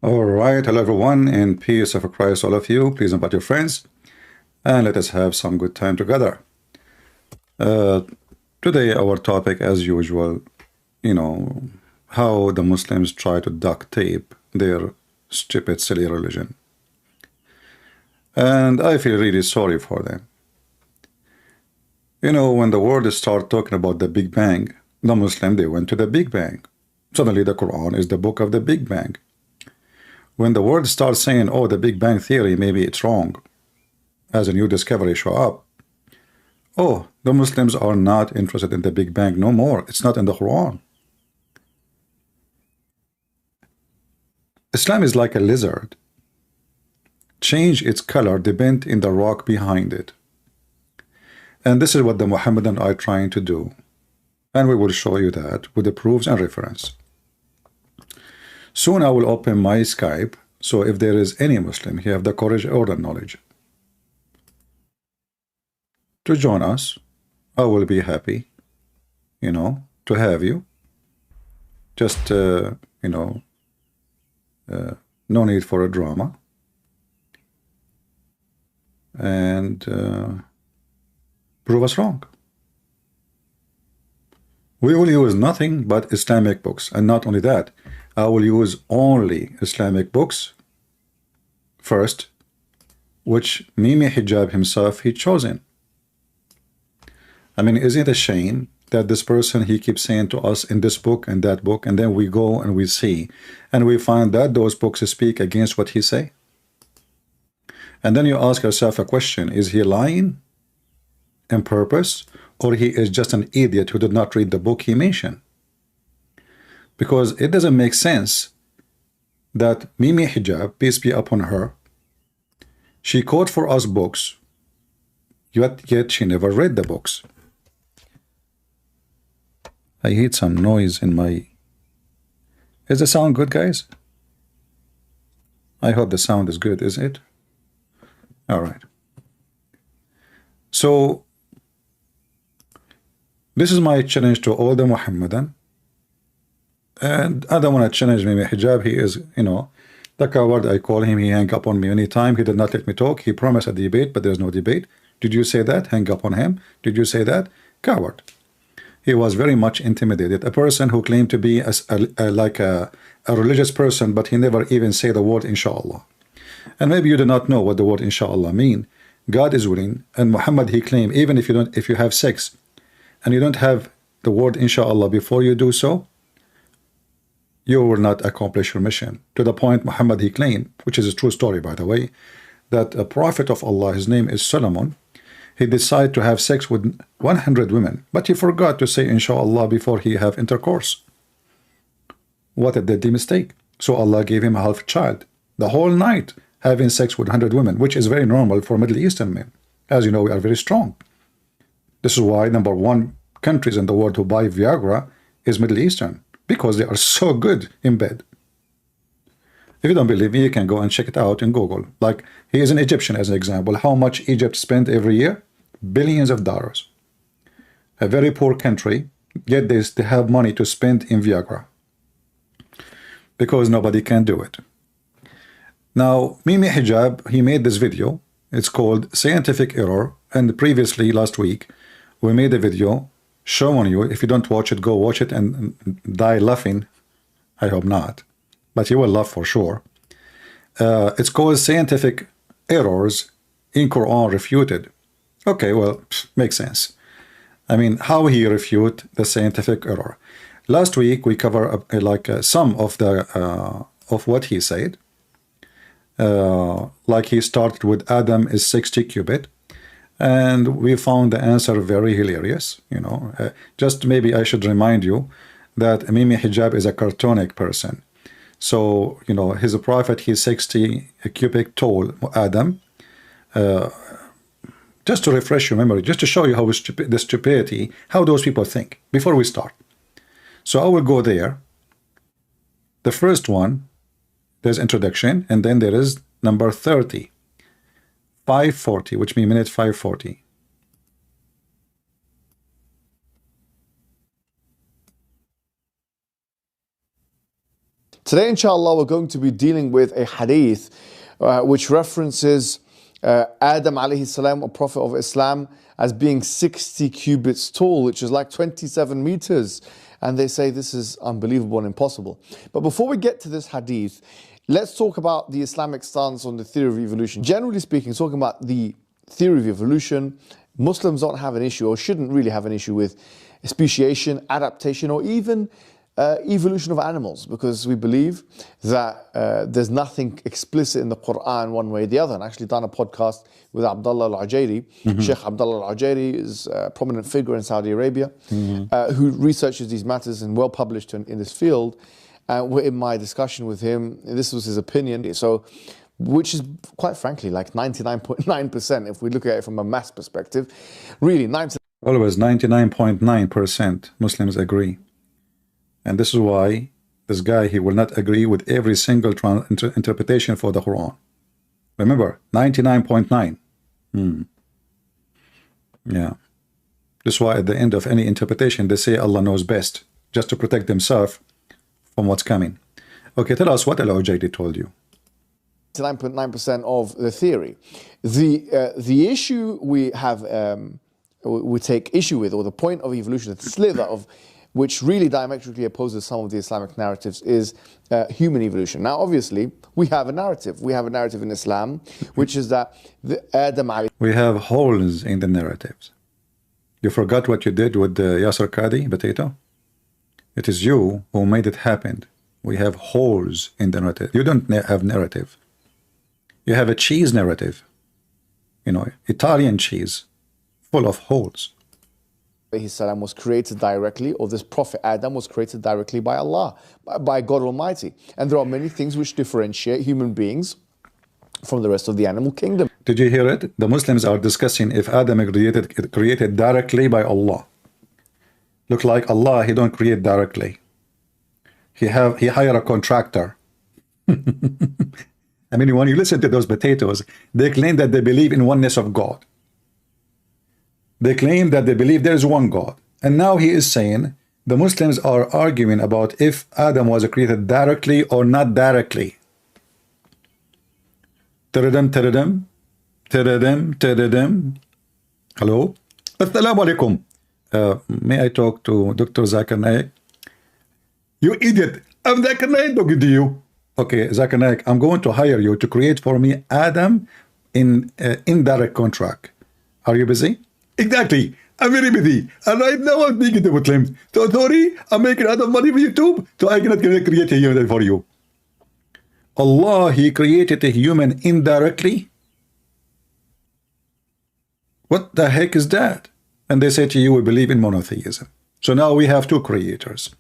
All right, hello everyone, in peace of Christ, all of you. Please invite your friends and let us have some good time together. Uh, Today, our topic, as usual, you know, how the Muslims try to duct tape their stupid, silly religion. And I feel really sorry for them. When the world start talking about the Big Bang, the Muslim, they went to the Big Bang. Suddenly, the Quran is the book of the Big Bang. When the world starts saying, oh, the Big Bang Theory, maybe it's wrong, as a new discovery show up, oh, the Muslims are not interested in the Big Bang no more. It's not in the Quran. Islam is like a lizard. Change its color depend in the rock behind it. And this is what the Mohammedan are trying to do. And we will show you that with the proofs and reference. Soon I will open my Skype, so if there is any Muslim, he have the courage or the knowledge to join us, I will be happy, to have you. Just, no need for a drama. And prove us wrong. We will use nothing but Islamic books. And not only that, I will use only Islamic books first, which Mimi Hijab himself, he chosen. I mean, isn't it a shame that this person, he keeps saying to us in this book and that book, and then we go and we see, and we find that those books speak against what he say? And then you ask yourself a question, is he lying on purpose, or he is just an idiot who did not read the book he mentioned? Because it doesn't make sense that Mimi Hijab, peace be upon her, she quote for us books, yet she never read the books. I heard some noise in my... Is the sound good, guys? I hope the sound is good, is it? All right. So, this is my challenge to all the Muhammadan. And I don't want to challenge Mimi Hijab. He is, the coward. I call him. He hang up on me anytime. He did not let me talk. He promised a debate, but there's no debate. Did you say that? Hang up on him. Did you say that? Coward. He was very much intimidated. A person who claimed to be like a religious person, but he never even say the word inshallah. And maybe you do not know what the word inshallah mean. God is willing, and Muhammad, he claimed, even if you have sex and you don't have the word inshallah before you do so, you will not accomplish your mission. To the point Muhammad, he claimed, which is a true story by the way, that a prophet of Allah, his name is Solomon, he decided to have sex with 100 women, but he forgot to say inshallah before he have intercourse. What a deadly mistake. So Allah gave him a half child, the whole night having sex with 100 women, which is very normal for Middle Eastern men. As you know, we are very strong. This is why #1 countries in the world who buy Viagra is Middle Eastern, because they are so good in bed. If you don't believe me, you can go and check it out in Google. Like, he is an Egyptian as an example. How much Egypt spent every year? Billions of dollars. A very poor country, yet they have money to spend in Viagra, because nobody can do it. Now, Mimi Hijab, he made this video. It's called Scientific Error. And previously, last week, we made a video showing you. If you don't watch it, go watch it and die laughing. I hope not, but you will laugh for sure. It's called Scientific Errors in Quran Refuted. Okay, well, makes sense. I mean, how he refute the scientific error. Last week we cover some of the of what he said. Like he started with Adam is 60 cubit, and we found the answer very hilarious. Just maybe I should remind you that Mimi Hijab is a cartonic person. So, his prophet, he's 60 cubic tall, Adam. Just to refresh your memory, just to show you how the stupidity, how those people think, before we start. So I will go there. The first one, there's introduction, and then there is number 30. 540, which means minute 540. Today, inshallah, we're going to be dealing with a hadith which references Adam alayhi salam, a prophet of Islam, as being 60 cubits tall, which is like 27 meters. And they say this is unbelievable and impossible. But before we get to this hadith, let's talk about the Islamic stance on the theory of evolution. Generally speaking, talking about the theory of evolution, Muslims don't have an issue, or shouldn't really have an issue, with speciation, adaptation, or even evolution of animals, because we believe that there's nothing explicit in the Qur'an one way or the other. And I actually done a podcast with Abdullah al-Ujairi. Sheikh Abdullah al-Ujairi is a prominent figure in Saudi Arabia who researches these matters and well published in this field. In my discussion with him, this was his opinion. So, which is quite frankly like 99.9% if we look at it from a mass perspective. Really, 90%. Always 99.9% Muslims agree. And this is why this guy, he will not agree with every single interpretation for the Quran. Remember, 99.9. Yeah. This is why at the end of any interpretation, they say Allah knows best, just to protect themselves from what's coming. Okay, tell us what Al-Ujairi told you. 99.9% of the theory. The issue we have, we take issue with, or the point of evolution, the slither of which really diametrically opposes some of the Islamic narratives, is human evolution. Now, obviously, we have a narrative. We have a narrative in Islam, which is that Adam... We have holes in the narratives. You forgot what you did with the Yasser Qadi potato? It is you who made it happen. We have holes in the narrative. You don't have narrative. You have a cheese narrative. You know, Italian cheese, full of holes. Salam was created directly, or this prophet Adam was created directly by Allah, by God Almighty. And there are many things which differentiate human beings from the rest of the animal kingdom. Did you hear it? The Muslims are discussing if Adam created directly by Allah. Look like Allah, he don't create directly. He hire a contractor. I mean, when you listen to those potatoes, they claim that they believe in oneness of God. They claim that they believe there is one God. And now he is saying the Muslims are arguing about if Adam was created directly or not directly. Teredem, teredem, teredem, teredem. Hello? Assalamu alaikum. May I talk to Dr. Zakir Naik? You idiot. I'm Zakir Naik talking to you. Okay, Zakir Naik, I'm going to hire you to create for me Adam in indirect contract. Are you busy? Exactly. I'm very busy. And right now I'm speaking to Muslims. So sorry, I'm making a lot of money for YouTube, so I cannot create a human for you. Allah, he created a human indirectly? What the heck is that? And they say to you, we believe in monotheism. So now we have two creators.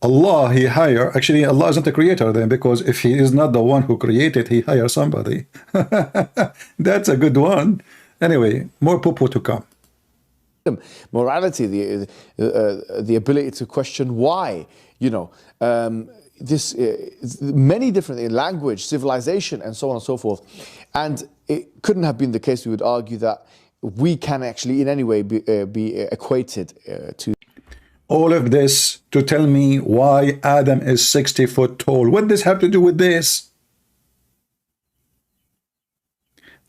Allah, he hire, actually Allah isn't the creator then, because if he is not the one who created, he hire somebody. That's a good one. Anyway, more poo-poo to come. Morality, the ability to question why, you know, many different language, civilization, and so on and so forth. And it couldn't have been the case, we would argue, that we can actually in any way be equated to all of this to tell me why Adam is 60 foot tall. What does this have to do with this?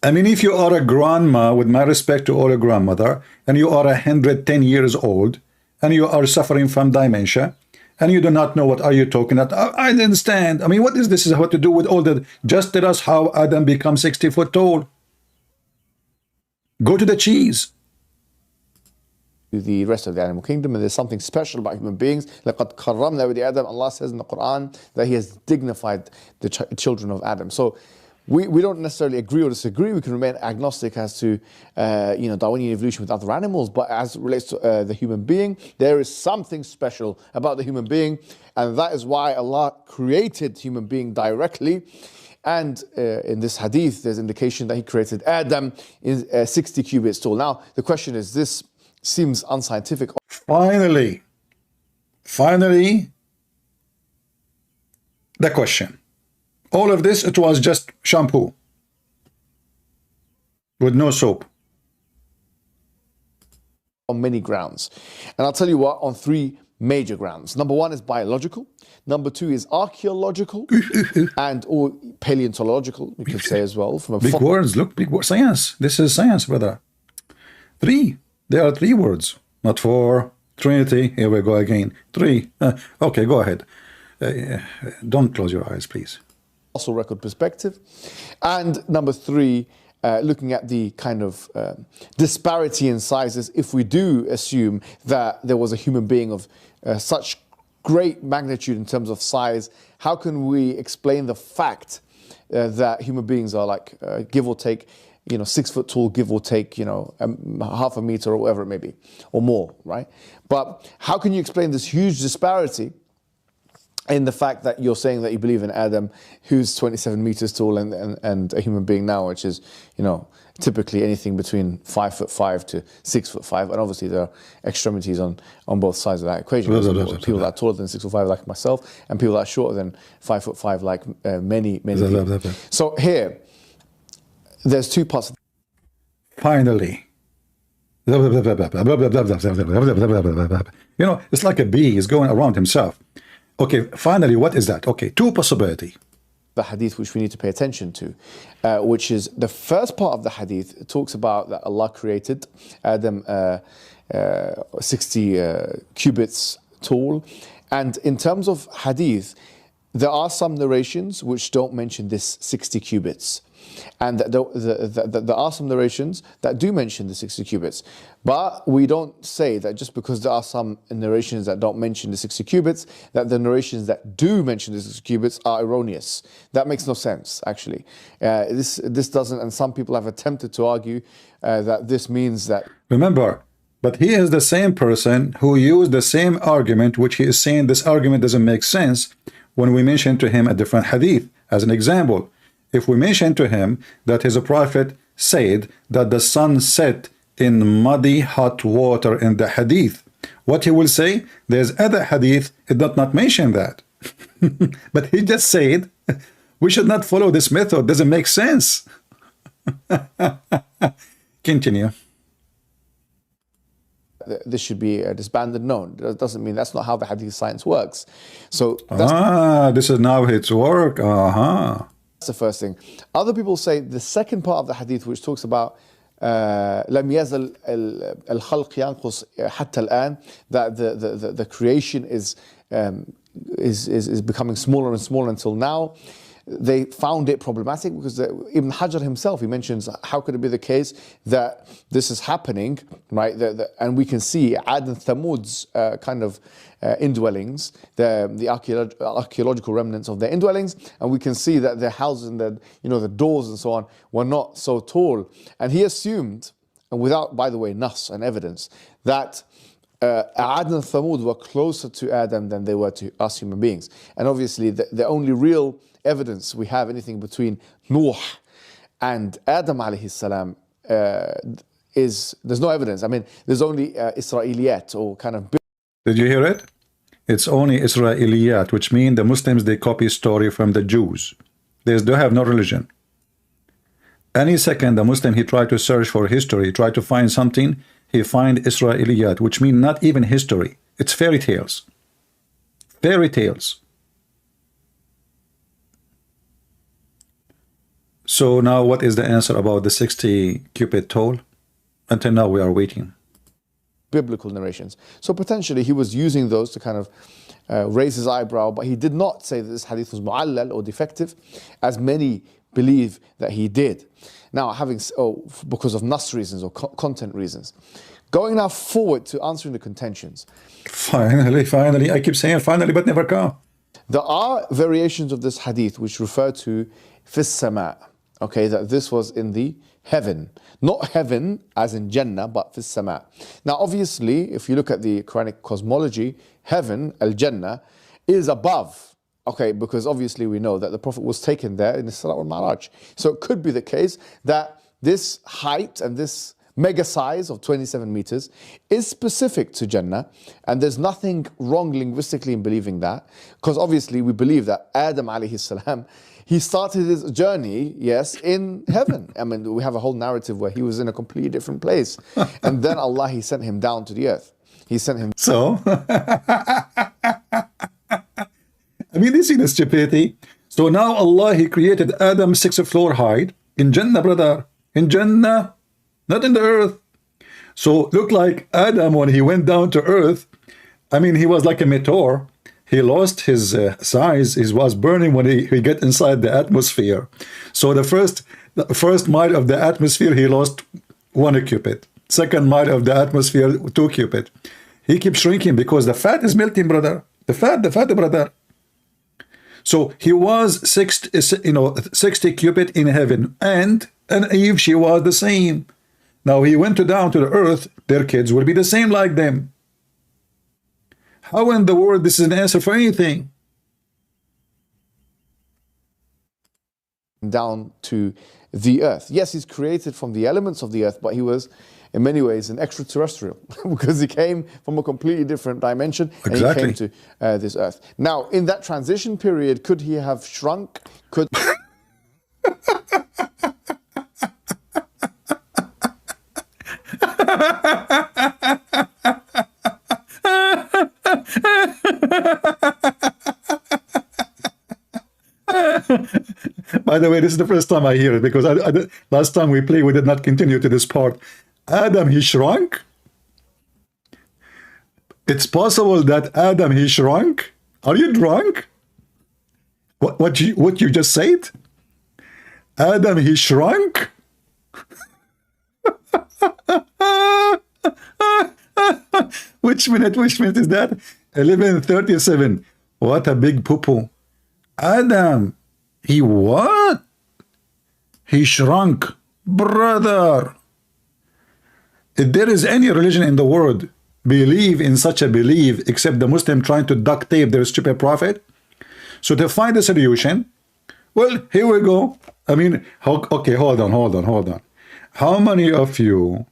I mean, if you are a grandma, with my respect to all a grandmother, and you are 110 years old, and you are suffering from dementia, and you do not know what are you talking about, I understand. I mean, what is this have to do with all that? Just tell us how Adam becomes 60 foot tall. Go to the cheese. The rest of the animal kingdom, and there's something special about human beings. لَقَدْ كَرَّمْنَا بَنِي آدَمَ. Allah says in the Quran that He has dignified the children of Adam. So we don't necessarily agree or disagree. We can remain agnostic as to Darwinian evolution with other animals, but as it relates to the human being, there is something special about the human being, and that is why Allah created human being directly. And in this hadith, there's indication that He created Adam in 60 cubits tall. Now, the question is, this seems unscientific. Finally, the question. All of this, it was just shampoo with no soap. On many grounds. And I'll tell you what, on three major grounds. Number one is biological. Number two is archaeological and or paleontological, we could say as well. From a big words, look, big words. Science. This is science, brother. Three. There are three words, not four. Trinity. Here we go again. Three. Okay, go ahead. Don't close your eyes, please. Fossil record perspective. And number three, looking at the kind of disparity in sizes, if we do assume that there was a human being of such great magnitude in terms of size, how can we explain the fact that human beings are like, give or take, 6 foot tall, give or take, half a meter or whatever it may be, or more, right? But how can you explain this huge disparity in the fact that you're saying that you believe in Adam, who's 27 meters tall, and a human being now, which is, typically anything between 5'5" to 6'5", and obviously there are extremities on both sides of that equation. People that are taller than 6'5", like myself, and people that are shorter than 5'5", like many people. So here, there's two parts. Finally. It's like a bee is going around himself. Okay, finally, what is that? Okay, two possibility. The hadith which we need to pay attention to, which is the first part of the hadith talks about that Allah created Adam 60 cubits tall. And in terms of hadith, there are some narrations which don't mention this 60 cubits. And there are some narrations that do mention the 60 cubits. But we don't say that just because there are some narrations that don't mention the 60 cubits, that the narrations that do mention the 60 cubits are erroneous. That makes no sense, actually. This doesn't, and some people have attempted to argue that this means that... Remember, but he is the same person who used the same argument, which he is saying this argument doesn't make sense when we mention to him a different hadith. As an example, if we mention to him that his prophet said that the sun set in muddy hot water in the hadith, what he will say, there's other hadith, it does not mention that. But he just said, we should not follow this method, doesn't make sense. Continue. This should be disbanded. No, that doesn't mean that's not how the hadith science works. So this is now its work. That's the first thing. Other people say the second part of the hadith, which talks about لم يزل الخلق ينقص حتى الآن, that the creation is becoming smaller and smaller until now. They found it problematic because Ibn Hajar himself, he mentions, how could it be the case that this is happening, right? And we can see Ad and Thamud's kind of indwellings, the archaeological remnants of their indwellings, and we can see that their houses and the doors and so on were not so tall. And he assumed, and without, by the way, nas and evidence, that Ad and Thamud were closer to Adam than they were to us human beings. And obviously the only real evidence we have anything between Nuh and Adam alayhi salam there's no evidence. I mean, there's only Israeliyat or kind of... Did you hear it? It's only Israeliyat, which means the Muslims, they copy story from the Jews. They have no religion. Any second the Muslim, he tried to search for history, try to find something, he find Israeliyat, which mean not even history. It's fairy tales. Fairy tales. So now what is the answer about the 60 cubit tall? Until now we are waiting. Biblical narrations. So potentially he was using those to kind of raise his eyebrow, but he did not say that this hadith was mu'allal or defective, as many believe that he did. Now, because of nas reasons or content reasons. Going now forward to answering the contentions. Finally, I keep saying finally, but never come. There are variations of this hadith which refer to fis sama, okay, that this was in the heaven. Not heaven as in Jannah, but fis sama. Now, obviously, if you look at the Quranic cosmology, heaven, al-Jannah, is above. Okay, because obviously we know that the Prophet was taken there in the Isra wal-Mi'raj. So it could be the case that this height and this mega size of 27 meters is specific to Jannah, and there's nothing wrong linguistically in believing that, because obviously we believe that Adam alayhi salam, he started his journey, yes, in heaven. I mean, we have a whole narrative where he was in a completely different place, and then Allah, he sent him down to the earth. He sent him. So, I mean, this is the stupidity. So now Allah, He created Adam 6th floor height in Jannah, brother. In Jannah, not in the earth. So look like Adam, when he went down to earth, I mean, he was like a meteor. He lost his size. He was burning when he get inside the atmosphere. So the first mile of the atmosphere, he lost 1 cubit. Second mile of the atmosphere, 2 cubit. He keeps shrinking because the fat is melting, brother. The fat, brother. So he was 60 cubit in heaven, and Eve, she was the same. Now he went down to the earth. Their kids will be the same like them. How in the world this is an answer for anything? Down to the earth. Yes, he's created from the elements of the earth, but he was in many ways an extraterrestrial because he came from a completely different dimension. Exactly. And he came to this earth. Now, in that transition period, could he have shrunk? Could By the way, this is the first time I hear it, because last time we played, we did not continue to this part. Adam, he shrunk? It's possible that Adam, he shrunk? Are you drunk? What you just said? Adam, he shrunk? Which minute is that? 11:37. What a big poo-poo. Adam, he what? He shrunk. Brother, if there is any religion in the world believe in such a belief except the Muslim trying to duct tape their stupid prophet, so to find a solution, well, here we go. I mean, okay, hold on. How many of you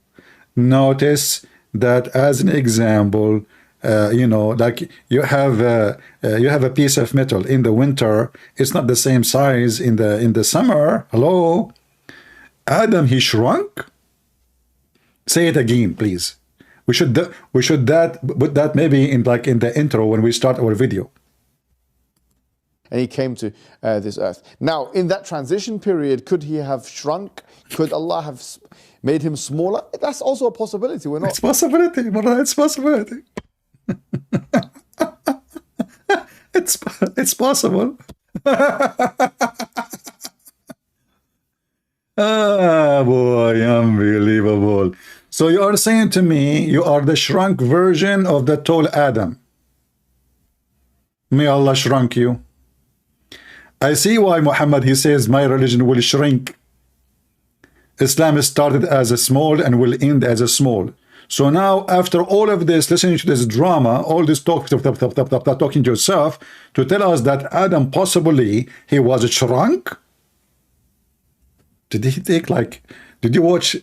notice that, as an example, like you have a piece of metal in the winter, it's not the same size in the summer. Hello, Adam, he shrunk. Say it again, please. We should put that maybe in the intro when we start our video. And he came to this earth. Now, in that transition period, could he have shrunk? Could Allah have made him smaller? That's also a possibility. We're not. It's possibility, brother. It's possibility. it's possible. Ah, boy, unbelievable. So you are saying to me you are the shrunk version of the tall Adam. May Allah shrunk you. I see why Muhammad, he says my religion will shrink. Islam started as a small and will end as a small. So now, after all of this, listening to this drama, all this talking to yourself, to tell us that Adam possibly he was shrunk. Did he take did you watch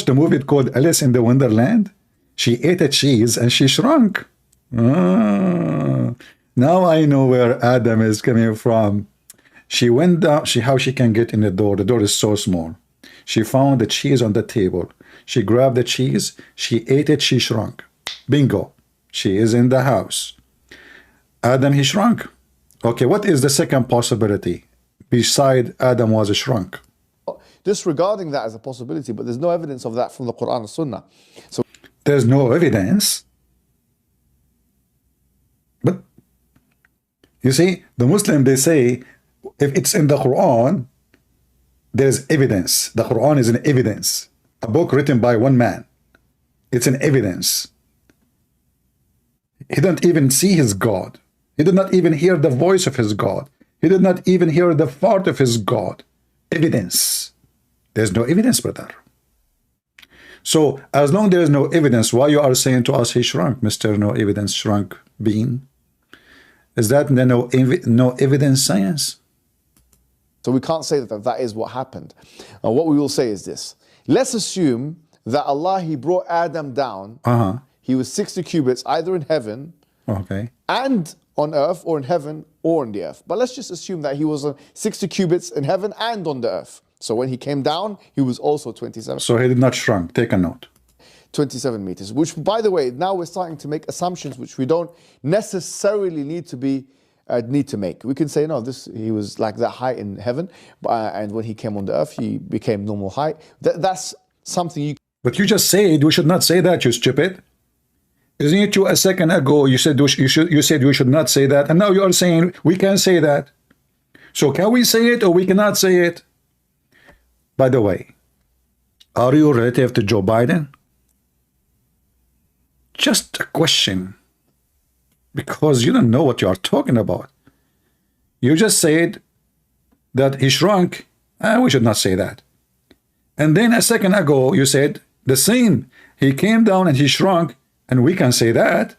the movie called Alice in the Wonderland? She ate a cheese and she shrunk. Now I know where Adam is coming from. She went down, how she can get in the door. The door is so small. She found the cheese on the table. She grabbed the cheese, she ate it, she shrunk. Bingo. She is in the house. Adam, he shrunk. Okay, what is the second possibility beside Adam was shrunk? Disregarding that as a possibility, but there's no evidence of that from the Qur'an and Sunnah. So there's no evidence. But you see, the Muslim, they say, if it's in the Quran, there's evidence. The Quran is an evidence. A book written by one man. It's an evidence. He didn't even see his God. He did not even hear the voice of his God. He did not even hear the fart of his God. Evidence. There's no evidence, brother. So as long as there is no evidence, why you are saying to us he shrunk, Mr. No Evidence Shrunk Bean? Is that no evidence science? So we can't say that is what happened. What we will say is this. Let's assume that Allah, he brought Adam down. He was 60 cubits either in heaven and on earth, or in heaven or on the earth. But let's just assume that he was 60 cubits in heaven and on the earth. So when he came down, he was also 27. So he did not shrunk. Take a note. 27 meters, which, by the way, now we're starting to make assumptions which we don't necessarily need to make. We can say, no, he was like that height in heaven, and when he came on the earth, he became normal height. That's something you... But you just said we should not say that, you stupid. Isn't it you a second ago you said you said we should not say that, and now you are saying we can say that. So can we say it or we cannot say it? By the way, are you relative to Joe Biden? Just a question, because you don't know what you are talking about. You just said that he shrunk, and we should not say that. And then a second ago you said the same, he came down and he shrunk, and we can say that.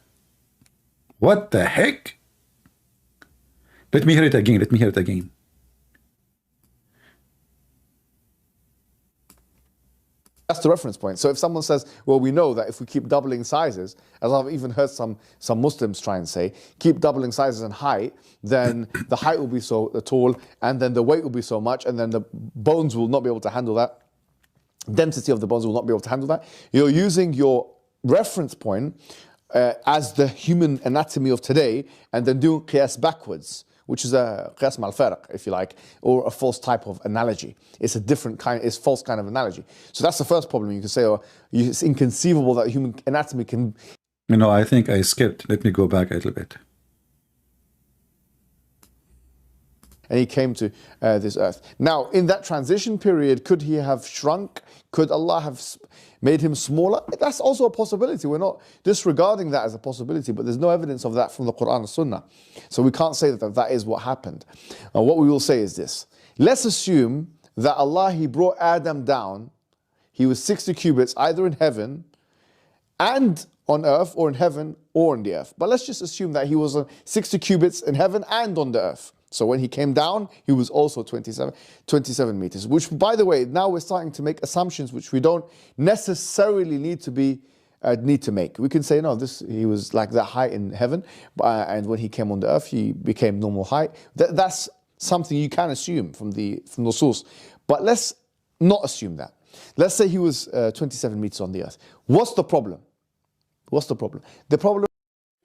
What the heck? Let me hear it again. Let me hear it again. That's the reference point. So if someone says, well, we know that if we keep doubling sizes, as I've even heard some Muslims try and say, keep doubling sizes and height, then the height will be so tall, and then the weight will be so much, and then the bones will not be able to handle that. Density of the bones will not be able to handle that. You're using your reference point as the human anatomy of today, and then doing qiyas backwards, which is a qiyas mal-farq, if you like, or a false type of analogy. It's a different kind, it's false kind of analogy. So that's the first problem you can say, or it's inconceivable that human anatomy can... You know, I think I skipped. Let me go back a little bit. And he came to this earth. Now, in that transition period, could he have shrunk? Could Allah have made him smaller? That's also a possibility. We're not disregarding that as a possibility, but there's no evidence of that from the Qur'an and Sunnah. So we can't say that that is what happened. What we will say is this. Let's assume that Allah, He brought Adam down. He was 60 cubits, either in heaven and on earth, or in heaven or on the earth. But let's just assume that he was 60 cubits in heaven and on the earth. So when he came down, he was also 27 meters, which, by the way, now we're starting to make assumptions which we don't necessarily need to make. We can say, no, he was like that height in heaven, and when he came on the earth, he became normal height. That's something you can assume from the source. But let's not assume that. Let's say he was 27 meters on the earth. What's the problem? What's the problem? The problem...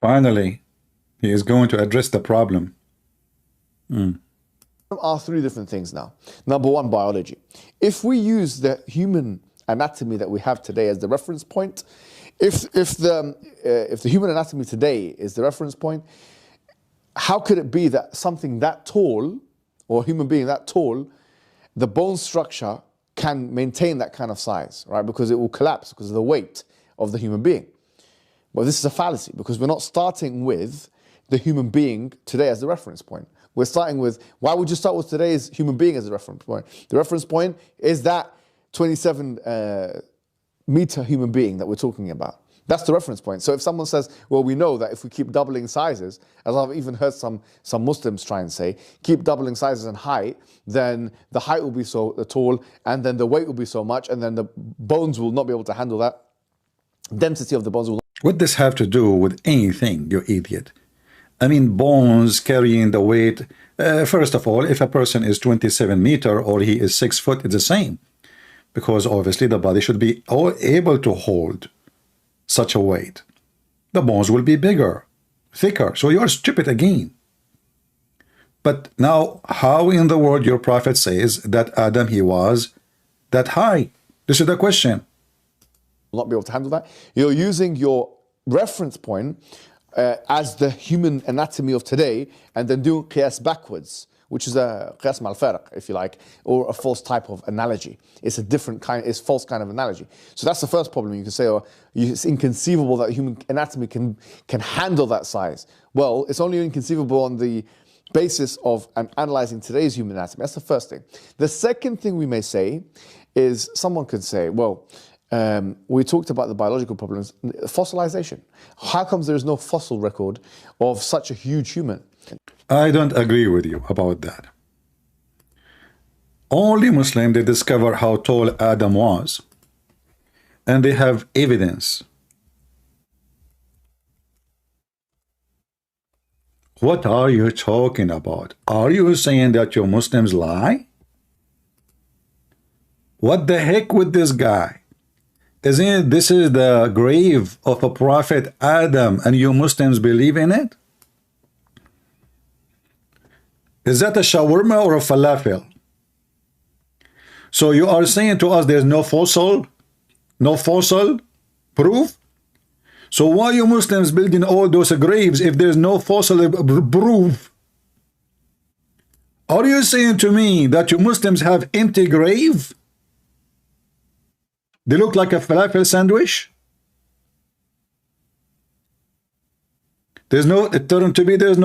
Finally, he is going to address the problem. Are three different things now. Number one, biology. If we use the human anatomy that we have today as the reference point, if the human anatomy today is the reference point, how could it be that something that tall, or a human being that tall, the bone structure can maintain that kind of size, right? Because it will collapse because of the weight of the human being. Well, this is a fallacy, because we're not starting with the human being today as the reference point. We're starting with, why would you start with today's human being as a reference point? The reference point is that 27 meter human being that we're talking about. That's the reference point. So if someone says, well, we know that if we keep doubling sizes, as I've even heard some Muslims try and say, keep doubling sizes and height, then the height will be so tall, and then the weight will be so much, and then the bones will not be able to handle that. Density of the bones will not... What does this have to do with anything, you idiot? I mean, bones carrying the weight. First of all, if a person is 27 meter or he is 6 foot, it's the same. Because obviously the body should be able to hold such a weight. The bones will be bigger, thicker. So you're stupid again. But now, how in the world your prophet says that Adam, he was that high? This is the question. Will not be able to handle that. You're using your reference point as the human anatomy of today, and then doing qiyas backwards, which is a qiyas mal-farq, if you like, or a false type of analogy. It's a different kind, it's false kind of analogy. So that's the first problem you can say, or it's inconceivable that human anatomy can handle that size. Well, it's only inconceivable on the basis of analyzing today's human anatomy. That's the first thing. The second thing we may say is, someone could say, well, we talked about the biological problems, fossilization. How comes there is no fossil record of such a huge human? I don't agree with you about that. Only Muslims, they discover how tall Adam was, and they have evidence. What are you talking about? Are you saying that you Muslims lie? What the heck with this guy? Isn't it, this is the grave of a prophet Adam, and you Muslims believe in it? Is that a shawarma or a falafel? So you are saying to us there's no fossil proof? So why you Muslims building all those graves if there's no fossil proof? Are you saying to me that you Muslims have empty grave? They look like a falafel sandwich? There's no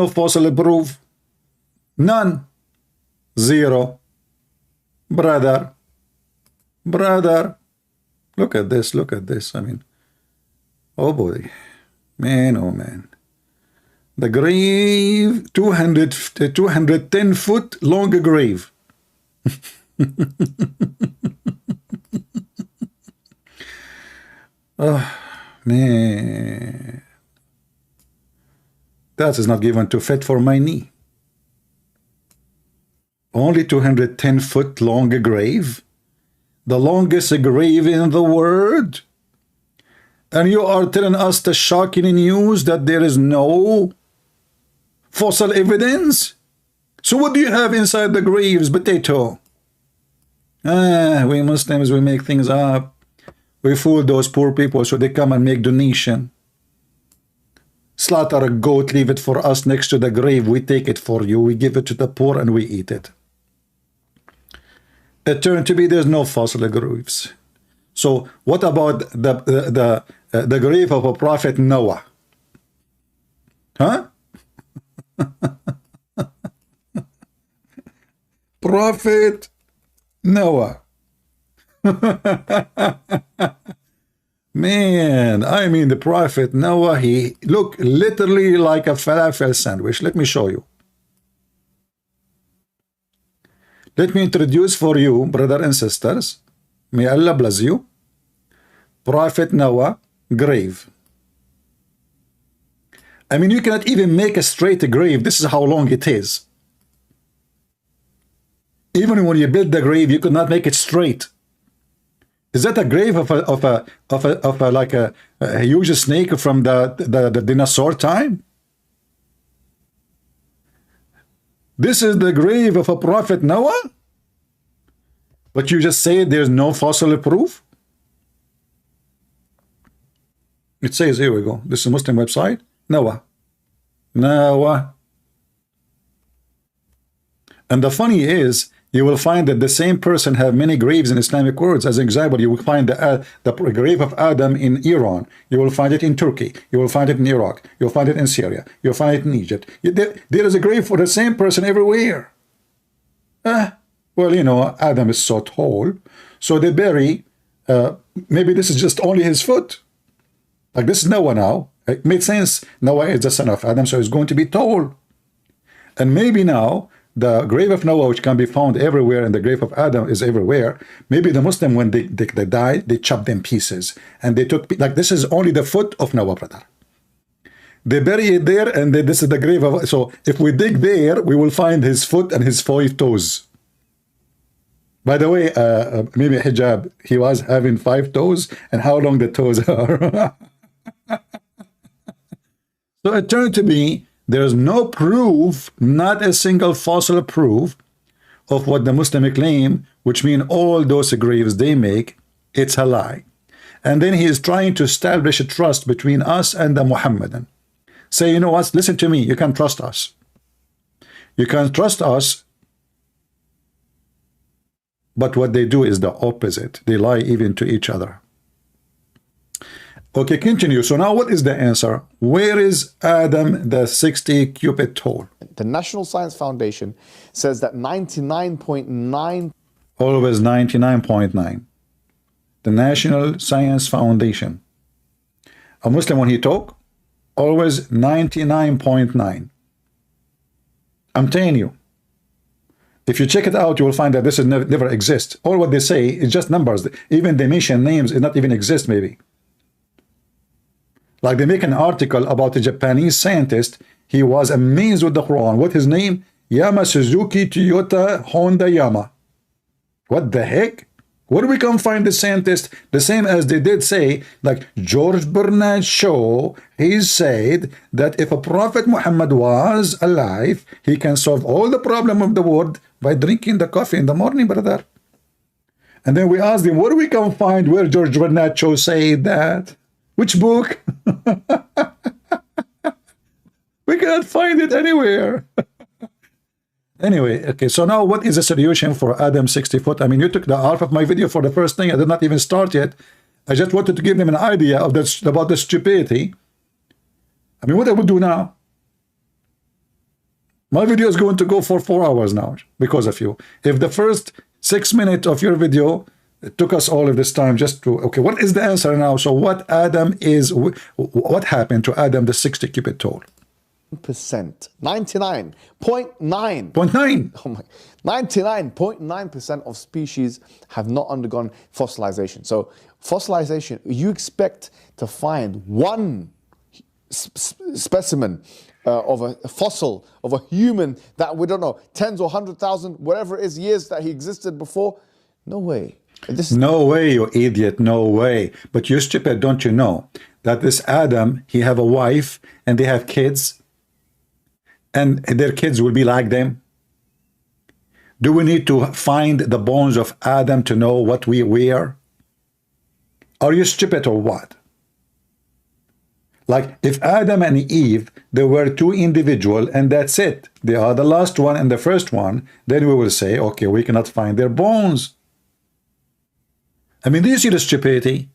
fossil proof. None. Zero. Brother. Look at this. I mean, oh boy. Man, oh man. The grave, 210 foot long grave. Oh, man. That is not given to fit for my knee. Only 210 foot long grave. The longest grave in the world. And you are telling us the shocking news that there is no fossil evidence? So what do you have inside the graves? Potato. We Muslims, we make things up. We fool those poor people so they come and make donation. Slaughter a goat, leave it for us next to the grave. We take it for you. We give it to the poor and we eat it. It turned to be there's no fossil graves. So what about the grave of a prophet Noah? Huh? Prophet Noah. Man, I mean the prophet Noah, he looked literally like a falafel sandwich. Let me show you. Let me introduce for you, brother and sisters, may Allah bless you, Prophet Noah grave. I mean, you cannot even make a straight grave. This is how long it is. Even when you build the grave, you could not make it straight. Is that a grave of a like a huge snake from the dinosaur time? This is the grave of a prophet Noah? But you just say there's no fossil proof? It says, here we go. This is a Muslim website. Noah. And the funny is, you will find that the same person have many graves in Islamic words. As an example, you will find the grave of Adam in Iran. You will find it in Turkey. You will find it in Iraq. You'll find it in Syria. You'll find it in Egypt. There is a grave for the same person everywhere. Well, you know, Adam is so tall, so they bury, maybe this is just only his foot. Like this is Noah now. It made sense. Noah is the son of Adam, so he's going to be tall. And maybe now, the grave of Noah, which can be found everywhere, and the grave of Adam is everywhere. Maybe the Muslim, when they die, they chop them pieces. And they took, like this is only the foot of Noah, brother. They bury it there, and this is the grave of, so if we dig there, we will find his foot and his 5 toes. By the way, maybe Hijab, he was having 5 toes, and how long the toes are. So it turned to be, there's no proof, not a single fossil proof of what the Muslim claim, which mean all those graves they make, it's a lie. And then he is trying to establish a trust between us and the Muhammadan. Say, you know what, listen to me, you can trust us. You can trust us, but what they do is the opposite. They lie even to each other. Okay, continue. So now what is the answer? Where is Adam the 60 cubit tall? The National Science Foundation says that 99.9... Always 99.9. The National Science Foundation. A Muslim, when he talk, always 99.9. I'm telling you. If you check it out, you will find that this is never exist. All what they say is just numbers. Even they mention names, it not even exist maybe. Like they make an article about a Japanese scientist. He was amazed with the Quran. What his name? Yama Suzuki Toyota Honda Yama. What the heck? Where we can find the scientists, the same as they did say, like George Bernard Shaw, he said that if a Prophet Muhammad was alive, he can solve all the problem of the world by drinking the coffee in the morning, brother. And then we asked him, where we can find where George Bernard Shaw said that? Which book? We cannot find it anywhere. Anyway, okay, so now what is the solution for Adam 60 foot? I mean, you took the half of my video for the first thing. I did not even start yet. I just wanted to give them an idea of this, about the stupidity. I mean, what I would do now? My video is going to go for 4 hours now because of you. If the first 6 minutes of your video took us all of this time just to, okay, what is the answer now? So what Adam is, what happened to Adam the 60 cubit tall? 99.9. 0.9. Oh my, 99.9% of species have not undergone fossilization. So fossilization, you expect to find one specimen of a fossil of a human that we don't know, tens or 100,000, whatever it is, years that he existed before. No way. No way, you idiot, no way. But you stupid, don't you know that this Adam, he have a wife and they have kids, and their kids will be like them? Do we need to find the bones of Adam to know what we wear? Are you stupid or what? Like, if Adam and Eve, they were two individuals and that's it, they are the last one and the first one, then we will say, okay, we cannot find their bones. I mean, do you see the stupidity?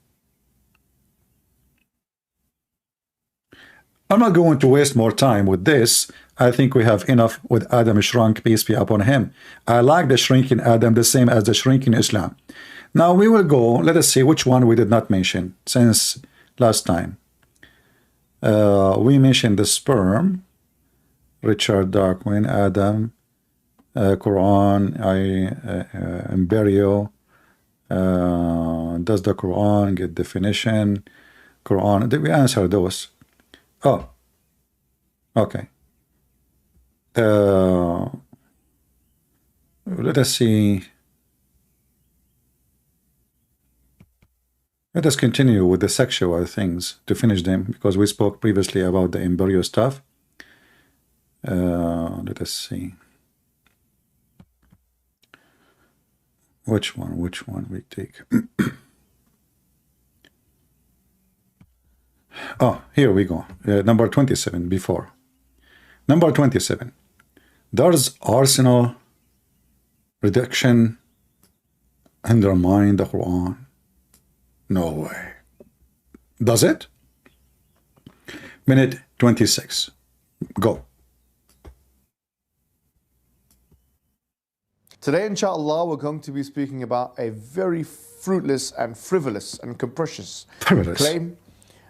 I'm not going to waste more time with this. I think we have enough with Adam shrunk, peace be upon him. I like the shrinking Adam the same as the shrinking Islam. Now we will go, let us see which one we did not mention since last time. We mentioned the sperm, Richard Darwin, Adam, Quran, embryo. Does the Quran get definition? Quran, did we answer those? Oh, okay. Let us see. Let us continue with the sexual things to finish them, because we spoke previously about the embryo stuff. Let us see. Which one we take? Oh, here we go. Number 27 before. Number 27. Does arsenal reduction undermine the Quran? No way. Does it? Minute 26. Go. Today, inshallah, we're going to be speaking about a very fruitless and frivolous and capricious claim,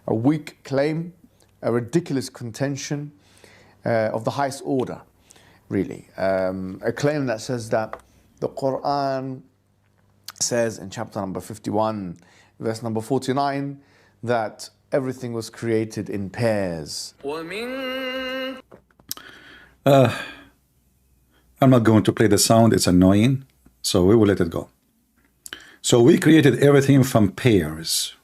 a weak claim, a ridiculous contention of the highest order, really. A claim that says that the Quran says in chapter number 51, verse number 49, that everything was created in pairs. I'm not going to play the sound, it's annoying, so we will let it go. So we created everything from pairs.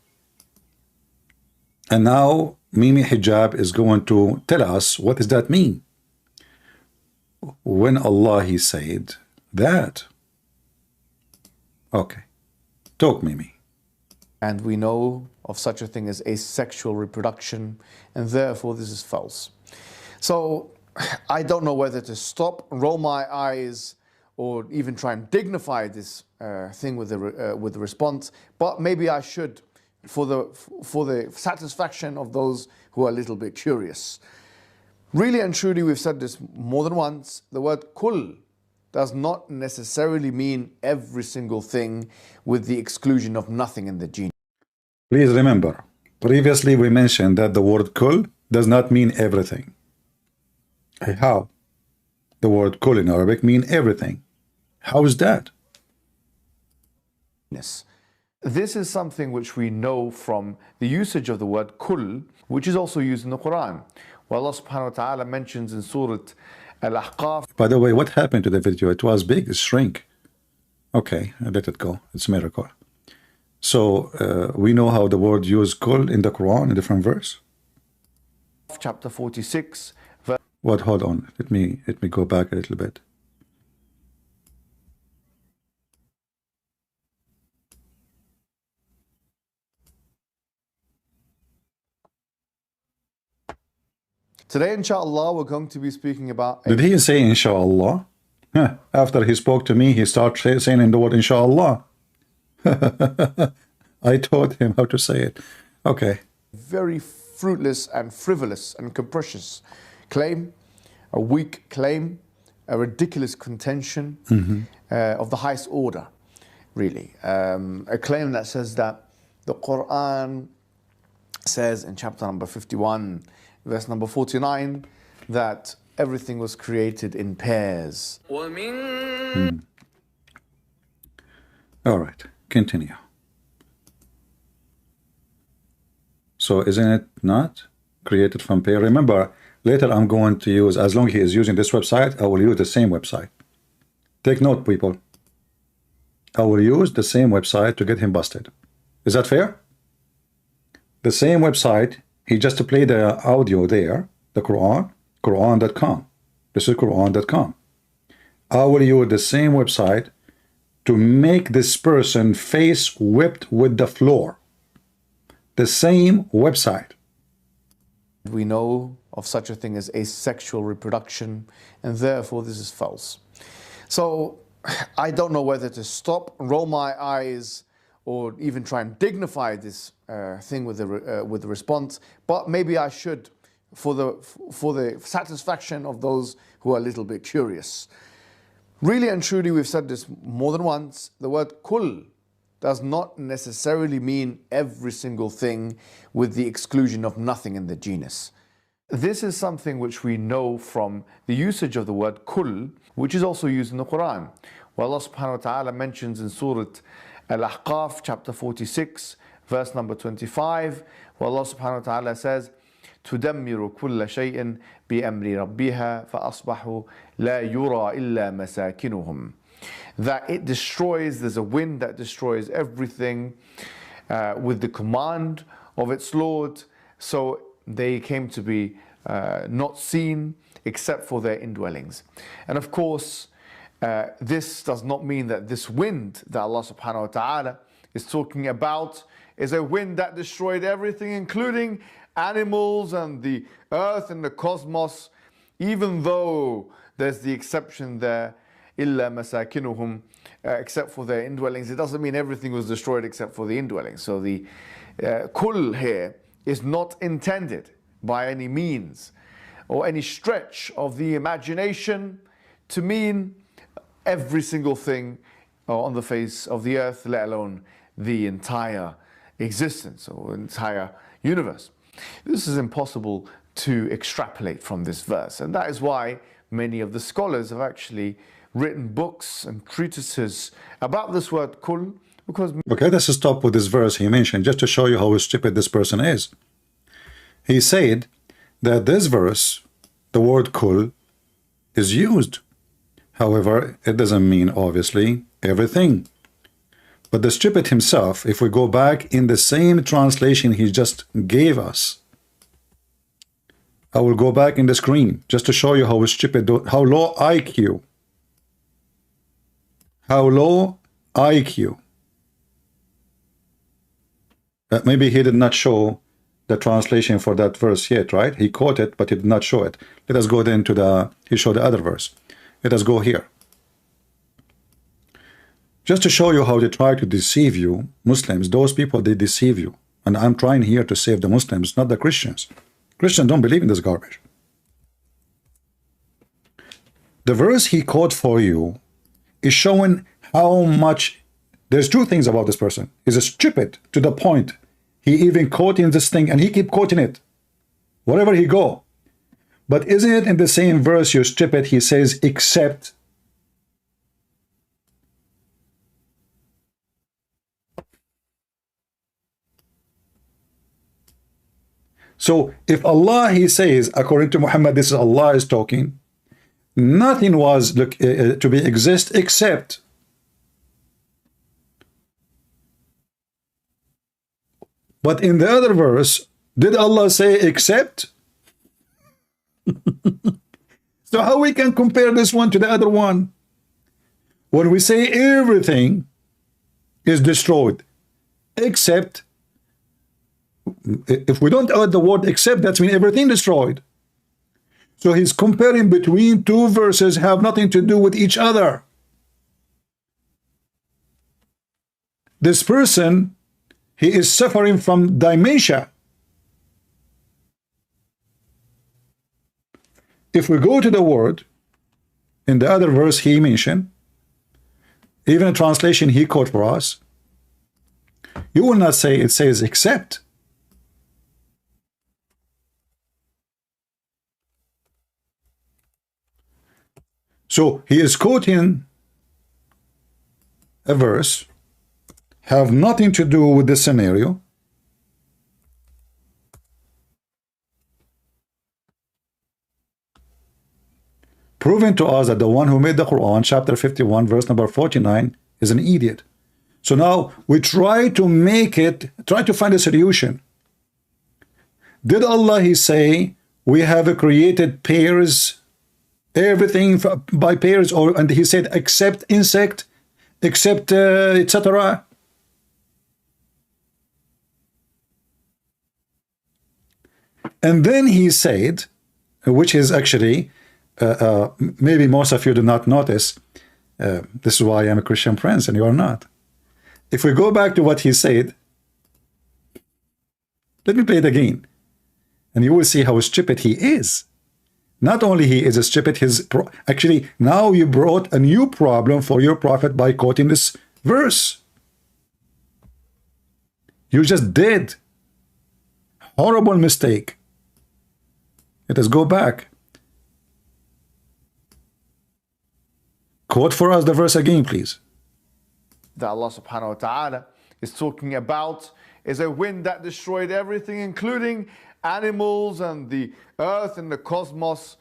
And now Mimi Hijab is going to tell us, what does that mean? When Allah, he said that. Okay. Talk, Mimi. And we know of such a thing as asexual reproduction, and therefore this is false. So I don't know whether to stop, roll my eyes, or even try and dignify this thing with the response, but maybe I should, for the satisfaction of those who are a little bit curious. Really and truly, we've said this more than once, the word kul does not necessarily mean every single thing, with the exclusion of nothing in the gene. Please remember, previously we mentioned that the word kul does not mean everything. How? The word kul in Arabic means everything. How is that? Yes. This is something which we know from the usage of the word kul, which is also used in the Quran. Well, Allah subhanahu wa ta'ala mentions in Surah Al-Ahqaf. By the way, what happened to the video? It was big, it shrank. Okay, I let it go. It's a miracle. So we know how the word used kul in the Quran, in different verse. Chapter 46. What? Hold on. Let me go back a little bit. Today, inshallah, we're going to be speaking about... Did he say inshallah? After he spoke to me, he started saying the word inshallah. I taught him how to say it. Okay. Very fruitless and frivolous and capricious claim, a weak claim, a ridiculous contention of the highest order, really. A claim that says that the Qur'an says in chapter number 51, verse number 49, that everything was created in pairs. All right, continue. So isn't it not created from pair? Remember, later I'm going to use, as long as he is using this website, I will use the same website. Take note, people. I will use the same website to get him busted. Is that fair? The same website, he just played the audio there, the Quran, Quran.com. This is Quran.com. I will use the same website to make this person face whipped with the floor. The same website. We know of such a thing as asexual reproduction, and therefore this is false. So I don't know whether to stop, roll my eyes, or even try and dignify this thing with the response, but maybe I should, for the satisfaction of those who are a little bit curious. Really and truly, we've said this more than once, the word kul does not necessarily mean every single thing with the exclusion of nothing in the genus. This is something which we know from the usage of the word kul, which is also used in the Quran. Where Allah subhanahu wa ta'ala mentions in Surah Al-Ahqaf, chapter 46, verse number 25, where Allah subhanahu wa ta'ala says, تدمر كل شيء بأمر ربها فأصبحوا لا يرى إلا مساكنهم. That it destroys, there's a wind that destroys everything with the command of its Lord, so they came to be not seen except for their indwellings. And of course, this does not mean that this wind that Allah subhanahu wa ta'ala is talking about is a wind that destroyed everything, including animals and the earth and the cosmos, even though there's the exception there, إِلَّا مَسَاكِنُهُمْ, except for their indwellings. It doesn't mean everything was destroyed except for the indwellings. So the kul here is not intended by any means or any stretch of the imagination to mean every single thing on the face of the earth, let alone the entire existence or entire universe. This is impossible to extrapolate from this verse, and that is why many of the scholars have actually written books and treatises about this word kul, because... Okay, let's stop with this verse he mentioned, just to show you how stupid this person is. He said that this verse, the word kul, is used. However, it doesn't mean, obviously, everything. But the stupid himself, if we go back in the same translation he just gave us, I will go back in the screen just to show you how stupid, how low IQ. How low IQ. Maybe he did not show the translation for that verse yet, right? He quoted it, but he did not show it. Let us go then to the, he showed the other verse. Let us go here. Just to show you how they try to deceive you, Muslims, those people, they deceive you. And I'm trying here to save the Muslims, not the Christians. Christians don't believe in this garbage. The verse he quoted for you is showing how much... There's two things about this person. He's stupid to the point. He even quoting this thing and he keep quoting it. Wherever he go. But isn't it in the same verse, you're stupid, he says, except... So if Allah, he says, according to Muhammad, this is Allah is talking, nothing was to be exist except But in the other verse, did Allah say except? So how we can compare this one to the other one? When we say everything is destroyed, except, if we don't add the word except, that means everything destroyed. So he's comparing between two verses have nothing to do with each other. This person, he is suffering from dementia. If we go to the word, in the other verse he mentioned, even a translation he quote for us, you will not say it says except. So he is quoting a verse, have nothing to do with the scenario, proving to us that the one who made the Quran, chapter 51, verse number 49, is an idiot. So now we try to make it, try to find a solution. Did Allah, he say, we have created pairs, everything by pairs, or and he said except insect, except etc. And then he said, which is actually, maybe most of you do not notice, this is why I'm a Christian prince and you are not. If we go back to what he said, let me play it again, and you will see how stupid he is. Not only he is stupid, actually now you brought a new problem for your prophet by quoting this verse. You just did. Horrible mistake. Let us go back. Quote for us the verse again, please. That Allah subhanahu wa ta'ala is talking about is a wind that destroyed everything, including animals and the earth and the cosmos,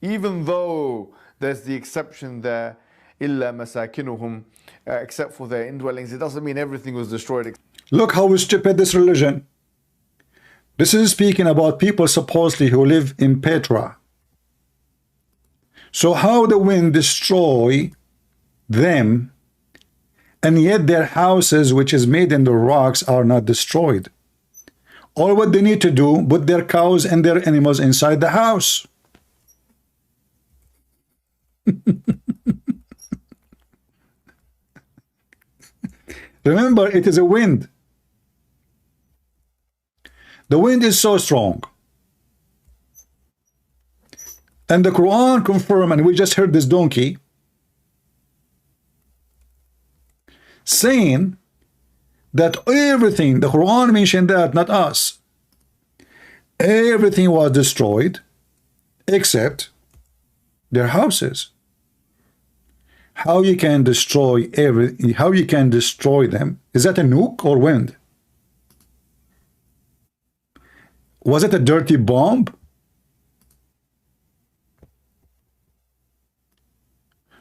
even though there's the exception there, illa masakinuhum, except for their indwellings. It doesn't mean everything was destroyed. Look how stupid this religion. This is speaking about people supposedly who live in Petra. So how the wind destroy them, and yet their houses, which is made in the rocks, are not destroyed. All what they need to do, put their cows and their animals inside the house. Remember, it is a wind. The wind is so strong. And the Quran confirmed, and we just heard this donkey saying that everything, the Quran mentioned that, not us, everything was destroyed except their houses. How you can destroy how you can destroy them? Is that a nuke or wind? Was it a dirty bomb?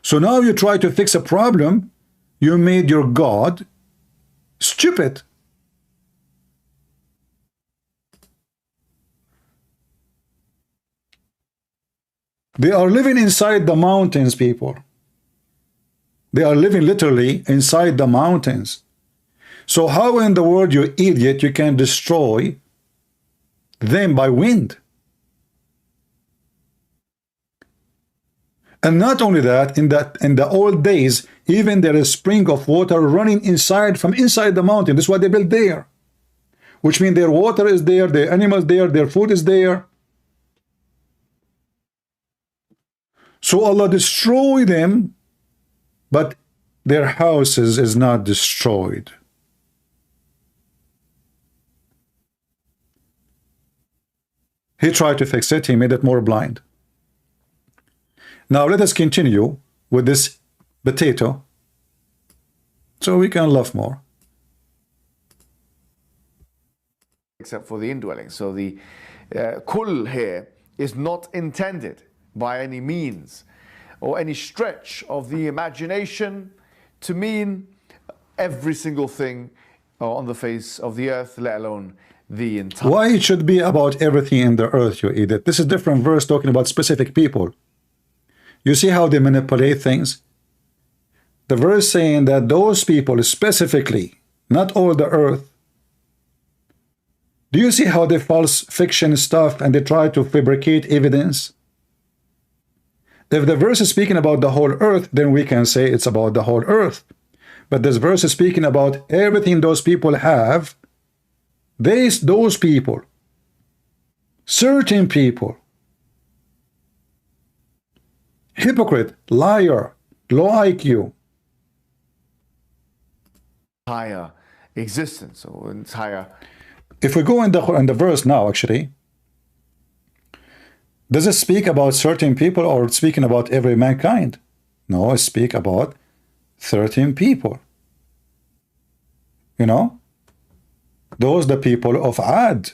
So now you try to fix a problem, you made your God stupid. They are living inside the mountains, people. They are living literally inside the mountains. So how in the world, you idiot, you can destroy them by wind? And not only that, in the old days, even there is spring of water running from inside the mountain. This is what they built there, which means their water is there, their animals there, their food is there. So Allah destroyed them, but their houses is not destroyed. He tried to fix it, he made it more blind. Now let us continue with this potato so we can love more. Except for the indwelling. So the kull here is not intended by any means or any stretch of the imagination to mean every single thing on the face of the earth, let alone the entire. Why it should be about everything in the earth, you idiot? This is different verse talking about specific people. You see how they manipulate things? The verse saying that those people specifically, not all the earth. Do you see how they false fiction stuff and they try to fabricate evidence? If the verse is speaking about the whole earth, then we can say it's about the whole earth. But this verse is speaking about everything those people have. Those people, certain people, hypocrite, liar, low IQ. Entire existence or entire. If we go in the verse now, actually, does it speak about certain people or speaking about every mankind? No, it speaks about 13 people. You know, those the people of Ad.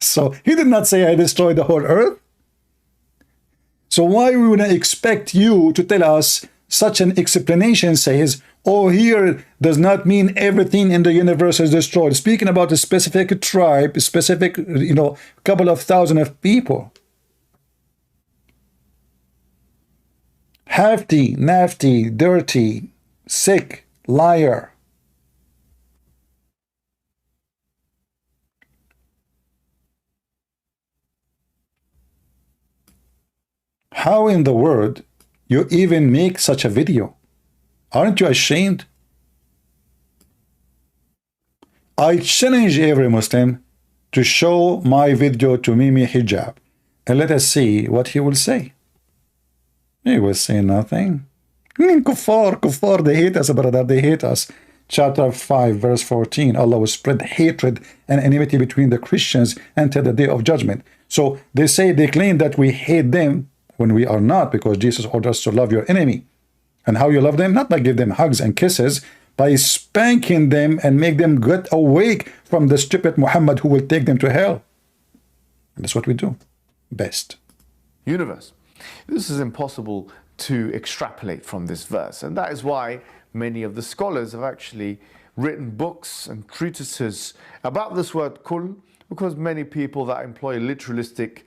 So he did not say I destroyed the whole earth. So why we would expect you to tell us such an explanation says, oh, here does not mean everything in the universe is destroyed. Speaking about a specific tribe, a specific, couple of thousand of people. Hefty, nasty, dirty, sick, liar. How in the world you even make such a video? Aren't you ashamed? I challenge every Muslim to show my video to Mimi Hijab and let us see what he will say. He will say nothing. Kuffar, they hate us, brother, they hate us. Chapter 5, verse 14, Allah will spread hatred and enmity between the Christians until the day of judgment. So they claim that we hate them when we are not, because Jesus orders us to love your enemy. And how you love them? Not by give them hugs and kisses, by spanking them and make them get awake from the stupid Muhammad who will take them to hell. And that's what we do best. Universe. This is impossible to extrapolate from this verse, and that is why many of the scholars have actually written books and treatises about this word kul, because many people that employ literalistic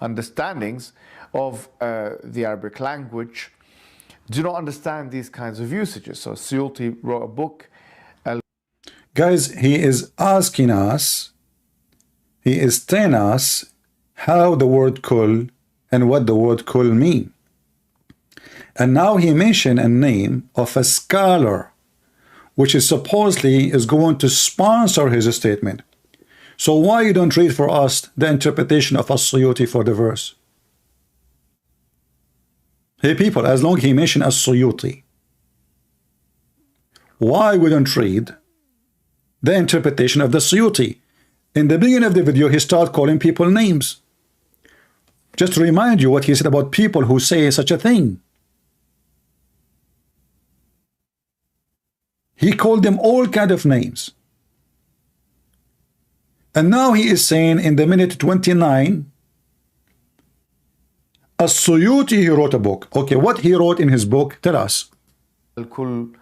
understandings of the Arabic language do not understand these kinds of usages. So Suyuti wrote a book. Guys, he is asking us, he is telling us how the word kul and what the word kul mean. And now he mentioned a name of a scholar, which is supposedly is going to sponsor his statement. So why you don't read for us the interpretation of As-Suyuti for the verse? Hey people, as long as he mentioned As-Suyuti, why we don't read the interpretation of the Suyuti? In the beginning of the video, he started calling people names. Just to remind you what he said about people who say such a thing. He called them all kind of names. And now he is saying in the minute 29, As-Suyuti, he wrote a book. Okay, what he wrote in his book, tell us. Even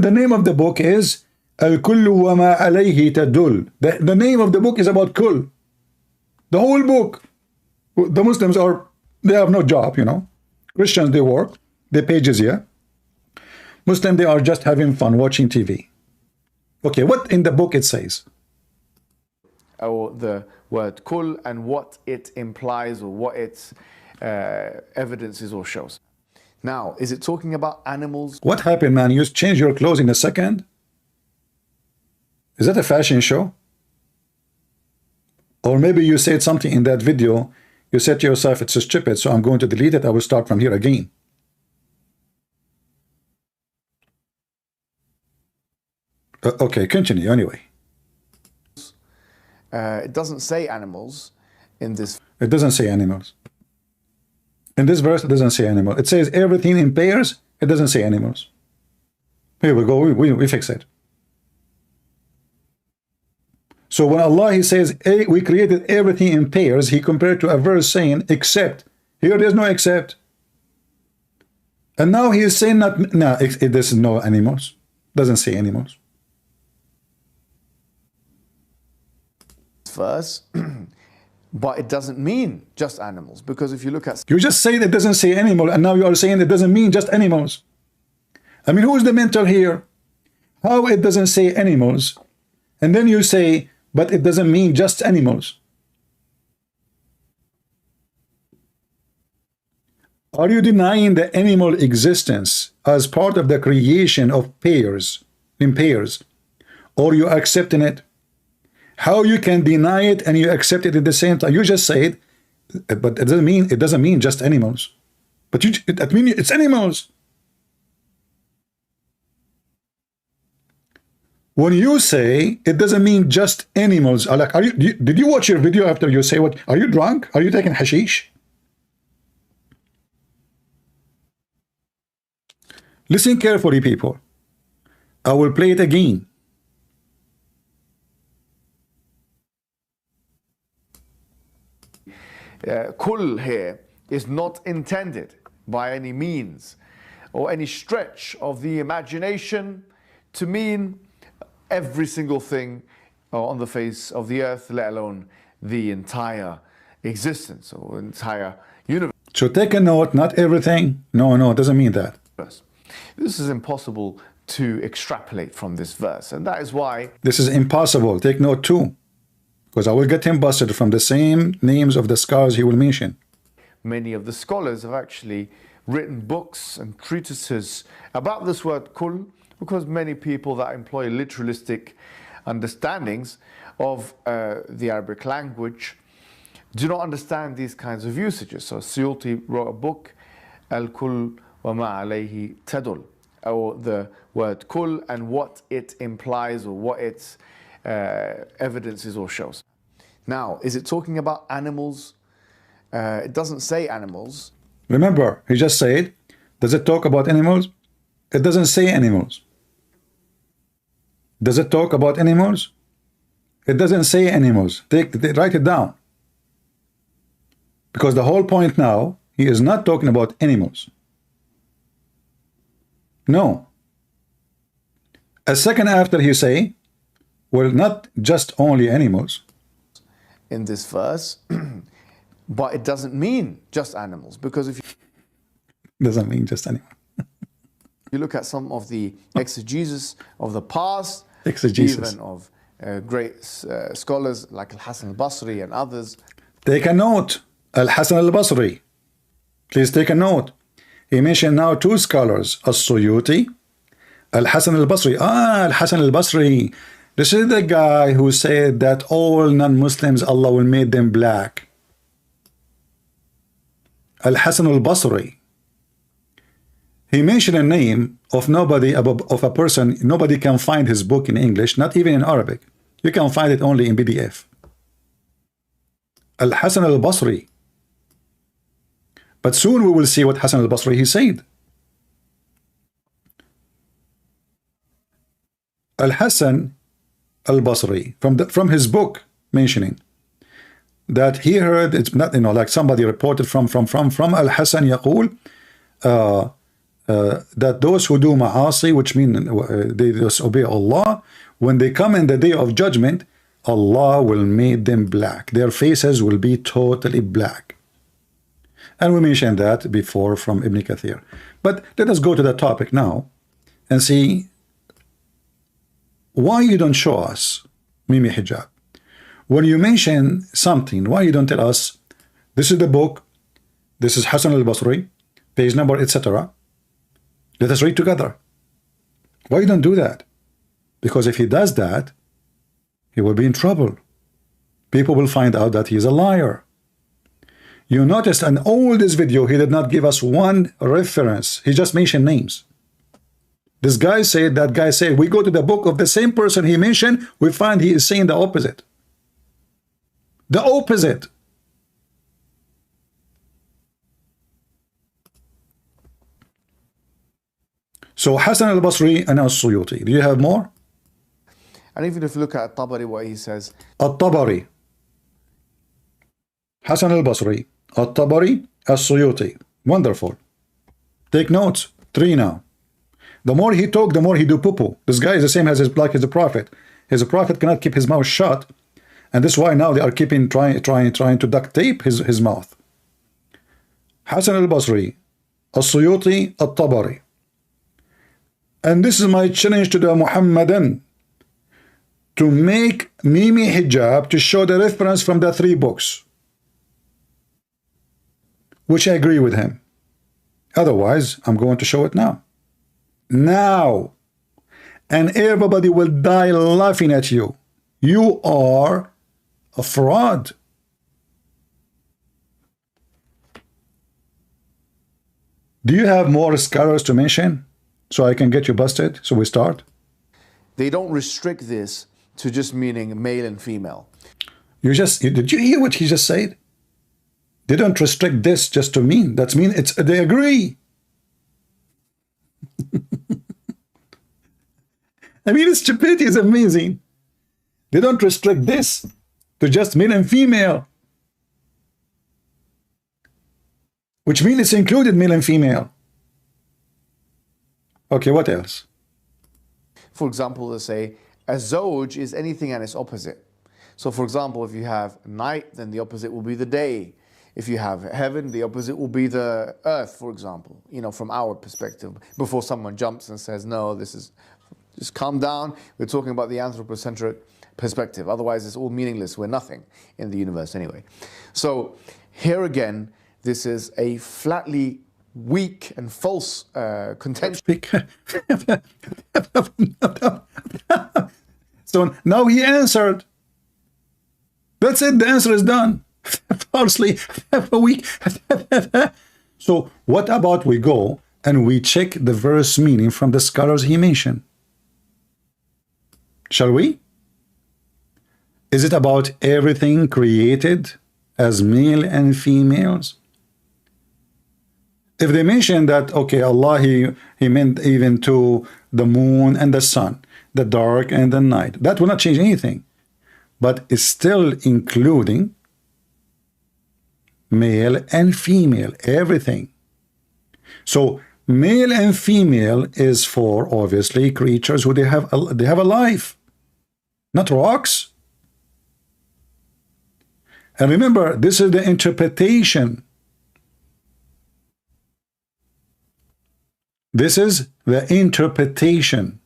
the name of the book is Al-Kullu wa ma alayhi tadul. The name of the book is about kul. The whole book. The Muslims they have no job, Christians, they work, they pay jizya. Muslims, they are just having fun watching TV. Okay, what in the book it says? Or the word kul and what it implies or what its evidences or shows. Now, is it talking about animals? What happened, man? You change your clothes in a second? Is that a fashion show? Or maybe you said something in that video, you said to yourself, it's stupid, so I'm going to delete it, I will start from here again. Okay, continue anyway. It doesn't say animals in this. It doesn't say animals. In this verse, it doesn't say animal. It says everything in pairs. It doesn't say animals. Here we go. We fix it. So when Allah, he says, hey, we created everything in pairs, he compared to a verse saying, except. Here there's no except. And now he is saying not, no, it doesn't know animals. Doesn't say animals. Verse, but it doesn't mean just animals, because if you look at You just say it doesn't say animal, and now you are saying it doesn't mean just animals. I mean, who is the mentor here? How it doesn't say animals, and then you say, but it doesn't mean just animals. Are you denying the animal existence as part of the creation of pairs, in pairs, or you accepting it? How you can deny it and you accept it at the same time? You just say it, but it doesn't mean just animals. But I mean it's animals. When you say it doesn't mean just animals, like, did you watch your video after you say what? Are you drunk? Are you taking hashish? Listen carefully, people. I will play it again. Kul here is not intended by any means or any stretch of the imagination to mean every single thing on the face of the earth, let alone the entire existence or entire universe. So take a note, not everything. No, it doesn't mean that. This is impossible to extrapolate from this verse, and that is why this is impossible. Take note too, because I will get him busted from the same names of the scholars he will mention. Many of the scholars have actually written books and treatises about this word kul, because many people that employ literalistic understandings of the Arabic language do not understand these kinds of usages. So Suyuti wrote a book, Al-Kul wa ma alayhi tadul, or the word kul and what it implies or what its evidences or shows. Now, is it talking about animals? It doesn't say animals. Remember, he just said, does it talk about animals? It doesn't say animals. Does it talk about animals? It doesn't say animals. Write it down. Because the whole point now, he is not talking about animals. No. A second after he say, well, not just only animals. In this verse, but it doesn't mean just animals, because if you doesn't mean just animals. You look at some of the exegesis of the past, exegesis, even of great scholars like Al-Hasan al-Basri and others. Take a note. Al-Hasan al-Basri. Please take a note. He mentioned now two scholars, As-Suyuti, Al-Hasan al-Basri. Al-Hasan al-Basri. This is the guy who said that all non-Muslims, Allah will make them black. Al-Hasan al-Basri. He mentioned a name of of a person. Nobody can find his book in English, not even in Arabic. You can find it only in PDF. Al-Hasan al-Basri. But soon we will see what Hasan al-Basri he said. Al-Hasan al-Basri, from his book, mentioning that he heard, it's not, like somebody reported from Al-Hasan يقول that those who do ma'asi, which mean they disobey Allah, when they come in the day of judgment, Allah will make them black. Their faces will be totally black. And we mentioned that before from Ibn Kathir. But let us go to the topic now and see why you don't show us Mimi Hijab. When you mention something, why you don't tell us this is the book, this is Hasan al-Basri, page number, etc. Let us read together. Why you don't do that? Because if he does that, he will be in trouble. People will find out that he is a liar. You noticed in all this video, he did not give us one reference. He just mentioned names. This guy said, that guy said, we go to the book of the same person he mentioned, we find he is saying the opposite. The opposite. So Hasan al-Basri and As-Suyuti. Do you have more? And even if you look at At-Tabari, what he says. At-Tabari. Hasan al-Basri. At-Tabari. As-Suyuti. Wonderful. Take notes. 3 now. The more he talk, the more he do poo-poo. This guy is the same as his like as the prophet. His prophet cannot keep his mouth shut, and this is why now they are keeping trying to duct tape his mouth. Hassan al-Basri, al-Suyuti, al-Tabari. And this is my challenge to the Muhammadan, to make Mimi Hijab to show the reference from the 3 books, which I agree with him. Otherwise, I'm going to show it now. Now. And everybody will die laughing at you. You are a fraud. Do you have more scholars to mention so I can get you busted? So we start. They don't restrict this to just meaning male and female. Did you hear what he just said? They don't restrict this just to mean. That's mean they agree. I mean, the stupidity is amazing. They don't restrict this to just male and female, which means it's included male and female. Okay, what else? For example, they say a zawj is anything and its opposite. So for example, if you have night, then the opposite will be the day. If you have heaven, the opposite will be the earth, for example, you know, from our perspective, before someone jumps and says, no, this is, just calm down. We're talking about the anthropocentric perspective. Otherwise, it's all meaningless. We're nothing in the universe anyway. So here again, this is a flatly weak and false contention. So now he answered. That's it. The answer is done. Falsely weak. So what about we go and we check the verse meaning from the scholars he mentioned? Shall we? Is it about everything created as male and females? If they mention that, okay, Allah, he meant even to the moon and the sun, the dark and the night, that will not change anything, but it's still including male and female, everything. So male and female is for obviously creatures who they have a life, not rocks. And remember, this is the interpretation. This is the interpretation.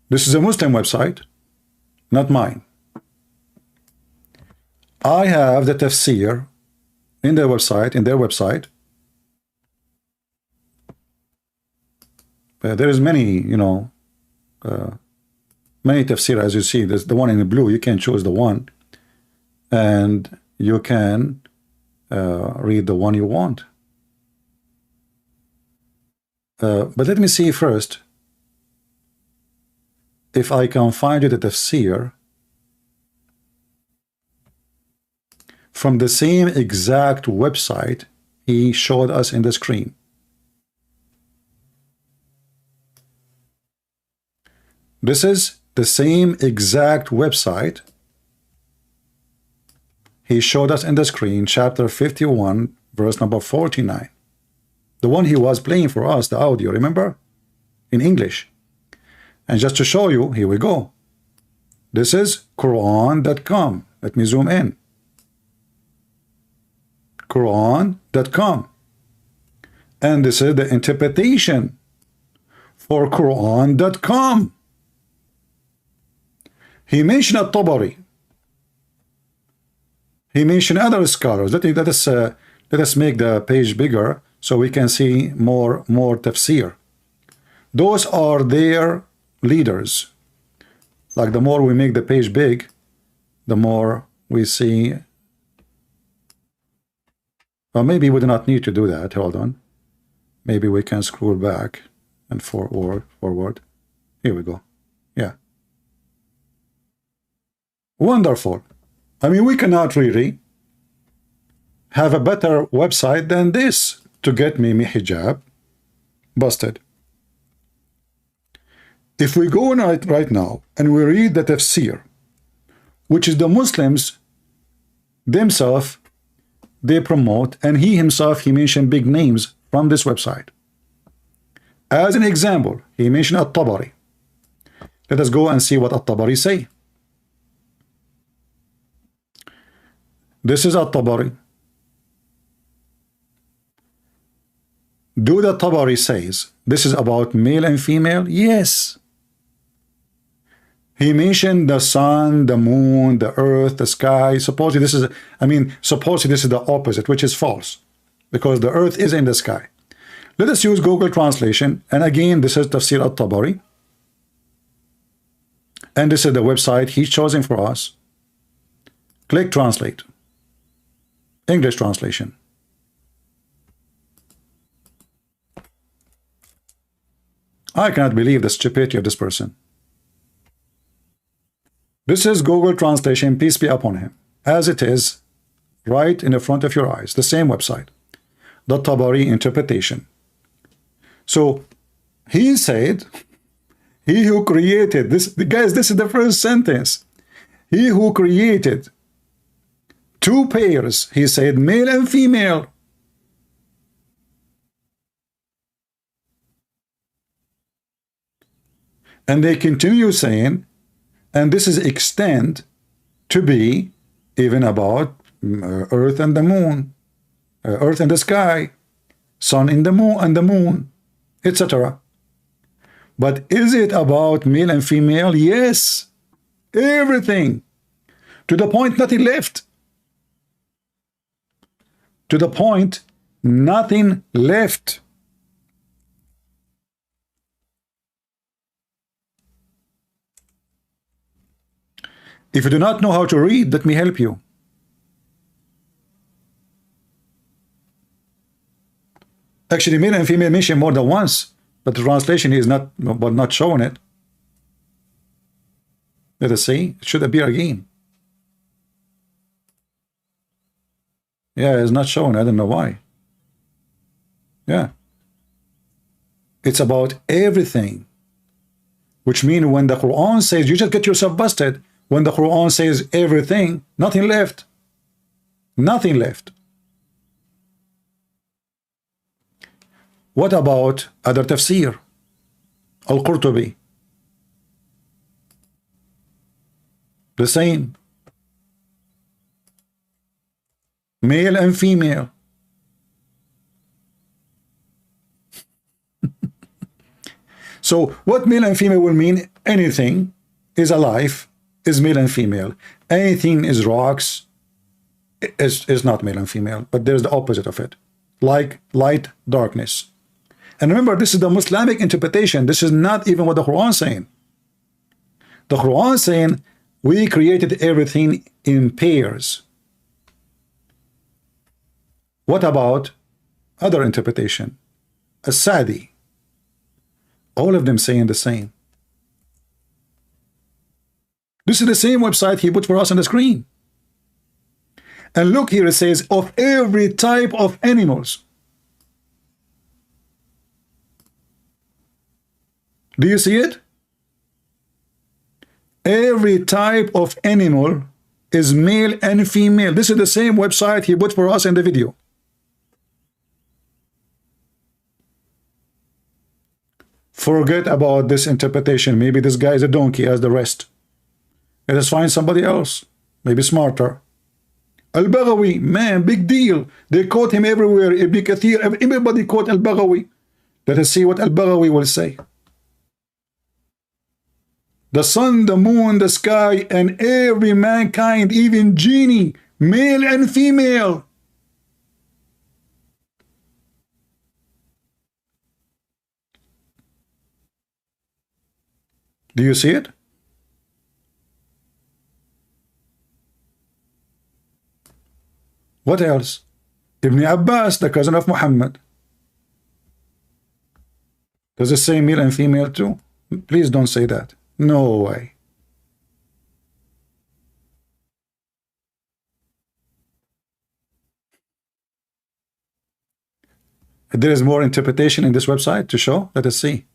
This is a Muslim website, not mine. I have the tafsir in their website. There is many, you know, many tafsir, as you see. There's the one in the blue. You can choose the one, and you can read the one you want. But let me see first if I can find you the tafsir from the same exact website he showed us in the screen. This is the same exact website he showed us in the screen, chapter 51, verse number 49. The one he was playing for us, the audio, remember? In English. And just to show you, here we go. This is Qur'an.com. Let me zoom in. Qur'an.com. And this is the interpretation for Qur'an.com. He mentioned At-Tabari. He mentioned other scholars. Let us make the page bigger so we can see more tafsir. Those are their leaders. Like the more we make the page big, the more we see. Well, maybe we do not need to do that. Hold on. Maybe we can scroll back and forward. Here we go. Yeah. Wonderful. I mean, we cannot really have a better website than this to get Mimi Hijab busted. If we go right now and we read the tafsir, which is the Muslims themselves they promote, and he himself, he mentioned big names from this website. As an example, he mentioned At-Tabari. Let us go and see what At-Tabari say. This is At-Tabari. Do the Tabari says this is about male and female? Yes. He mentioned the sun, the moon, the earth, the sky. Supposedly this is, supposedly this is the opposite, which is false, because the earth is in the sky. Let us use Google translation, and again, this is Tafsir At-Tabari, and this is the website he's chosen for us. Click translate. English translation. I cannot believe the stupidity of this person. This is Google translation, peace be upon him, as it is right in the front of your eyes, the same website, the Tabari interpretation. So he said, he who created this, guys, this is the first sentence. He who created two pairs, he said, male and female. And they continue saying, and this is extend to be even about earth and the moon, earth and the sky, sun in the moon, etc. But is it about male and female? Yes, everything, to the point nothing left. To the point nothing left. If you do not know how to read, let me help you. Actually, male and female mentioned more than once, but the translation is not showing it. Let us see. It should appear again. Yeah, it's not showing. I don't know why. Yeah. It's about everything. Which means when the Quran says, you just get yourself busted. When the Quran says everything, nothing left. Nothing left. What about other tafsir? Al-Qurtubi. The same. Male and female. So what male and female will mean? Anything is alive is male and female. Anything is rocks is not male and female, but there's the opposite of it, like light, darkness. And remember, this is the Islamic interpretation. This is not even what the Quran is saying. The Quran is saying we created everything in pairs. What about other interpretation? As-Sadi. All of them saying the same. This is the same website he put for us on the screen. And look here, it says of every type of animals. Do you see it? Every type of animal is male and female. This is the same website he put for us in the video. Forget about this interpretation. Maybe this guy is a donkey as the rest. Let us find somebody else, maybe smarter. Al-Baghawi, man, big deal. They quote him everywhere. Ibn Kathir, everybody quote Al-Baghawi. Let us see what Al-Baghawi will say. The sun, the moon, the sky, and every mankind, even genie, male and female. Do you see it? What else? Ibn Abbas, the cousin of Muhammad. Does it say male and female too? Please don't say that. No way. There is more interpretation in this website to show. Let us see.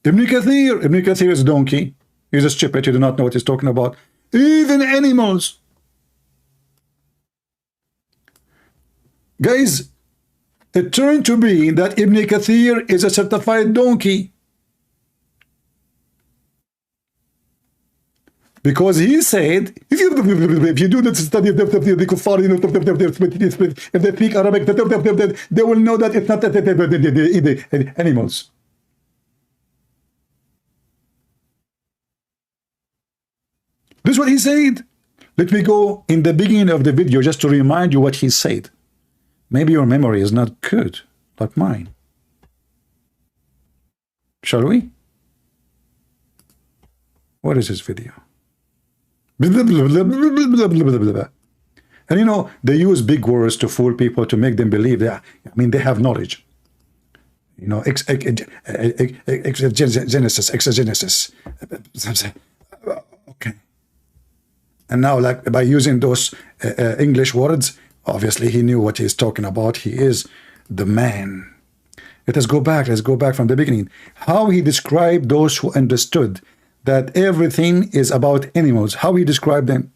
Ibn Kathir is a donkey. He's a stupid. You do not know what he's talking about. Even animals. Guys, it turned to be that Ibn Kathir is a certified donkey. Because he said, if you do the study of the kuffar, if they speak Arabic, they will know that it's not the animals. This is what he said. Let me go in the beginning of the video just to remind you what he said. Maybe your memory is not good, like mine. Shall we? What is this video? And you know, they use big words to fool people, to make them believe that, I mean, they have knowledge. You know, exegesis. Okay. And now, like, by using those English words, obviously he knew what he's talking about. He is the man. Let us go back. Let's go back from the beginning. How he described those who understood that everything is about animals. How he described them.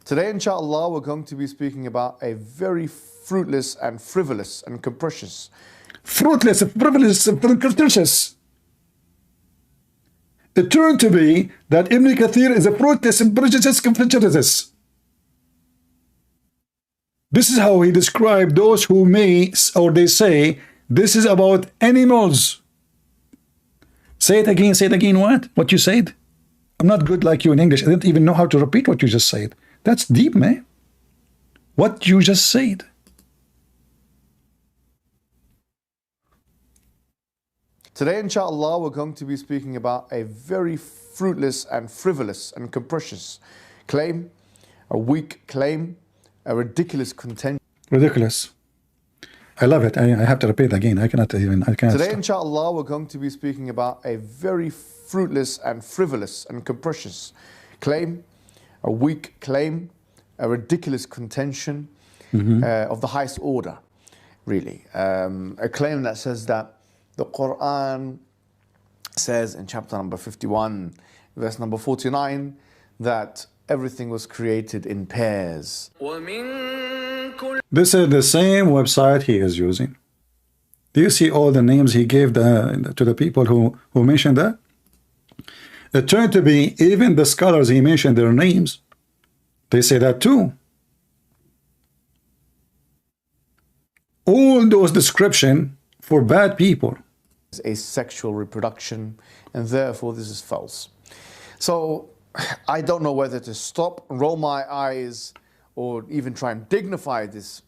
Today, inshallah, we're going to be speaking about a very fruitless and frivolous and capricious. Fruitless, frivolous, and capricious. It turned to be that Ibn Kathir is a fruitless and capricious. This is how he described those who may, or they say, this is about animals. Say it again, what? What you said? I'm not good like you in English. I didn't even know how to repeat what you just said. That's deep, man. What you just said. Today, inshallah, we're going to be speaking about a very fruitless and frivolous and capricious claim, a weak claim, a ridiculous contention. Ridiculous. I love it. I have to repeat again. I cannot. Today, stop. inshallah, we're going to be speaking about a very fruitless and frivolous and capricious claim, a weak claim, a ridiculous contention of the highest order, really. A claim that says that the Qur'an says in chapter number 51, verse number 49, that everything was created in pairs. This is the same website he is using. Do you see all the names he gave to the people who mentioned that? It turned to be even the scholars he mentioned their names. They say that too. All those descriptions for bad people. Asexual reproduction, and therefore this is false. So I don't know whether to stop, roll my eyes, or even try and dignify this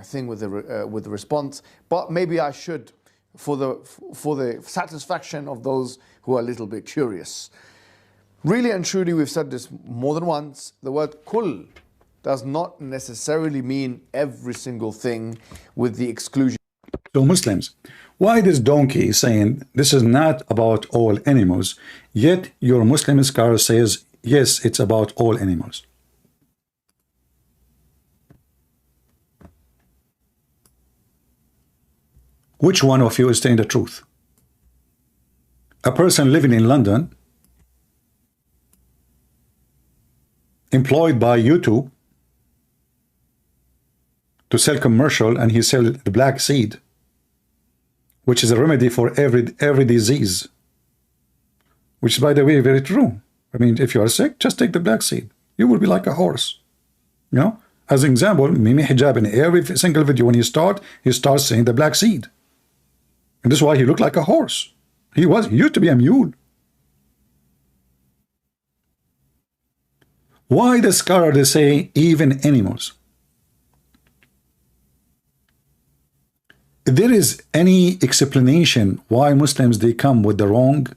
thing with the response, but maybe I should, for the satisfaction of those who are a little bit curious. Really and truly, we've said this more than once, the word kull does not necessarily mean every single thing, with the exclusion. So Muslims, why this donkey is saying this is not about all animals, yet your Muslim scholar says yes, it's about all animals? Which one of you is saying the truth? A person living in London, employed by YouTube to sell commercial, and he sell the black seed, which is a remedy for every disease, which is, by the way, very true. I mean, if you are sick, just take the black seed. You will be like a horse. You know, as an example, Mimi Hijab, in every single video when he starts saying the black seed. And this is why he looked like a horse. He used to be a mule. Why the scholar they say even animals? If there is any explanation why Muslims they come with the wrong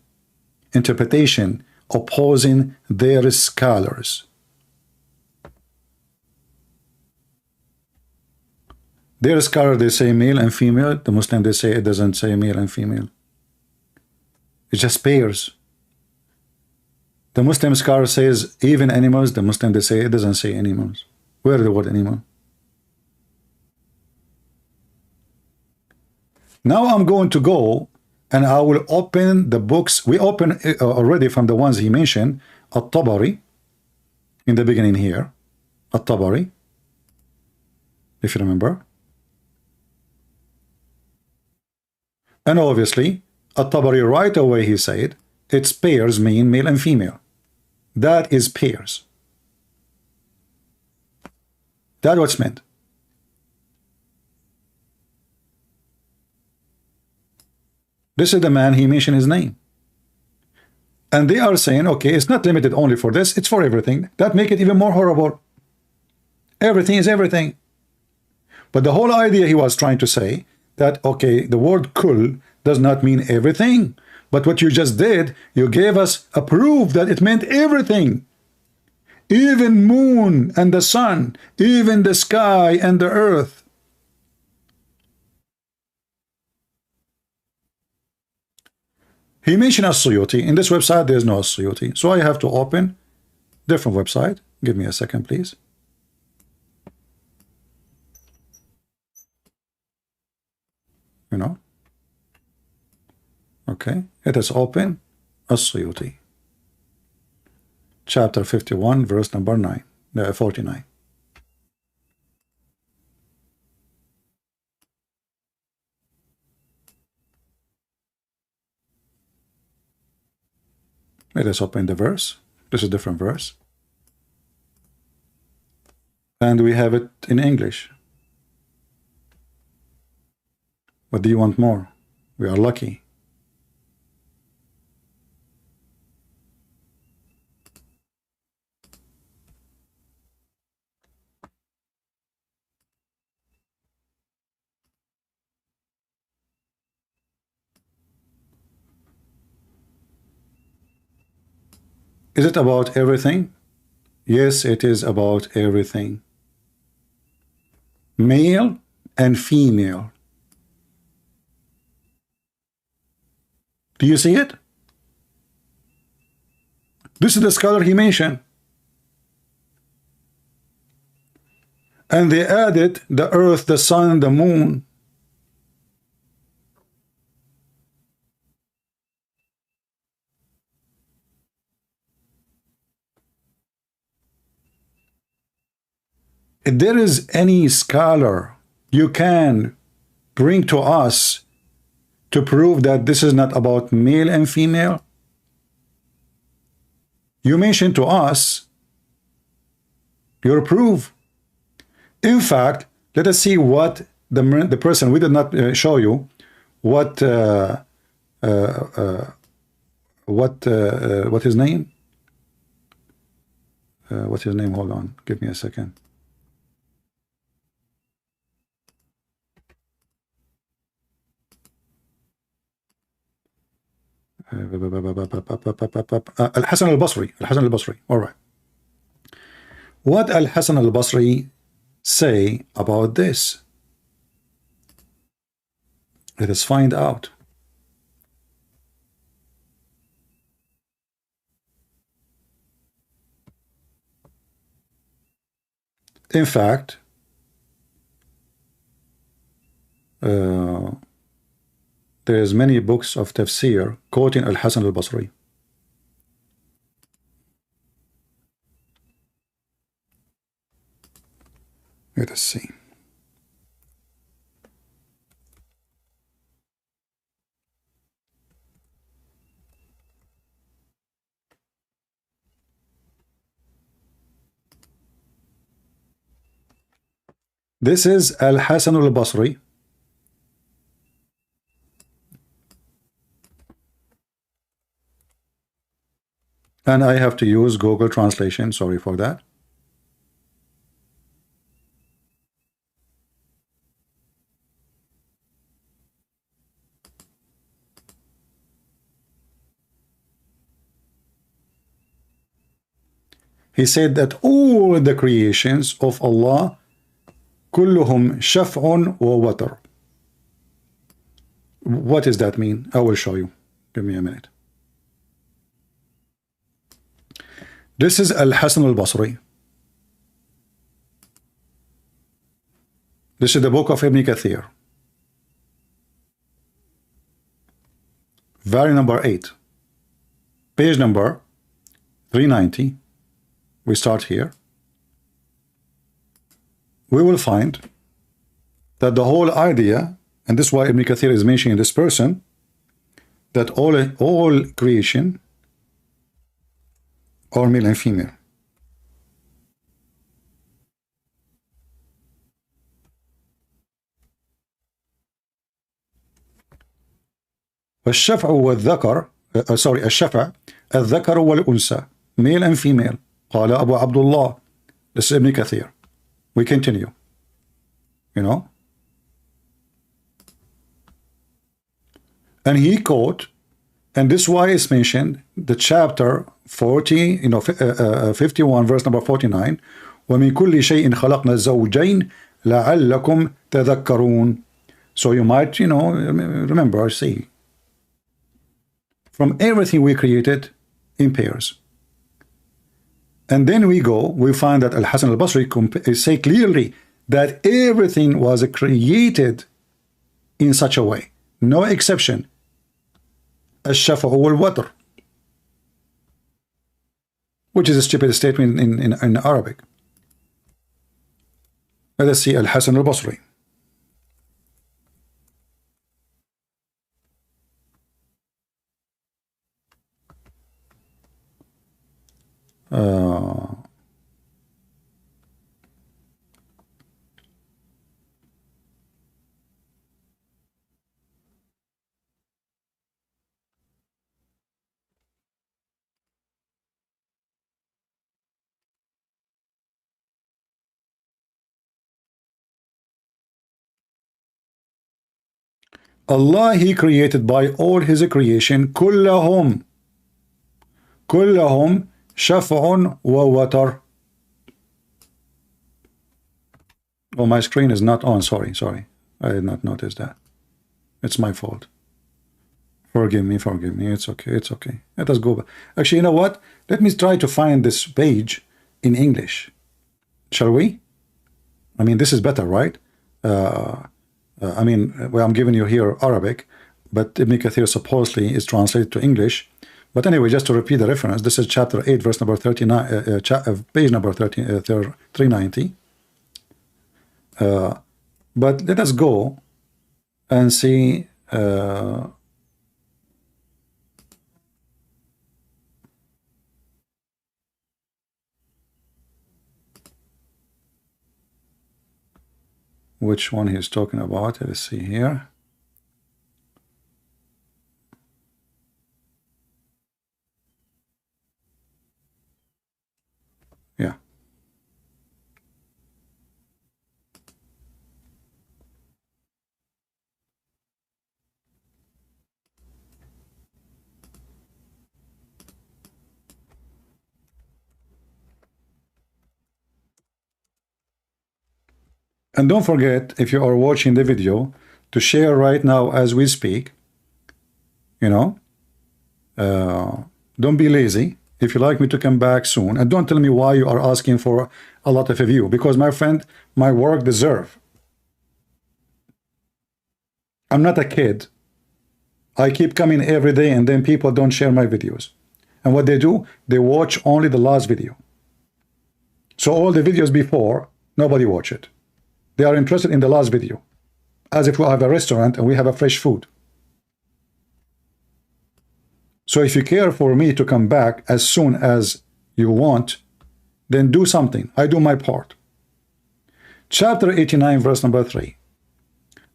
interpretation opposing their scholars. Their scholar they say male and female, the Muslim they say it doesn't say male and female. It's just pairs. The Muslim scholar says even animals, the Muslim they say it doesn't say animals. Where is the word animal? Now I'm going to go and I will open the books. We open already from the ones he mentioned, At-Tabari, in the beginning here, at-Tabari, if you remember. And obviously, at-Tabari right away he said, its pairs mean male and female. That is pairs. That's what's meant. This is the man, he mentioned his name. And they are saying, okay, it's not limited only for this, it's for everything. That make it even more horrible. Everything is everything. But the whole idea he was trying to say that, okay, the word kul does not mean everything. But what you just did, you gave us a proof that it meant everything. Even moon and the sun, even the sky and the earth. He mentioned As-Suyuti. In this website, there's no As-Suyuti. So I have to open different website. Give me a second, please. You know. Okay. It is open. As-Suyuti. Chapter 51, verse number 49. Let us open the verse. This is a different verse. And we have it in English. What do you want more? We are lucky. Is it about everything? Yes, it is about everything. Male and female. Do you see it? This is the scholar he mentioned. And they added the earth, the sun, the moon. If there is any scholar you can bring to us to prove that this is not about male and female, you mention to us your proof. In fact, let us see what the person, we did not show you what his name? What's his name? Hold on, give me a second. Al-Hasan al-Basri. Al-Hasan al-Basri. All right. What Al-Hasan al-Basri say about this? Let us find out. In fact, there's many books of tafsir quoting Al-Hasan al-Basri. Let us see. This is Al-Hasan al-Basri. And I have to use Google Translation. Sorry for that. He said that all the creations of Allah كلهم شفع ووتر. What does that mean? I will show you. Give me a minute. This is Al-Hasan al-Basri. This is the book of Ibn Kathir. Volume number 8. Page number 390. we start here, we will find that the whole idea, and this is why Ibn Kathir is mentioning this person, that all creation are male and female. الشفع والذكر الشفع الذكر والأنثى, male and female. قال أبو عبد الله. This is Ibn Kathir. We continue. You know, and he quote, and this is why it's mentioned the chapter 40, 51 verse number 49, وَمِن كُلِّ شَيْءٍ خَلَقْنَا الزَّوْجَيْنِ لَعَلَّكُمْ تَذَكَّرُونَ. So you might, remember, see, from everything we created in pairs. And then we find that Al-Hasan al-Basri say clearly that everything was created in such a way, no exception. الشفع والوتر, which is a stupid statement in Arabic. Let us see Al-Hasan al-Basri. Allah, He created by all His creation كلهم شفع ووتر. Oh, my screen is not on. Sorry. I did not notice that. It's my fault. Forgive me. It's okay. Let us go back. Actually, you know what? Let me try to find this page in English. Shall we? I mean, this is better, right? Well, I'm giving you here Arabic, but Ibn Kathir supposedly is translated to English. But anyway, just to repeat the reference, this is chapter 8, verse number 39, page number 390. But let us go and see which one he's talking about. Let's see here. Yeah. And don't forget, if you are watching the video, to share right now as we speak. Don't be lazy. If you like me to come back soon, and don't tell me why you are asking for a lot of view, because my friend, my work deserve. I'm not a kid. I keep coming every day, and then people don't share my videos. And what they do, they watch only the last video. So all the videos before, nobody watch it. They are interested in the last video, as if we have a restaurant and we have a fresh food. So if you care for me to come back as soon as you want, then do something. I do my part. Chapter 89, verse number 3.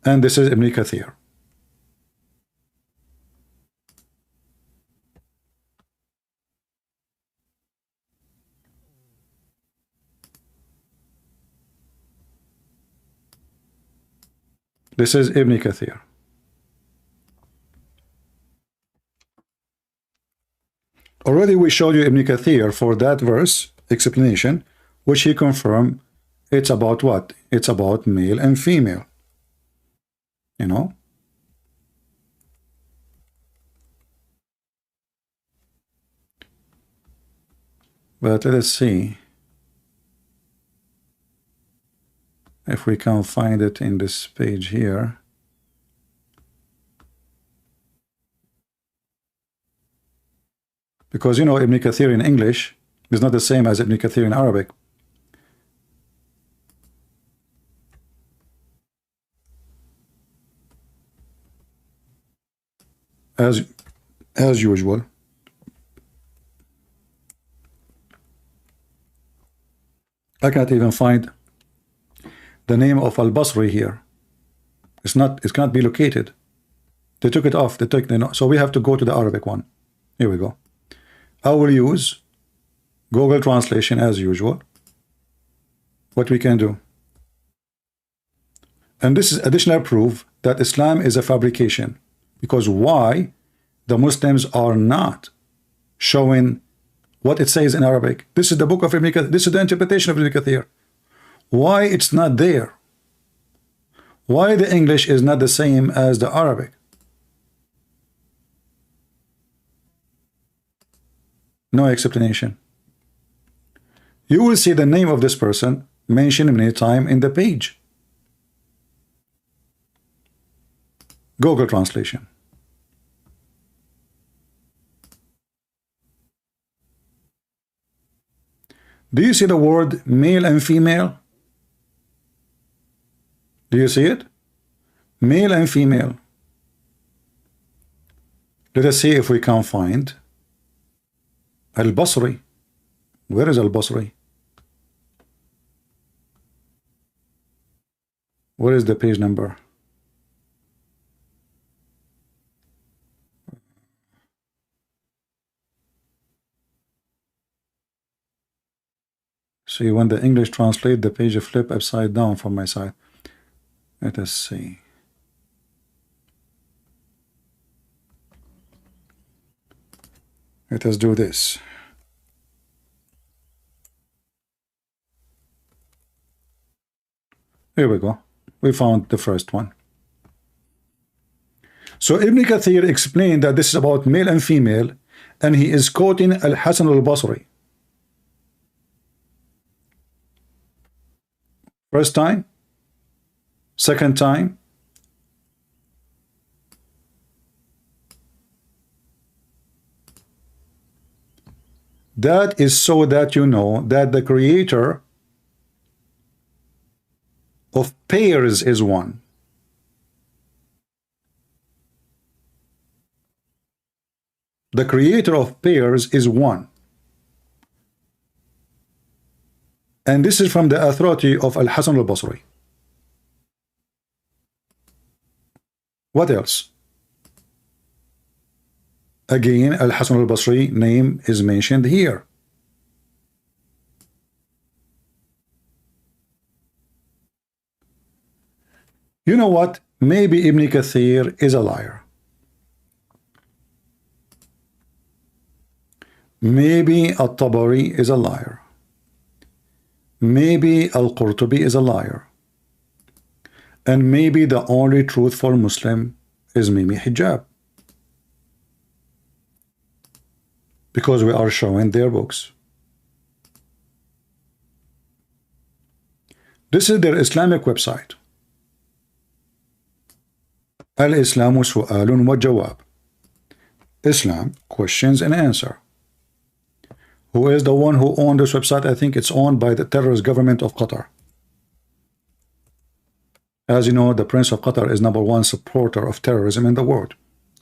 And this is Ibn Kathir. This is Ibn Kathir. Already we showed you Ibn Kathir for that verse explanation, which he confirmed it's about what? It's about male and female. But let us see if we can find it in this page here. Because Ibn Kathir in English, It's not the same as Ibn Kathir in Arabic. As usual. I can't even find the name of Al-Basri here. It cannot be located. They took it off. So we have to go to the Arabic one. Here we go. I will use Google Translation as usual. What we can do. And this is additional proof that Islam is a fabrication. Because why the Muslims are not showing what it says in Arabic. This is the book of Ibn Kathir. This is the interpretation of Ibn Kathir. Why it's not there? Why the English is not the same as the Arabic? No explanation. You will see the name of this person mentioned many times in the page. Google Translation. Do you see the word male and female? Do you see it? Male and female. Let us see if we can find Al-Basri. Where is Al-Basri? Where is the page number? See, when the English translate, the page flip upside down from my side. Let us see. Let us do this. Here we go. We found the first one. So Ibn Kathir explained that this is about male and female, and he is quoting Al-Hasan al-Basri. First time, second time, that is so that you know that the creator of pairs is one. The creator of pairs is one. And this is from the authority of Al-Hasan al-Basri. What else? Again, Al-Hasan al-Basri name is mentioned here. You know what? Maybe Ibn Kathir is a liar. Maybe At-Tabari is a liar. Maybe Al-Qurtubi is a liar. And maybe the only truthful Muslim is Mimi Hijab. Because we are showing their books. This is their Islamic website. Al-Islamu Su'alun wa Jawab. Islam, questions and answer. Who is the one who owned this website? I think it's owned by the terrorist government of Qatar. As you know, the Prince of Qatar is #1 supporter of terrorism in the world.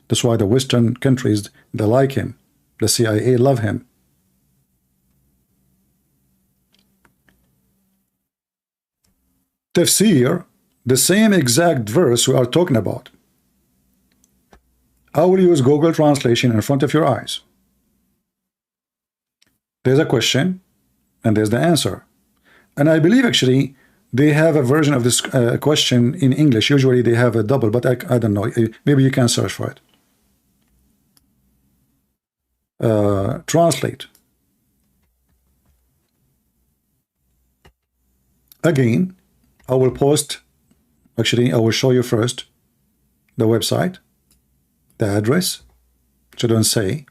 That's why the Western countries, they like him. The CIA love him. Tafsir, the same exact verse we are talking about. I will use Google Translation in front of your eyes. There's a question and there's the answer. And I believe actually they have a version of this question in English. Usually they have a double, but I don't know. Maybe you can search for it. Translate. Again, I will post, actually I will show you first the website, the address, so don't say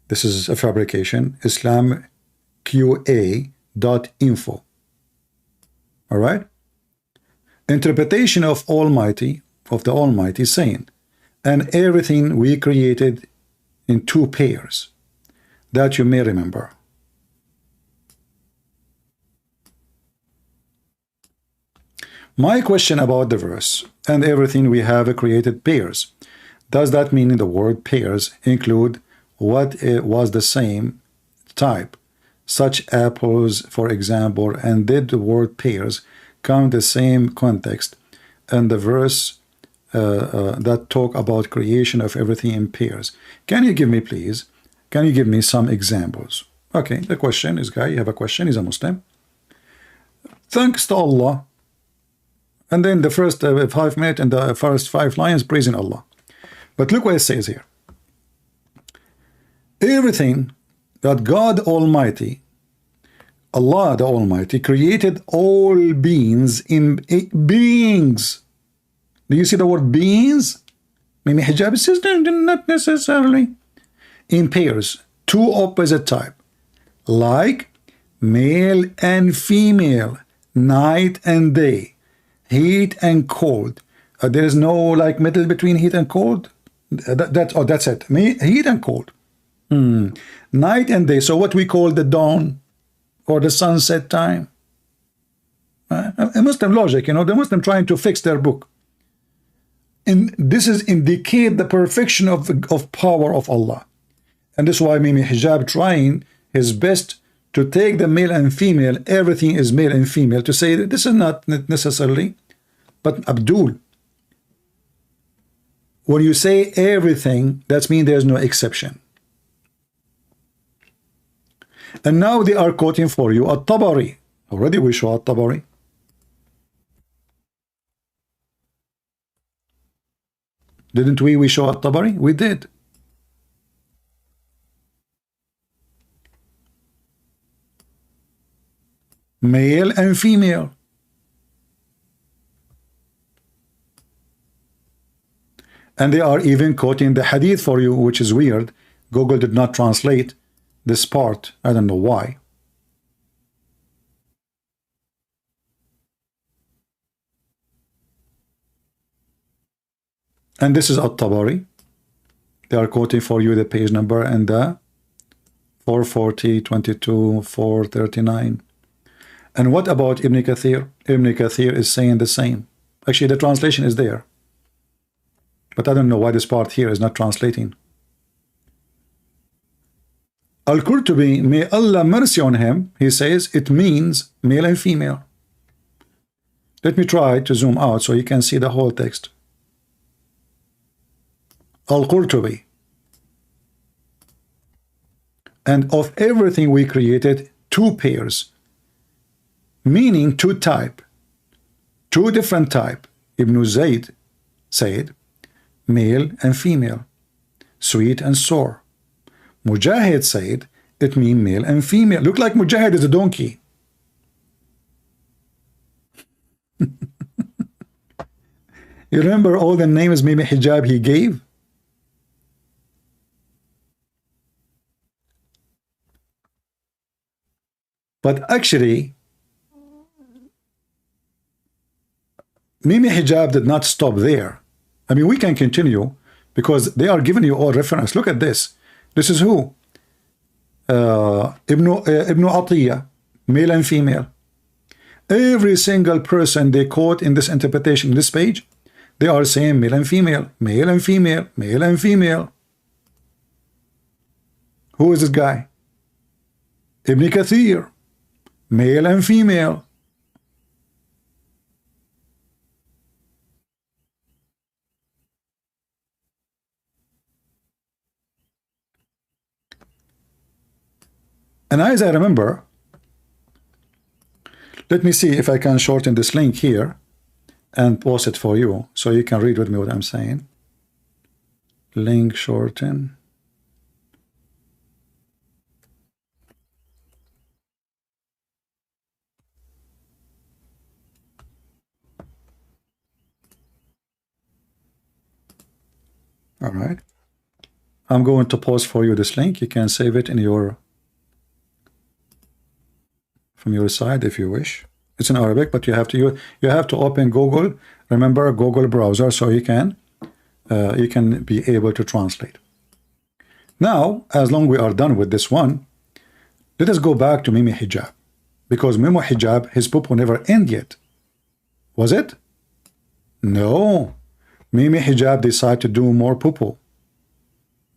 this is a fabrication, islamqa.info. All right? Interpretation of Almighty, of the Almighty saying, and everything we created in 2 pairs, that you may remember. My question about the verse and everything we have created pairs. Does that mean the word pairs include what it was the same type, such apples, for example, and did the word pairs come the same context and the verse that talk about creation of everything in pairs? Can you give me, please, can you give me some examples? Okay, the question is, guy, you have a question, he's a Muslim. Thanks to Allah. And then the first 5 minutes and the first 5 lines praising Allah. But look what it says here. Everything that God Almighty, Allah the Almighty, created all beings in beings. Do you see the word beings? Maybe hijab says not necessarily. In pairs, 2 opposite type, like male and female, night and day, heat and cold. There is no like middle between heat and cold. That's it. Heat and cold. Night and day. So what we call the dawn or the sunset time. A Muslim logic, you know, the Muslim trying to fix their book. And this is indicate the perfection of power of Allah. And this is why Mimi Hijab trying his best to take the male and female, everything is male and female, to say that this is not necessarily, but Abdul. When you say everything, that means there's no exception. And now they are quoting for you At-Tabari. Already we show At-Tabari. Didn't we show At-Tabari? We did. Male and female. And they are even quoting the hadith for you, which is weird. Google did not translate this part. I don't know why. And this is At-Tabari. They are quoting for you the page number and the 440, 22, 439. And what about Ibn Kathir? Ibn Kathir is saying the same. Actually, the translation is there. But I don't know why this part here is not translating. Al-Qurtubi, may Allah mercy on him, he says it means male and female. Let me try to zoom out so you can see the whole text. Al-Qurtubi. And of everything we created, 2 pairs, meaning 2 type, 2 different type. Ibn Zayd said male and female, sweet and sour. Mujahid said it means male and female. Look like Mujahid is a donkey. You remember all the names maybe hijab he gave? But actually, Mimi Hijab did not stop there. I mean, we can continue because they are giving you all reference. Look at this. This is who? Ibn Atiyah, male and female. Every single person they quote in this interpretation, this page, they are saying male and female, male and female, male and female. Who is this guy? Ibn Kathir, male and female. And as I remember, let me see if I can shorten this link here and post it for you so you can read with me what I'm saying. Link shorten. All right. I'm going to post for you this link. You can save it in your from your side if you wish. It's in Arabic, but you have to open Google. Remember Google browser, so you can be able to translate. Now, as long we are done with this one, let us go back to Mimi Hijab, because Mimi Hijab, his book will never end yet. Was it? No. Maybe hijab decide to do more poo-poo.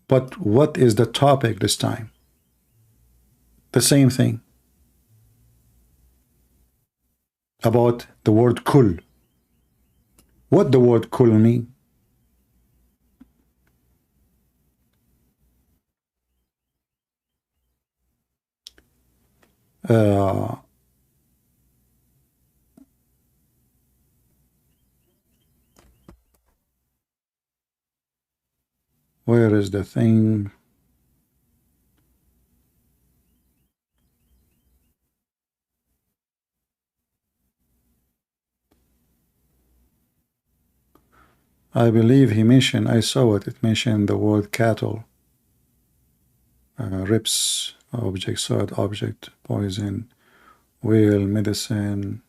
But what is the topic this time? The same thing. About the word kul. What the word kul mean? Where is the thing? I believe he mentioned, I saw it, it mentioned the word cattle, rips, object, sword, object, poison, wheel, medicine.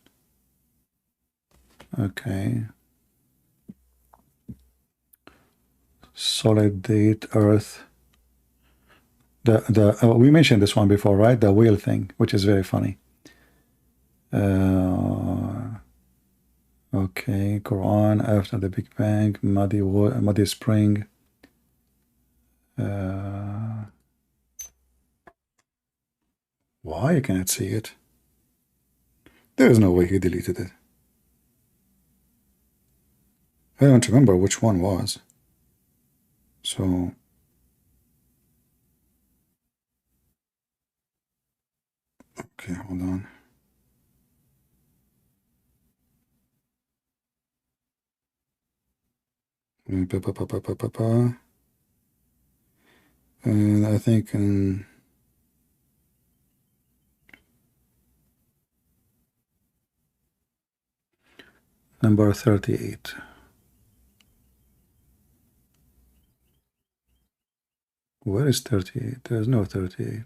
Okay. Solid date, earth. We mentioned this one before, right? The wheel thing, which is very funny. Okay, Quran after the Big Bang, muddy spring. Why I cannot see it? There is no way he deleted it. I don't remember which one was. So okay, hold on. And I think number 38. Where is 38? There's no 38.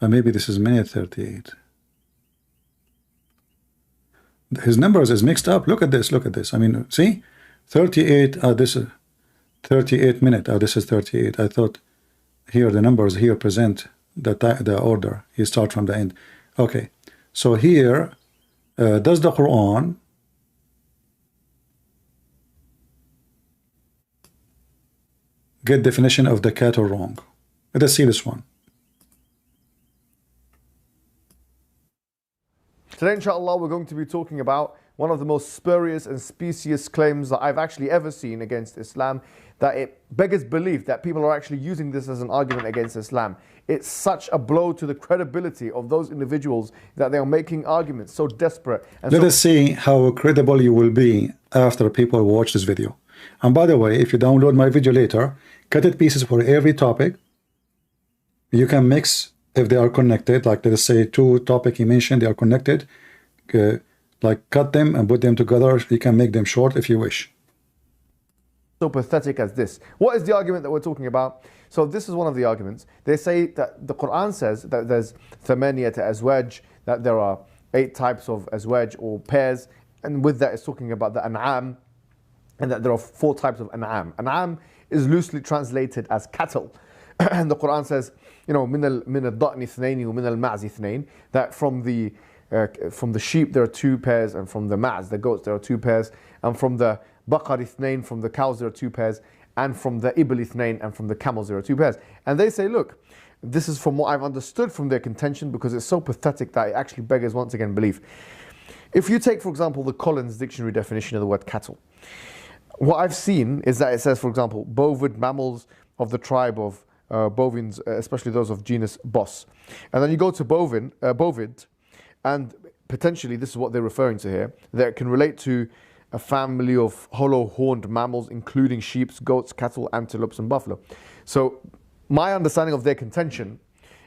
Maybe this is minute 38. His numbers is mixed up. Look at this. Look at this. I mean, see, 38. This is 38 minute. This is 38. I thought here the numbers here present the order. You start from the end. Okay. So here, does the Quran get definition of the cattle wrong? Let us see this one. Today, inshallah, we're going to be talking about one of the most spurious and specious claims that I've actually ever seen against Islam, that it beggars belief that people are actually using this as an argument against Islam. It's such a blow to the credibility of those individuals that they are making arguments so desperate. And let us see how credible you will be after people watch this video. And by the way, if you download my video later, cut it pieces for every topic. You can mix if they are connected, like let us say two topics he mentioned, they are connected, like cut them and put them together. You can make them short if you wish. So pathetic as this. What is the argument that we're talking about? So this is one of the arguments. They say that the Quran says that there's thamaniyat azwaj, that there are 8 types of azwaj or pairs, and with that it's talking about the an'am, and that there are 4 types of an'am. An'am is loosely translated as cattle. And the Quran says, you know, min al-da'ni ithnaini wa min al-ma'zi ithnain, that from the sheep there are 2 pairs, and from the ma'z, the goats, there are 2 pairs, and from the baqar ithnain, from the cows there are 2 pairs, and from the ibl ithnain, and from the camels there are 2 pairs. And they say, look, this is from what I've understood from their contention, because it's so pathetic that it actually beggars once again belief. If you take, for example, the Collins Dictionary definition of the word cattle, what I've seen is that it says, for example, bovid mammals of the tribe of bovines, especially those of genus Bos. And then you go to bovid, and potentially this is what they're referring to here, that it can relate to a family of hollow-horned mammals, including sheep, goats, cattle, antelopes, and buffalo. So my understanding of their contention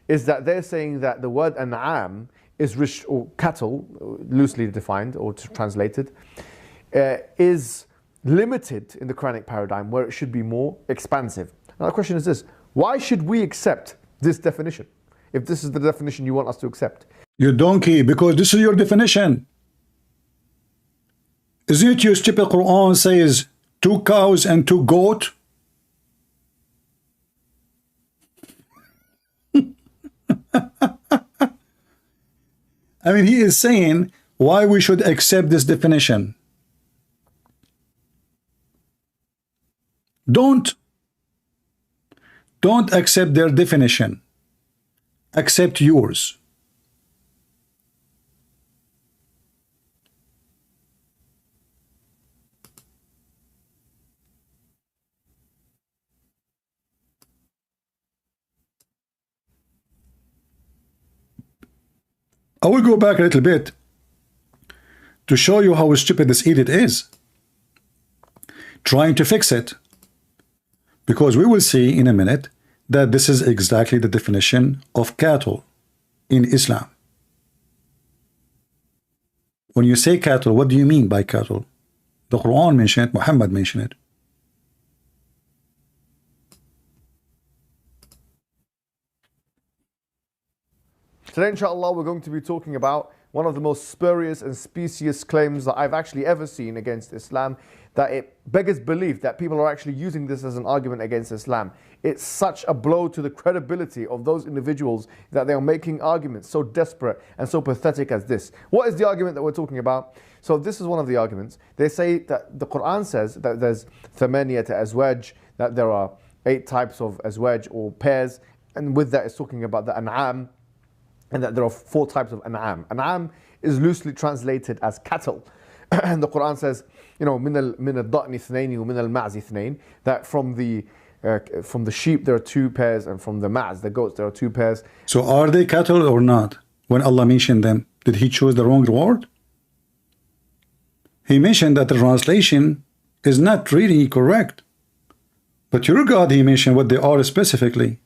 is that they're saying that the word an'am is or cattle, loosely defined or translated, is limited in the Quranic paradigm, where it should be more expansive. Now the question is this: why should we accept this definition if this is the definition you want us to accept? You donkey, because this is your definition. Isn't it your stupid Quran says 2 cows and 2 goats? I mean, he is saying why we should accept this definition. Don't accept their definition. Accept yours. I will go back a little bit to show you how stupid this idiot is, trying to fix it, because we will see in a minute that this is exactly the definition of cattle in Islam. When you say cattle, what do you mean by cattle? The Quran mentioned it, Muhammad mentioned it. Today, inshallah, we're going to be talking about one of the most spurious and specious claims that I've actually ever seen against Islam, that it beggars belief that people are actually using this as an argument against Islam. It's such a blow to the credibility of those individuals that they are making arguments so desperate and so pathetic as this. What is the argument that we're talking about? So this is one of the arguments. They say that the Quran says that there's thamaniyat azwaj, that there are 8 types of azwaj or pairs, and with that it's talking about the an'am, and that there are 4 types of an'am. An'am is loosely translated as cattle. And the Quran says, you know, min al-da'ni ithnaini wa min al-ma'zi ithnain, that from the sheep there are 2 pairs, and from the ma'z, the goats, there are 2 pairs. So are they cattle or not? When Allah mentioned them, did he choose the wrong word? He mentioned that the translation is not really correct. But your God, he mentioned what they are specifically.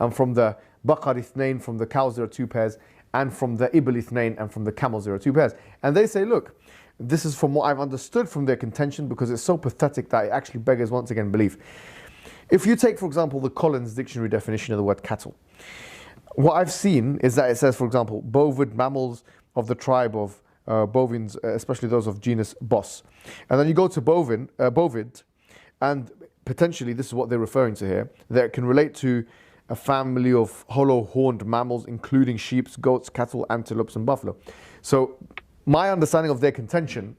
And from the baqar ithnain, from the cows there are 2 pairs, and from the ibl ithnain, and from the camels there are 2 pairs. And they say, look, this is from what I've understood from their contention, because it's so pathetic that it actually beggars once again belief. If you take, for example, the Collins Dictionary definition of the word cattle, what I've seen is that it says, for example, bovid mammals of the tribe of bovines, especially those of genus Bos. And then you go to bovid, and potentially this is what they're referring to here, that it can relate to a family of hollow-horned mammals, including sheep, goats, cattle, antelopes, and buffalo. So my understanding of their contention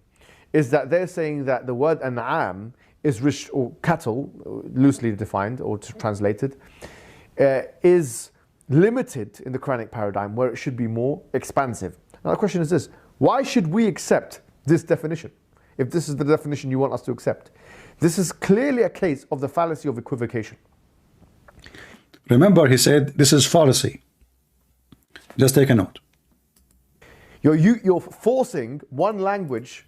is that they're saying that the word an'am is or cattle, loosely defined or translated, is limited in the Quranic paradigm, where it should be more expansive. Now the question is this: why should we accept this definition if this is the definition you want us to accept? This is clearly a case of the fallacy of equivocation. Remember, he said this is fallacy. Just take a note. You're forcing one language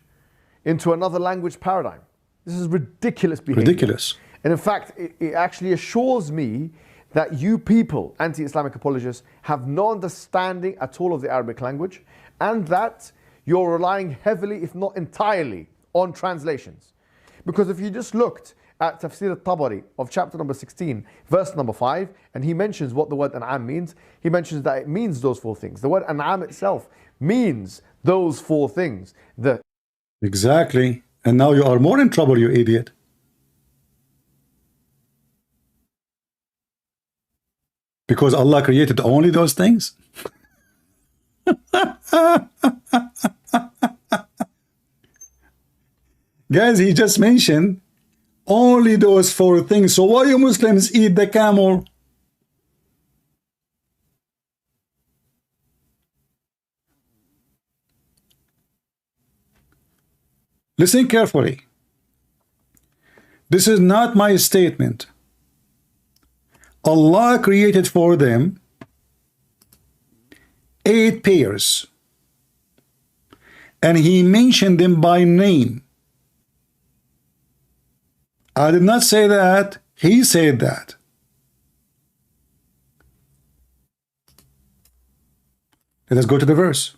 into another language paradigm. This is ridiculous behavior. Ridiculous. And in fact, it actually assures me that you people, anti-Islamic apologists, have no understanding at all of the Arabic language, and that you're relying heavily, if not entirely, on translations. Because if you just looked at Tafsir al-Tabari of chapter number 16, verse number 5, and he mentions what the word an'am means. He mentions that it means those 4 things. The word an'am itself means those 4 things. Exactly. And now you are more in trouble, you idiot. Because Allah created only those things? Guys, he just mentioned only those 4 things. So why you Muslims eat the camel? Listen carefully. This is not my statement. Allah created for them 8 pairs, and he mentioned them by name. I did not say that. He said that. Let us go to the verse.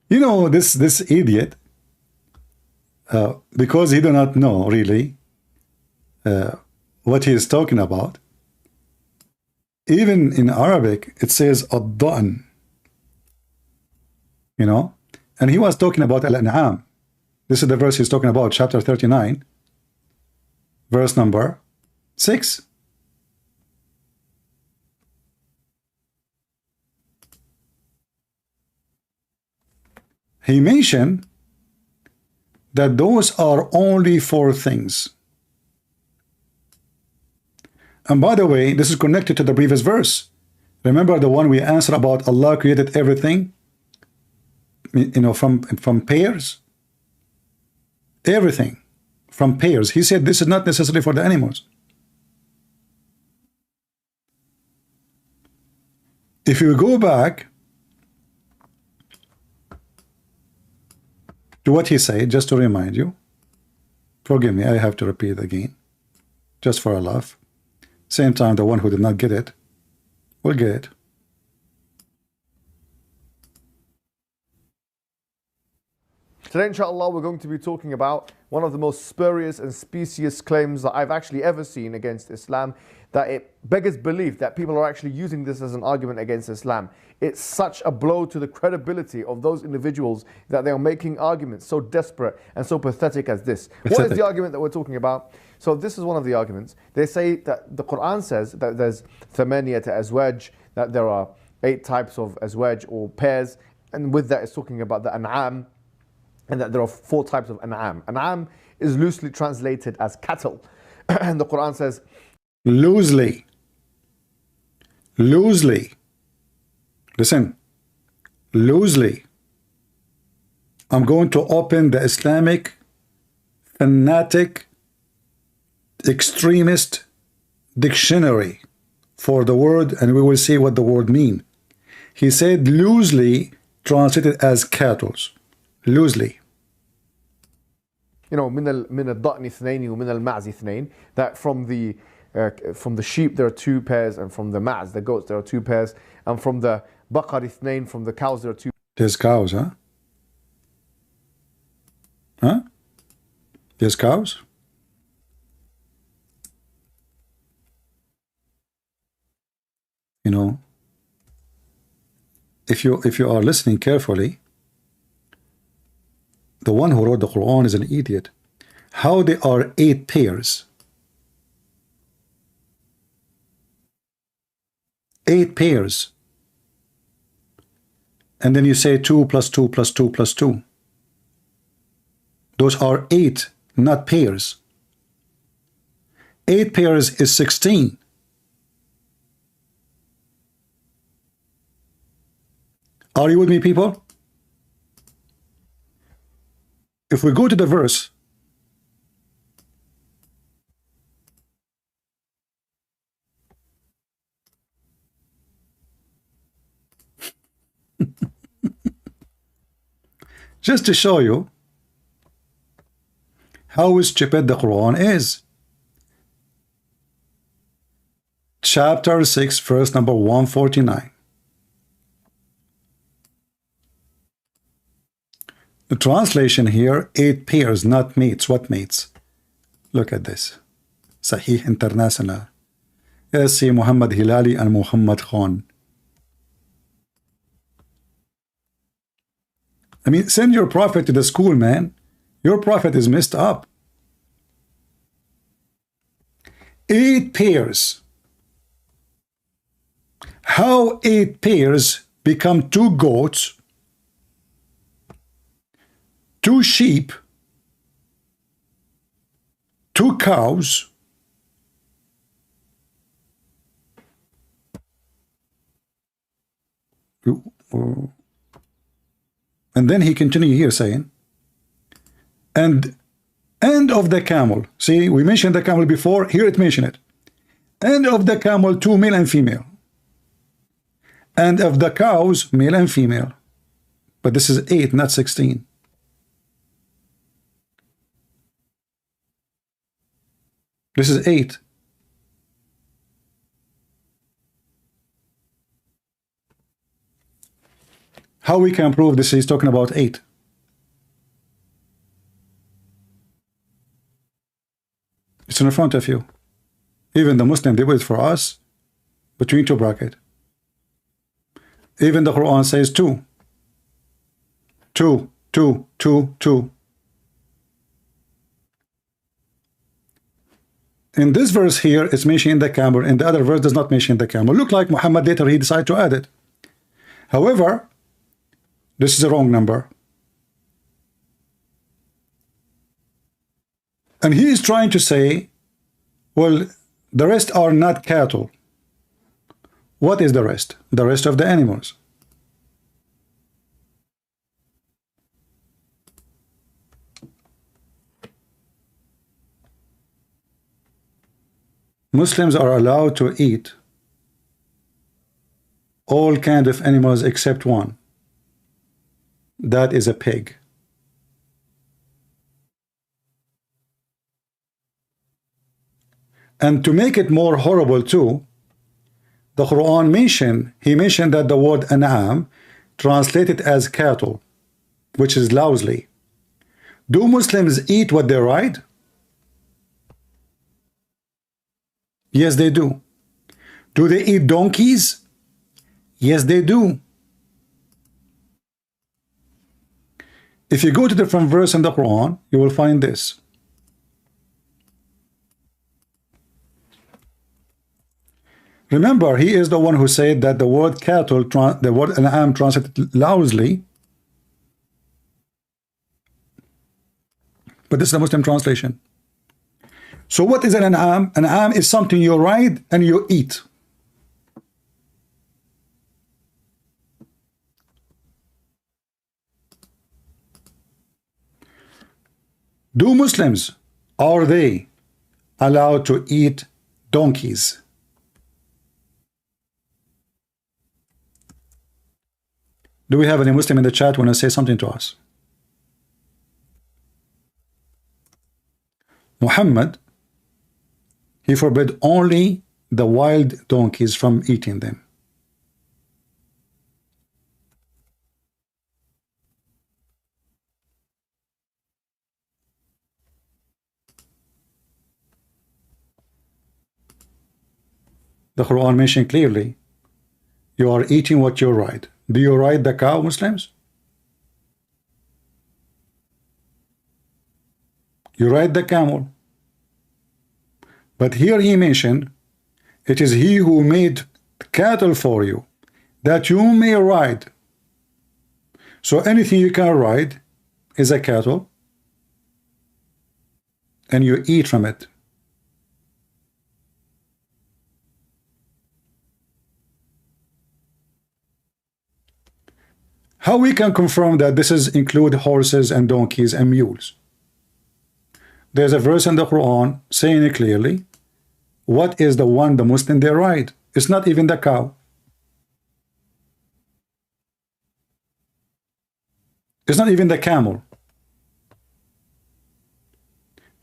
You know, this idiot, because he do not know really what he is talking about, Even in Arabic, it says ad-da'n, you know, and he was talking about al-an'am. This is the verse he's talking about, chapter 39, verse number 6. He mentioned that those are only 4 things. And by the way, this is connected to the previous verse. Remember the one we answered about Allah created everything, you know, from pairs? Everything from pairs. He said this is not necessary for the animals. If you go back to what he said, just to remind you, forgive me, I have to repeat it again, just for a laugh. Same time, the one who did not get it will get it. Today, inshallah, we're going to be talking about one of the most spurious and specious claims that I've actually ever seen against Islam, that it beggars belief that people are actually using this as an argument against Islam. It's such a blow to the credibility of those individuals that they are making arguments so desperate and so pathetic as this. What is the argument that we're talking about? So this is one of the arguments. They say that the Qur'an says that there's thamaniyat azwaj, that there are 8 types of azwaj or pairs, and with that it's talking about the an'am, and that there are 4 types of an'am. An'am is loosely translated as cattle. And the Qur'an says, loosely. Listen, loosely. I'm going to open the Islamic fanatic extremist dictionary for the word, and we will see what the word means. He said loosely translated as cattle. Loosely. You know, من الضأن اثنين ومن المعز اثنين, that from the sheep there are 2 pairs, and from the ma'z, the goats, there are 2 pairs, and from the baqar اثنين, from the cows there are 2. There's cows, huh? Huh? There's cows? You know, if you are listening carefully, the one who wrote the Quran is an idiot. How there are 8 pairs? 8 pairs. And then you say 2 plus 2 plus 2 plus 2. Those are 8, not pairs. 8 pairs is 16. Are you with me, people? If we go to the verse, just to show you how stupid the Quran is. Chapter 6, verse number 149. The translation here, 8 pairs, not mates. What mates? Look at this. Sahih International. S.C. Muhammad Hilali and Muhammad Khan. I mean, send your prophet to the school, man. Your prophet is messed up. 8 pairs. How 8 pairs become 2 goats, 2 sheep, 2 cows, and then he continued here saying, and end of the camel. See, we mentioned the camel before, here it mentioned it. End of the camel, 2 male and female. And of the cows, male and female. But this is 8, not 16. This is 8. How we can prove this is talking about 8? It's in front of you. Even the Muslim, they wait for us. between two brackets. Even the Quran says two. Two, two, two, two. In this verse here, it's mentioning the camel. In the other verse, does not mention the camel. Look like Muhammad later he decided to add it. However, this is a wrong number. And he is trying to say, well, the rest are not cattle. What is the rest? The rest of the animals. Muslims are allowed to eat all kinds of animals except one. That is a pig. And to make it more horrible too, the Quran mentioned that the word an'am translated as cattle, which is lousy. Do Muslims eat what they ride? Yes, they do. Do they eat donkeys? Yes, they do. If you go to different verse in the Quran, you will find this. Remember, he is the one who said that the word cattle, the word an'am translated lousy. But this is the Muslim translation. So what is an an'am? An an'am is something you ride and you eat. Do Muslims, are they allowed to eat donkeys? Do we have any Muslim in the chat want to say something to us? Muhammad, he forbid only the wild donkeys from eating them. The Quran mentioned clearly, you are eating what you ride. Do you ride the cow, Muslims? You ride the camel. But here he mentioned, it is he who made cattle for you, that you may ride. So anything you can ride is a cattle, and you eat from it. How we can confirm that this is include horses and donkeys and mules? There's a verse in the Quran saying it clearly. What is the one the Muslim they ride? It's not even the cow. It's not even the camel.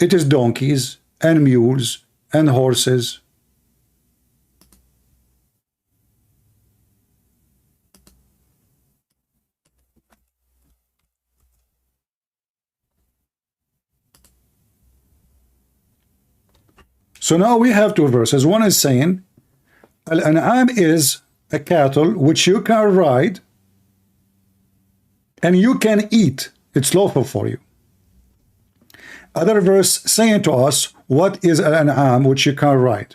It is donkeys and mules and horses. So now we have two verses. One is saying, Al-An'am is a cattle which you can ride and you can eat. It's lawful for you. Other verse saying to us, what is Al-An'am which you can ride?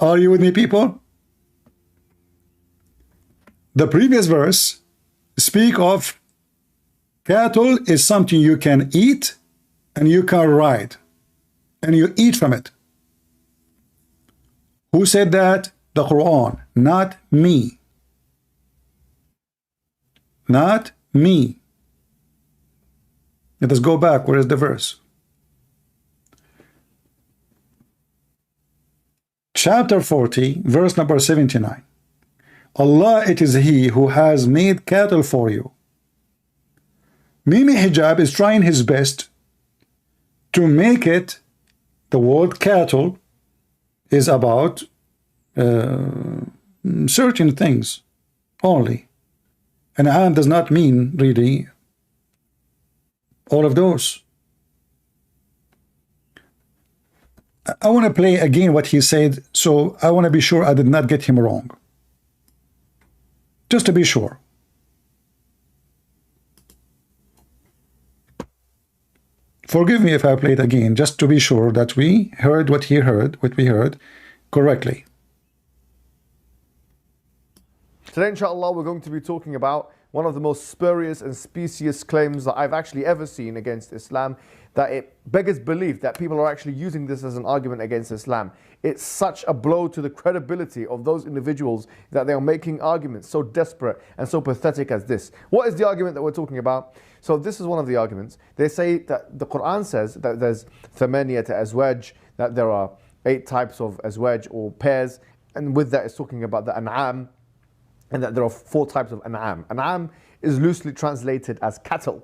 Are you with me, people? The previous verse speak of cattle is something you can eat and you can ride, and you eat from it. Who said that? The Quran, not me. Not me. Let us go back. Where is the verse? Chapter 40, verse number 79. Allah, it is He who has made cattle for you. Mimi Hijab is trying his best to make it, the word cattle is about certain things only. And An'am does not mean really all of those. I want to play again what he said, so I want to be sure I did not get him wrong. Just to be sure. Forgive me if I play it again, just to be sure that we heard what he heard, what we heard correctly. Today, inshallah, we're going to be talking about one of the most spurious and specious claims that I've actually ever seen against Islam, that it beggars belief that people are actually using this as an argument against Islam. It's such a blow to the credibility of those individuals that they are making arguments so desperate and so pathetic as this. What is the argument that we're talking about? So this is one of the arguments. They say that the Qur'an says that there's thamaniyat azwaj, that there are 8 types of azwaj or pairs, and with that it's talking about the an'am, and that there are 4 types of an'am. An'am is loosely translated as cattle.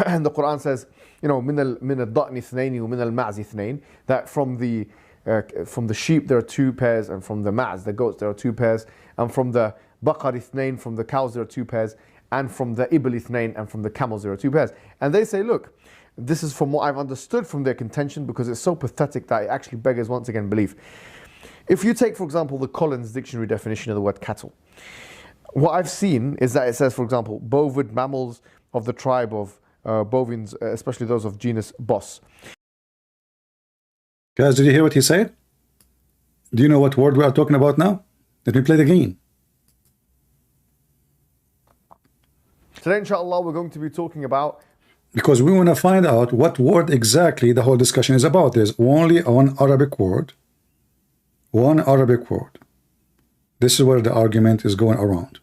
And the Qur'an says, you know, min al-da'ni ithnayn wa min al-ma'zi ithnayn, that from the sheep there are 2 pairs, and from the ma'z, the goats, there are 2 pairs, and from the baqar ithnayn, from the cows there are 2 pairs, and from the ibl ithnayn, and from the camels there are 2 pairs. And they say, look, this is from what I've understood from their contention, because it's so pathetic that it actually beggars once again belief. If you take, for example, the Collins Dictionary definition of the word cattle, what I've seen is that it says, for example, bovid mammals of the tribe of bovines, especially those of genus Bos. Guys, did you hear what he said? Do you know what word we are talking about now? Let me play the game. Today, inshallah, we're going to be talking about, because we want to find out what word exactly the whole discussion is about. There's only one Arabic word. One Arabic word. This is where the argument is going around.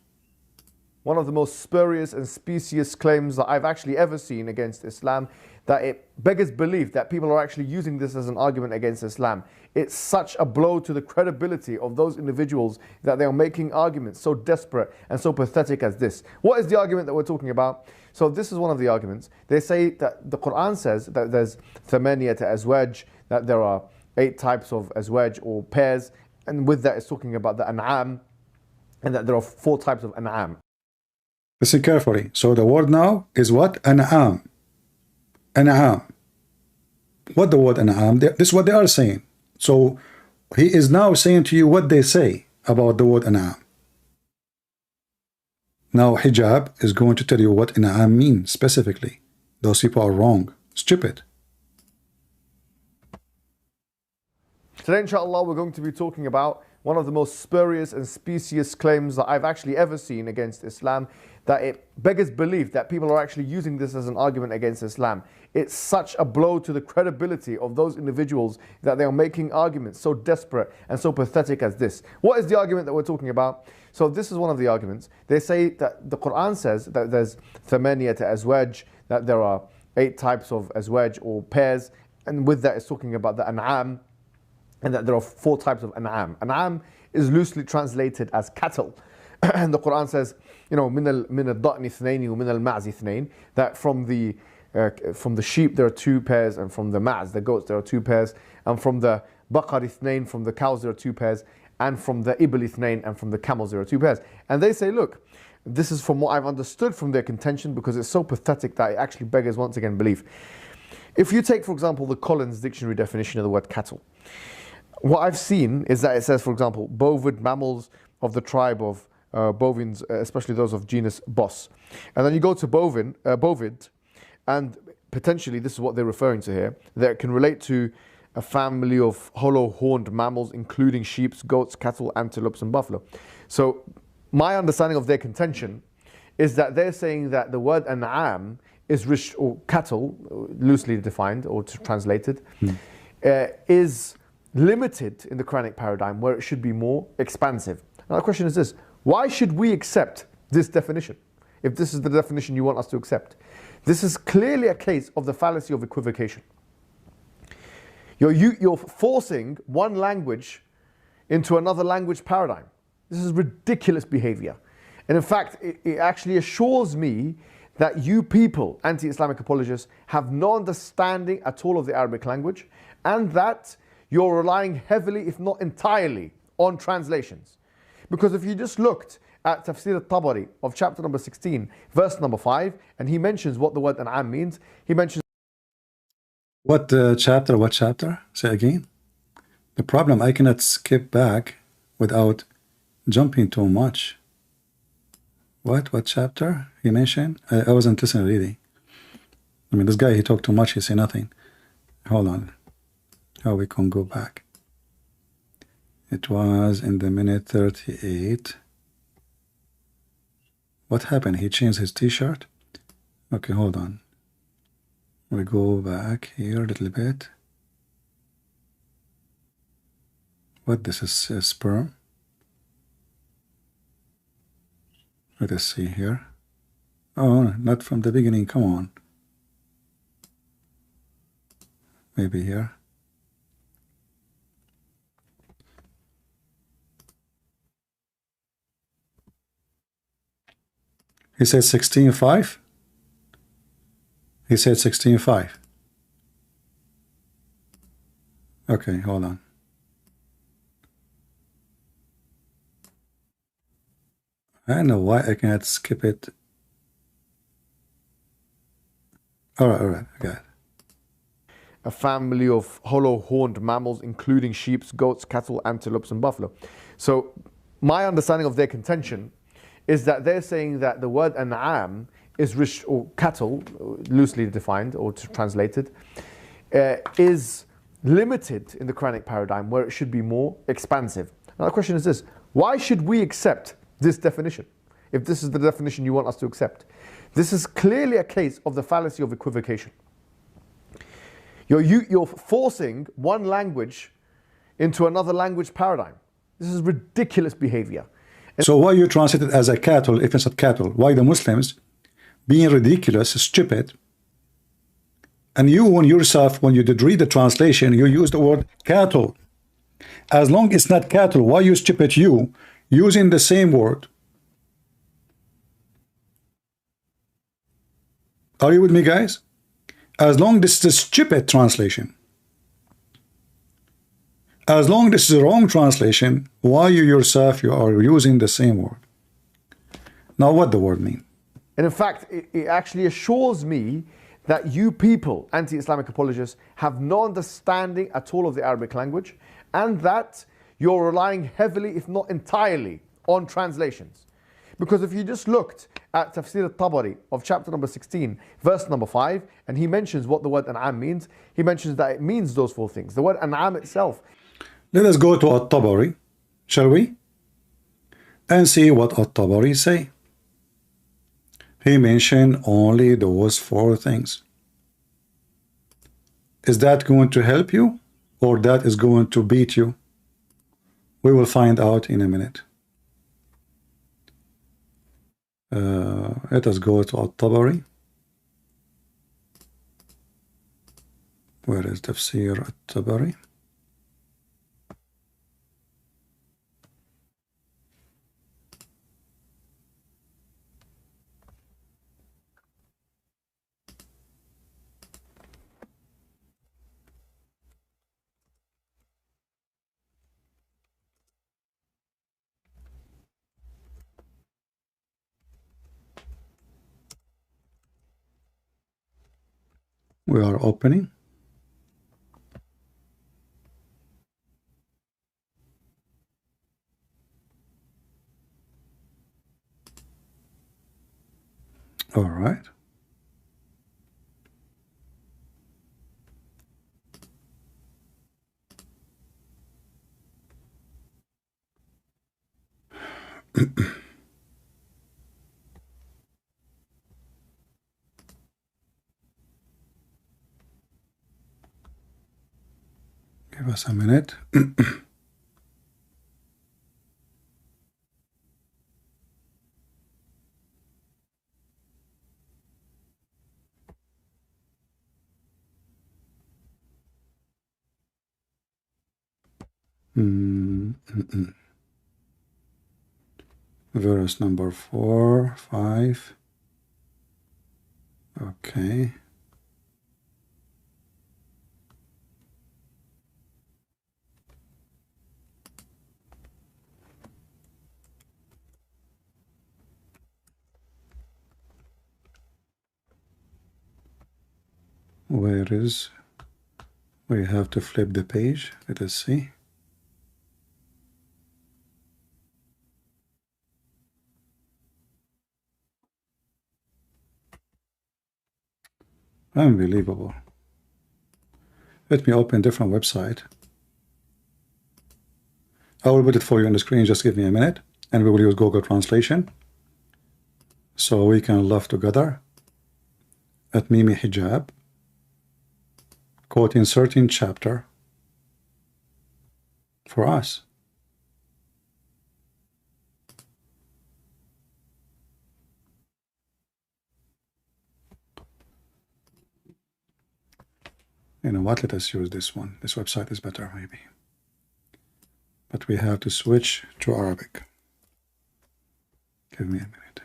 one of the most spurious and specious claims that I've actually ever seen against Islam, that it beggars belief that people are actually using this as an argument against Islam. It's such a blow to the credibility of those individuals that they are making arguments so desperate and so pathetic as this. What is the argument that we're talking about? So this is one of the arguments. They say that the Qur'an says that there's thamaniyat azwaj, that there are 8 types of azwaj or pairs, and with that it's talking about the an'am, and that there are 4 types of an'am. Listen carefully. So the word now is what? An'am. An'am. What the word an'am? This is what they are saying. So he is now saying to you what they say about the word an'am. Now hijab is going to tell you what an'am means specifically. Those people are wrong. Stupid. Today, inshallah, we're going to be talking about one of the most spurious and specious claims that I've actually ever seen against Islam, that it beggars belief that people are actually using this as an argument against Islam. It's such a blow to the credibility of those individuals that they are making arguments so desperate and so pathetic as this. What is the argument that we're talking about? So this is one of the arguments. They say that the Qur'an says that there's thamaniyat azwaj, that there are 8 types of azwaj or pairs, and with that it's talking about the an'am, and that there are 4 types of an'am. An'am is loosely translated as cattle. And the Qur'an says, you know, min al-da'ni ithnayn wa min al-ma'zi ithnayn, that from the sheep there are 2 pairs, and from the ma'z, the goats, there are 2 pairs, and from the baqar ithnayn, from the cows there are 2 pairs, and from the ibl ithnayn, and from the camels there are 2 pairs. And they say, look, this is from what I've understood from their contention, because it's so pathetic that it actually beggars once again belief. If you take, for example, the Collins Dictionary definition of the word cattle, what I've seen is that it says, for example, bovid mammals of the tribe of bovines, especially those of genus Bos. And then you go to bovid, and potentially this is what they're referring to here, that it can relate to a family of hollow-horned mammals, including sheep, goats, cattle, antelopes, and buffalo. So my understanding of their contention is that they're saying that the word an'am is rich, or cattle, loosely defined or translated, is limited in the Quranic paradigm, where it should be more expansive. Now the question is this: why should we accept this definition if this is the definition you want us to accept? This is clearly a case of the fallacy of equivocation. You're forcing one language into another language paradigm. This is ridiculous behavior. And in fact, it actually assures me that you people, anti-Islamic apologists, have no understanding at all of the Arabic language, and that you're relying heavily, if not entirely, on translations. Because if you just looked at Tafsir al-Tabari of chapter number 16, verse number 5, and he mentions what the word an'am means, he mentions... What chapter? What chapter? Say again. The problem, I cannot skip back without jumping too much. What chapter he mentioned? I wasn't listening really. I mean, this guy, he talked too much, he say nothing. Hold on. How we can go back? It was in the minute 38. What happened? He changed his t-shirt? Okay, hold on. We go back here a little bit. What, this is sperm? Let us see here. Oh, not from the beginning, come on. Maybe here. He said 16.5. He said 16.5. Okay, hold on. I don't know why I cannot skip it. All right, I got it. A family of hollow-horned mammals, including sheep, goats, cattle, antelopes, and buffalo. So my understanding of their contention is that they're saying that the word an'am is or cattle, loosely defined or translated, is limited in the Quranic paradigm where it should be more expansive. Now the question is this: why should we accept this definition if this is the definition you want us to accept? This is clearly a case of the fallacy of equivocation. You're forcing one language into another language paradigm. This is ridiculous behavior. So why you translate it as a cattle if it's not cattle? Why the Muslims being ridiculous, stupid, and you on yourself, when you did read the translation, you use the word cattle. As long as it's not cattle, why you stupid you using the same word? Are you with me, guys? As long as this is a stupid translation, as long as this is a wrong translation, why you yourself you are using the same word? Now what the word mean? And in fact, it actually assures me that you people, anti-Islamic apologists, have no understanding at all of the Arabic language, and that you're relying heavily, if not entirely, on translations. Because if you just looked at Tafsir al-Tabari of chapter number 16, verse number 5, and he mentions what the word an'am means, he mentions that it means those four things. The word an'am itself. Let us go to al-Tabari, shall we? And see what al-Tabari say. He mentioned only those four things. Is that going to help you, or that is going to beat you? We will find out in a minute. Let us go to al-Tabari. Where is Tafsir al-Tabari? We are opening. All right. Give us a minute. Verse number 4, 5. Okay. Where is? We have to flip the page. Let us see. Unbelievable. Let me open different website. I will put it for you on the screen. Just give me a minute, and we will use Google Translation so we can laugh together at Mimi Hijab, quoting certain chapter for us. You know what? Let us use this one. This website is better, maybe. But we have to switch to Arabic. Give me a minute.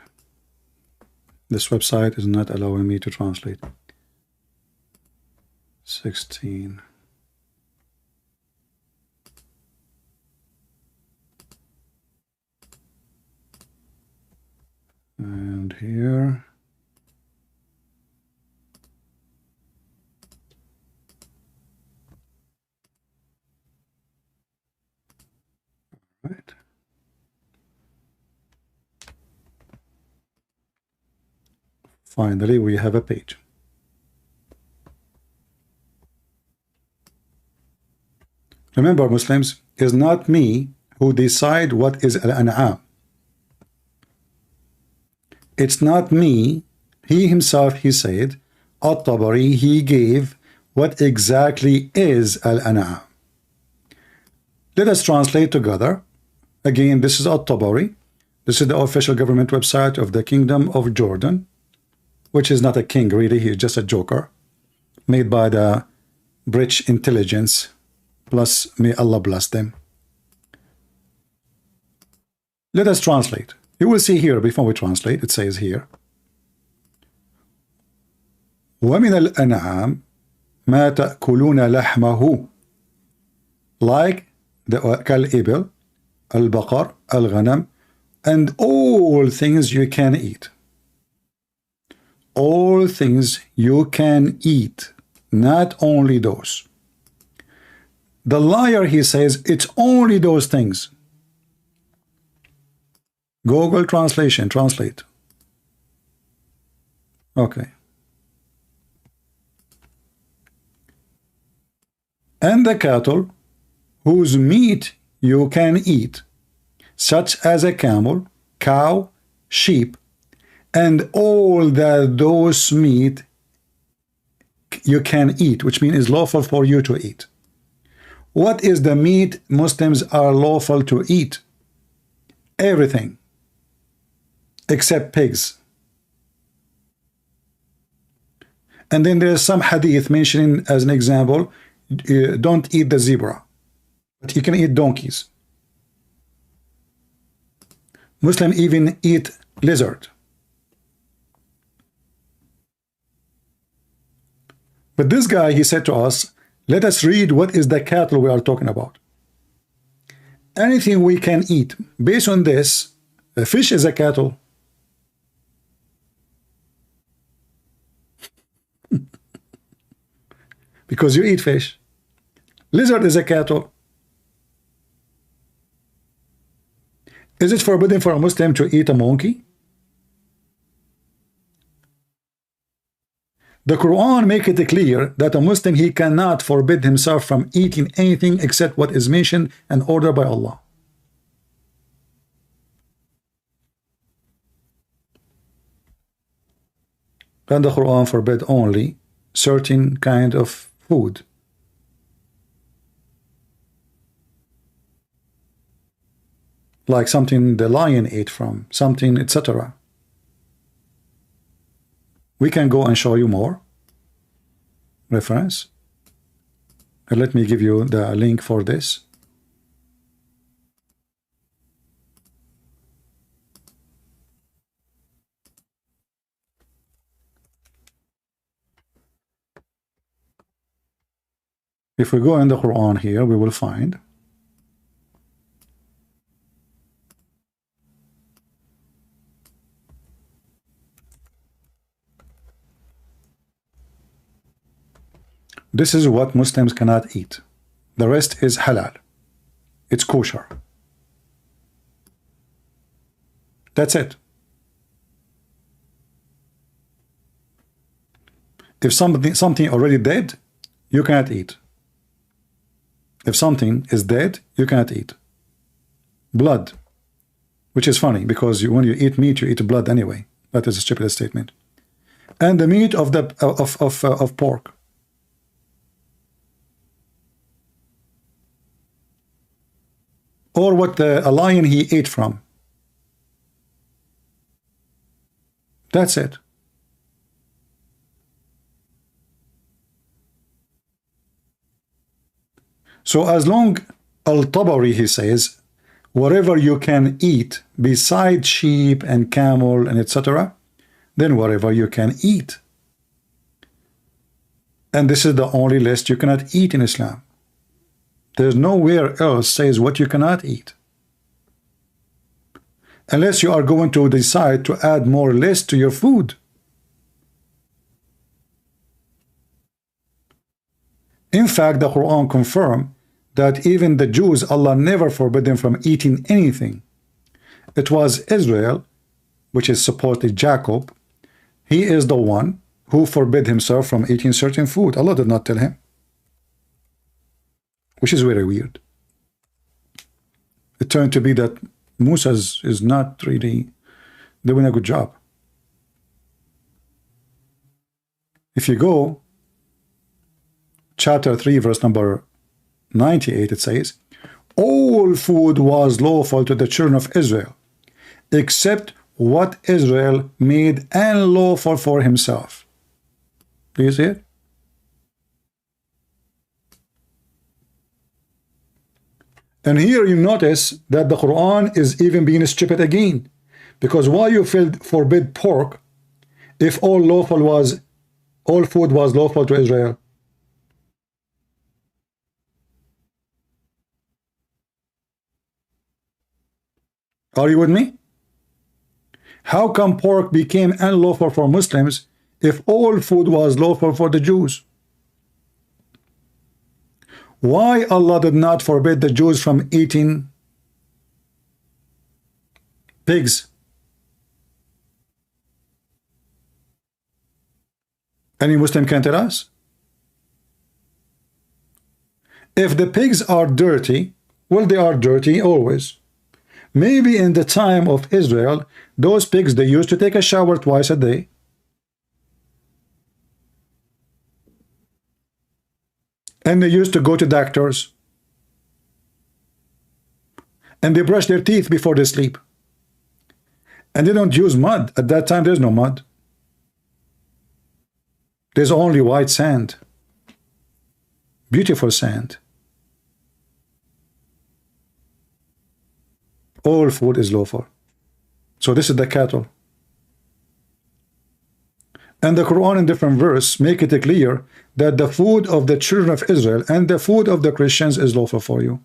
This website is not allowing me to translate. 16. And here. Right. Finally, we have a page. Remember, Muslims, it's not me who decide what is al-an'am. It's not me. He himself, he said, At-Tabari, he gave what exactly is al-an'am. Let us translate together. Again, this is At-Tabari. This is the official government website of the Kingdom of Jordan, which is not a king, really. He's just a joker made by the British intelligence, plus may Allah bless them. Let us translate. You will see here, before we translate, it says here, وَمِنَ الْأَنْعَامِ مَا تَأْكُلُونَ لَحْمَهُ, like the كالإبل, البقر, الغنم, and all things you can eat. All things you can eat, not only those. The liar, he says, it's only those things. Google Translation, translate. Okay. And the cattle whose meat you can eat, such as a camel, cow, sheep, and all that those meat you can eat, which means is lawful for you to eat. What is the meat Muslims are lawful to eat? Everything except pigs. And then there's some hadith mentioning as an example, don't eat the zebra, but you can eat donkeys. Muslim even eat lizard. But this guy, he said to us, let us read what is the cattle we are talking about. Anything we can eat. Based on this, a fish is a cattle. Because you eat fish. Lizard is a cattle. Is it forbidden for a Muslim to eat a monkey? The Quran makes it clear that a Muslim, he cannot forbid himself from eating anything except what is mentioned and ordered by Allah. And the Quran forbid only certain kind of food. Like something the lion ate from, something, etc. We can go and show you more reference. And let me give you the link for this. If we go in the Quran here, we will find this is what Muslims cannot eat. The rest is halal. It's kosher. That's it. If something already dead, you cannot eat. If something is dead, you cannot eat. Blood, which is funny because when you eat meat, you eat blood anyway. That is a stupid statement. And the meat of the of pork. Or what a lion he ate from. That's it. So as long, Al-Tabari, he says, whatever you can eat beside sheep and camel and etc., then whatever you can eat. And this is the only list you cannot eat in Islam. There's nowhere else says what you cannot eat. Unless you are going to decide to add more lists to your food. In fact, the Quran confirms that even the Jews, Allah never forbid them from eating anything. It was Israel, which is supposedly Jacob. He is the one who forbid himself from eating certain food. Allah did not tell him. Which is very weird. It turned to be that Musa is not really doing a good job. If you go chapter 3 verse number 98, it says, all food was lawful to the children of Israel except what Israel made unlawful for himself. Do you see it? And here you notice that the Quran is even being stupid again. Because why you forbid pork if all food was lawful to Israel? Are you with me? How come pork became unlawful for Muslims if all food was lawful for the Jews? Why Allah did not forbid the Jews from eating pigs? Any Muslim can tell us? If the pigs are dirty, well, they are dirty always. Maybe in the time of Israel, those pigs, they used to take a shower twice a day. And they used to go to doctors. And they brush their teeth before they sleep. And they don't use mud. At that time, there's no mud. There's only white sand. Beautiful sand. All food is lawful. So this is the cattle. And the Quran in different verse make it clear that the food of the children of Israel and the food of the Christians is lawful for you.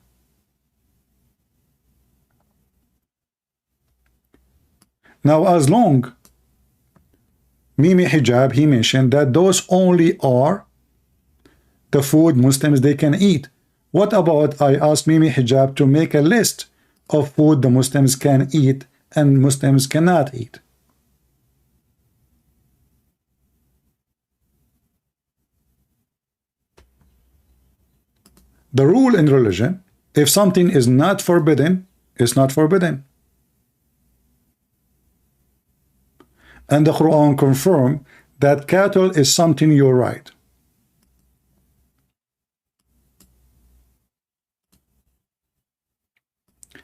Now, as long Mimi Hijab, he mentioned that those only are the food Muslims they can eat. What about I asked Mimi Hijab to make a list of food the Muslims can eat and Muslims cannot eat? The rule in religion, if something is not forbidden, it's not forbidden. And the Quran confirms that cattle is something you're right.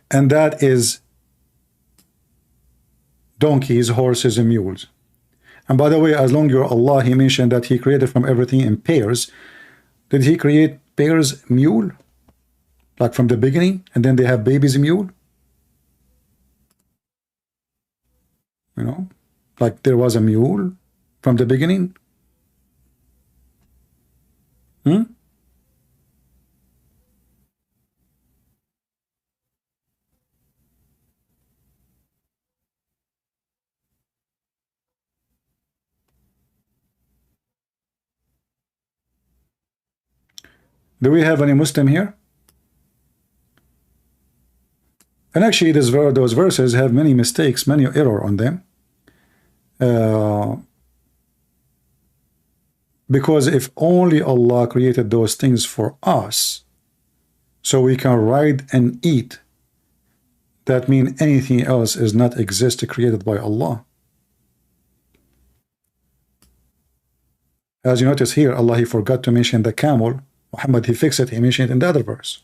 And that is donkeys, horses, and mules. And by the way, as long as you're Allah, he mentioned that he created from everything in pairs. Did he create pairs mule? Like from the beginning, and then they have babies mule? You know? Like there was a mule from the beginning? Hmm? Do we have any Muslim here? And actually, those verses have many mistakes, many error on them. Because if only Allah created those things for us, so we can ride and eat, that means anything else is not exist created by Allah. As you notice here, Allah, he forgot to mention the camel. Muhammad, he fixed it, he mentioned it in the other verse.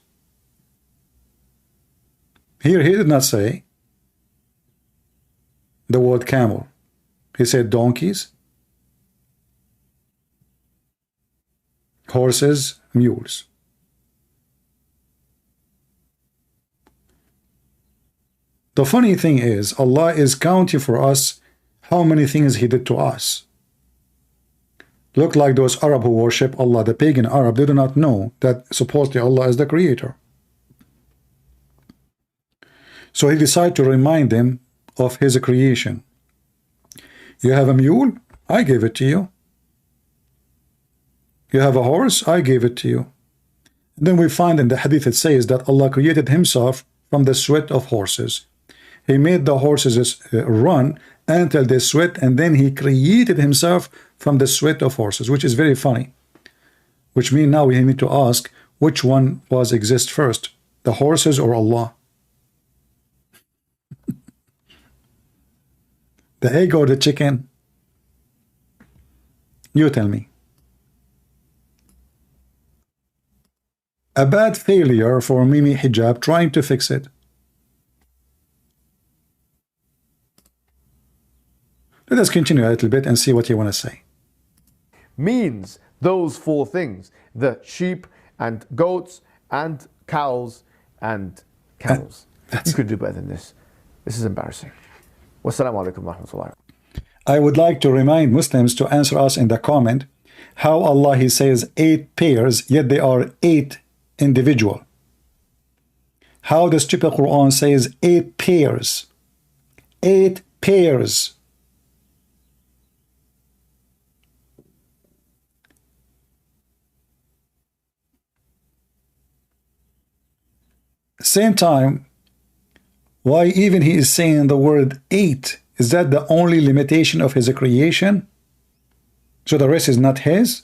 Here, he did not say the word camel. He said donkeys, horses, mules. The funny thing is, Allah is counting for us how many things He did to us. Look like those Arab who worship Allah, the pagan Arab, they do not know that supposedly Allah is the creator. So He decided to remind them of His creation. You have a mule? I gave it to you. You have a horse? I gave it to you. And then we find in the hadith it says that Allah created Himself from the sweat of horses. He made the horses run until they sweat, and then He created Himself from the sweat of horses, which is very funny. Which means now we need to ask, which one was exist first, the horses or Allah? The egg or the chicken? You tell me. A bad failure for Mimi Hijab trying to fix it. Let us continue a little bit and see what you want to say. Means those four things: the sheep and goats and cows and camels. You could do better than this. This is embarrassing. Wassalamu alaikum wa rahmatullah. I would like to remind Muslims to answer us in the comment how Allah, He says 8 pairs, yet they are 8 individual. How the stupid Quran says 8 pairs. 8 pairs. Same time, why even He is saying the word 8? Is that the only limitation of His creation? So the rest is not His?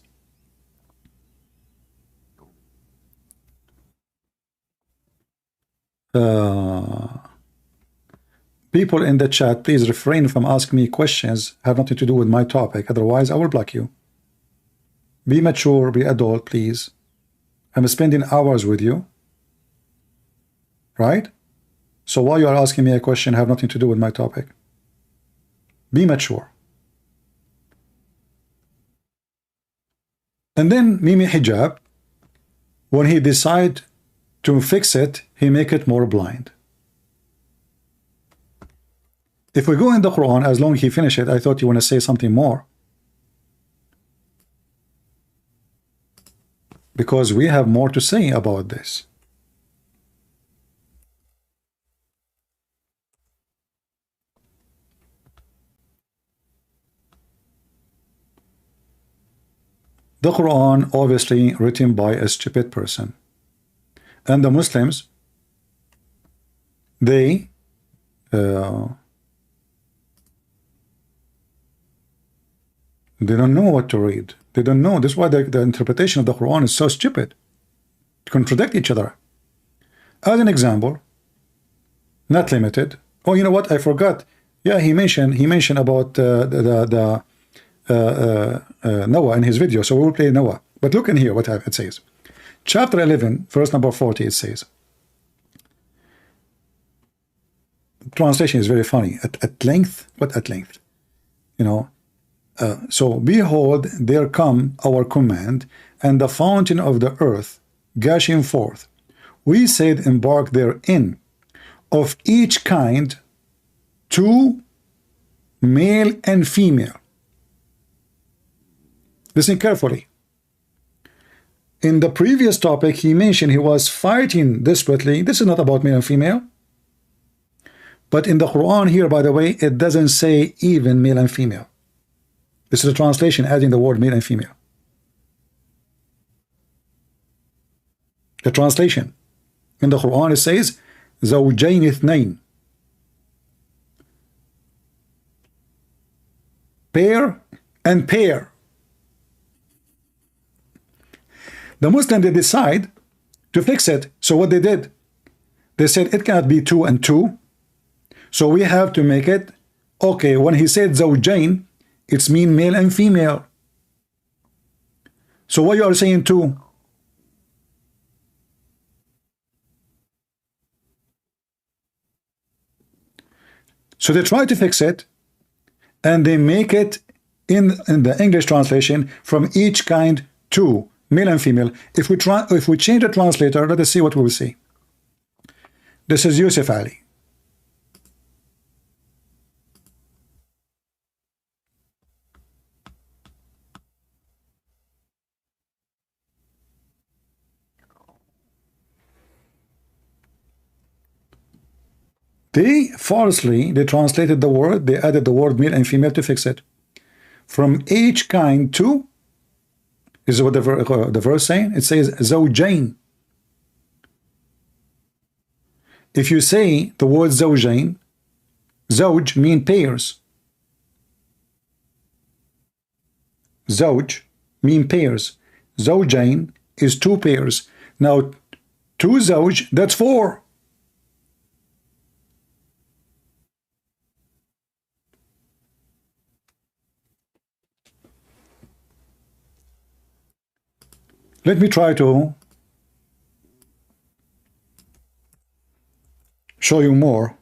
People in the chat, please refrain from asking me questions have nothing to do with my topic. Otherwise, I will block you. Be mature, be adult, please. I'm spending hours with you. Right? So why you are asking me a question have nothing to do with my topic? Be mature. And then Mimi Hijab, when he decide to fix it, he make it more blind. If we go in the Quran, as long as he finish it, I thought you want to say something more. Because we have more to say about this. The Quran, obviously written by a stupid person. And the Muslims, they don't know what to read. They don't know. That's why the interpretation of the Quran is so stupid. Contradict each other. As an example, not limited. Oh, you know what? I forgot. Yeah, he mentioned about Noah in his video, so we will play Noah. But look in here what it says. Chapter 11, verse number 40, it says. Translation is very funny. At length? What at length? You know. So, behold, there come our command, and the fountain of the earth gushing forth. We said, embark therein, of each kind, 2, male and female. Listen carefully. In the previous topic, he mentioned he was fighting desperately. This is not about male and female. But in the Quran here, by the way, it doesn't say even male and female. This is a translation adding the word male and female. The translation. In the Quran it says, زوجين اثنين. Pair and pair. The Muslim, they decide to fix it. So what they did, they said it cannot be 2 and 2. So we have to make it, okay, when he said zawjain, it's mean male and female. So what you are saying 2? So they try to fix it, and they make it in the English translation from each kind 2, male and female. If we change the translator, let us see what we will see. This is Yusuf Ali. They translated the word, they added the word male and female to fix it. From each kind 2, is what the verse saying? It says zawjain. If you say the word zawjain, zawj mean pairs. Zawj mean pairs. Zawjain is 2 pairs. Now 2 zawj, that's 4. Let me try to show you more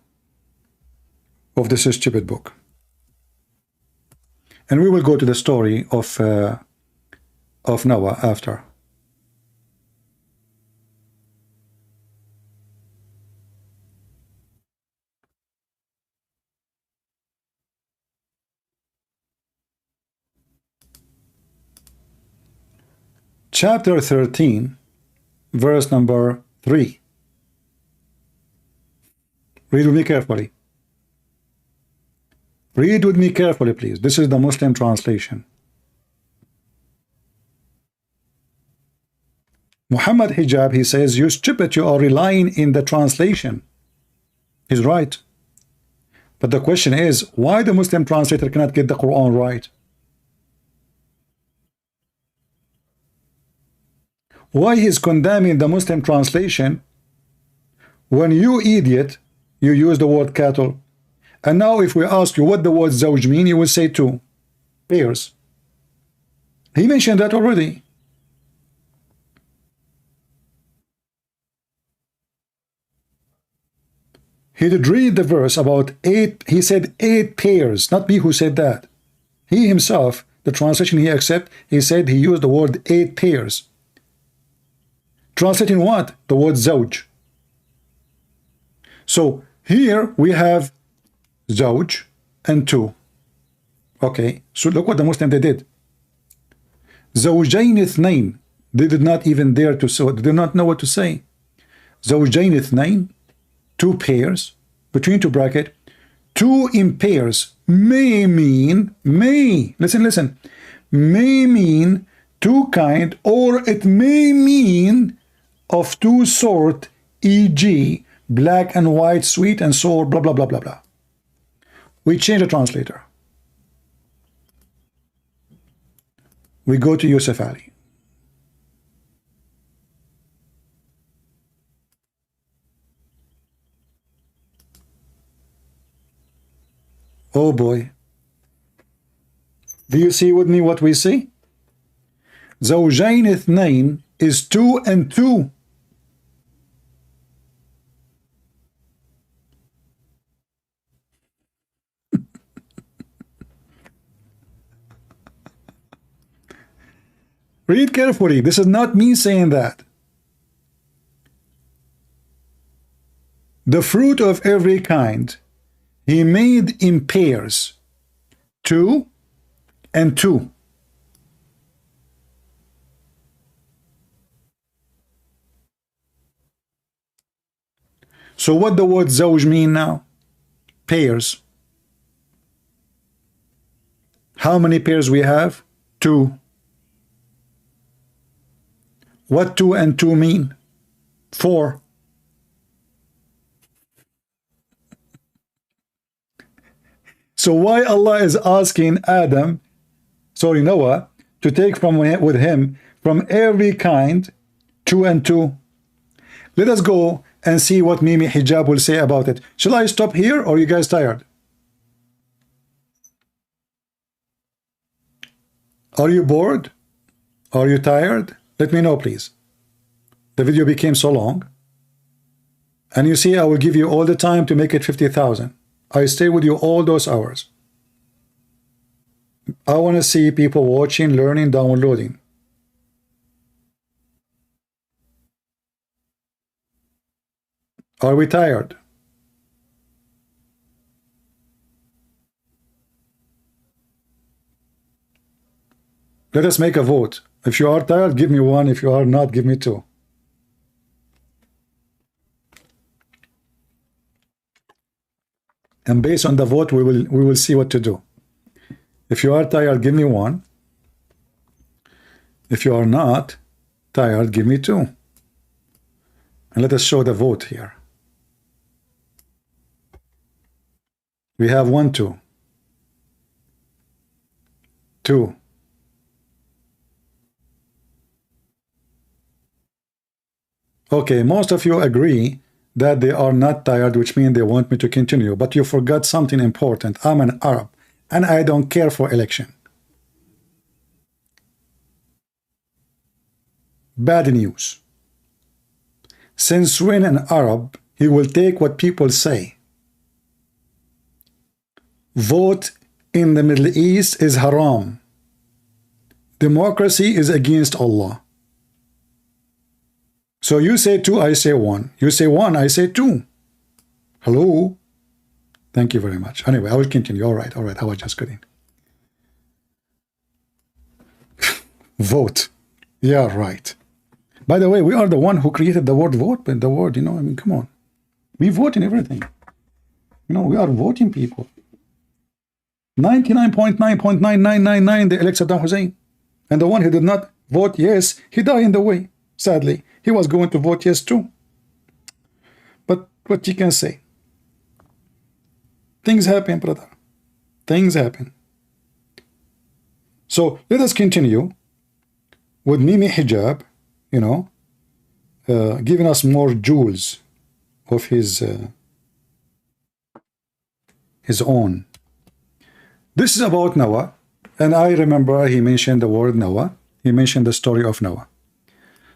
of this stupid book. And we will go to the story of Noah after. Chapter 13, verse number 3. Read with me carefully. Read with me carefully, please. This is the Muslim translation. Muhammad Hijab, he says, you stupid, you are relying in the translation. He's right. But the question is, why the Muslim translator cannot get the Quran right? Why he's condemning the Muslim translation when you idiot, you use the word cattle. And now if we ask you what the word zawj mean, you will say 2 pairs. He mentioned that already. He did read the verse about 8, he said 8 pairs, not me who said that. He himself, the translation he accepted, he said he used the word 8 pairs. Translating what? The word zawj. So here we have zawj and 2. Okay, so look what the Muslim they did. Zawjain ithnain. They did not even dare to say, they did not know what to say. Zawjain ithnain, 2 pairs, between 2 bracket, 2 in pairs may mean, listen, may mean 2 kind, or it may mean of 2 sort, e.g., black and white, sweet and sour, blah, blah, blah, blah, blah. We change the translator. We go to Yusuf Ali. Oh boy. Do you see with me what we see? Zawjain ithnain is 2 and 2. Read carefully. This is not me saying that. The fruit of every kind he made in pairs, 2 and 2. So what the word zawj mean now? Pairs. How many pairs we have? 2. What 2 and 2 mean? 4. So why Allah is asking Noah, to take from with him from every kind, 2 and 2. Let us go and see what Mimi Hijab will say about it. Shall I stop here, or are you guys tired? Are you bored? Are you tired? Let me know, please. The video became so long. And you see, I will give you all the time to make it 50,000. I stay with you all those hours. I want to see people watching, learning, downloading. Are we tired? Let us make a vote. If you are tired, give me 1. If you are not, give me 2. And based on the vote, we will see what to do. If you are tired, give me 1. If you are not tired, give me 2. And let us show the vote here. We have 1, 2. 2. Okay, most of you agree that they are not tired, which means they want me to continue. But you forgot something important. I'm an Arab, and I don't care for election. Bad news. Since when an Arab, he will take what people say. Vote in the Middle East is haram. Democracy is against Allah. So you say 2, I say 1. You say 1, I say 2. Hello? Thank you very much. Anyway, I will continue. All right. I was just kidding. Vote. Yeah, right. By the way, we are the one who created the word vote, but the word, I mean, come on. We vote in everything. We are voting people. 99.99999 they elect Saddam Hussein. And the one who did not vote yes, he died in the way, sadly. He was going to vote yes too. But what you can say? Things happen, brother. Things happen. So let us continue with Mimi Hijab, giving us more jewels of his own. This is about Noah, and I remember he mentioned the word Noah. He mentioned the story of Noah.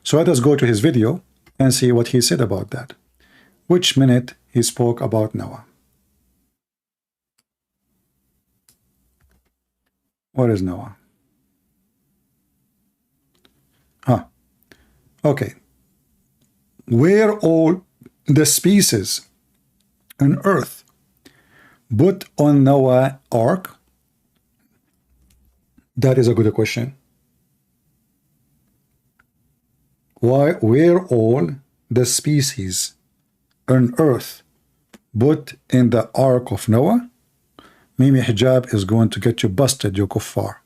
So let us go to his video and see what he said about that. Which minute he spoke about Noah. What is Noah? Okay. Were all the species on earth put on Noah's ark? That is a good question. Why were all the species on earth put in the ark of Noah? Mimi Hijab is going to get you busted, you kuffar.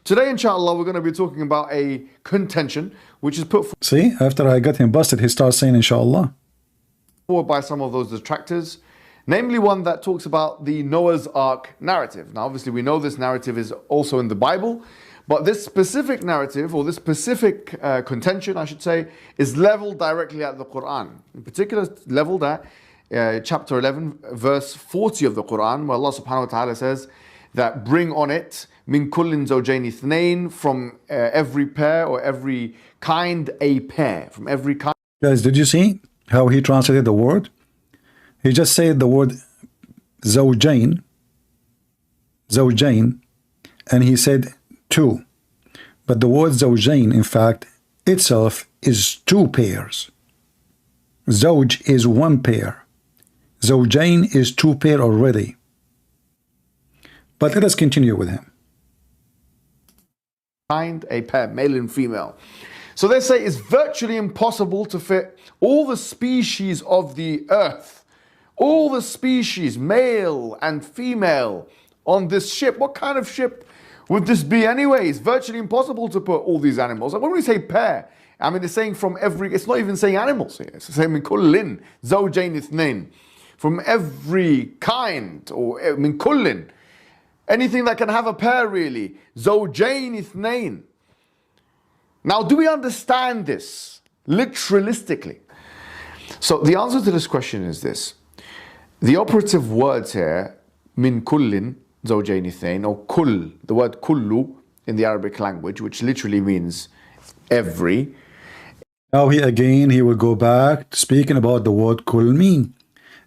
Today, inshallah, we're going to be talking about a contention which is put See, after I got him busted, he starts saying inshallah. forward by some of those detractors, namely one that talks about the Noah's Ark narrative. Now, obviously, we know this narrative is also in the Bible, but this specific narrative, or this specific contention, I should say, is leveled directly at the Qur'an. In particular, leveled at chapter 11, verse 40 of the Qur'an, where Allah subhanahu wa ta'ala says that bring on it min kullin zawjayn ithnayn, from every pair or every kind a pair, from every kind. Guys, did you see how he translated the word? He just said the word zawjayn, and he said 2. But the word zawjayn, in fact, itself is 2 pairs. Zawj is 1 pair. Zawjayn is 2 pair already. But let us continue with him. Kind a pair, male and female. So they say it's virtually impossible to fit all the species of the earth, all the species, male and female, on this ship. What kind of ship would this be anyway? It's virtually impossible to put all these animals. And when we say pair, I mean, it's saying from every, it's not even saying animals here. It's saying min kullin zawjayn ithnayn, from every kind, or min kullin. Anything that can have a pair, really. زوجين اثنين. Now, do we understand this literalistically? So the answer to this question is this. The operative words here, min kullin زوجين اثنين, or kull, the word kullu in the Arabic language, which literally means every. Now he will go back speaking about the word kull mean,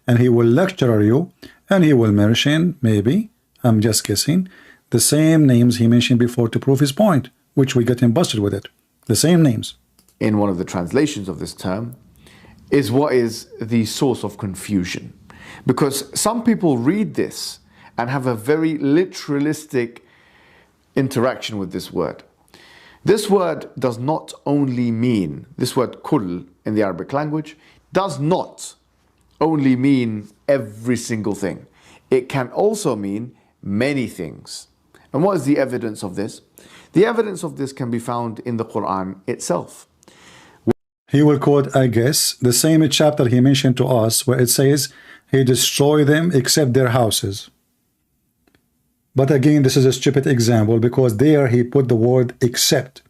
and he will lecture you, and he will mention, maybe, I'm just guessing, the same names he mentioned before to prove his point, which we get him busted with it. The same names. In one of the translations of this term is what is the source of confusion. Because some people read this and have a very literalistic interaction with this word. This word does not only mean, this word kull in the Arabic language, does not only mean every single thing. It can also mean many things. And what is the evidence of this? The evidence of this can be found in the Qur'an itself. He will quote, I guess, the same chapter he mentioned to us where it says, he destroyed them except their houses. But again, this is a stupid example because there he put the word except.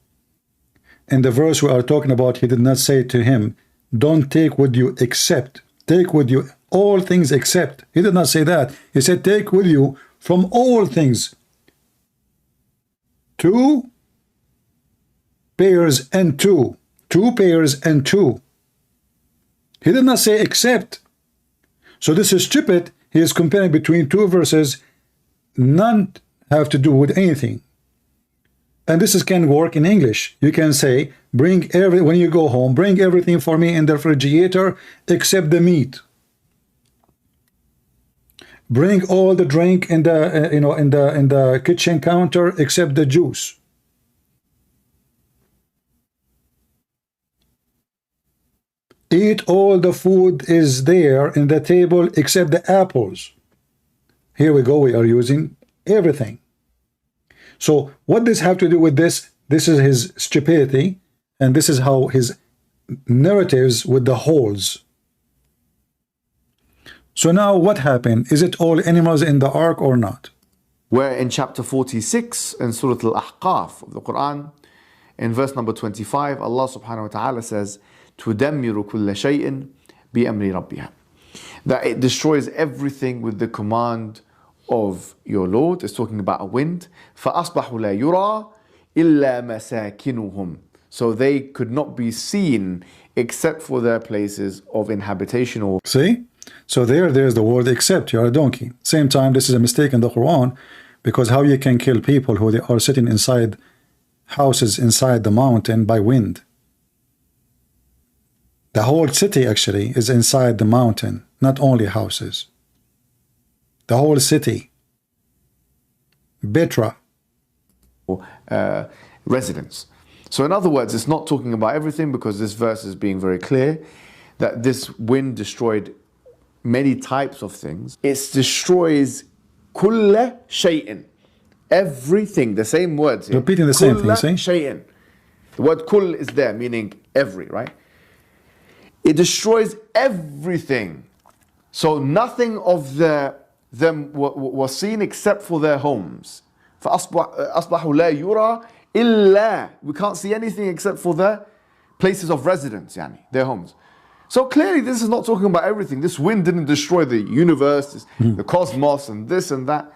In the verse we are talking about, he did not say to him, don't take with you except. Take with you all things except. He did not say that. He said, take with you from all things. 2 pairs and 2. 2 pairs and 2. He did not say except. So this is stupid. He is comparing between 2 verses. None have to do with anything. And this can work in English. You can say, when you go home, bring everything for me in the refrigerator except the meat. Bring all the drink in the in the kitchen counter except the juice. Eat all the food is there in the table except the apples. Here we go, we are using everything. So what does have to do with this? This is his stupidity, and this is how his narratives with the holes. So now what happened? Is it all animals in the ark or not? Where in chapter 46 in Surah Al-Ahqaf of the Quran, in verse number 25, Allah subhanahu wa ta'ala says, تُدَمِّرُ كُلَّ شَيْءٍ بِأَمْرِ رَبِّهَا. That it destroys everything with the command of your Lord. It's talking about a wind. فَأَصْبَحُوا لَا يُرَى إِلَّا مَسَاكِنُهُمْ. So they could not be seen except for their places of inhabitation. Or see? So there's the word except. You're a donkey. Same time, this is a mistake in the Quran, because how you can kill people who they are sitting inside houses inside the mountain by wind? The whole city actually is inside the mountain, not only houses. The whole city. Betra. Residents. So in other words, it's not talking about everything, because this verse is being very clear that this wind destroyed many types of things. It destroys kulla shay'in. Everything. The same words here. Repeating the same thing, Kulla shay'in. The word kull is there, meaning every, right? It destroys everything. So nothing of them was seen except for their homes. فَأَصْبَحُوا لَا يُرَى إِلَّا. We can't see anything except for their places of residence, their homes. So clearly this is not talking about everything. This wind didn't destroy the universe, the cosmos, and this and that.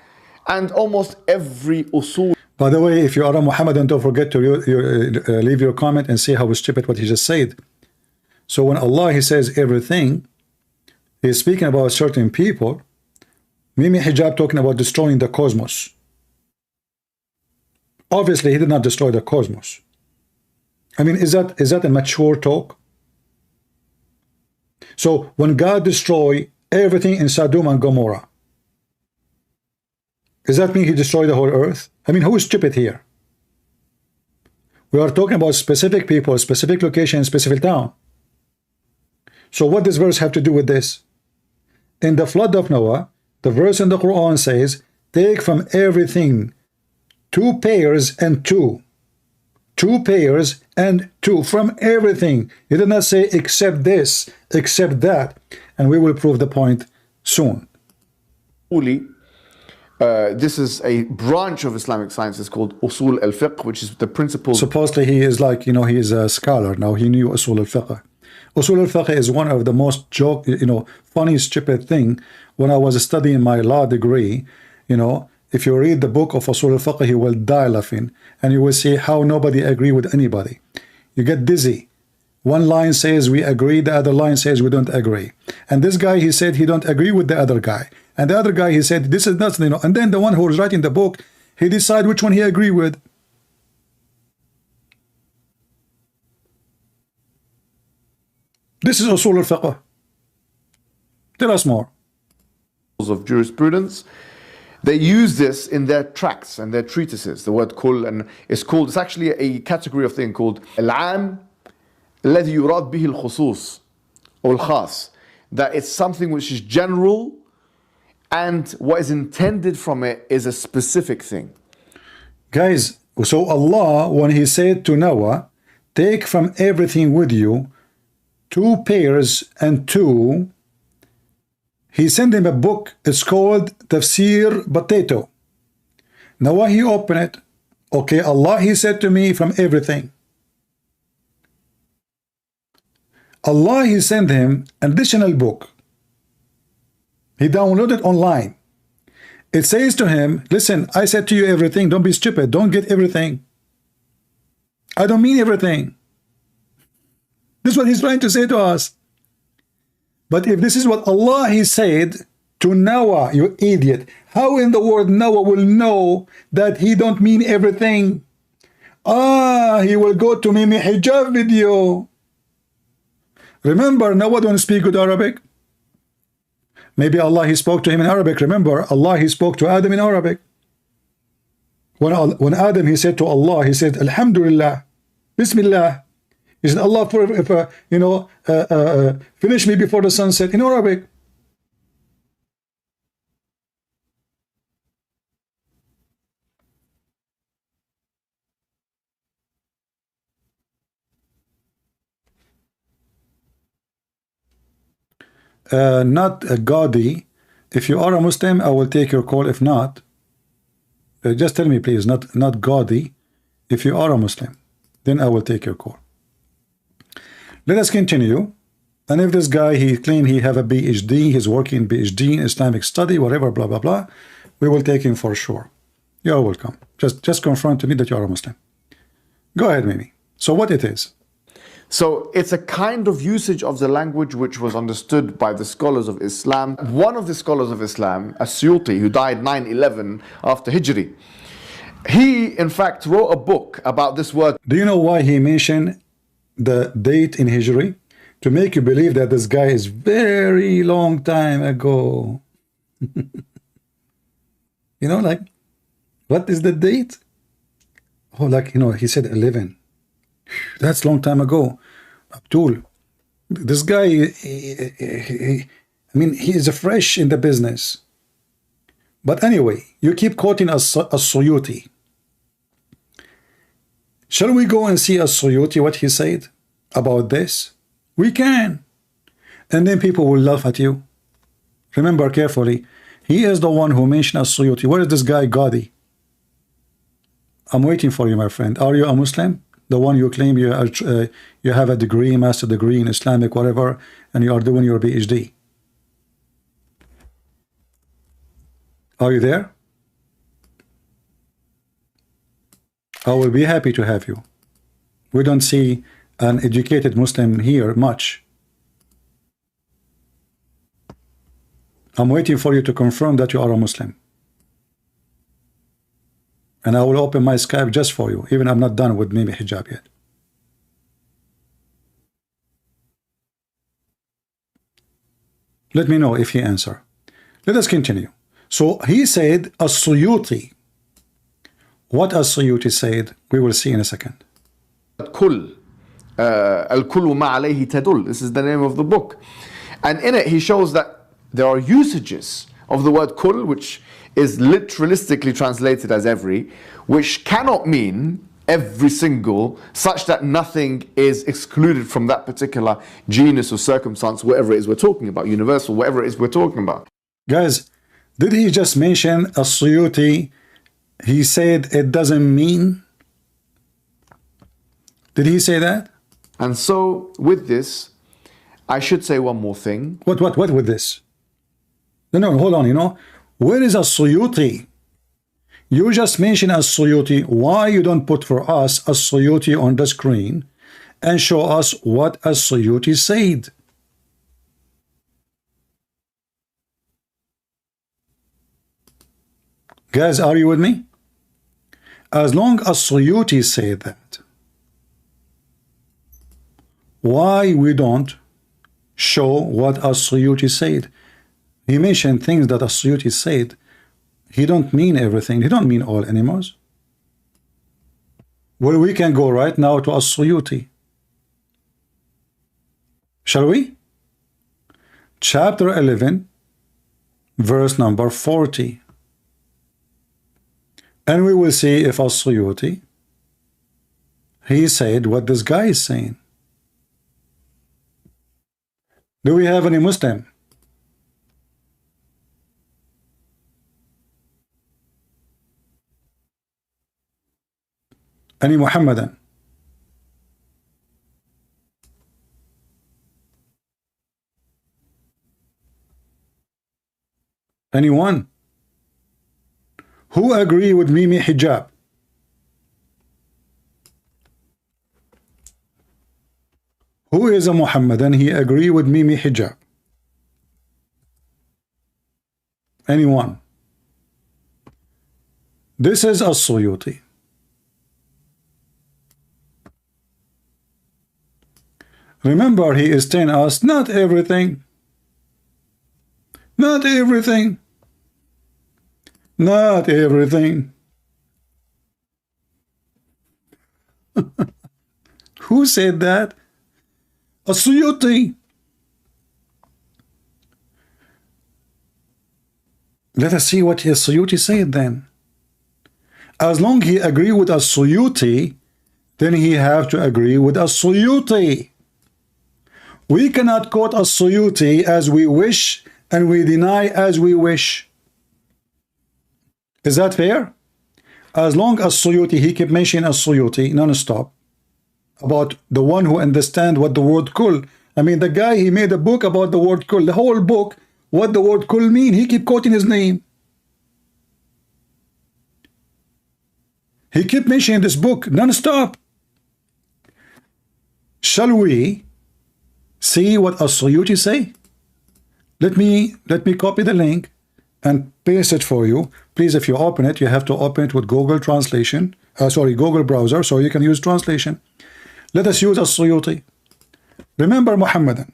And almost every usul. By the way, if you are a Muhammadan, don't forget to leave your comment and see how stupid what he just said. So when Allah, he says everything, he's speaking about certain people. Mimi Hijab talking about destroying the cosmos. Obviously, he did not destroy the cosmos. I mean, is that a mature talk? So when God destroyed everything in Sodom and Gomorrah, does that mean he destroyed the whole earth? I mean, who is stupid here? We are talking about specific people, specific location, specific town. So what does verse have to do with this? In the flood of Noah, the verse in the Quran says, take from everything 2 pairs and 2. 2 pairs and 2 from everything. He did not say except this, except that. And we will prove the point soon. This is a branch of Islamic science. It's called Usul al-Fiqh, which is the principles. Supposedly he is like, he is a scholar now. He knew Usul al-Fiqh. Usul al-Fiqh is one of the most funny, stupid thing. When I was studying my law degree, if you read the book of Usul al-Fiqh, you will die laughing, and you will see how nobody agree with anybody. You get dizzy. One line says we agree, the other line says we don't agree. And this guy, he said he don't agree with the other guy. And the other guy, he said this is not, and then the one who was writing the book, he decide which one he agree with. This is Usul al-Fiqh. Tell us more. Of jurisprudence. They use this in their tracts and their treatises, the word kull, and it's actually a category of thing called al-am الذي يراد به الخصوص or al-khas, that it's something which is general and what is intended from it is a specific thing. Guys, so Allah, when he said to Noah, take from everything with you 2 pairs and 2, he sent him a book. It's called Tafsir Potato. Noah, he opened it. Okay, Allah, he said to me from everything. Allah, he sent him an additional book. He downloaded online. It says to him, listen, I said to you everything. Don't be stupid. Don't get everything. I don't mean everything. This is what he's trying to say to us. But if this is what Allah, he said to Noah, you idiot, how in the world Noah will know that he don't mean everything? He will go to Mimi Hijab video. Remember, Noah don't speak good Arabic. Maybe Allah, he spoke to him in Arabic. Remember, Allah, he spoke to Adam in Arabic. When Adam, he said to Allah, he said, Alhamdulillah, Bismillah. He said, Allah, finish me before the sunset in Arabic. Not a gaudy. If you are a Muslim, I will take your call. If not, just tell me, please, not gaudy. If you are a Muslim, then I will take your call. Let us continue. And if this guy, he claim he have a PhD, he's working PhD in Islamic study, whatever, blah, blah, blah, we will take him for sure. You're welcome. Just confirm to me that you are a Muslim. Go ahead, Mimi. So what it is? So it's a kind of usage of the language which was understood by the scholars of Islam. One of the scholars of Islam, As-Suyuti, who died 911 after Hijri, he in fact wrote a book about this word. Do you know why he mentioned the date in Hijri? To make you believe that this guy is very long time ago. Like, what is the date? Oh, like, he said 11. That's long time ago. Abdul, this guy, I mean, he is fresh in the business. But anyway, you keep quoting As-Suyuti. Shall we go and see As-Suyuti, what he said about this? We can. And then people will laugh at you. Remember carefully, he is the one who mentioned As-Suyuti. Where is this guy, Gadi? I'm waiting for you, my friend. Are you a Muslim? The one you claim you have a degree, master degree in Islamic, whatever, and you are doing your PhD. Are you there? I will be happy to have you. We don't see an educated Muslim here much. I'm waiting for you to confirm that you are a Muslim. And I will open my Skype just for you, even I'm not done with Mimi Hijab yet. Let me know if he answer. Let us continue. So he said As-Suyuti. What As-Suyuti said, we will see in a second. Kull. Al-Kullu ma alayhi tadul. This is the name of the book. And in it he shows that there are usages of the word kull, which is literalistically translated as every, which cannot mean every single, such that nothing is excluded from that particular genus or circumstance, whatever it is we're talking about, universal, whatever it is we're talking about. Guys, Did he just mention as-Suyuti? He said it doesn't mean. Did he say that? And so with this, I should say one more thing. What with this? No, hold on, where is as-Suyuti? You just mentioned as-Suyuti. Why you don't put for us as-Suyuti on the screen and show us what as-Suyuti said? Guys, are you with me? As long as Suyuti said that, why we don't show what as-Suyuti said? He mentioned things that as-Suyuti said. He don't mean everything. He don't mean all animals. Well, we can go right now to as-Suyuti. Shall we? Chapter 11, verse number 40. And we will see if as-Suyuti, he said what this guy is saying. Do we have any Muslim? Any Muhammadan? Anyone? Who agree with Mimi Hijab? Who is a Muhammadan? He agree with Mimi Hijab? Anyone? This is as-Suyuti. Remember, he is telling us not everything. Not everything. Not everything. Who said that? As-Suyuti. Let us see what as-Suyuti said then. As long he agree with as-Suyuti, then he have to agree with as-Suyuti. We cannot quote as-Suyuti as we wish and we deny as we wish. Is that fair? As long as Suyuti, he kept mentioning as-Suyuti non-stop about the one who understand what the word kul. I mean, the guy, he made a book about the word kul. The whole book, what the word kul mean. He keep quoting his name. He kept mentioning this book non-stop. Shall we see what as-Suyuti say? Let me copy the link and paste it for you. Please, if you open it, you have to open it with Google Translation. Google browser, so you can use translation. Let us use as-Suyuti. Remember, Muhammadan,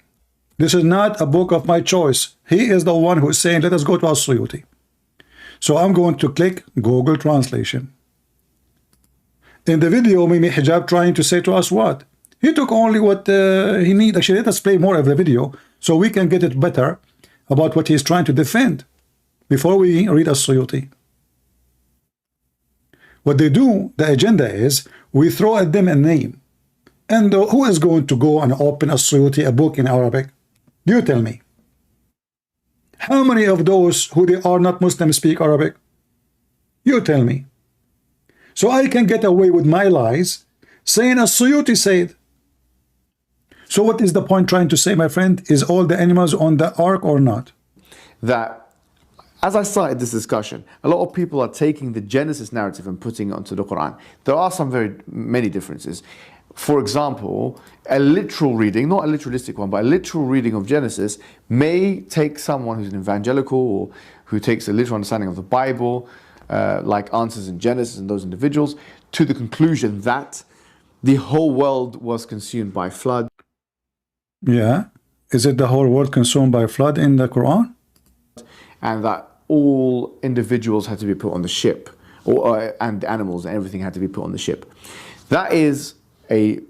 this is not a book of my choice. He is the one who is saying, let us go to as-Suyuti. So I'm going to click Google Translation. In the video, Mimi Hijab trying to say to us what? He took only what he need. Actually, let us play more of the video so we can get it better about what he's trying to defend before we read as-Suyuti. What they do, the agenda is, we throw at them a name. And who is going to go and open as-Suyuti, a book in Arabic? You tell me. How many of those who they are not Muslim speak Arabic? You tell me. So I can get away with my lies saying as-Suyuti said. So what is the point trying to say, my friend? Is all the animals on the ark or not? That, as I started this discussion, a lot of people are taking the Genesis narrative and putting it onto the Quran. There are many differences. For example, a literal reading, not a literalistic one, but a literal reading of Genesis may take someone who's an evangelical or who takes a literal understanding of the Bible, like answers in Genesis and those individuals, to the conclusion that the whole world was consumed by flood. Yeah. Is it the whole world consumed by flood in the Quran? And that all individuals had to be put on the ship, and animals and everything had to be put on the ship. That is an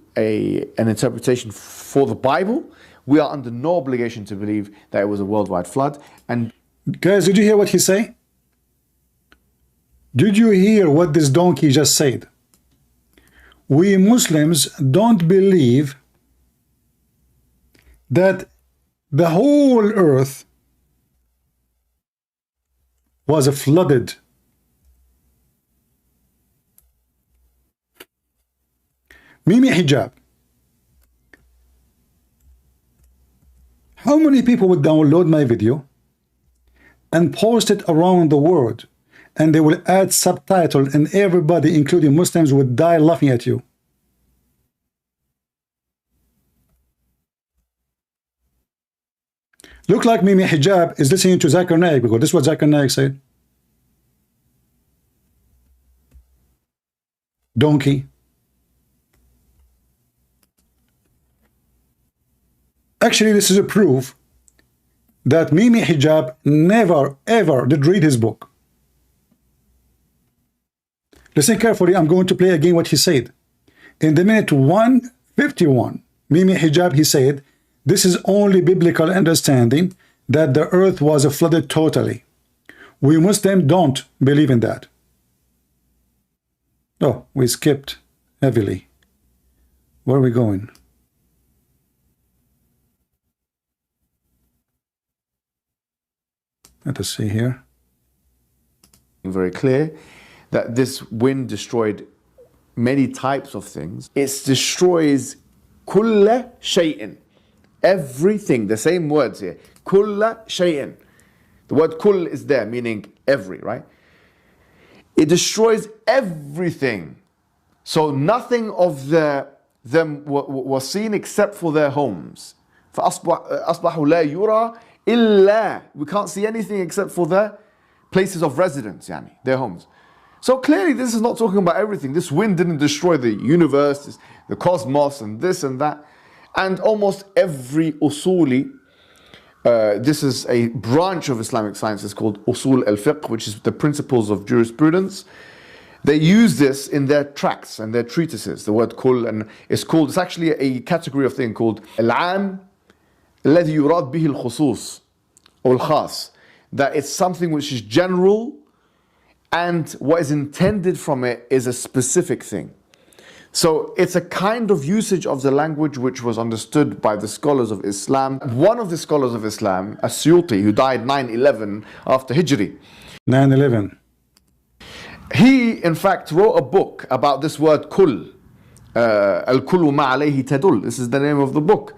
interpretation for the Bible. We are under no obligation to believe that it was a worldwide flood. And guys, did you hear what he say? Did you hear what this donkey just said? We Muslims don't believe that the whole earth was flooded. Mimi Hijab. How many people would download my video and post it around the world, and they will add subtitles, and everybody, including Muslims, would die laughing at you? Look like Mimi Hijab is listening to Zakir Naik, because this is what Zakir Naik said. Donkey. Actually, this is a proof that Mimi Hijab never ever did read his book. Listen carefully, I'm going to play again what he said. In the minute 151, Mimi Hijab, he said, this is only biblical understanding that the earth was flooded totally. We Muslims don't believe in that. Oh, we skipped heavily. Where are we going? Let us see here. Very clear that this wind destroyed many types of things. It destroys kulla shay'in, everything. The same words here. Kulla shay'in. The word kull is there, meaning every, right? It destroys everything. So nothing of them was seen except for their homes. فَأَصْبَحُوا لَا يُرَى إِلَّا. We can't see anything except for their places of residence, their homes. So clearly this is not talking about everything. This wind didn't destroy the universe, the cosmos, and this and that. And almost every usuli, this is a branch of Islamic science, it's called usul al-fiqh, which is the principles of jurisprudence. They use this in their tracts and their treatises, the word kull, and it's actually a category of thing called al-am الذي يراد به الخصوص or al-khas, that it's something which is general and what is intended from it is a specific thing. So it's a kind of usage of the language which was understood by the scholars of Islam. One of the scholars of Islam, As-Suyuti, who died 9/11 after Hijri. 9/11. He, in fact, wrote a book about this word kull. Al-kullu ma alayhi tadul. This is the name of the book.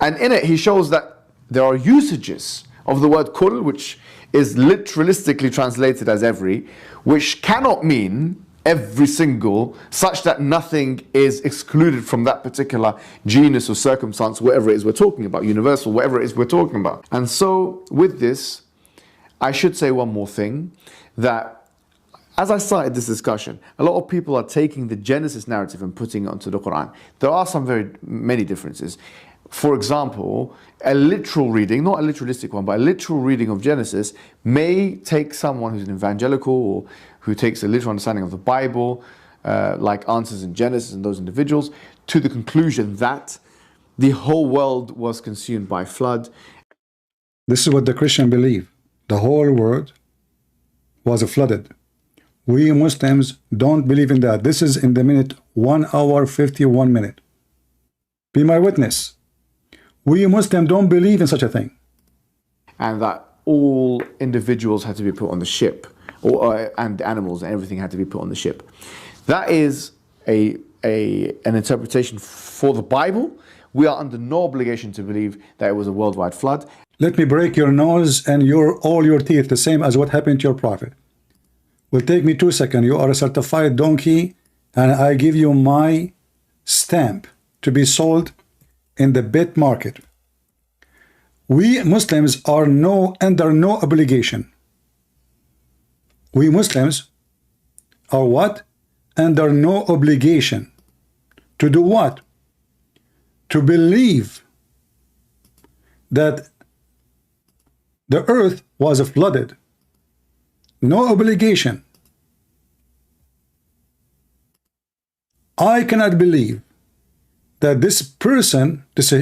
And in it, he shows that there are usages of the word kull, which is literalistically translated as every, which cannot mean every single, such that nothing is excluded from that particular genus or circumstance, whatever it is we're talking about, universal, whatever it is we're talking about. And so with this, I should say one more thing, that as I started this discussion, a lot of people are taking the Genesis narrative and putting it onto the Quran. There are many differences. For example, a literal reading, not a literalistic one, but a literal reading of Genesis may take someone who's an evangelical or who takes a literal understanding of the Bible, like answers in Genesis and those individuals, to the conclusion that the whole world was consumed by flood. This is what the Christian believe. The whole world was flooded. We Muslims don't believe in that. This is in the minute 1 hour 51 minutes. Be my witness. We Muslims don't believe in such a thing. And that all individuals had to be put on the ship, and animals and everything had to be put on the ship. That is an interpretation for the Bible. We are under no obligation to believe that it was a worldwide flood. Let me break your nose and all your teeth, the same as what happened to your prophet. Will take me 2 seconds. You are a certified donkey, and I give you my stamp to be sold in the bet market. We Muslims are under no obligation. We Muslims are what? Under no obligation. To do what? To believe that the earth was flooded. No obligation. I cannot believe that this person, this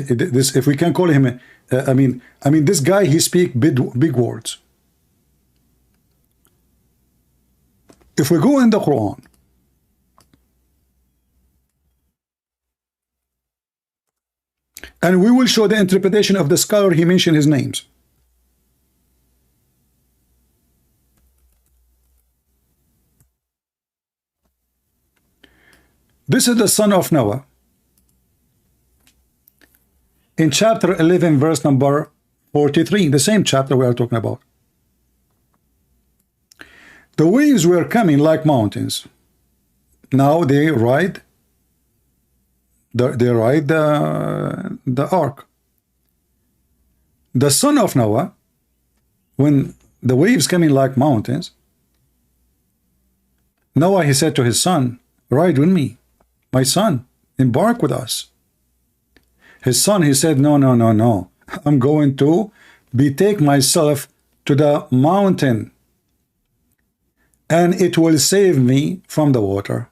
if we can call him, I mean, this guy, he speak big words. If we go in the Quran, and we will show the interpretation of the scholar, he mentioned his names. This is the son of Noah. In chapter 11, verse number 43, the same chapter we are talking about. The waves were coming like mountains. Now they ride the ark. The son of Noah, when the waves coming like mountains, Noah, he said to his son, ride with me, my son, embark with us. His son, he said, no, no, no, no. I'm going to betake myself to the mountain, and it will save me from the water.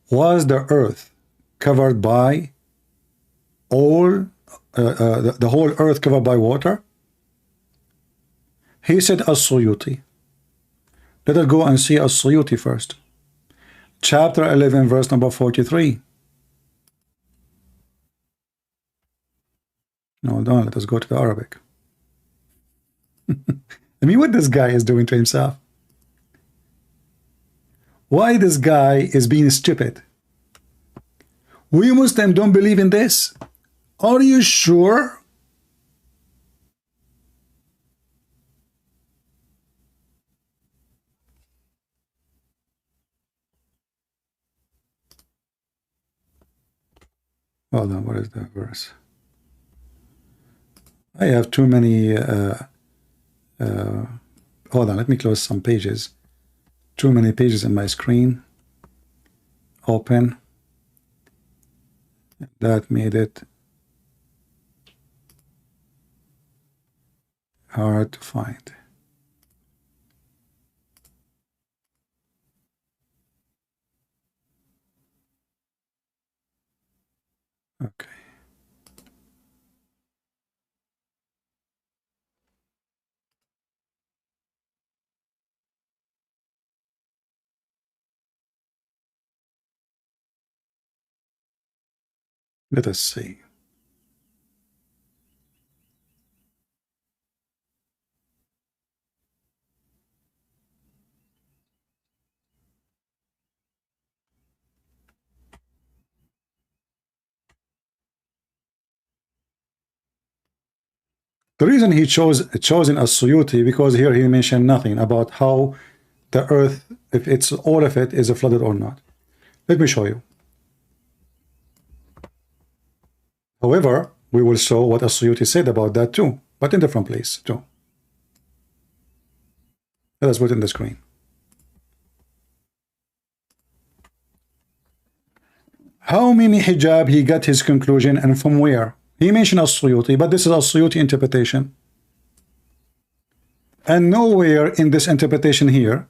Was the earth covered by all, the whole earth covered by water? He said As-Suyuti. Let us go and see As-Suyuti first. Chapter 11, verse number 43. No, don't. Let us go to the Arabic. I mean, what this guy is doing to himself? Why this guy is being stupid? We Muslims don't believe in this. Are you sure? Hold on, what is that verse? I have too many. Hold on, let me close some pages. Too many pages in my screen. Open. That made it hard to find. Okay. Let us see. The reason he chosen As-Suyuti, because here he mentioned nothing about how the earth, if it's all of it, is flooded or not. Let me show you. However, we will show what As-Suyuti said about that too, but in different place too. Let us put it in the screen. How many hijab he got his conclusion and from where? He mentioned As-Suyuti, but this is As-Suyuti interpretation. And nowhere in this interpretation here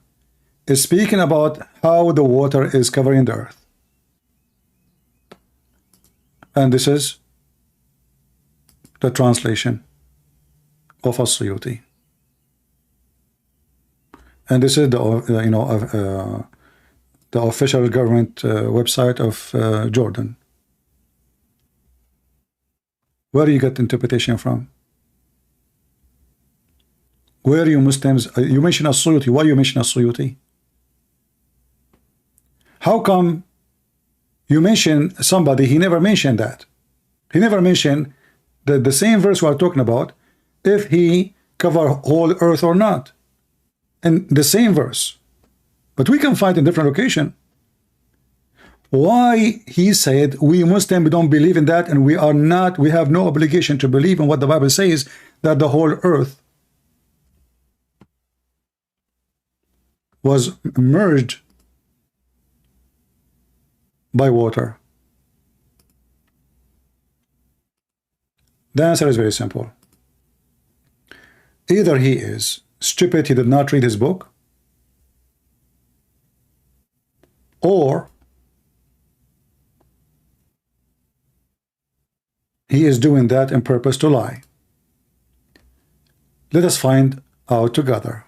is speaking about how the water is covering the earth. And this is the translation of As-Suyuti. And this is the the official government website of Jordan. Where do you get the interpretation from? Where you Muslims, you mention As-Suyuti. Why you mention As-Suyuti? How come you mention somebody, he never mentioned that? He never mentioned the same verse we are talking about, if he cover whole earth or not. And the same verse. But we can find in different location. Why he said we Muslims don't believe in that, and we have no obligation to believe in what the Bible says, that the whole earth was merged by water. The answer is very simple. Either he is stupid, he did not read his book, or he is doing that in purpose to lie. Let us find out together.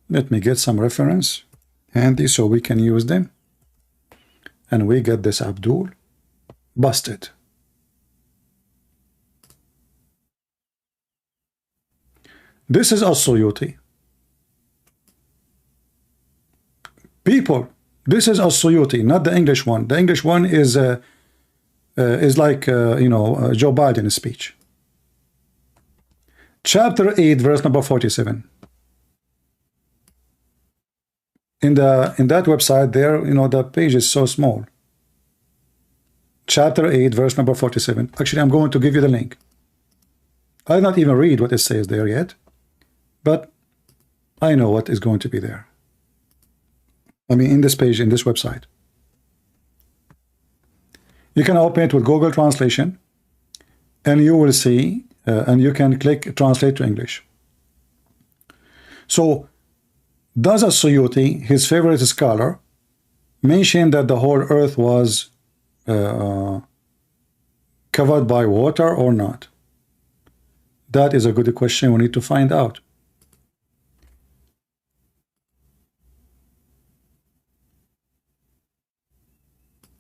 Let me get some reference handy so we can use them. And we get this Abdul busted. This is As-Suyuti. People, this is As-Suyuti, not the English one. The English one is like, you know, Joe Biden's speech. Chapter 8, verse number 47. In that website there, you know, the page is so small. Chapter 8, verse number 47. Actually, I'm going to give you the link. I'll not even read what it says there yet, but I know what is going to be there. I mean, in this page, in this website. You can open it with Google Translation, and you will see, and you can click Translate to English. So, does As-Suyuti, his favorite scholar, mention that the whole earth was covered by water or not? That is a good question we need to find out.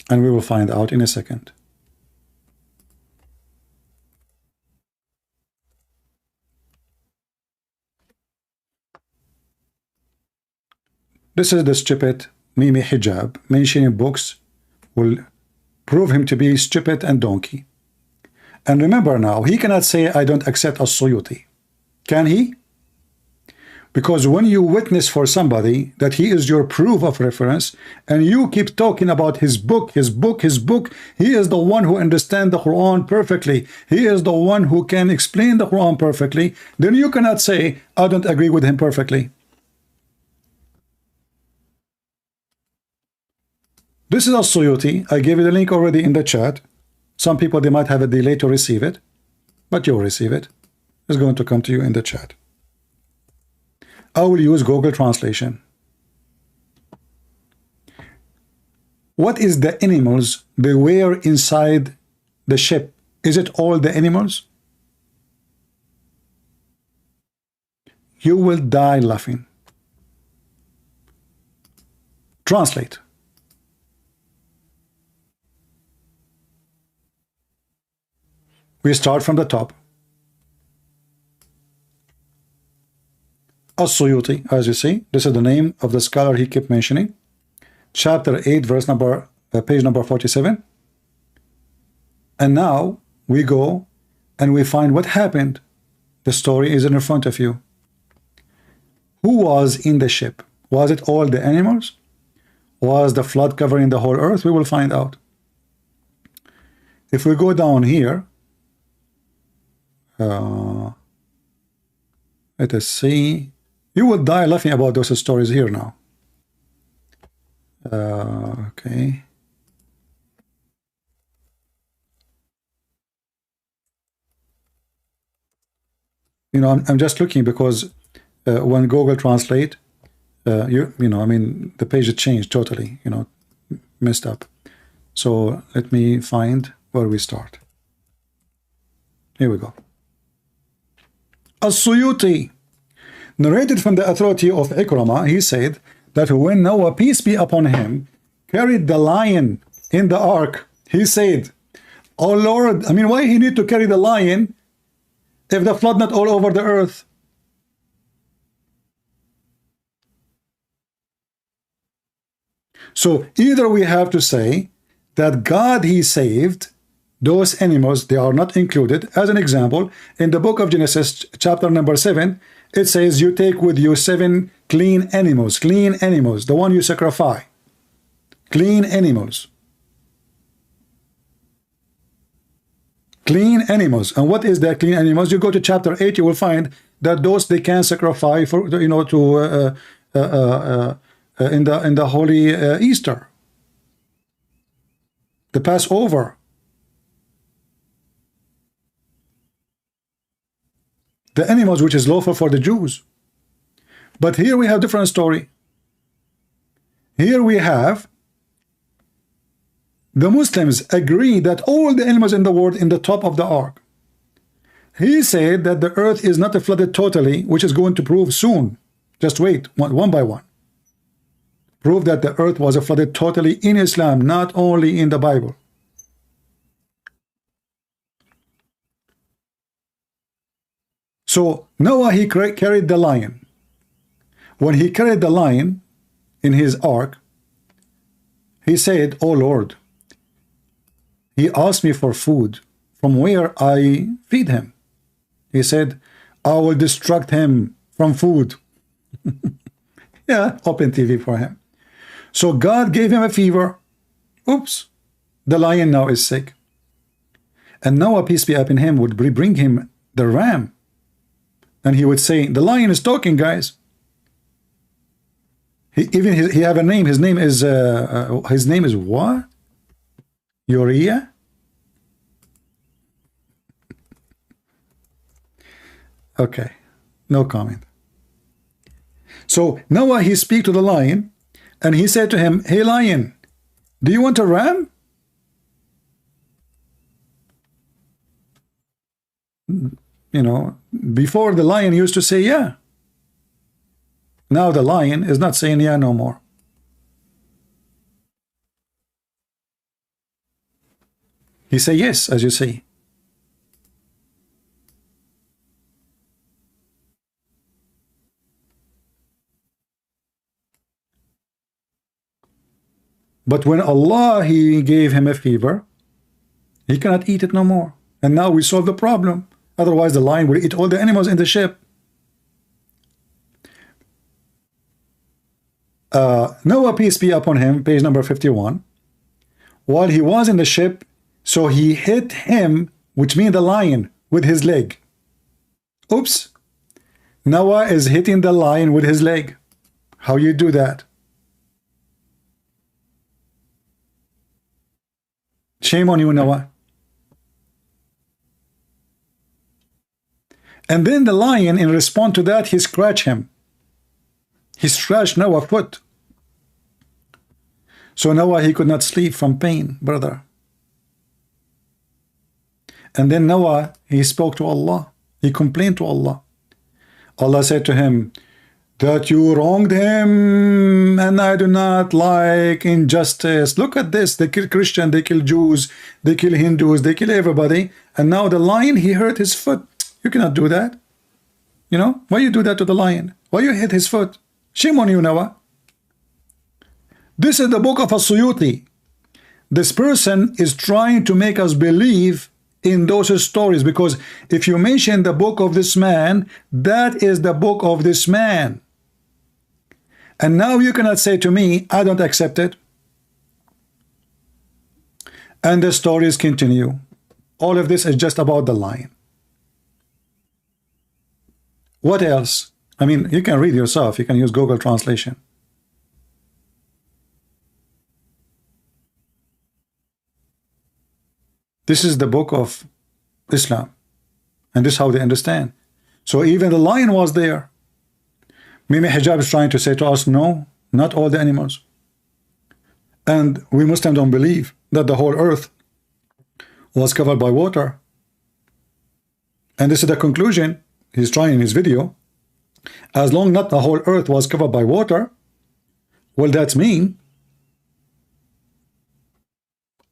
And we will find out in a second. This is the stupid Mimi Hijab. Mentioning books will prove him to be stupid and donkey. And remember now, he cannot say, I don't accept As-Suyuti. Can he? Because when you witness for somebody that he is your proof of reference, and you keep talking about his book, he is the one who understands the Quran perfectly. He is the one who can explain the Quran perfectly. Then you cannot say, I don't agree with him perfectly. This is As-Suyuti. I gave you the link already in the chat. Some people, they might have a delay to receive it, but you'll receive it. It's going to come to you in the chat. I will use Google Translation. What is the animals they were inside the ship? Is it all the animals? You will die laughing. Translate. We start from the top. As-Suyuti, as you see, this is the name of the scholar he kept mentioning. Chapter 8, verse number, page number 47. And now we go and we find what happened. The story is in front of you. Who was in the ship? Was it all the animals? Was the flood covering the whole earth? We will find out. If we go down here, let us see. You will die laughing about those stories here now. Okay. You know, I'm just looking because when Google Translate, you know, I mean, the page changed totally, you know, messed up. So let me find where we start. Here we go. As-Suyuti, narrated from the authority of Ikramah, he said that when Noah, peace be upon him, carried the lion in the ark, he said, oh Lord, I mean, why he need to carry the lion if the flood not all over the earth? So either we have to say that God, he saved those animals, they are not included. As an example, in the book of Genesis, chapter number 7, it says you take with you 7 clean animals, the one you sacrifice. Clean animals. Clean animals. And what is that clean animals? You go to chapter 8, you will find that those they can sacrifice for, you know, to in the holy Easter, the Passover. The animals which is lawful for the Jews. But here we have different story. Here we have the Muslims agree that all the animals in the world in the top of the ark. He said that the earth is not flooded totally, which is going to prove soon. Just wait, one by one. Prove that the earth was flooded totally in Islam, not only in the Bible. So Noah, he carried the lion. When he carried the lion in his ark, he said, "Oh Lord, he asked me for food. From where I feed him?" He said, "I will distract him from food." Yeah, open TV for him. So God gave him a fever. Oops, the lion now is sick. And Noah, peace be upon him, would bring him the ram. And he would say, the lion is talking, guys. He have a name. His name is what? Uriah? Okay, no comment. So Noah, he speak to the lion, and he said to him, "Hey lion, do you want a ram?" You know, before the lion used to say yeah. Now the lion is not saying yeah no more. He say yes, as you see. But when Allah, he gave him a fever, he cannot eat it no more. And now we solve the problem. Otherwise the lion will eat all the animals in the ship. Noah, peace be upon him, page number 51. While he was in the ship, so he hit him, which means the lion, with his leg. Oops. Noah is hitting the lion with his leg. How you do that? Shame on you, Noah. And then the lion, in response to that, he scratched him. He scratched Noah's foot. So Noah, he could not sleep from pain, brother. And then Noah, he spoke to Allah. He complained to Allah. Allah said to him, that you wronged him, and I do not like injustice. Look at this. They kill Christians, they kill Jews, they kill Hindus, they kill everybody. And now the lion, he hurt his foot. You cannot do that. You know, why you do that to the lion? Why you hit his foot? Shame on you, Noah. This is the book of As-Suyuti. This person is trying to make us believe in those stories, because if you mention the book of this man, that is the book of this man. And now you cannot say to me, I don't accept it. And the stories continue. All of this is just about the lion. What else? I mean, you can read yourself. You can use Google Translation. This is the book of Islam. And this is how they understand. So even the lion was there. Maybe Hijab is trying to say to us, no, not all the animals. And we Muslims don't believe that the whole earth was covered by water. And this is the conclusion he's trying in his video. As long not the whole earth was covered by water, well, that mean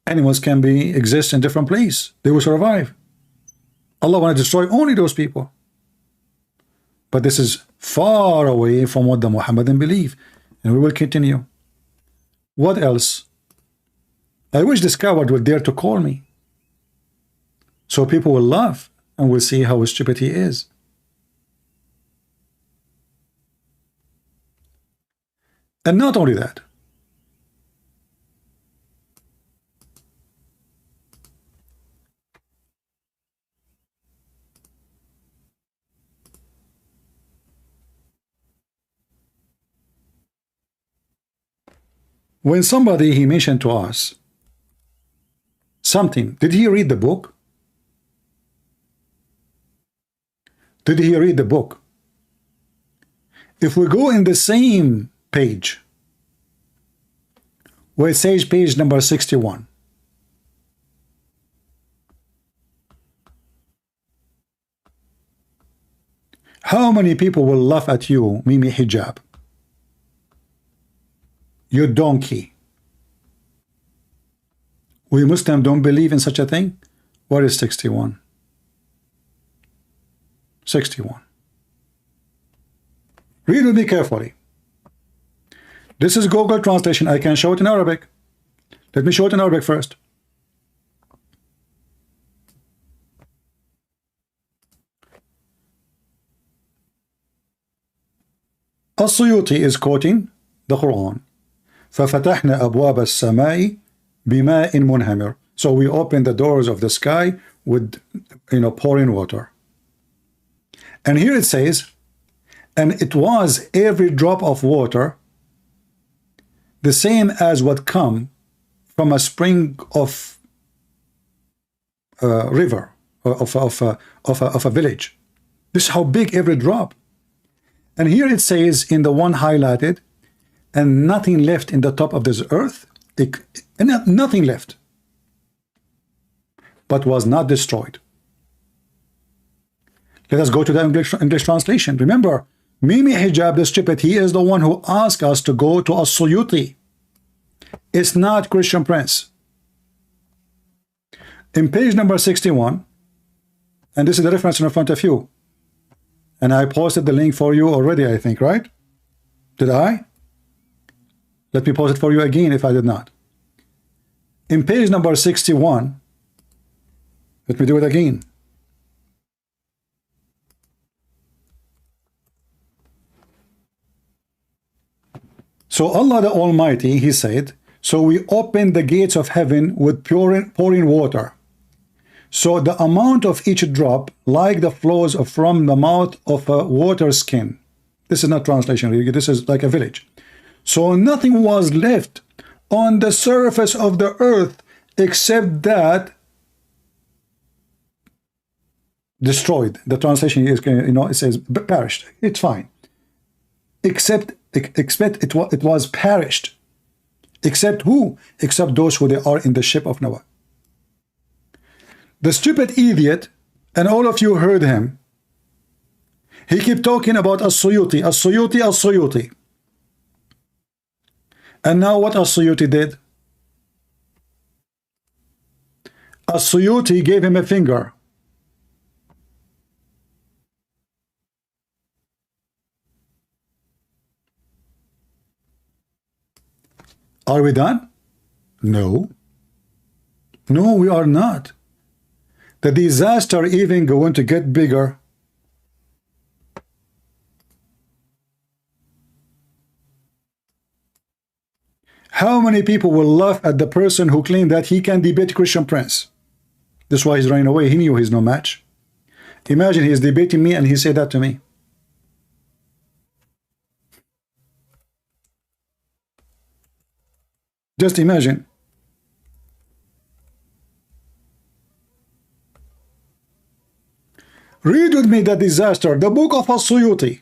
animals can exist in different places. They will survive. Allah want to destroy only those people. But this is far away from what the Muhammadan believe. And we will continue. What else? I wish this coward would dare to call me. So people will laugh and will see how stupid he is. And not only that. When somebody, he mentioned to us something, did he read the book? Did he read the book? If we go in the same page, where it says page number 61, How many people will laugh at you, Mimi Hijab? You donkey. We Muslims don't believe in such a thing? What is 61? 61. Read with me carefully. This is Google translation. I can show it in Arabic. Let me show it in Arabic first. As-Suyuti is quoting the Quran. فَفَتَحْنَا أَبْوَابَ السَّمَاءِ بِمَاءٍ مُنْهَمِرٍ. So we open the doors of the sky with, pouring water. And here it says, and it was every drop of water the same as what come from a spring of a river, of a village. This is how big every drop. And here it says in the one highlighted, and nothing left in the top of this earth, nothing left, but was not destroyed. Let us go to the English translation. Remember, Mimi Hijab, the stupid, he is the one who asked us to go to As-Suyuti. It's not Christian Prince. In page number 61, and this is the reference in front of you, and I posted the link for you already, I think, right? Did I? Let me post it for you again if I did not. In page number 61, let me do it again. So Allah the Almighty, he said, so we opened the gates of heaven with pouring water. So the amount of each drop, like the flows from the mouth of a water skin. This is not translation, really. This is like a village. So nothing was left on the surface of the earth except that destroyed. The translation is, it says perished. It's fine. Except it was perished. Except who? Except those who they are in the ship of Noah. The stupid idiot, and all of you heard him, he kept talking about As-Suyuti, As-Suyuti, As-Suyuti. And now what As-Suyuti did? As-Suyuti gave him a finger. Are we done? No. No, we are not. The disaster even going to get bigger. How many people will laugh at the person who claimed that he can debate Christian Prince? That's why he's running away. He knew he's no match. Imagine he's debating me and he said that to me. Just imagine. Read with me the disaster, the book of As-Suyuti.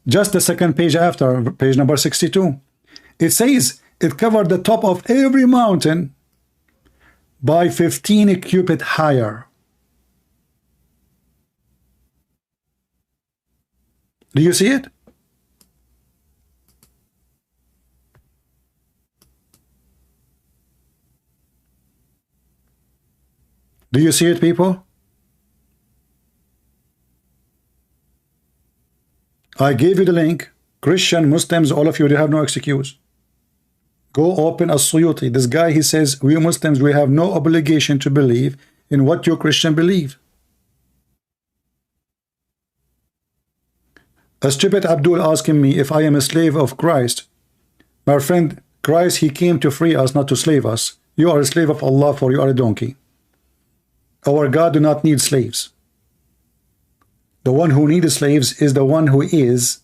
Just the second page after, page number 62. It says it covered the top of every mountain by 15 cubits higher. Do you see it? Do you see it, people? I gave you the link. Christian, Muslims, all of you, they have no excuse. Go open As-Suyuti. This guy, he says, we Muslims, we have no obligation to believe in what you Christian believe. A stupid Abdul asking me if I am a slave of Christ. My friend, Christ, he came to free us, not to slave us. You are a slave of Allah, for you are a donkey. Our God do not need slaves. The one who needs slaves is the one who is,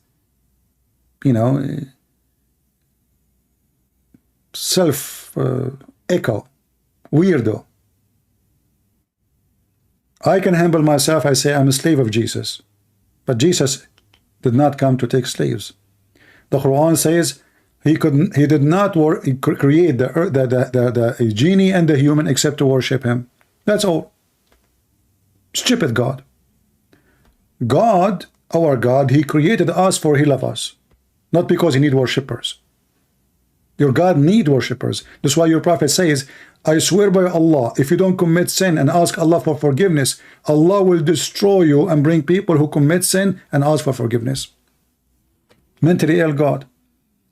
self-echo, weirdo. I can humble myself. I say I'm a slave of Jesus. But Jesus did not come to take slaves. The Quran says he did not create the genie and the human except to worship him. That's all. Stupid God. God, our God, he created us for he loves us, not because he need worshippers. Your God need worshippers. That's why your prophet says, I swear by Allah, if you don't commit sin and ask Allah for forgiveness, Allah will destroy you and bring people who commit sin and ask for forgiveness. Mentally ill God.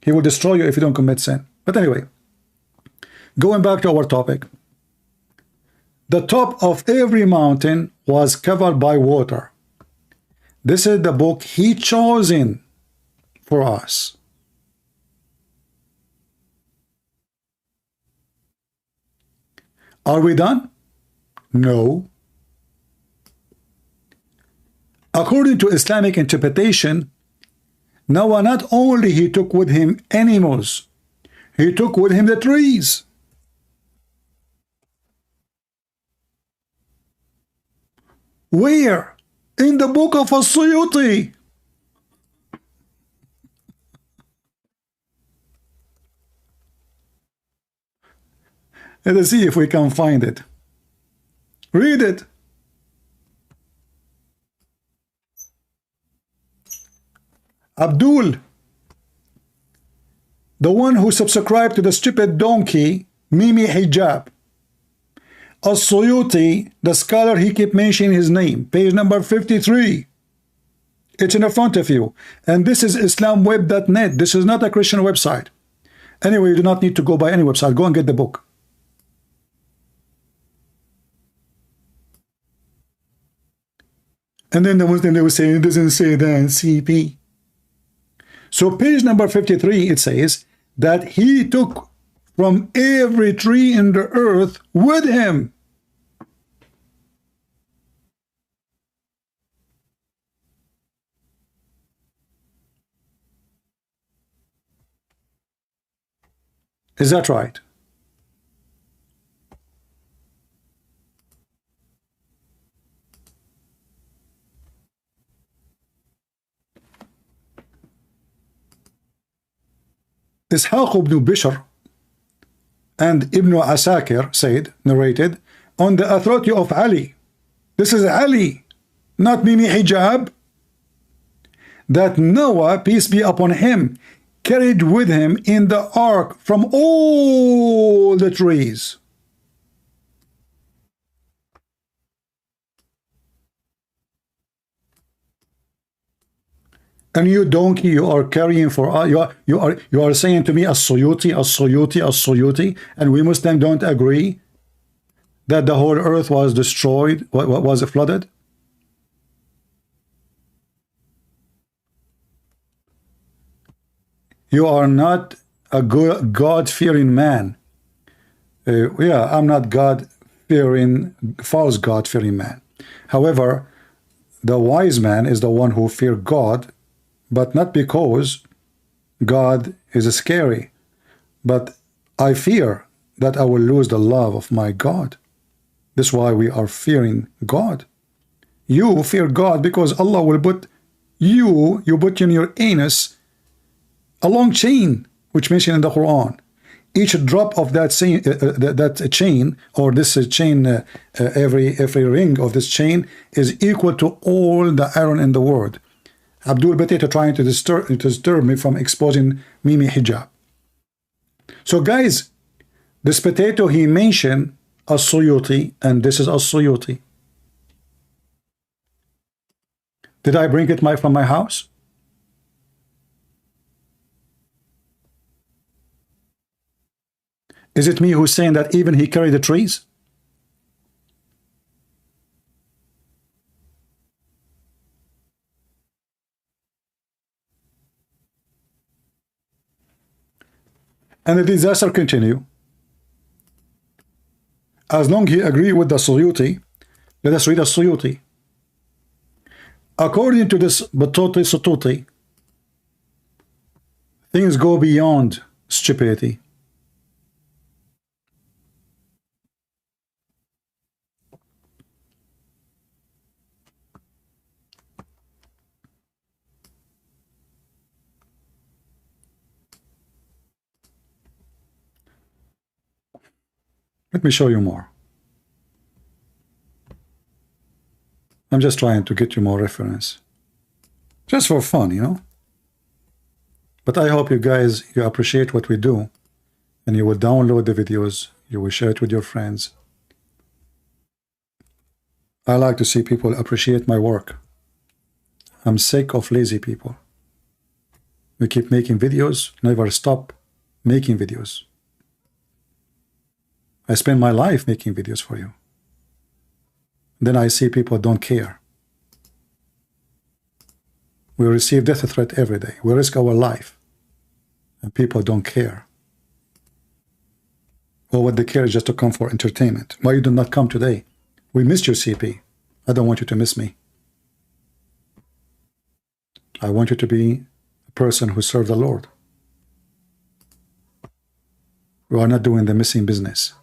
He will destroy you if you don't commit sin. But anyway, going back to our topic. The top of every mountain was covered by water. This is the book he chosen for us. Are we done? No. According to Islamic interpretation, Noah not only he took with him animals, he took with him the trees. Where? In the book of As-Suyuti. Let's see if we can find it. Read it. Abdul, the one who subscribed to the stupid donkey, Mimi Hijab. As-Suyuti, the scholar, he keep mentioning his name, page number 53. It's in the front of you. And this is islamweb.net. This is not a Christian website. Anyway, you do not need to go by any website. Go and get the book. And then the Muslim, they will say, it doesn't say that in CP. So page number 53, it says that he took from every tree in the earth with him. Is that right? Ishaq ibn Bishr and Ibn Asakir said, narrated, on the authority of Ali. This is Ali, not Mimi Hijab. That Noah, peace be upon him, carried with him in the ark from all the trees. And you donkey, you are carrying for you are saying to me As-Suyuti, As-Suyuti, As-Suyuti, and we Muslims don't agree that the whole earth was destroyed, was flooded. You are not a God-fearing man. Yeah, I'm not God-fearing, false God-fearing man. However, the wise man is the one who fears God, but not because God is scary, but I fear that I will lose the love of my God. That's why we are fearing God. You fear God because Allah will put you put in your anus a long chain, which mentioned in the Quran. Each drop of that chain, or this chain, every ring of this chain is equal to all the iron in the world. Abdul Bateta trying to disturb me from exposing Mimi Hijab. So guys, this potato he mentioned As-Suyuti, and this is As-Suyuti. Did I bring it from my house? Is it me who's saying that even he carried the trees? And the disaster continue. As long as he agree with the Suyuti, let us read the Suyuti. According to this Batoti Sututi, things go beyond stupidity. Let me show you more. I'm just trying to get you more reference. Just for fun, you know. But I hope you guys, you appreciate what we do, and you will download the videos, you will share it with your friends. I like to see people appreciate my work. I'm sick of lazy people. We keep making videos, never stop making videos. I spend my life making videos for you. Then I see people don't care. We receive death threat every day. We risk our life. And people don't care. Or what they care is just to come for entertainment. Why you do not come today? We missed your CP. I don't want you to miss me. I want you to be a person who serves the Lord. We are not doing the missing business.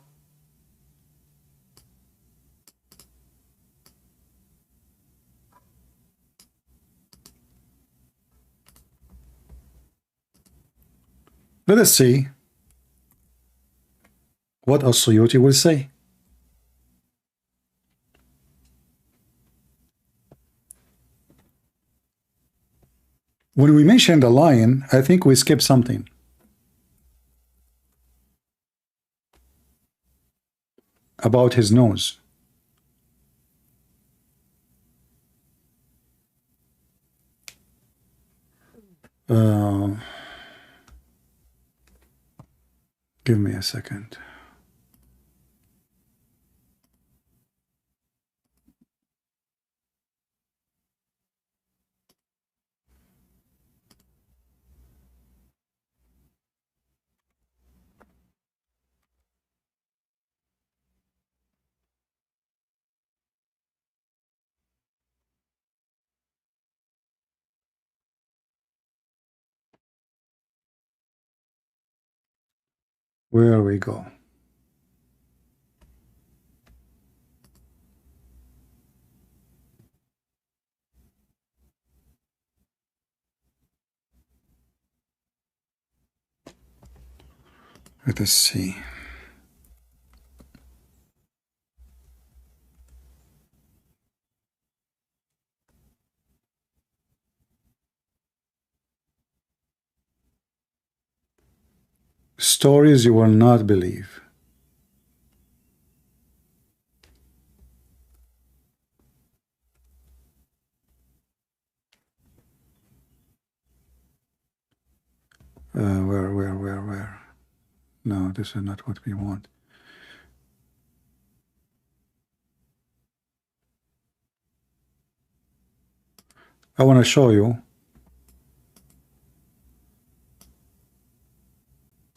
Let us see what As-Suyuti will say. When we mention the lion, I think we skip something. About his nose. Give me a second. Where we go? Let us see. Stories you will not believe. Where? No, this is not what we want. I want to show you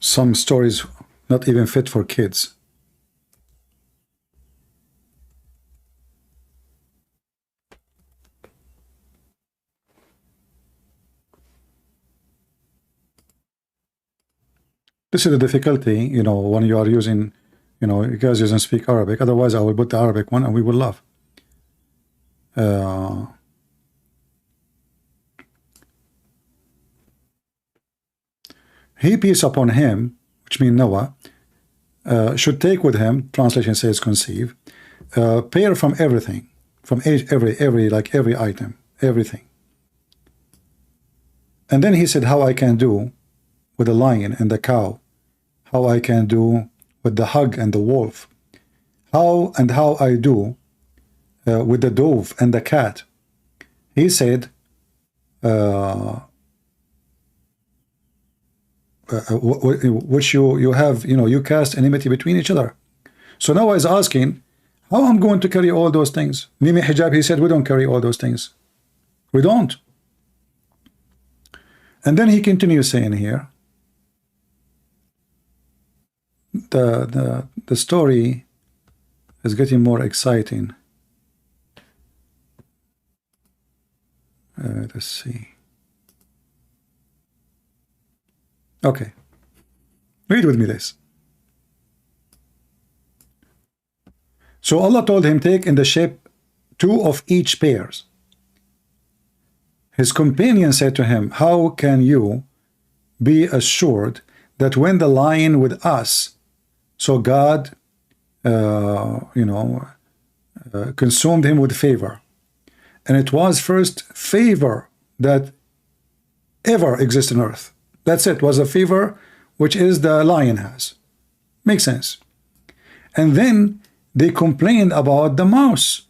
some stories not even fit for kids. This is the difficulty, you know, when you are using, you know, you guys doesn't speak Arabic. Otherwise, I will put the Arabic one and we will laugh. He, peace upon him, which means Noah, should take with him, translation says conceive, pair from everything, from every item, everything. And then he said, how I can do with the lion and the cow, how I can do with the hog and the wolf, how I do with the dove and the cat. He said, which you have, you know, you cast enmity between each other. So now he's asking, how I'm going to carry all those things? Mimi Hijab, he said, we don't carry all those things. We don't. And then he continues saying here, the story is getting more exciting. Let's see. Okay, read with me this. So Allah told him, take in the shape 2 of each pairs. His companion said to him, how can you be assured that when the lion with us, so God, consumed him with favor. and it was first favor that ever exists on earth. That's it, was a favor which is the lion has. Makes sense. And then they complained about the mouse.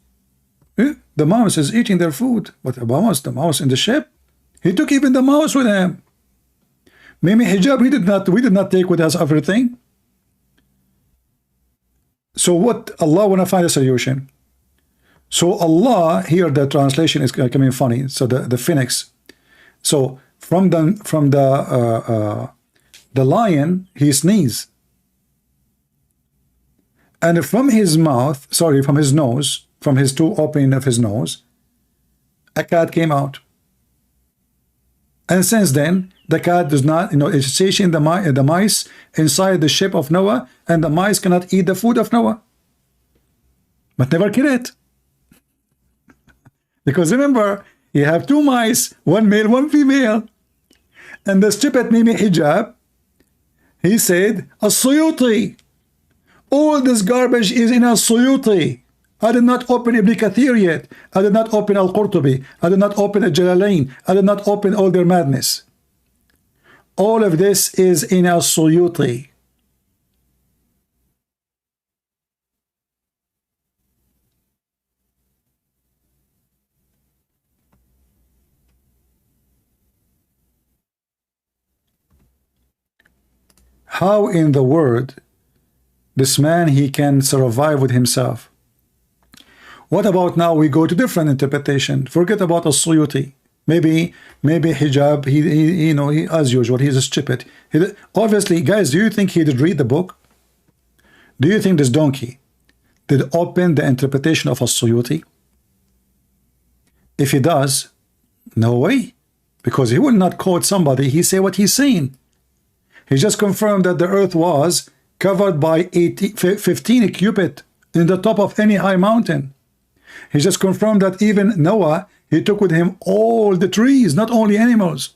The mouse is eating their food. But the mouse in the ship, he took even the mouse with him. Maybe hijab we did not take with us everything. So what Allah wanna find a solution? So Allah, here the translation is coming funny. So the phoenix. So from the lion, he sneezed. And from his mouth, sorry, from his nose, from his two opening of his nose, a cat came out. And since then, the cat does not, it's chasing the mice inside the ship of Noah, and the mice cannot eat the food of Noah. But never kill it. Because remember, you have two mice, one male, one female. And the stupid Mimi Hijab, he said, As-Suyuti. All this garbage is in As-Suyuti. I did not open Ibn Kathir yet. I did not open Al-Qurtubi. I did not open Al-Jalalain. I did not open all their madness. All of this is in Al-Suyuti. How in the world this man, he can survive with himself? What about now we go to different interpretation? Forget about As-Suyuti. Maybe hijab, he as usual, he's stupid. Obviously, guys, do you think he did read the book? Do you think this donkey did open the interpretation of As-Suyuti? If he does, no way. Because he will not quote somebody, he say what he's saying. He just confirmed that the earth was covered by 15 cubit in the top of any high mountain. He just confirmed that even Noah, he took with him all the trees, not only animals.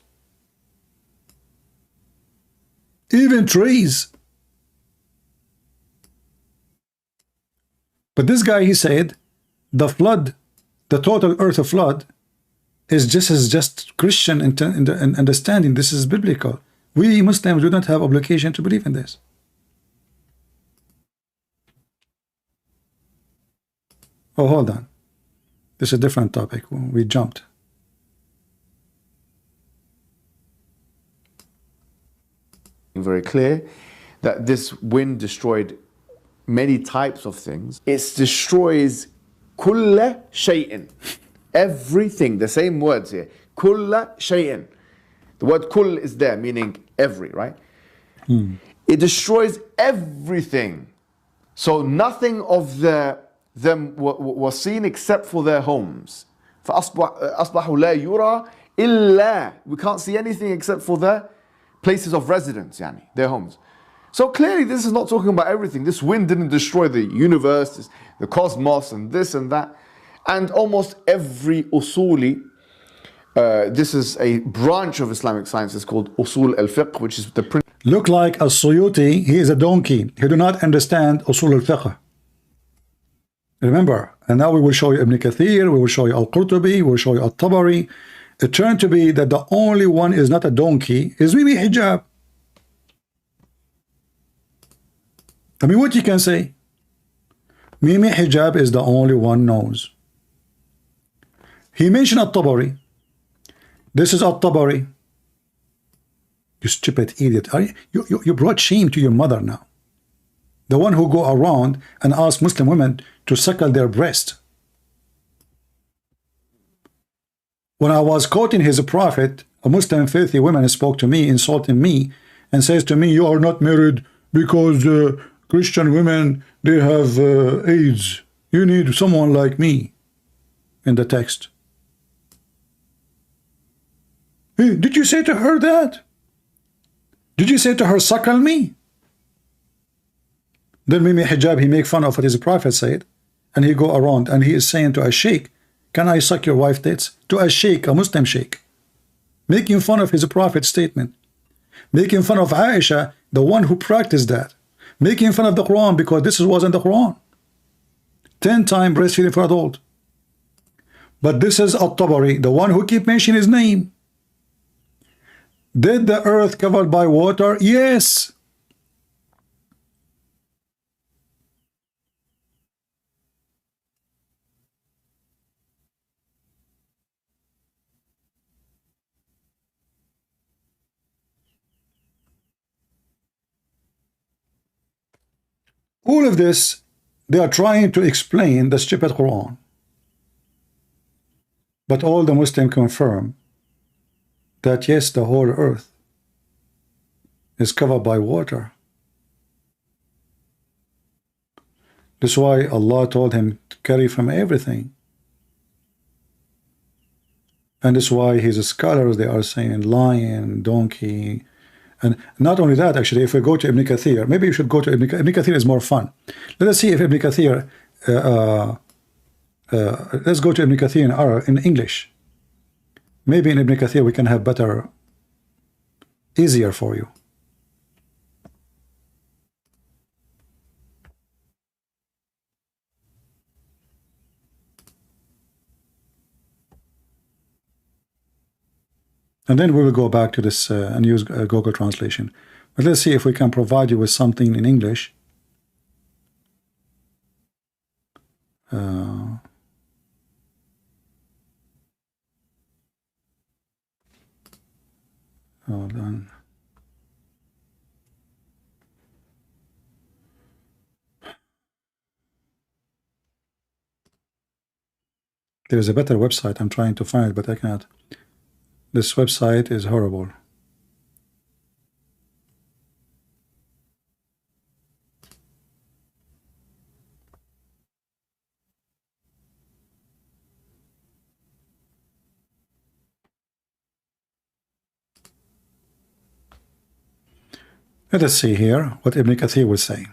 Even trees. But this guy, he said, the flood, the total earth flood, is just Christian in understanding. This is biblical. We Muslims do not have obligation to believe in this. Oh, hold on. This is a different topic. We jumped. Very clear that this wind destroyed many types of things. It destroys kulla shay'in. Everything. The same words here. Kulla shay'in. The word kull is there, meaning every, right? It destroys everything. So nothing of them was seen except for their homes. فَأَصْبَحُوا لَا يُرَى إِلَّا. We can't see anything except for their places of residence, their homes. So clearly this is not talking about everything. This wind didn't destroy the universe, the cosmos, and this and that. And almost every usuli, this is a branch of Islamic science, it's called Usul al-Fiqh, which is the principle. Look like As-Suyuti, he is a donkey. He do not understand Usul al-Fiqh. Remember, and now we will show you Ibn Kathir, we will show you Al-Qurtubi, we will show you Al-Tabari. It turned to be that the only one is not a donkey, is Mimi Hijab. I mean, what you can say? Mimi Hijab is the only one knows. He mentioned Al-Tabari. This is Al-Tabari. You stupid idiot. You brought shame to your mother now. The one who go around and ask Muslim women to suckle their breast. When I was quoting his prophet, a Muslim filthy woman spoke to me, insulting me, and says to me, you are not married because Christian women, they have AIDS. You need someone like me. In the text. Hey, did you say to her that? Did you say to her, suckle me? Then Mimi Hijab, he make fun of what his prophet said, and he go around and he is saying to a sheikh, can I suck your wife tits? To a sheikh, a Muslim sheikh. Making fun of his prophet's statement. Making fun of Aisha, the one who practiced that. Making fun of the Quran because this wasn't the Quran. 10 times breastfeeding for adult. But this is At-Tabari, the one who keep mentioning his name. Did the earth covered by water? Yes. All of this, they are trying to explain the stupid Quran. But all the Muslims confirm that yes, the whole earth is covered by water. That's why Allah told him to carry from everything. And that's why his scholars, they are saying lion, donkey. And not only that, actually, if we go to Ibn Kathir, maybe you should go to Ibn Kathir. Ibn Kathir is more fun. Let us see if Ibn Kathir, let's go to Ibn Kathir in English. Maybe in Ibn Kathir we can have better, easier for you. And then we will go back to this and use Google Translation. But let's see if we can provide you with something in English. Hold on. There is a better website. I'm trying to find it, but I cannot. This website is horrible. Let us see here what Ibn Kathir will say.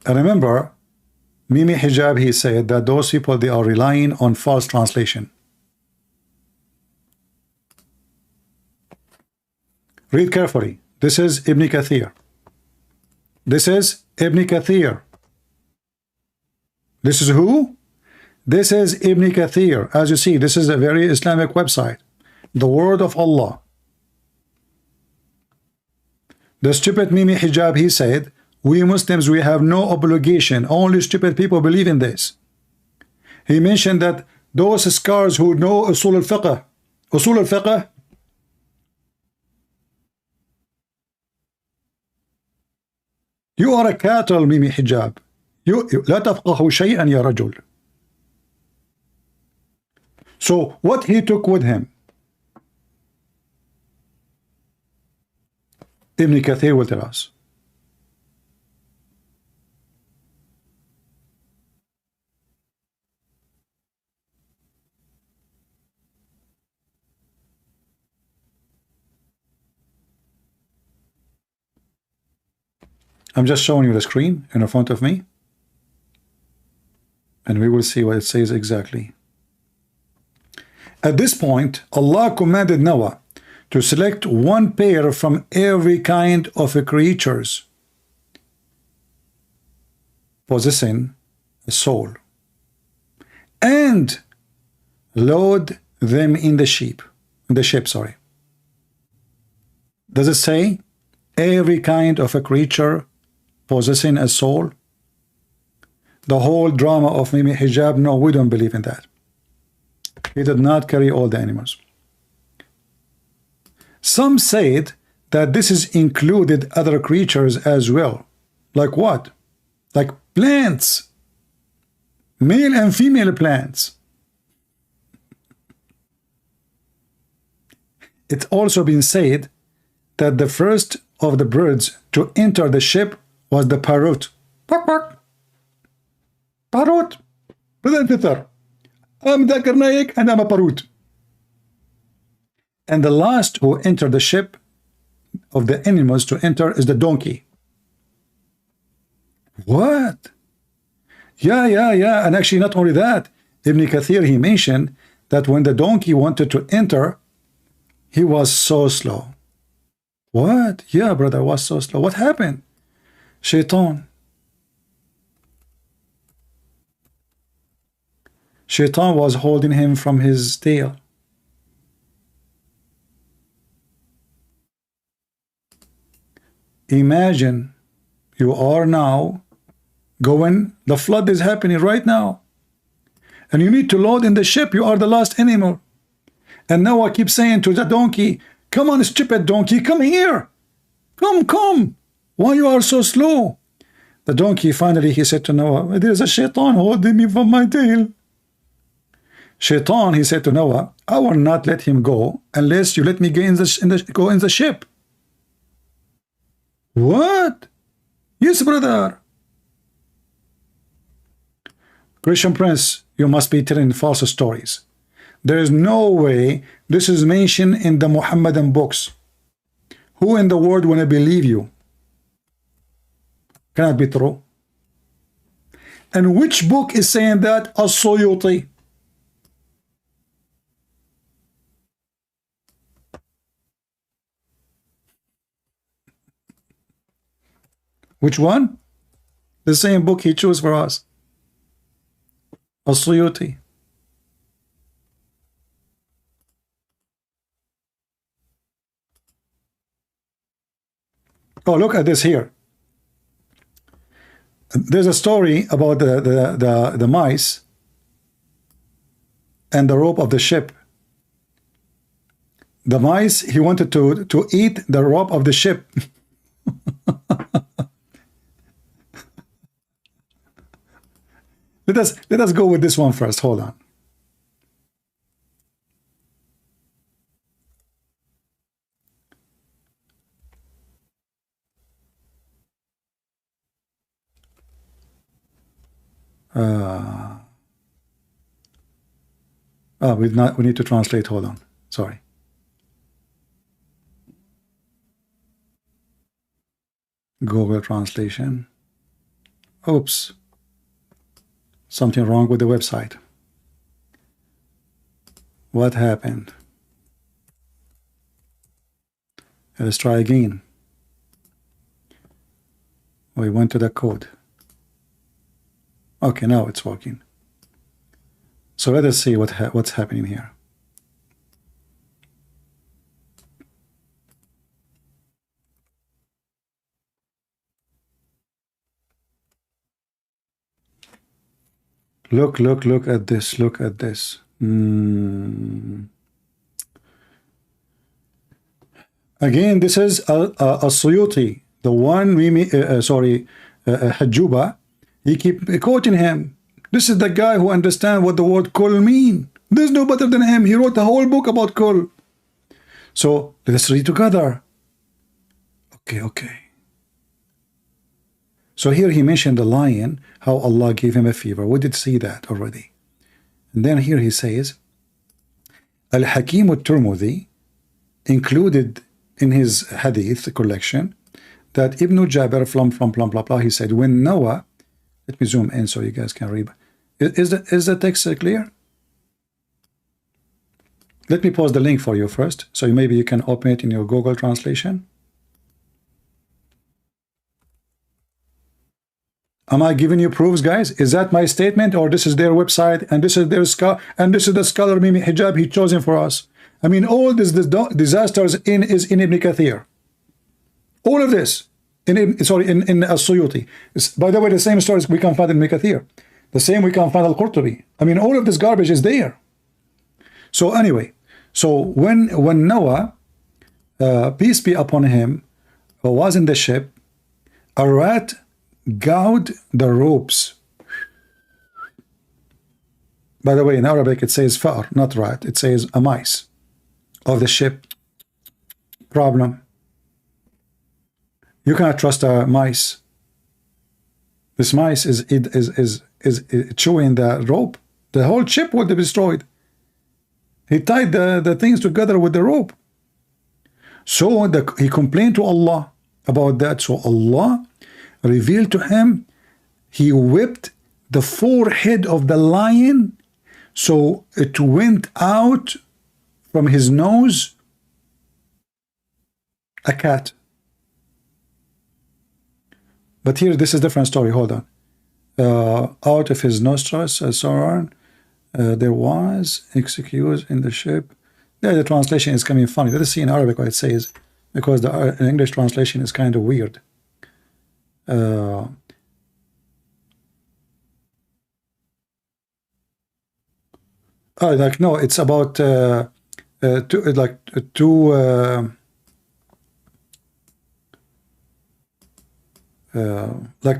And remember, Mimi Hijab, he said that those people, they are relying on false translation. Read carefully. This is Ibn Kathir. This is Ibn Kathir. This is who? This is Ibn Kathir. As you see, this is a very Islamic website. The word of Allah. The stupid Mimi Hijab, he said, we Muslims, we have no obligation. Only stupid people believe in this. He mentioned that those scholars who know Usul al-Fiqh, Usul al-Fiqh, you are a cattle, Mimi Hijab. لا تفقه شيئا يا رجل. So what he took with him? Ibn Kathir will tell us. I'm just showing you the screen in front of me, and we will see what it says exactly. At this point, Allah commanded Noah to select one pair from every kind of creatures possessing a soul, and load them in the ship. Does it say every kind of a creature possessing a soul? The whole drama of Mimi Hijab, no, we don't believe in that. He did not carry all the animals. Some said that this is included other creatures as well. Like what? Like plants. Male and female plants. It's also been said that the first of the birds to enter the ship was the parrot. Bark, bark. Parrot. Brother Peter. I'm Dakar Naik and I'm a parrot. And the last who entered the ship of the animals to enter is the donkey. What? Yeah. And actually, not only that, Ibn Kathir, he mentioned that when the donkey wanted to enter, he was so slow. What? Yeah, brother, was so slow. What happened? Shaitan. Shaitan was holding him from his tail. Imagine you are now going, the flood is happening right now, and you need to load in the ship. You are the last animal. And Noah keeps saying to the donkey, come on, stupid donkey, come here. Come. Why you are so slow? The donkey, finally, he said to Noah, there is a shaitan holding me from my tail. Shaitan, he said to Noah, I will not let him go unless you let me go in the ship. What? Yes, brother. Christian Prince, you must be telling false stories. There is no way this is mentioned in the Muhammadan books. Who in the world will believe you? Cannot be true. And which book is saying that? As-Suyuti. Which one? The same book he chose for us. As-Suyuti. Oh, look at this here. There's a story about the mice and the rope of the ship. The mice, he wanted to eat the rope of the ship. Let us go with this one first. Hold on. We need to translate. Hold on. Sorry. Google translation. Oops. Something wrong with the website. What happened? Let's try again. We went to the code. Okay, now it's working. So let us see what's happening here. Look at this. Look at this. Again, this is a Suyuti, the one Hajuba. He keep quoting him. This is the guy who understands what the word kul mean. There's no better than him. He wrote the whole book about kul. So let's read together. Okay. So here he mentioned the lion, how Allah gave him a fever. We did see that already. And then here he says, Al-Hakim al-Turmudi included in his hadith collection that Ibn Jabir from blah blah blah, he said, when Noah, let me zoom in so you guys can read. Is the text clear? Let me post the link for you first, so maybe you can open it in your Google translation. Am I giving you proofs, guys? Is that my statement, or this is their website, and this is their and this is the scholar Mimi Hijab he chosen for us? I mean, all this disasters is in Ibn Kathir. All of this in As-Suyuti. By the way, the same stories we can find in Ibn Kathir. The same we can find Al-Qurtubi. I mean, all of this garbage is there. So anyway, so when Noah, peace be upon him, was in the ship, a rat gouged the ropes. By the way, in Arabic it says far, not rat. It says a mice of the ship. Problem. You cannot trust a mice. This mice is chewing the rope. The whole ship would be destroyed. He tied the things together with the rope. So he complained to Allah about that. So Allah revealed to him, he whipped the forehead of the lion, so it went out from his nose a cat. But here, this is a different story. Hold on. Out of his nostrils, so on. There was excuse in the ship. Yeah, the translation is coming funny. Let us see in Arabic what it says, because the English translation is kind of weird. Oh, like no, it's about two, like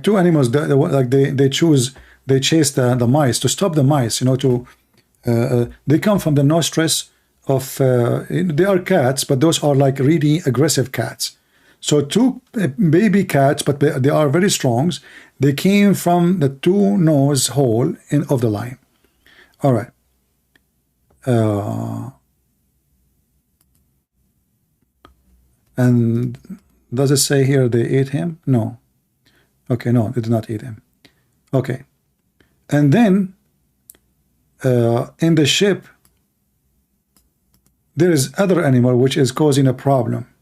two animals that like they chase the mice to stop the mice, you know, to they come from the nostrils of they are cats, but those are like really aggressive cats. So two baby cats, but they are very strong. They came from the two nose hole of the lion. All right. And does it say here they ate him? No. Okay, no, they did not eat him. Okay. And then in the ship, there is other animal which is causing a problem.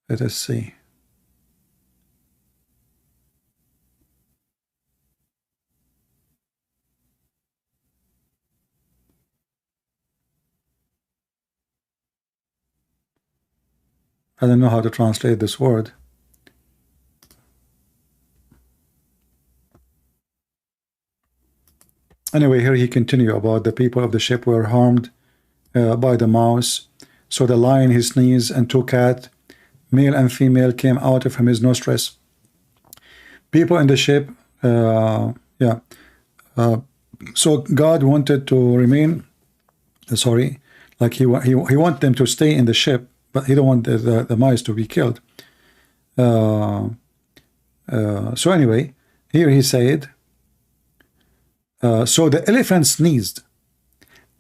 Let us see. I don't know how to translate this word. Anyway, here he continued about the people of the ship were harmed by the mouse. So the lion, his sneeze, and two cats, male and female, came out from his nostrils. People in the ship, so God wanted to remain, like he wanted them to stay in the ship, but he don't want the mice to be killed. So anyway, here he said, so the elephant sneezed,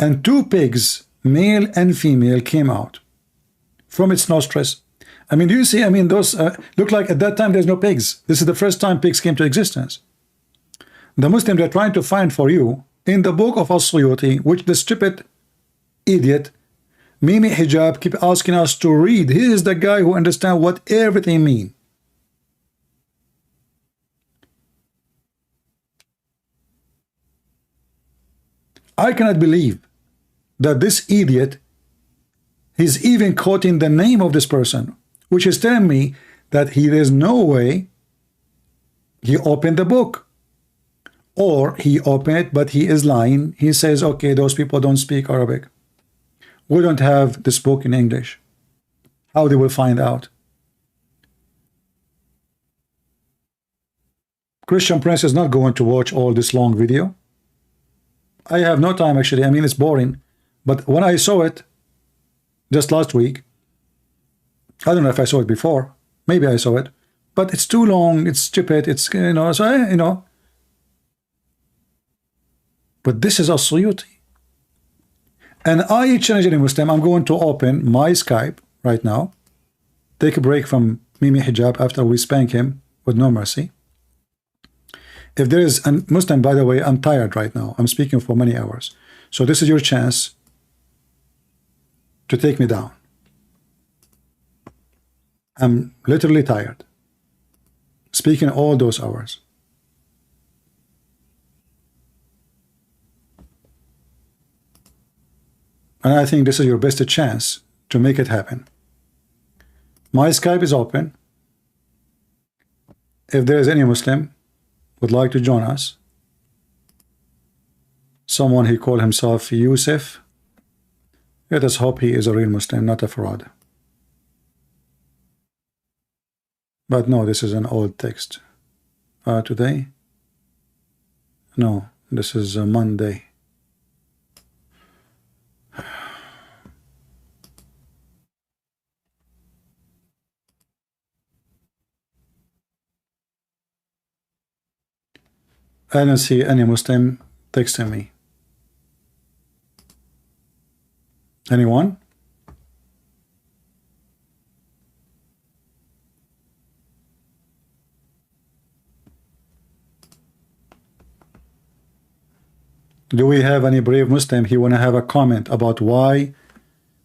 and two pigs, male and female, came out from its nostrils. I mean, do you see? I mean, those look like at that time there's no pigs. This is the first time pigs came to existence. The Muslims are trying to find for you in the book of As-Suyuti, which the stupid idiot Mimi Hijab keep asking us to read. He is the guy who understands what everything means. I cannot believe that this idiot is even quoting the name of this person, which is telling me that there's no way he opened the book, or he opened it but he is lying. He says, okay, those people don't speak Arabic, we don't have this book in English. How they will find out? Christian Prince is not going to watch all this long video. I have no time, actually. I mean, it's boring. But when I saw it just last week, I don't know if I saw it before. Maybe I saw it. But it's too long. It's stupid. It's, you know, so you know. But this is As-Suyuti. And I challenge any Muslim. I'm going to open my Skype right now. Take a break from Mimi Hijab after we spank him with no mercy. If there is a Muslim, by the way, I'm tired right now. I'm speaking for many hours. So this is your chance to take me down. I'm literally tired. Speaking all those hours. And I think this is your best chance to make it happen. My Skype is open. If there is any Muslim would like to join us, someone he called himself Yusuf, let us hope he is a real Muslim, not a fraud. But no, this is an old text. Today? No, this is a Monday. I don't see any Muslim texting me. Anyone? Do we have any brave Muslim? He want to have a comment about why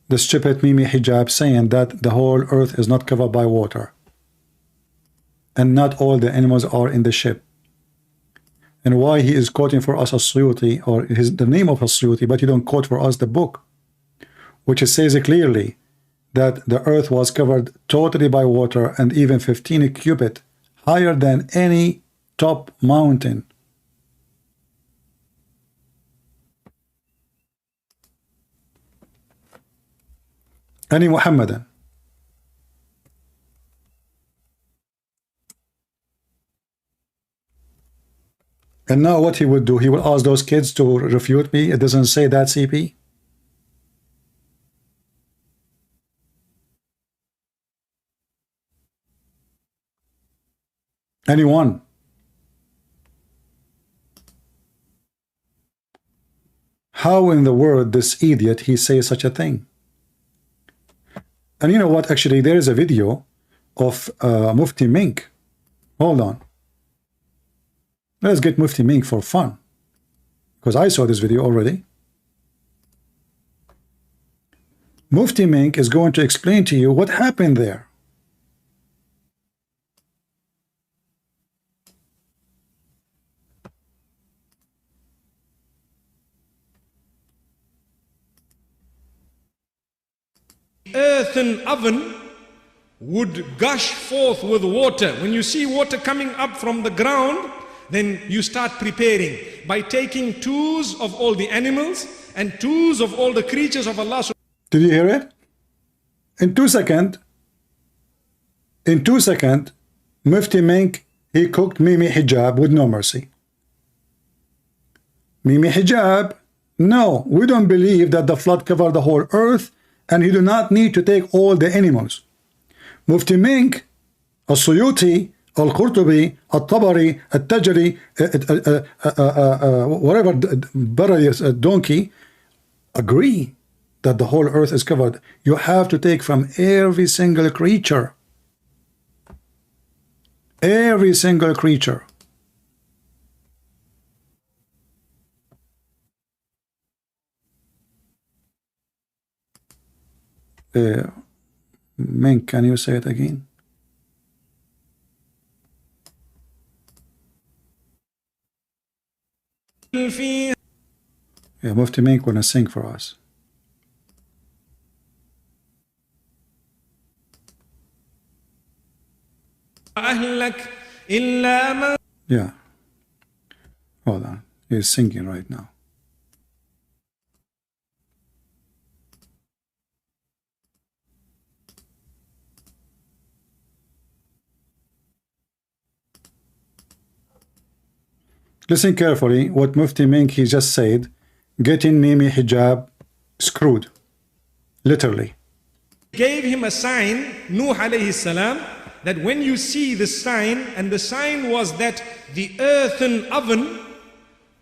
the stupid Mimi Hijab saying that the whole earth is not covered by water and not all the animals are in the ship. and why he is quoting for us As-Suyuti, or the name of As-Suyuti, but you don't quote for us the book, which says clearly that the earth was covered totally by water and even 15 cubit higher than any top mountain. Any Muhammadan. And now what he would do, he will ask those kids to refute me. It doesn't say that, CP. Anyone? How in the world this idiot he says such a thing? And you know what? Actually, there is a video of Mufti Menk. Hold on. Let's get Mufti Menk for fun, because I saw this video already. Mufti Menk is going to explain to you what happened there. Earthen oven would gush forth with water. When you see water coming up from the ground, then you start preparing by taking twos of all the animals and twos of all the creatures of Allah. Did you hear it? In 2 seconds, Mufti Menk, he cooked Mimi Hijab with no mercy. Mimi Hijab, no, we don't believe that the flood covered the whole earth, and you do not need to take all the animals. Mufti Menk, As-Suyuti, Al-Qurtubi, Al-Tabari, Al-Tajri, whatever, donkey, agree that the whole earth is covered. You have to take from every single creature. Every single creature. Menk, can you say it again? Yeah, Mufti Menk wanna sing for us. Yeah. Hold on. He's singing right now. Listen carefully what Mufti Menk he just said. Getting Mimi Hijab screwed. Literally. Gave him a sign, Nuh alayhi salam, that when you see the sign, and the sign was that the earthen oven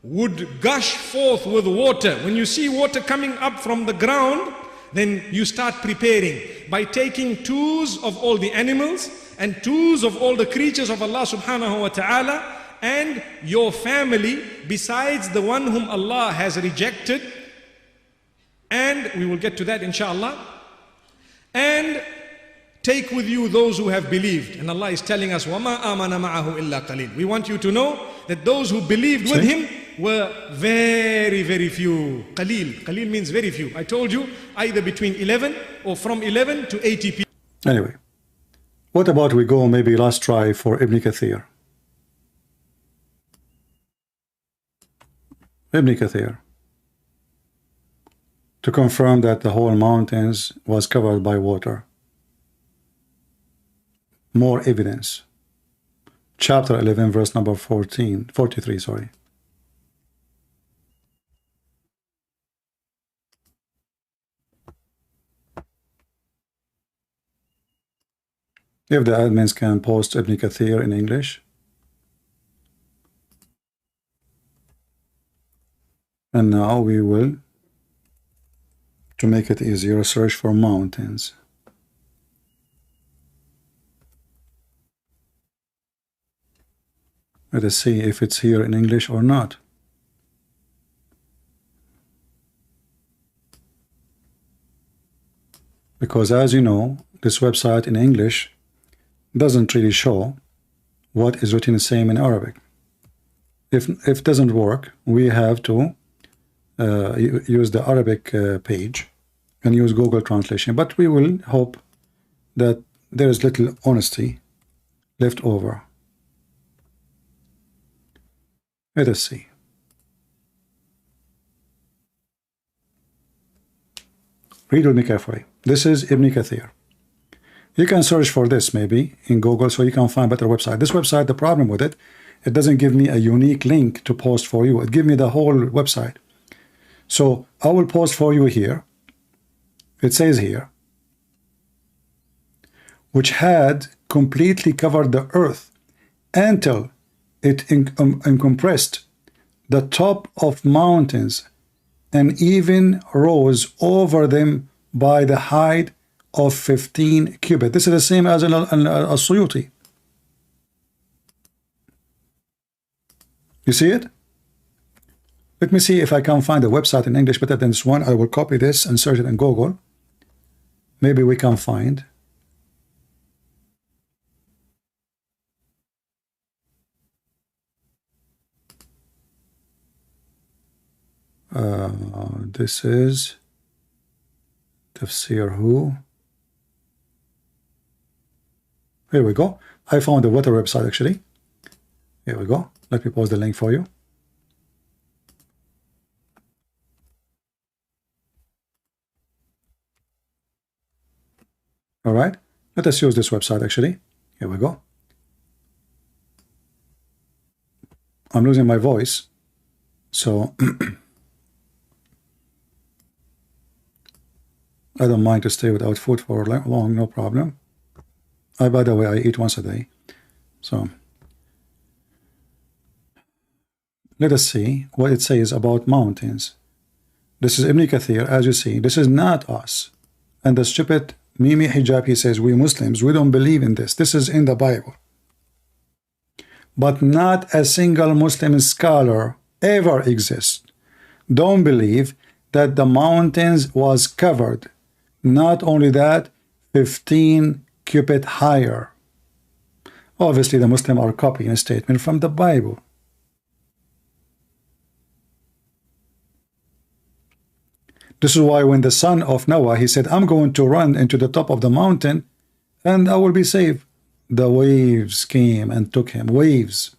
would gush forth with water. When you see water coming up from the ground, then you start preparing by taking twos of all the animals and twos of all the creatures of Allah subhanahu wa ta'ala, and your family besides the one whom Allah has rejected, and we will get to that inshallah, and take with you those who have believed. And Allah is telling us, وَمَا آمَنَ مَعَهُ إِلَّا قَلِيلٌ. We want you to know that those who believed with him were very, very few. Qalil. Qalil means very few. I told you, either between 11 or from 11 to 80 people. Anyway, what about we go maybe last try for Ibn Kathir? Ibn Kathir, to confirm that the whole mountains was covered by water. More evidence. Chapter 11, verse number 43, sorry. If the admins can post Ibn Kathir in English. And now we will, to make it easier, search for mountains. Let us see if it's here in English or not. Because as you know, this website in English doesn't really show what is written the same in Arabic. If it doesn't work, we have to use the Arabic page and use Google translation. But we will hope that there is little honesty left over. Let us see. Read with me carefully. This is Ibn Kathir. You can search for this maybe in Google so you can find better website. This website, the problem with it, it doesn't give me a unique link to post for you. It gives me the whole website. So I will post for you here. It says here, which had completely covered the earth until it encompassed the top of mountains and even rose over them by the height of 15 cubits. This is the same as a Suyuti. You see it? Let me see if I can find a website in English better than this one. I will copy this and search it in Google. Maybe we can find. This is Tafsir who? Here we go. I found a better website actually. Here we go. Let me post the link for you. All right. Let us use this website actually. Here we go. I'm losing my voice. So I don't mind to stay without food for long, no problem. By the way, I eat once a day. So let us see what it says about mountains. This is Ibn Kathir, as you see. This is not us. And the stupid Mimi Hijab, he says, we Muslims, we don't believe in this. This is in the Bible. But not a single Muslim scholar ever exists. Don't believe that the mountains was covered. Not only that, 15 cubits higher. Obviously, the Muslims are copying a statement from the Bible. This is why when the son of Noah, he said, I'm going to run into the top of the mountain and I will be saved. The waves came and took him. Waves.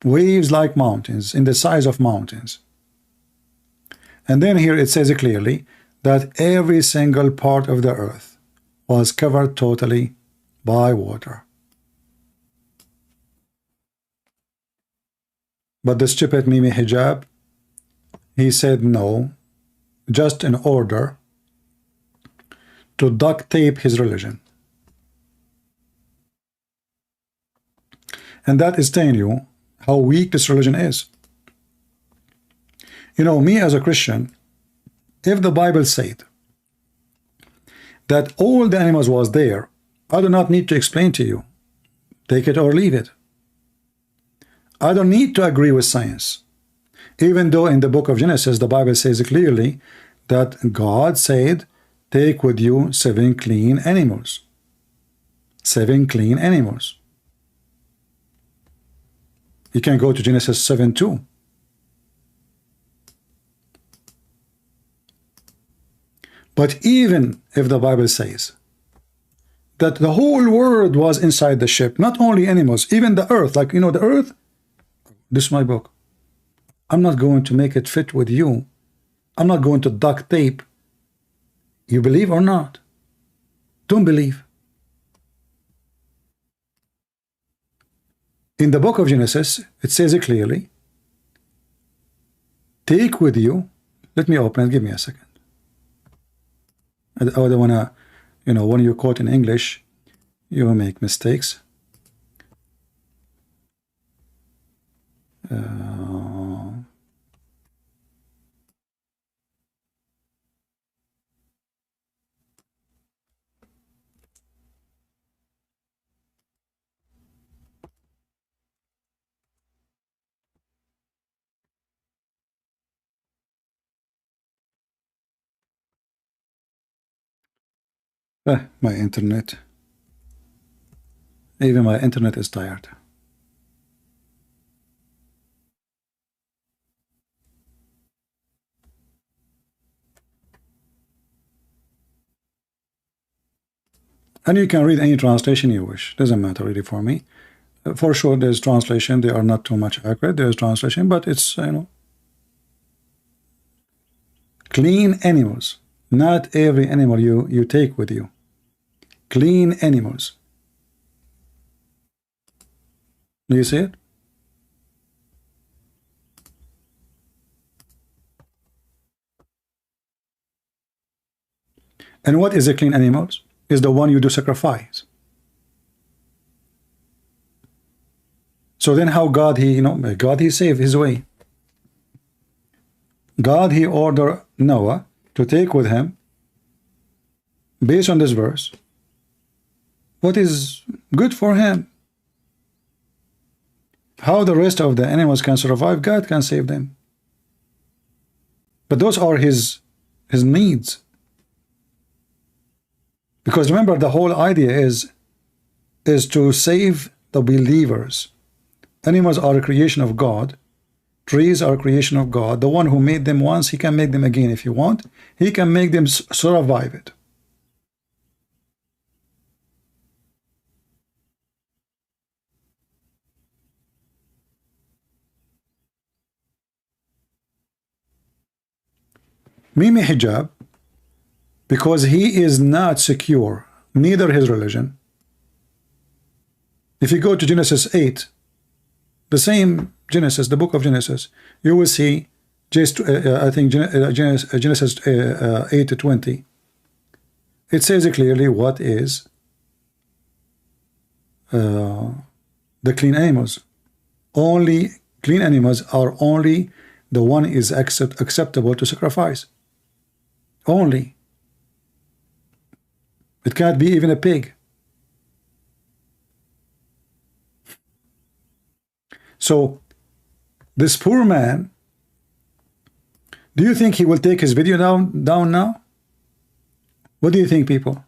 Waves like mountains, in the size of mountains. And then here it says clearly that every single part of the earth was covered totally by water. But the stupid Mimi Hijab, he said no, just in order to duct tape his religion. And that is telling you how weak this religion is. You know, me as a Christian, if the Bible said that all the animals was there, I do not need to explain to you. Take it or leave it. I don't need to agree with science. Even though in the book of Genesis, the Bible says clearly that God said, take with you 7 clean animals. 7 clean animals. You can go to Genesis 7:2. But even if the Bible says that the whole world was inside the ship, not only animals, even the earth, like, you know, the earth, this is my book. I'm not going to make it fit with you. I'm not going to duct tape. You believe or not? Don't believe. In the book of Genesis, it says it clearly, take with you, let me open it, give me a second. I don't want to, you know, when you quote in English, you will make mistakes. My internet. Even my internet is tired. And you can read any translation you wish. Doesn't matter really for me. For sure, there's translation. They are not too much accurate. There's translation, but it's, you know, clean animals. Not every animal you take with you. Clean animals. Do you see it? And what is a clean animals? Is the one you do sacrifice. So then how God he, you know, God he saved his way. God he ordered Noah to take with him, based on this verse, what is good for him. How the rest of the animals can survive, God can save them. But those are his needs. Because remember, the whole idea is to save the believers. Animals are a creation of God. Trees are a creation of God. The one who made them once, he can make them again if you want. He can make them survive it. Mimi Hijab, because he is not secure, neither his religion. If you go to Genesis 8, the same Genesis, the book of Genesis, you will see, just I think Genesis 8:20. It says clearly what is the clean animals. Only clean animals are only the one is acceptable to sacrifice. Only. It can't be even a pig. So this poor man, do you think he will take his video down now? What do you think, people?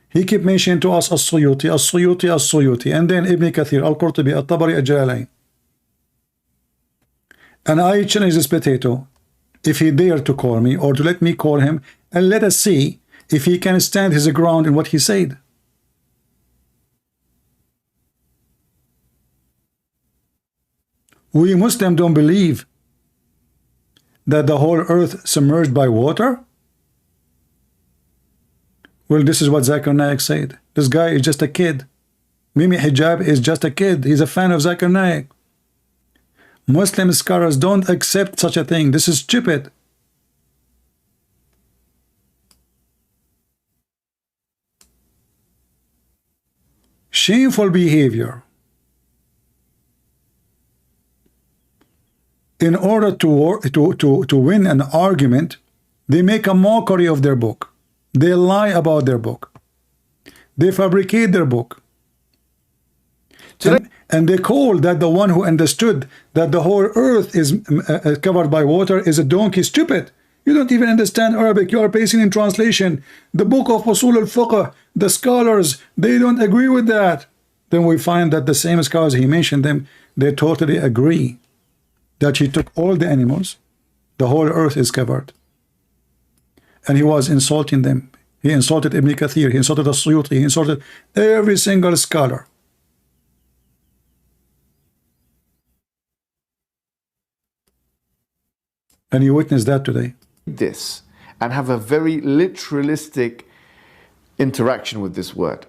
He kept mentioning to us As-Suyuti, As-Suyuti, As-Suyuti, and then Ibn Kathir, Al-Qurtubi, Al-Tabari, Al-Jalalain. And I challenge this potato, if he dare to call me, or to let me call him, and let us see if he can stand his ground in what he said. We Muslims don't believe that the whole earth submerged by water. Well, this is what Zakir Naik said. This guy is just a kid. Mimi Hijab is just a kid. He's a fan of Zakir Naik. Muslim scholars don't accept such a thing. This is stupid. Shameful behavior. In order to win an argument, they make a mockery of their book. They lie about their book. They fabricate their book. And they call that the one who understood that the whole earth is covered by water is a donkey. Stupid. You don't even understand Arabic. You are basing in translation. The book of Usul al-Fiqh, the scholars, they don't agree with that. Then we find that the same scholars, he mentioned them, they totally agree that he took all the animals, the whole earth is covered. And he was insulting them. He insulted Ibn Kathir, he insulted As-Suyuti, he insulted every single scholar. And you witness that today. This and have a very literalistic interaction with this word.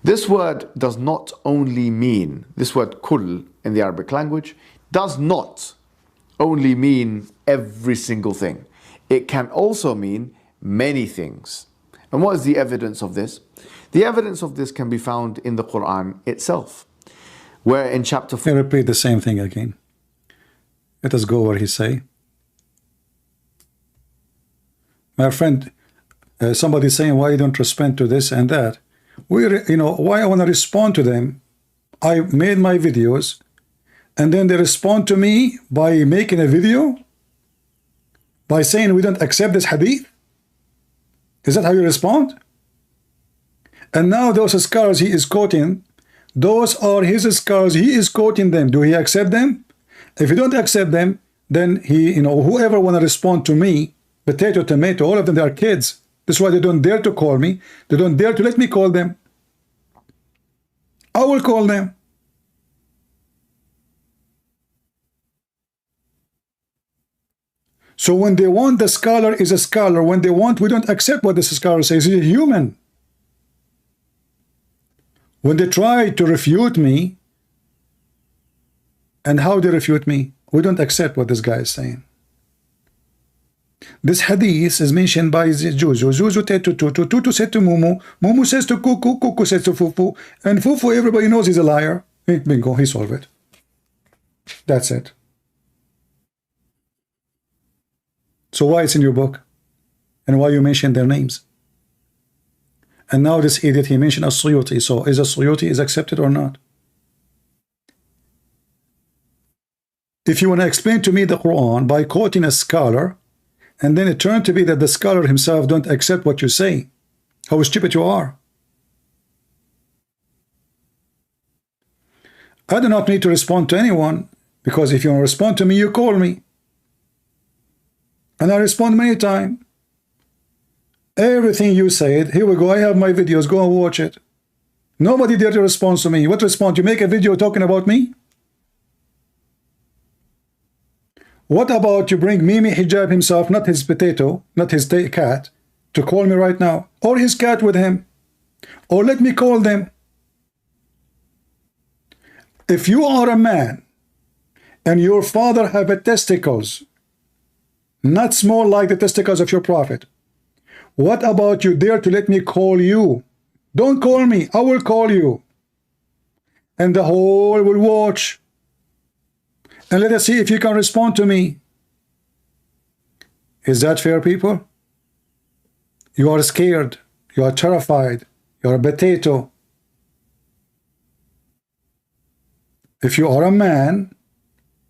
This word does not only mean, this word kull in the Arabic language, does not only mean every single thing. It can also mean many things. And what is the evidence of this? The evidence of this can be found in the Qur'an itself, where in chapter 4... He repeat the same thing again. Let us go where he say. My friend, somebody saying, why you don't respond to this and that? You know, why I want to respond to them? I made my videos, and then they respond to me by making a video, by saying we don't accept this hadith. Is that how you respond? And now those scholars he is quoting, Those are his scholars. He is quoting them. Do he accept them? If you don't accept them, then he, whoever want to respond to me, potato, tomato, all of them, they are kids. That's why they don't dare to call me. They don't dare to let me call them. I will call them. So when they want, the scholar is a scholar. When they want, we don't accept what the scholar says. He's a human. When they try to refute me, and how they refute me, we don't accept what this guy is saying. This hadith is mentioned by Zuzu. Zuzu said to Tutu, Tutu said to Mumu, Mumu says to Kuku, Kuku says to Fufu, and Fufu, everybody knows he's a liar. Bingo, he solved it. That's it. So why it's in your book? And why you mention their names? And now this idiot, he mentioned As-Suyuti. So is As-Suyuti is accepted or not? If you want to explain to me the Quran by quoting a scholar, and then it turned to be that the scholar himself don't accept what you say, how stupid you are. I do not need to respond to anyone, because if you want to respond to me, you call me. And I respond many times. Everything you said, here we go, I have my videos, go and watch it. Nobody dare to respond to me. What response? You make a video talking about me? What about you bring Mimi Hijab himself, not his potato, not his cat, to call me right now, or his cat with him, or let me call them. If you are a man and your father have a testicles, not small like the testicles of your prophet, what about you dare to let me call you? Don't call me, I will call you. And the whole will watch. And let us see if you can respond to me. Is that fair, people? You are scared. You are terrified. You are a potato. If you are a man,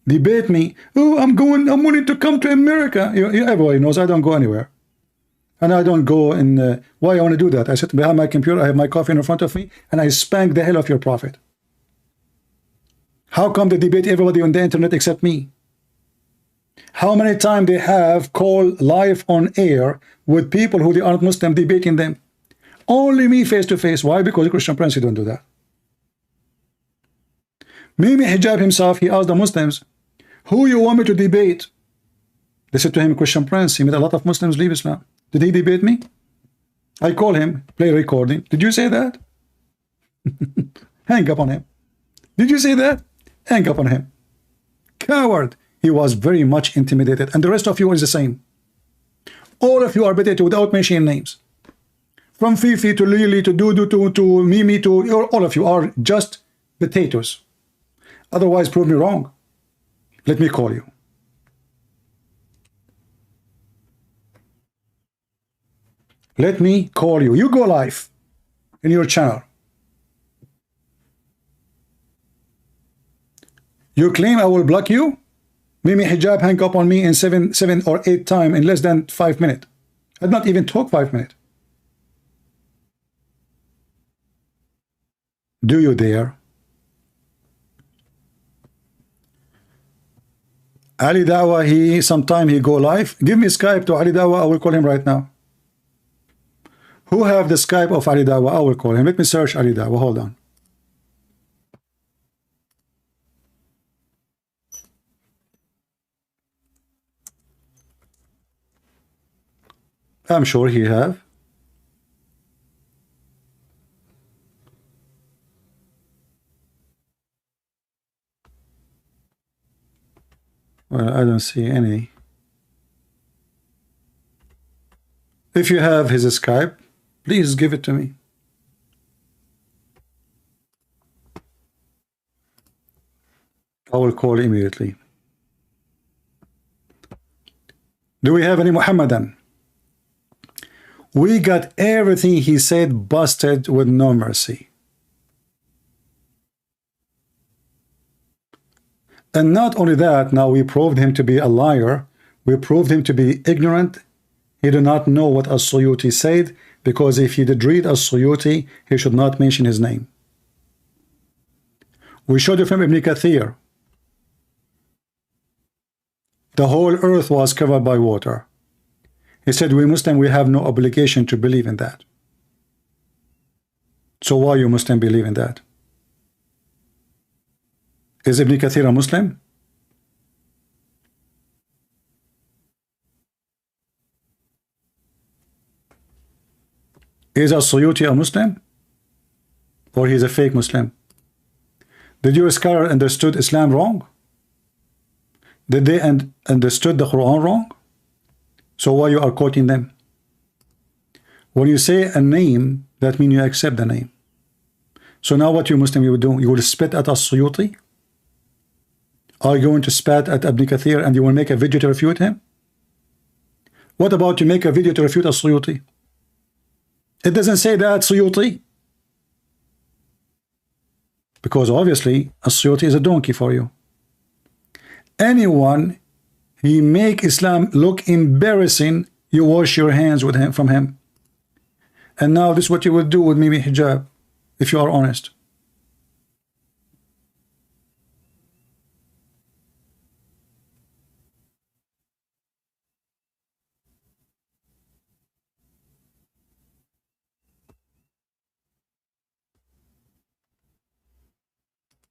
debate me. Oh, I'm willing to come to America. Everybody knows I don't go anywhere. And I don't go in. Why I want to do that? I sit behind my computer, I have my coffee in front of me, and I spank the hell of your prophet. How come they debate everybody on the internet except me? How many times they have called live on air with people who they aren't Muslim debating them? Only me face to face. Why? Because the Christian Prince don't do that. Mimi Hijab himself, he asked the Muslims, who you want me to debate? They said to him, Christian Prince. He made a lot of Muslims leave Islam. Did he debate me? I call him, play recording. Did you say that? Hang up on him. Did you say that? Hang up on him. Coward. He was very much intimidated. And the rest of you is the same. All of you are potato without mentioning names. From Fifi to Lily to Dudu to Mimi to all of you are just potatoes. Otherwise, prove me wrong. Let me call you. Let me call you. You go live in your channel. You claim I will block you? Mimi Hijab hang up on me in seven or eight times in less than 5 minutes. I did not even talk 5 minutes. Do you dare? Ali Dawa, sometime he go live. Give me Skype to Ali Dawa, I will call him right now. Who have the Skype of Ali Dawa? I will call him. Let me search Ali Dawa, hold on. I'm sure he have. Well, I don't see any. If you have his Skype, please give it to me. I will call immediately. Do we have any Muhammadan? We got everything he said busted with no mercy. And not only that, now we proved him to be a liar. We proved him to be ignorant. He did not know what As-Suyuti said, because if he did read As-Suyuti, he should not mention his name. We showed you from Ibn Kathir. The whole earth was covered by water. He said, we Muslim, we have no obligation to believe in that. So why you Muslim believe in that? Is Ibn Kathir a Muslim? Is As-Suyuti a Muslim? Or he's a fake Muslim? Did your scholar understood Islam wrong? Did they understood the Quran wrong? So why you are quoting them? When you say a name, that means you accept the name. So now what you Muslim you will do? You will spit at As-Suyuti? Are you going to spat at Ibn Kathir and you will make a video to refute him? What about you make a video to refute As-Suyuti? It doesn't say that Suyuti. Because obviously As-Suyuti is a donkey for you. Anyone he make Islam look embarrassing, you wash your hands with him from him. And now this is what you will do with Mimi Hijab, if you are honest.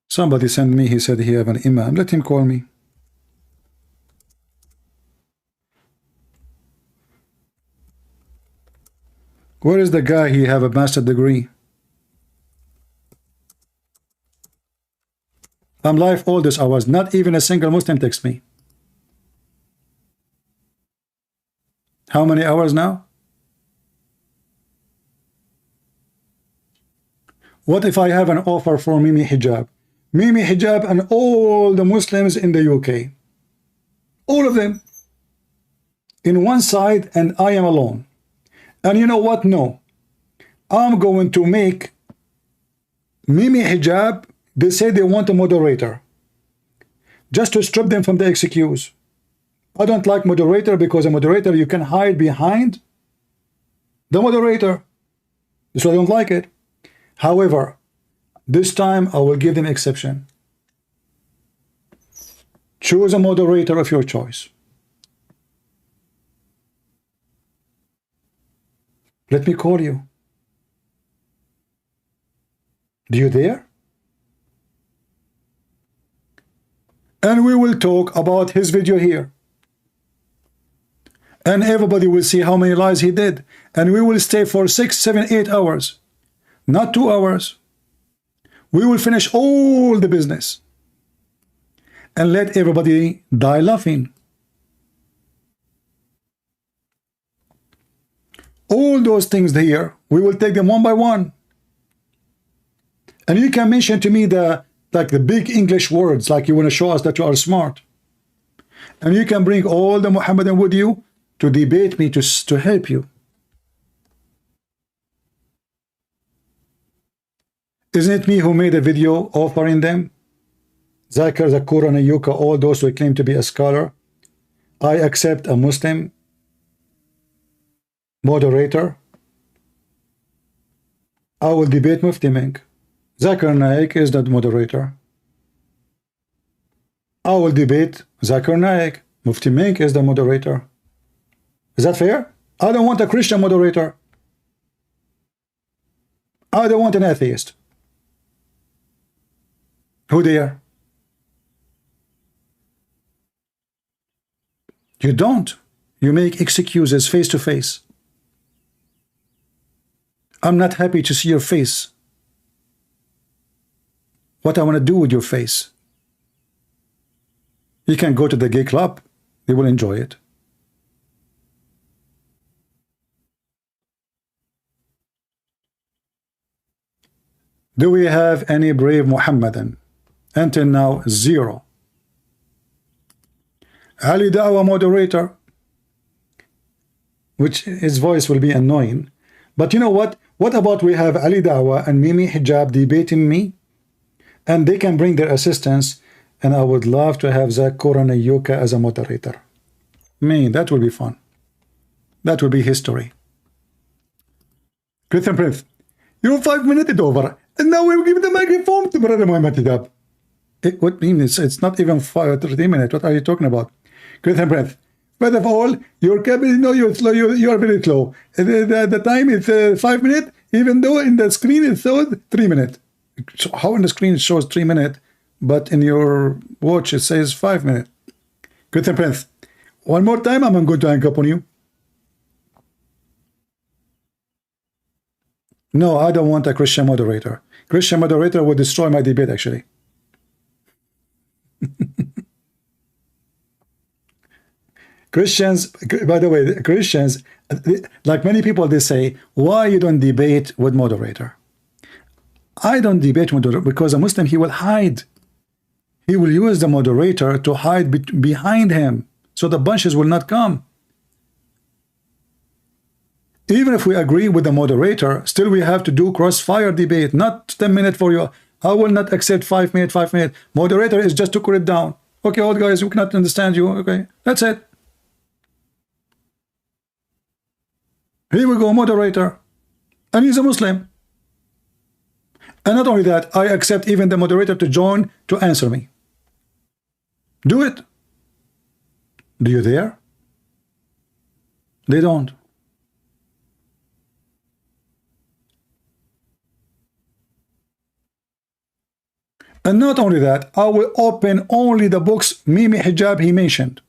Somebody sent me, he said he have an imam. Let him call me. Where is the guy? He have a master degree. I'm live all these hours. Not even a single Muslim text me. How many hours now? What if I have an offer for Mimi Hijab? Mimi Hijab and all the Muslims in the UK. All of them. In one side and I am alone. And you know what? No. I'm going to make Mimi Hijab, they say they want a moderator. Just to strip them from the excuse. I don't like moderator because a moderator you can hide behind the moderator. So I don't like it. However, this time I will give them exception. Choose a moderator of your choice. Let me call you. Do you dare? And we will talk about his video here. And everybody will see how many lies he did. And we will stay for 6, 7, 8 hours. Not 2 hours. We will finish all the business. And let everybody die laughing. All those things here, we will take them one by one. And you can mention to me the big English words, like you want to show us that you are smart. And you can bring all the Muhammadan with you to debate me to help you. Isn't it me who made a video offering them? Zakir, the Qur'an and Yuka, all those who claim to be a scholar. I accept a Muslim moderator. I will debate Mufti Menk. Zakir Naik is the moderator. I will debate Zakir Naik. Mufti Menk is the moderator. Is that fair? I don't want a Christian moderator. I don't want an atheist. Who dare? You don't. You make excuses face to face. I'm not happy to see your face. What I want to do with your face? You can go to the gay club. They will enjoy it. Do we have any brave Muhammadan? Until now, 0. Ali Dawah moderator, which his voice will be annoying. But you know what? What about we have Ali Dawah and Mimi Hijab debating me? And they can bring their assistants. And I would love to have Zak Qur'an and Yuka as a moderator. Man, that will be fun. That will be history. Christian Prince, you're 5 minutes over. And now we're giving the microphone to Brother Muhammad Hijab. What means it's not even 30 minutes. What are you talking about? Good breath. First of all, your cabinet, no, you're slow. You are very slow. The time is 5 minutes, even though in the screen it shows 3 minutes. So how in the screen it shows 3 minutes, but in your watch it says 5 minutes? Good breath. One more time, I'm going to hang up on you. No, I don't want a Christian moderator. Christian moderator would destroy my debate, actually. Christians, by the way, Christians, like many people, they say, why you don't debate with moderator? I don't debate with moderator because a Muslim, he will hide. He will use the moderator to hide behind him, so the bunches will not come. Even if we agree with the moderator, still we have to do crossfire debate, not 10 minutes for you. I will not accept 5 minutes, 5 minutes. Moderator is just to cool it down. Okay, old guys, we cannot understand you. Okay, that's it. Here we go, moderator. And he's a Muslim. And not only that, I accept even the moderator to join to answer me. Do it. Do you dare? They don't. And not only that, I will open only the books Mimi Hijab he mentioned,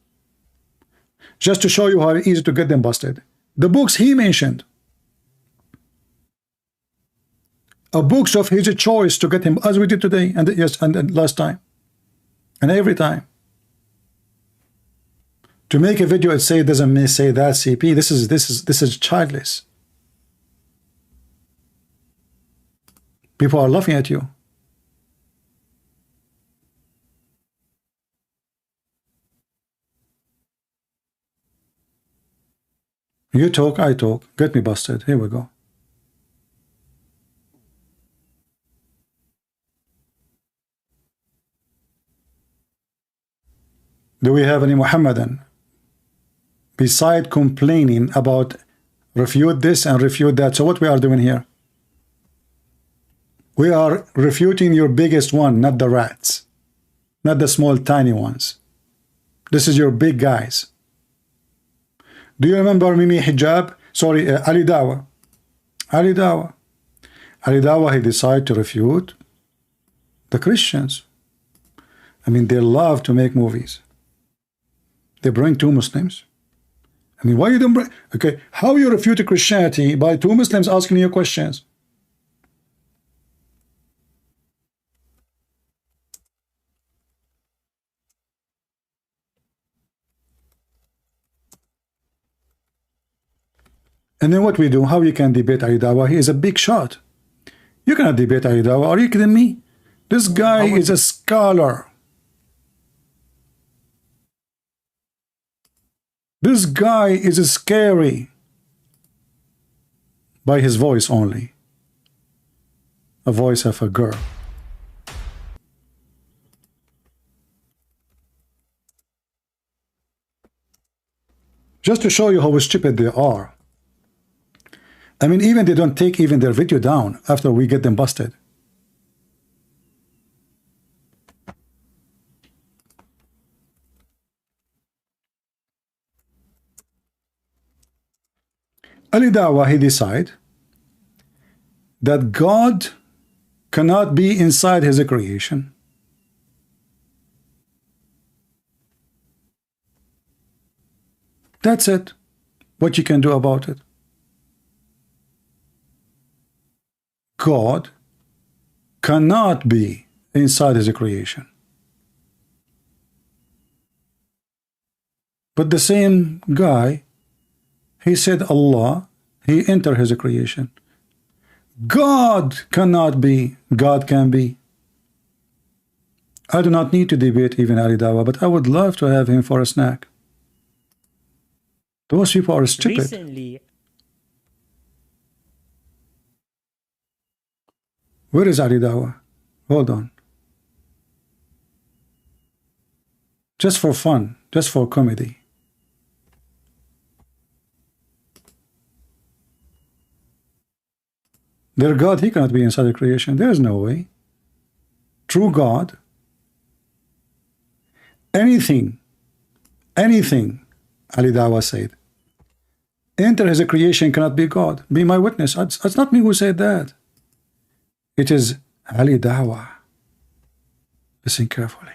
just to show you how easy to get them busted. The books he mentioned, a books of his choice to get him, as we did today, and yes, and last time, and every time. To make a video and say it doesn't say that CP, this is childless. People are laughing at you. You talk, I talk. Get me busted. Here we go. Do we have any Muhammadan beside complaining about refute this and refute that? So what we are doing here? We are refuting your biggest one, not the rats, not the small tiny ones. This is your big guys. Do you remember Mimi Hijab? Sorry, Ali Dawa. Ali Dawa. Ali Dawa, he decided to refute the Christians. I mean, they love to make movies. They bring two Muslims. I mean, why you don't bring... Okay, how you refute Christianity by two Muslims asking you questions? And then what we do, how you can debate Ali Dawa? He is a big shot. You cannot debate Ali Dawa. Are you kidding me? This guy is a scholar. This guy is scary by his voice only. A voice of a girl. Just to show you how stupid they are. I mean, even they don't take even their video down after we get them busted. Ali Dawa, he decide that God cannot be inside his creation. That's it. What you can do about it. God cannot be inside his creation. But the same guy, he said Allah, he entered his creation. God cannot be, God can be. I do not need to debate even Ali Dawa, but I would love to have him for a snack. Those people are stupid. Recently, where is Ali Dawa? Hold on. Just for fun, just for comedy. Their God, he cannot be inside the creation. There is no way. True God, anything, Ali Dawah said, enter his creation cannot be God. Be my witness. It's not me who said that. It is Ali Dawah. Listen carefully.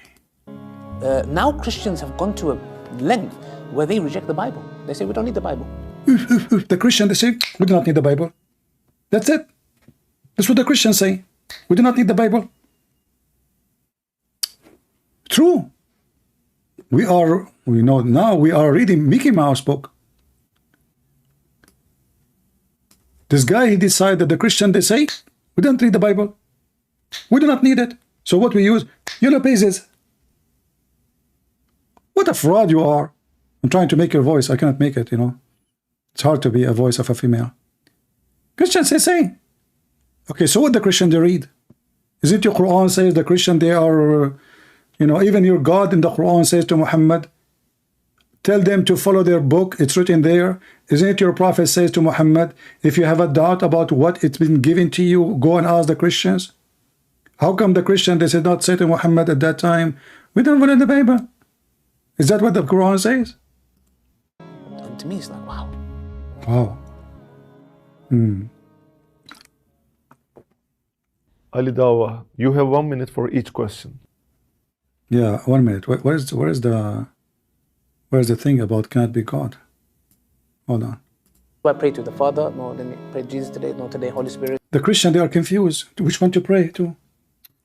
Now Christians have gone to a length where they reject the Bible. They say we don't need the Bible. The Christian, they say we do not need the Bible. That's it. That's what the Christians say. We do not need the Bible. True. We know now we are reading Mickey Mouse book. This guy, he decided, the Christian, they say, we don't read the Bible. We do not need it. So what we use? Yellow pages. What a fraud you are. I'm trying to make your voice. I cannot make it, you know. It's hard to be a voice of a female. Christians, they say. Okay, so what the Christian they read? Isn't your Quran says the Christian they are, you know, even your God in the Quran says to Muhammad, tell them to follow their book. It's written there. Isn't it your prophet says to Muhammad, if you have a doubt about what it's been given to you, go and ask the Christians. How come the Christian, they did not say to Muhammad at that time, we don't follow the Bible? Is that what the Quran says? And to me, it's like, wow. Wow. Ali Dawah, you have 1 minute for each question. Yeah, 1 minute. Where's the thing about cannot be God? Hold on. Do I pray to the Father? No, let me pray to Jesus today. No, today, Holy Spirit. The Christian, they are confused. Which one to pray to?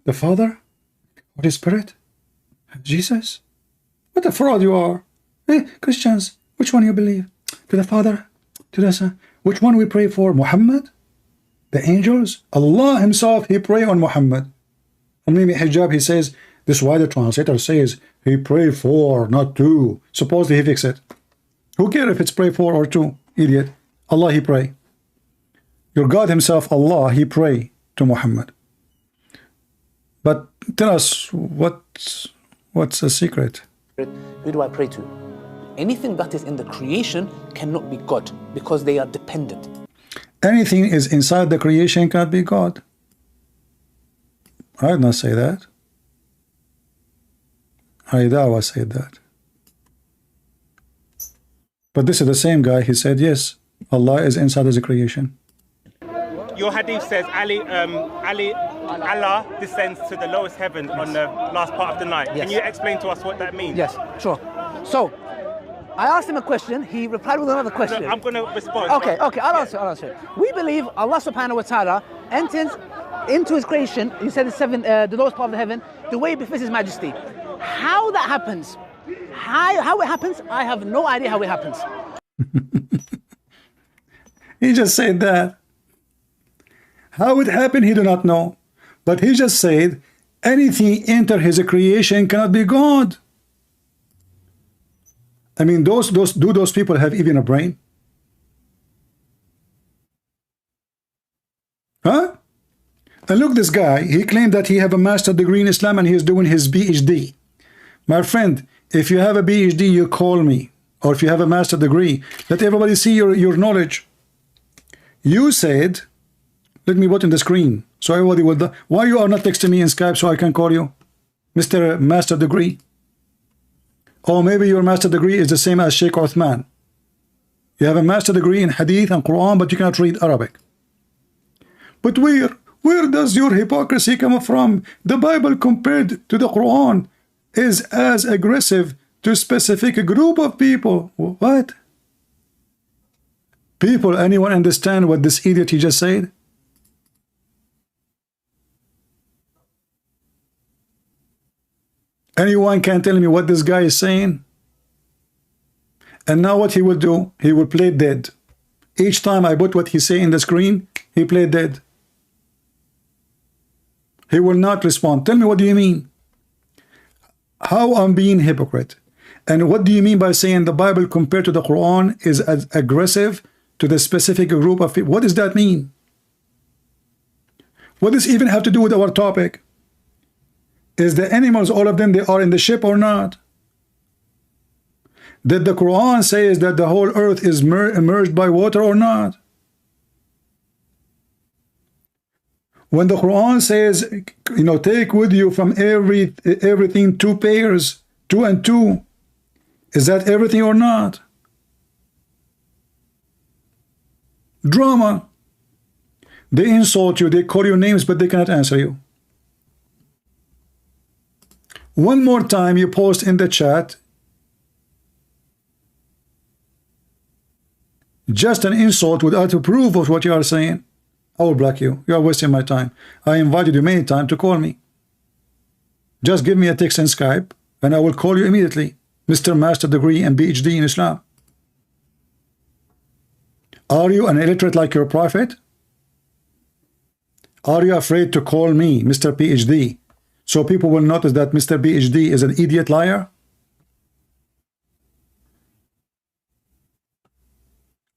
The Father? Holy Spirit? Jesus? What a fraud you are. Hey, Christians, which one you believe? To the Father? To the Son? Which one we pray for? Muhammad? The angels? Allah himself, he pray on Muhammad. And maybe Hijab, he says, this is why the translator says, he pray for, not to. Supposedly he fix it. Who cares if it's pray for or to? Idiot. Allah, he pray. Your God himself, Allah, he pray to Muhammad. But tell us, what's the secret? Who do I pray to? Anything that is in the creation cannot be God because they are dependent. Anything is inside the creation cannot be God. I did not say that. Dawah said that. But this is the same guy. He said, yes, Allah is inside of the creation. Your hadith says Allah descends to the lowest heaven on the last part of the night. Yes. Can you explain to us what that means? Yes, sure. So, I asked him a question, he replied with another question. No, I'm going to respond. Okay, I'll answer. We believe Allah subhanahu wa ta'ala enters into his creation, he said the lowest part of the heaven, the way it befits his majesty. How that happens, how it happens, I have no idea how it happens. He just said that. How it happened, he do not know. But he just said, anything enter his creation cannot be God. I mean, do those people have even a brain? Huh? And look, this guy, he claimed that he have a master's degree in Islam and he is doing his PhD. My friend, if you have a PhD, you call me. Or if you have a master's degree, let everybody see your knowledge. You said, let me put in the screen, so everybody will. Why you are not texting me in Skype so I can call you, Mr. Master Degree? Or maybe your master degree is the same as Sheikh Uthman. You have a master degree in Hadith and Quran, but you cannot read Arabic. But where does your hypocrisy come from? The Bible compared to the Quran is as aggressive to a specific group of people. What? People, anyone understand what this idiot he just said? Anyone can tell me what this guy is saying? And now what he will do? He will play dead. Each time I put what he say in the screen, he play dead. He will not respond. Tell me, what do you mean? How I'm being hypocrite? And what do you mean by saying the Bible compared to the Quran is as aggressive to the specific group of people? What does that mean? What does it even have to do with our topic? Is the animals, all of them, they are in the ship or not? Did the Quran say that the whole earth is immersed by water or not? When the Quran says, you know, take with you from everything 2 pairs, 2 and 2. Is that everything or not? Drama. They insult you, they call you names, but they cannot answer you. One more time you post in the chat just an insult without a proof of what you are saying, I will block you. You are wasting my time. I invited you many times to call me. Just give me a text in Skype and I will call you immediately. Mr. Master Degree and PhD in Islam. Are you an illiterate like your prophet? Are you afraid to call me Mr. PhD so people will notice that Mr. PhD is an idiot liar?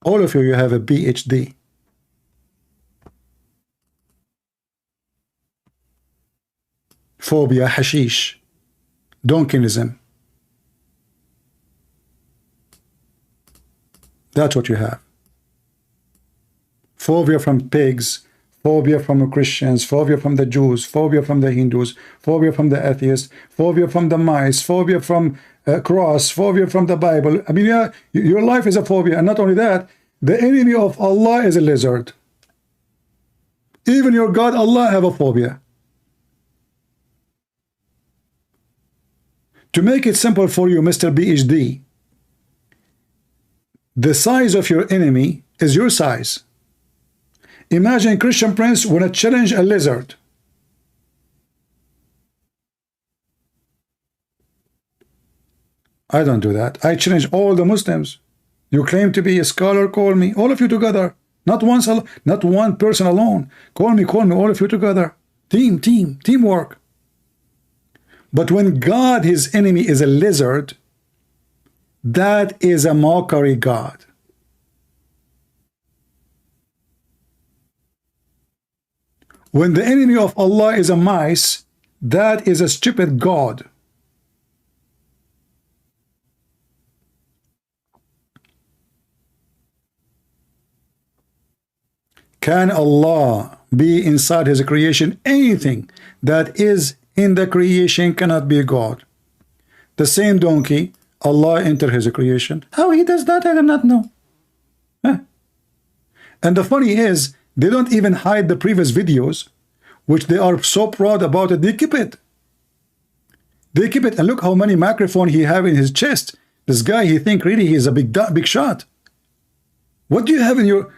All of you have a PhD. Phobia, hashish, donkinism. That's what you have. Phobia from pigs, phobia from Christians, phobia from the Jews, phobia from the Hindus, phobia from the atheists, phobia from the mice, phobia from cross, phobia from the Bible. I mean, yeah, your life is a phobia. And not only that, the enemy of Allah is a lizard. Even your God, Allah, have a phobia. To make it simple for you, Mr. PhD, the size of your enemy is your size. Imagine Christian Prince want to challenge a lizard. I don't do that. I challenge all the Muslims. You claim to be a scholar, call me. All of you together. Not one person alone. Call me, all of you together. Teamwork. But when God, his enemy, is a lizard, that is a mockery God. When the enemy of Allah is a mice, that is a stupid God. Can Allah be inside his creation? Anything that is in the creation cannot be God. The same donkey, Allah entered his creation. How he does that, I do not know. Huh? And the funny is, they don't even hide the previous videos, which they are so proud about it. They keep it. They keep it. And look how many microphones he have in his chest. This guy, he think really he is a big shot. What do you have in your...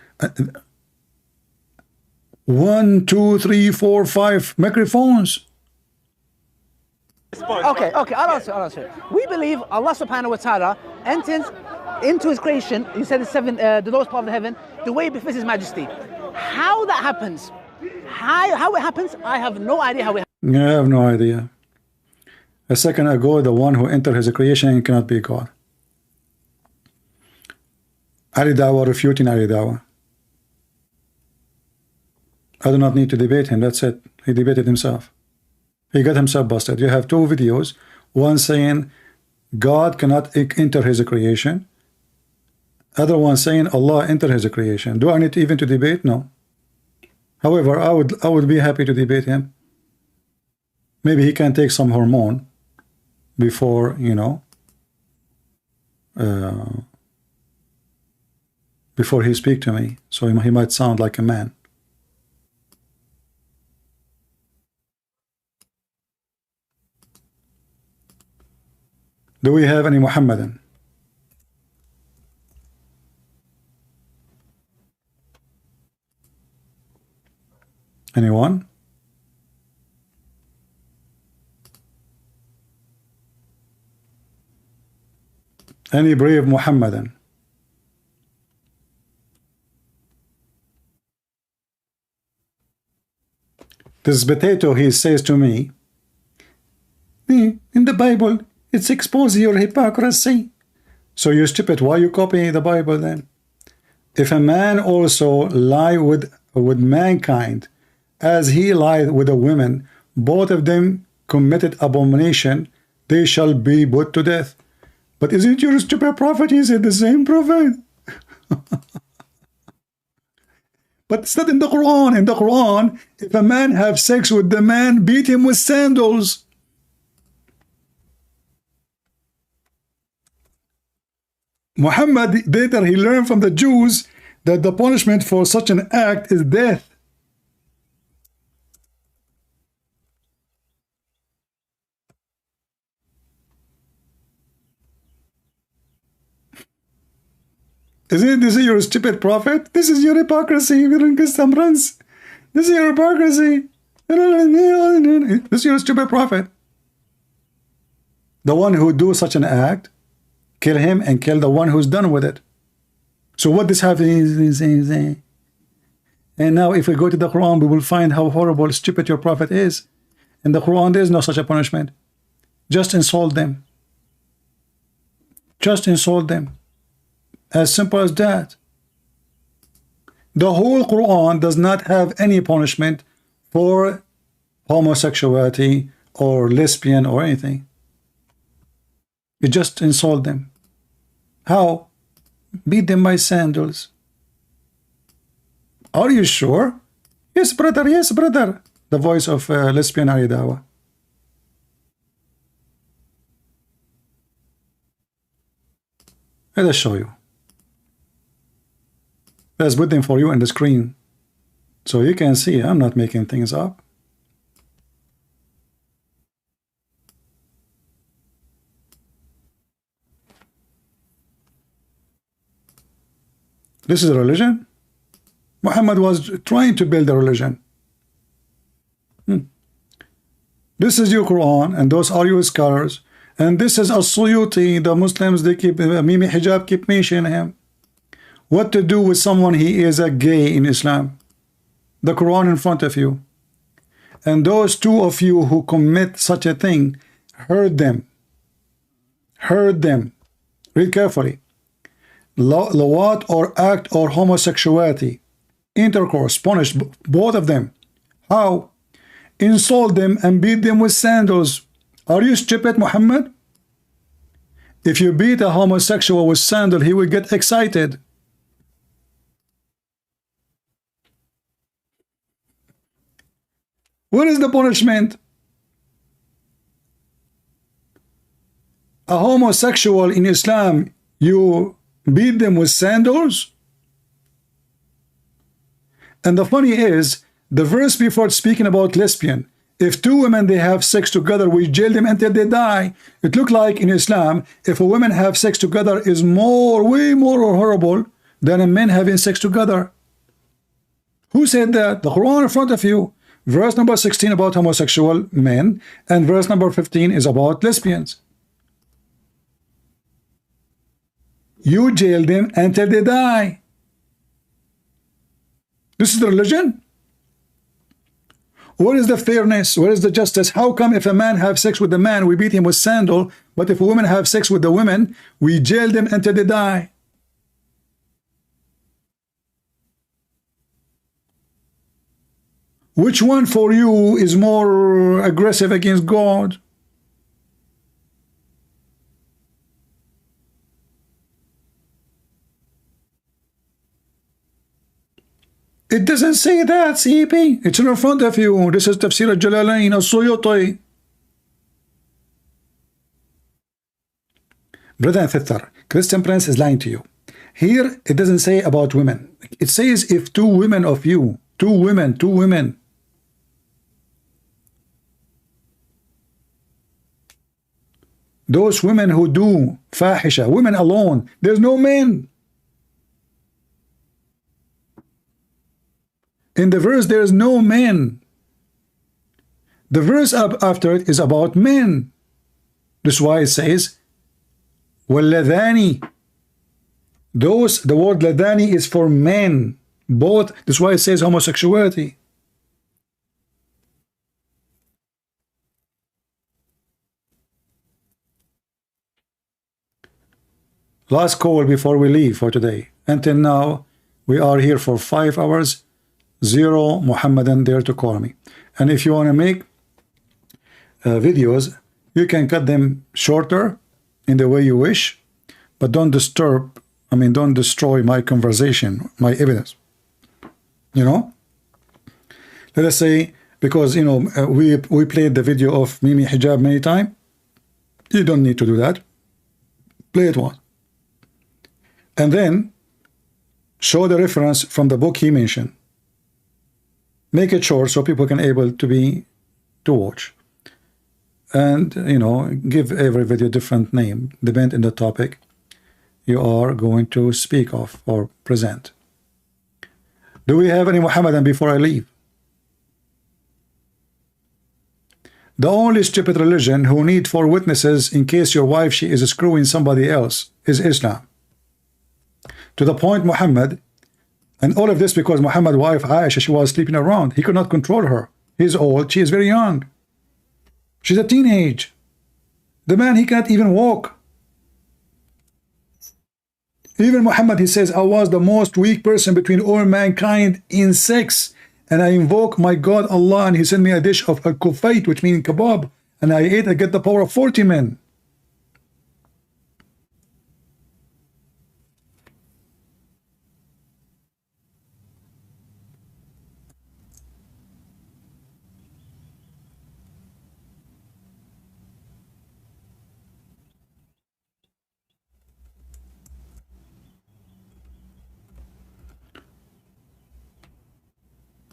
1, 2, 3, 4, 5 microphones. Okay, I'll answer. We believe Allah subhanahu wa ta'ala enters into his creation, he said the lowest part of the heaven, the way befits his majesty. How that happens, how it happens, I have no idea how it happens. I have no idea. A second ago, the one who entered his creation cannot be God. Ali Dawah refuting Ali Dawah. I do not need to debate him, that's it. He debated himself. He got himself busted. You have 2 videos, one saying God cannot enter his creation, other one saying Allah entered his creation. Do I need even to debate? No. However, I would be happy to debate him. Maybe he can take some hormone before, you know, before he speak to me, so he might sound like a man. Do we have any Muhammadan? Anyone? Any brave Muhammadan? This potato, he says to me, in the Bible, it's exposing your hypocrisy. So you stupid, why you copying the Bible then? If a man also lie with mankind as he lied with a woman, both of them committed abomination, they shall be put to death. But isn't your stupid prophet? He said the same prophet. But it's not in the Quran. In the Quran, if a man have sex with the man, beat him with sandals. Muhammad later he learned from the Jews that the punishment for such an act is death. Isn't this your stupid prophet? This is your hypocrisy. This is your hypocrisy. This is your stupid prophet. The one who do such an act, kill him and kill the one who's done with it. So what this happens is, and now if we go to the Quran, we will find how horrible, stupid your prophet is. In the Quran, there is no such a punishment. Just insult them. Just insult them. As simple as that. The whole Quran does not have any punishment for homosexuality or lesbian or anything. You just insult them. How? Beat them by sandals. Are you sure? Yes, brother, yes, brother. The voice of lesbian Aridawa. Let us show you. Let's put them for you on the screen so you can see I'm not making things up. This is a religion. Muhammad was trying to build a religion. This is your Quran, and those are your scholars. And this is As-Suyuti. The Muslims, they keep Mimi Hijab, keep mentioning him. What to do with someone he is a gay in Islam? The Quran in front of you. And those two of you who commit such a thing, heard them. Heard them. Read carefully. Lawat or act or homosexuality, intercourse, punish both of them. How? Insult them and beat them with sandals. Are you stupid, Muhammad? If you beat a homosexual with sandal, he will get excited. What is the punishment? A homosexual in Islam, you beat them with sandals? And the funny is, the verse before speaking about lesbian, if two women they have sex together, we jail them until they die. It look like in Islam, if a woman have sex together is way more horrible than a man having sex together. Who said that? The Quran in front of you. Verse number 16 about homosexual men, and verse number 15 is about lesbians. You jail them until they die. This is the religion? Where is the fairness? Where is the justice? How come if a man have sex with a man, we beat him with sandal, but if a woman have sex with the women, we jail them until they die? Which one for you is more aggressive against God? It doesn't say that, CP. It's in front of you. This is Tafsir al-Jalalain, al-Suyuti. Brother and sister, Christian Prince is lying to you. Here, it doesn't say about women. It says if two women of you, two women. Those women who do fahisha, women alone, there's no men. In the verse, there is no men. The verse up after it is about men. That's why it says, وَالَّذَانِ. Those, the word ladani is for men. Both. That's why it says homosexuality. Last call before we leave for today. Until now, we are here for 5 hours. 0 Muhammadan there to call me. And if you want to make videos, you can cut them shorter in the way you wish, but don't don't destroy my conversation, my evidence. You know, let us say, because you know we played the video of Mimi Hijab many times. You don't need to do that. Play it once. and then show the reference from the book he mentioned. Make it short so people can able to watch, and you know, give every video different name depend on the topic you are going to speak of or present. Do we have any Muhammadan before I leave? The only stupid religion who need 4 witnesses in case your wife she is screwing somebody else is Islam. To the point Muhammad, and all of this because Muhammad's wife Aisha, she was sleeping around. He could not control her. He's old, she is very young. She's a teenage. The man, he cannot even walk. Even Muhammad, he says, I was the most weak person between all mankind in sex, and I invoke my God Allah, and he sent me a dish of al-kufayt, which means kebab, and I ate, I get the power of 40 men.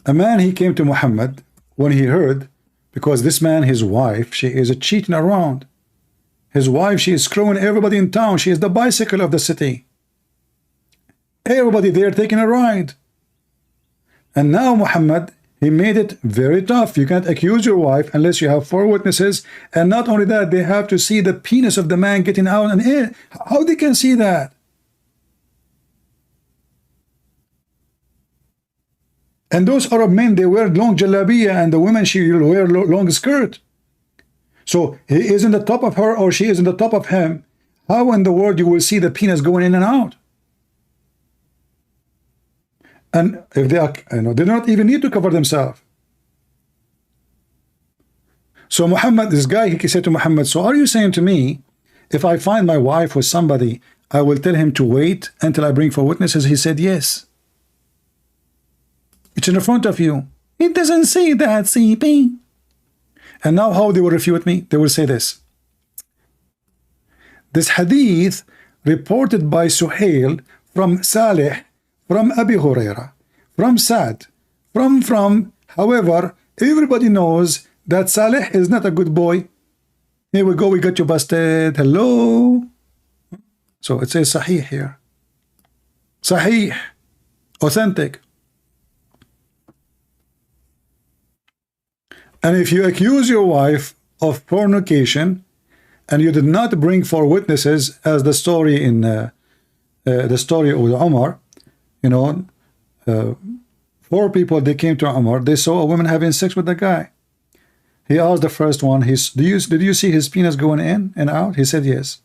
A man, he came to Muhammad when he heard, because this man, his wife, she is a cheating around. His wife, she is screwing everybody in town. She is the bicycle of the city. Everybody there taking a ride. And now Muhammad, he made it very tough. You can't accuse your wife unless you have 4 witnesses. And not only that, they have to see the penis of the man getting out and in. How they can see that? And those Arab men, they wear long jalabiya, and the women, she will wear long skirt. So he is in the top of her, or she is in the top of him. How in the world you will see the penis going in and out? And if they are, you know, they do not even need to cover themselves. So Muhammad, this guy, he said to Muhammad, so are you saying to me, if I find my wife with somebody, I will tell him to wait until I bring 4 witnesses? He said, yes. It's in front of you. It doesn't say that, CP. And now how they will refute me? They will say this. This hadith reported by Suhail from Salih, from Abi Huraira, from Sa'd, from. However, everybody knows that Salih is not a good boy. Here we go, we got you busted. Hello. So it says Sahih here. Sahih. Authentic. And if you accuse your wife of fornication and you did not bring 4 witnesses, as the story in the story of Umar, you know, 4 people, they came to Umar, they saw a woman having sex with a guy. He asked the first one, did you see his penis going in and out? He said yes.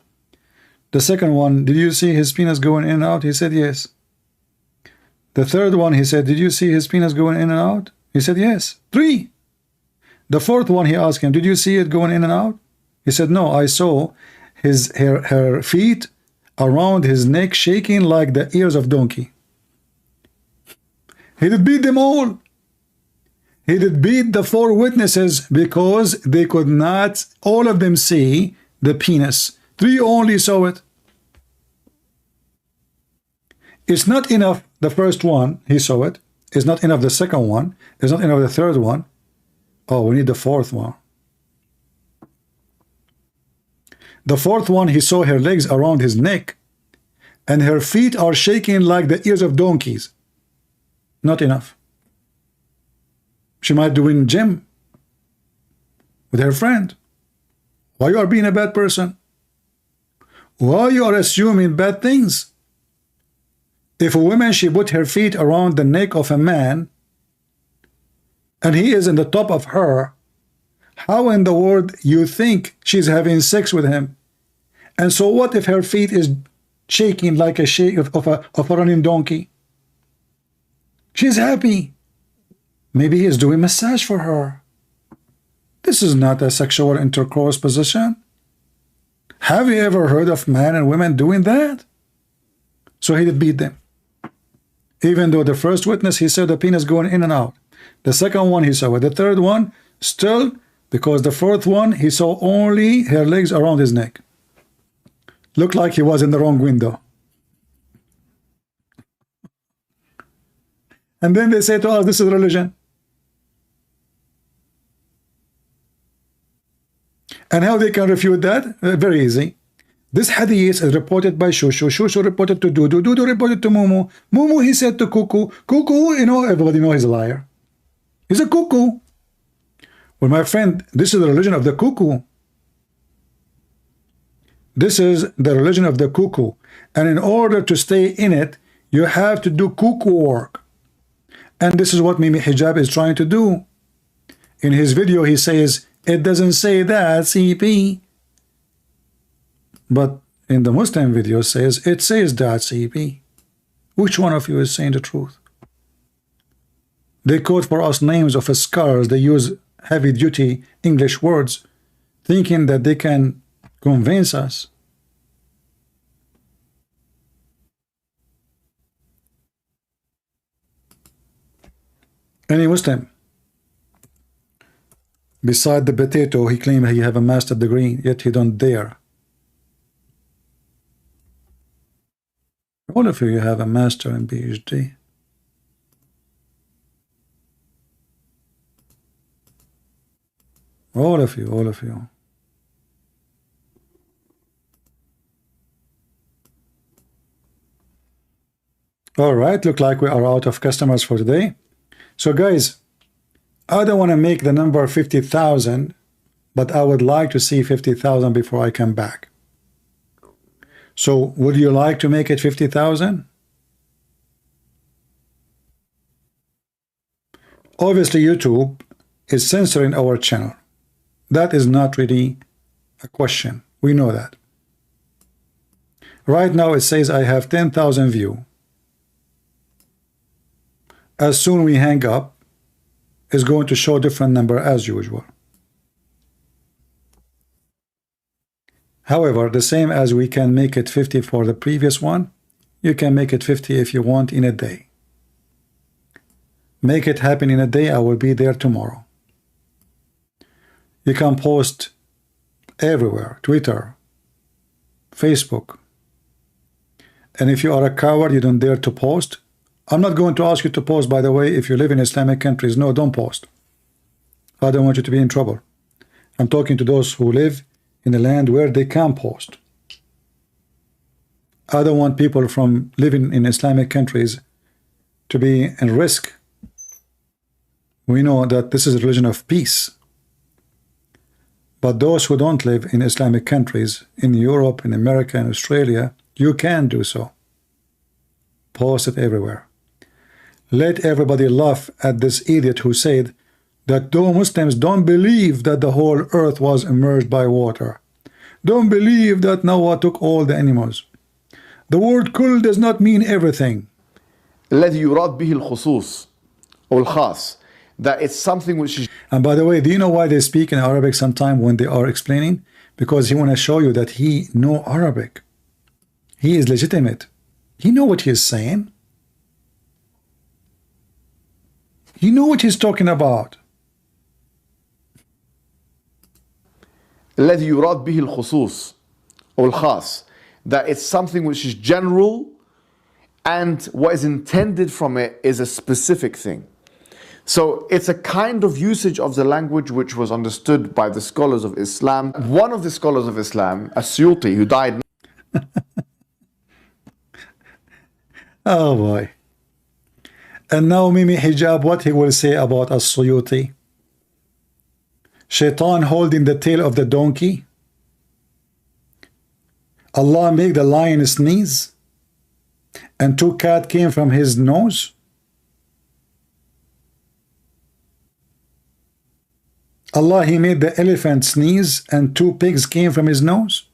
The second one, did you see his penis going in and out? He said yes. The third one, he said, did you see his penis going in and out? He said yes. 3. The fourth one, he asked him, did you see it going in and out? He said, no, I saw her feet around his neck shaking like the ears of donkey. He did beat them all. He did beat the 4 witnesses because they could not, all of them, see the penis. 3 only saw it. It's not enough the first one, he saw it. It's not enough the second one. It's not enough the third one. Oh, we need the 4th one. The 4th one, he saw her legs around his neck, and her feet are shaking like the ears of donkeys. Not enough. She might do in gym with her friend. Why you are being a bad person? Why you are assuming bad things? If a woman, she put her feet around the neck of a man, and he is in the top of her, how in the world you think she's having sex with him? And so what if her feet is shaking like a shake of a running donkey? She's happy. Maybe he is doing massage for her. This is not a sexual intercourse position. Have you ever heard of men and women doing that? So he did beat them. Even though the first witness, he saw the penis going in and out. The second one, he saw it. The third one, still, because the 4th one, he saw only her legs around his neck. Looked like he was in the wrong window. And then they say to us, this is religion. And how they can refute that? Very easy. This hadith is reported by Shushu. Shushu reported to Dudu. Dudu reported to Mumu. Mumu, he said to Kuku. Kuku, you know, everybody knows he's a liar. He's a cuckoo. Well, my friend, this is the religion of the cuckoo. This is the religion of the cuckoo. And in order to stay in it, you have to do cuckoo work. And this is what Mimi Hijab is trying to do. In his video, he says, it doesn't say that, CP. But in the Muslim video says, it says that, CP. Which one of you is saying the truth? They quote for us names of scholars. They use heavy-duty English words, thinking that they can convince us. Any Muslim, beside the potato, he claimed he have a master's degree, yet he don't dare. All of you have a master and PhD. All of you, all of you. All right, look like we are out of customers for today. So guys, I don't want to make the number 50,000, but I would like to see 50,000 before I come back. So would you like to make it 50,000? Obviously, YouTube is censoring our channel. That is not really a question. We know that. Right now it says I have 10,000 views. As soon we hang up, it's going to show different number as usual. However, the same as we can make it 50 for the previous one, you can make it 50 if you want in a day. Make it happen in a day. I will be there tomorrow. You can post everywhere, Twitter, Facebook. And if you are a coward, you don't dare to post. I'm not going to ask you to post, by the way, if you live in Islamic countries. No, don't post. I don't want you to be in trouble. I'm talking to those who live in a land where they can post. I don't want people from living in Islamic countries to be in risk. We know that this is a religion of peace. But those who don't live in Islamic countries, in Europe, in America, and Australia, you can do so. Post it everywhere. Let everybody laugh at this idiot who said that though Muslims don't believe that the whole earth was immersed by water, don't believe that Noah took all the animals. The word kul does not mean everything. الذي يراد به الخصوص أو الخاص, that it's something which is. And by the way, do you know why they speak in Arabic sometime when they are explaining? Because he want to show you that he know Arabic. He is legitimate. He know what he is saying. He know what he's talking about. الذي يراد به الخصوص أو الخاص, that it's something which is general and what is intended from it is a specific thing. So it's a kind of usage of the language which was understood by the scholars of Islam. One of the scholars of Islam, As-Suyuti, who died. Oh boy. And now Mimi Hijab, what he will say about As-Suyuti? Shaitan holding the tail of the donkey. Allah made the lion sneeze, and 2 cats came from his nose. Allah, he made the elephant sneeze, and 2 pigs came from his nose.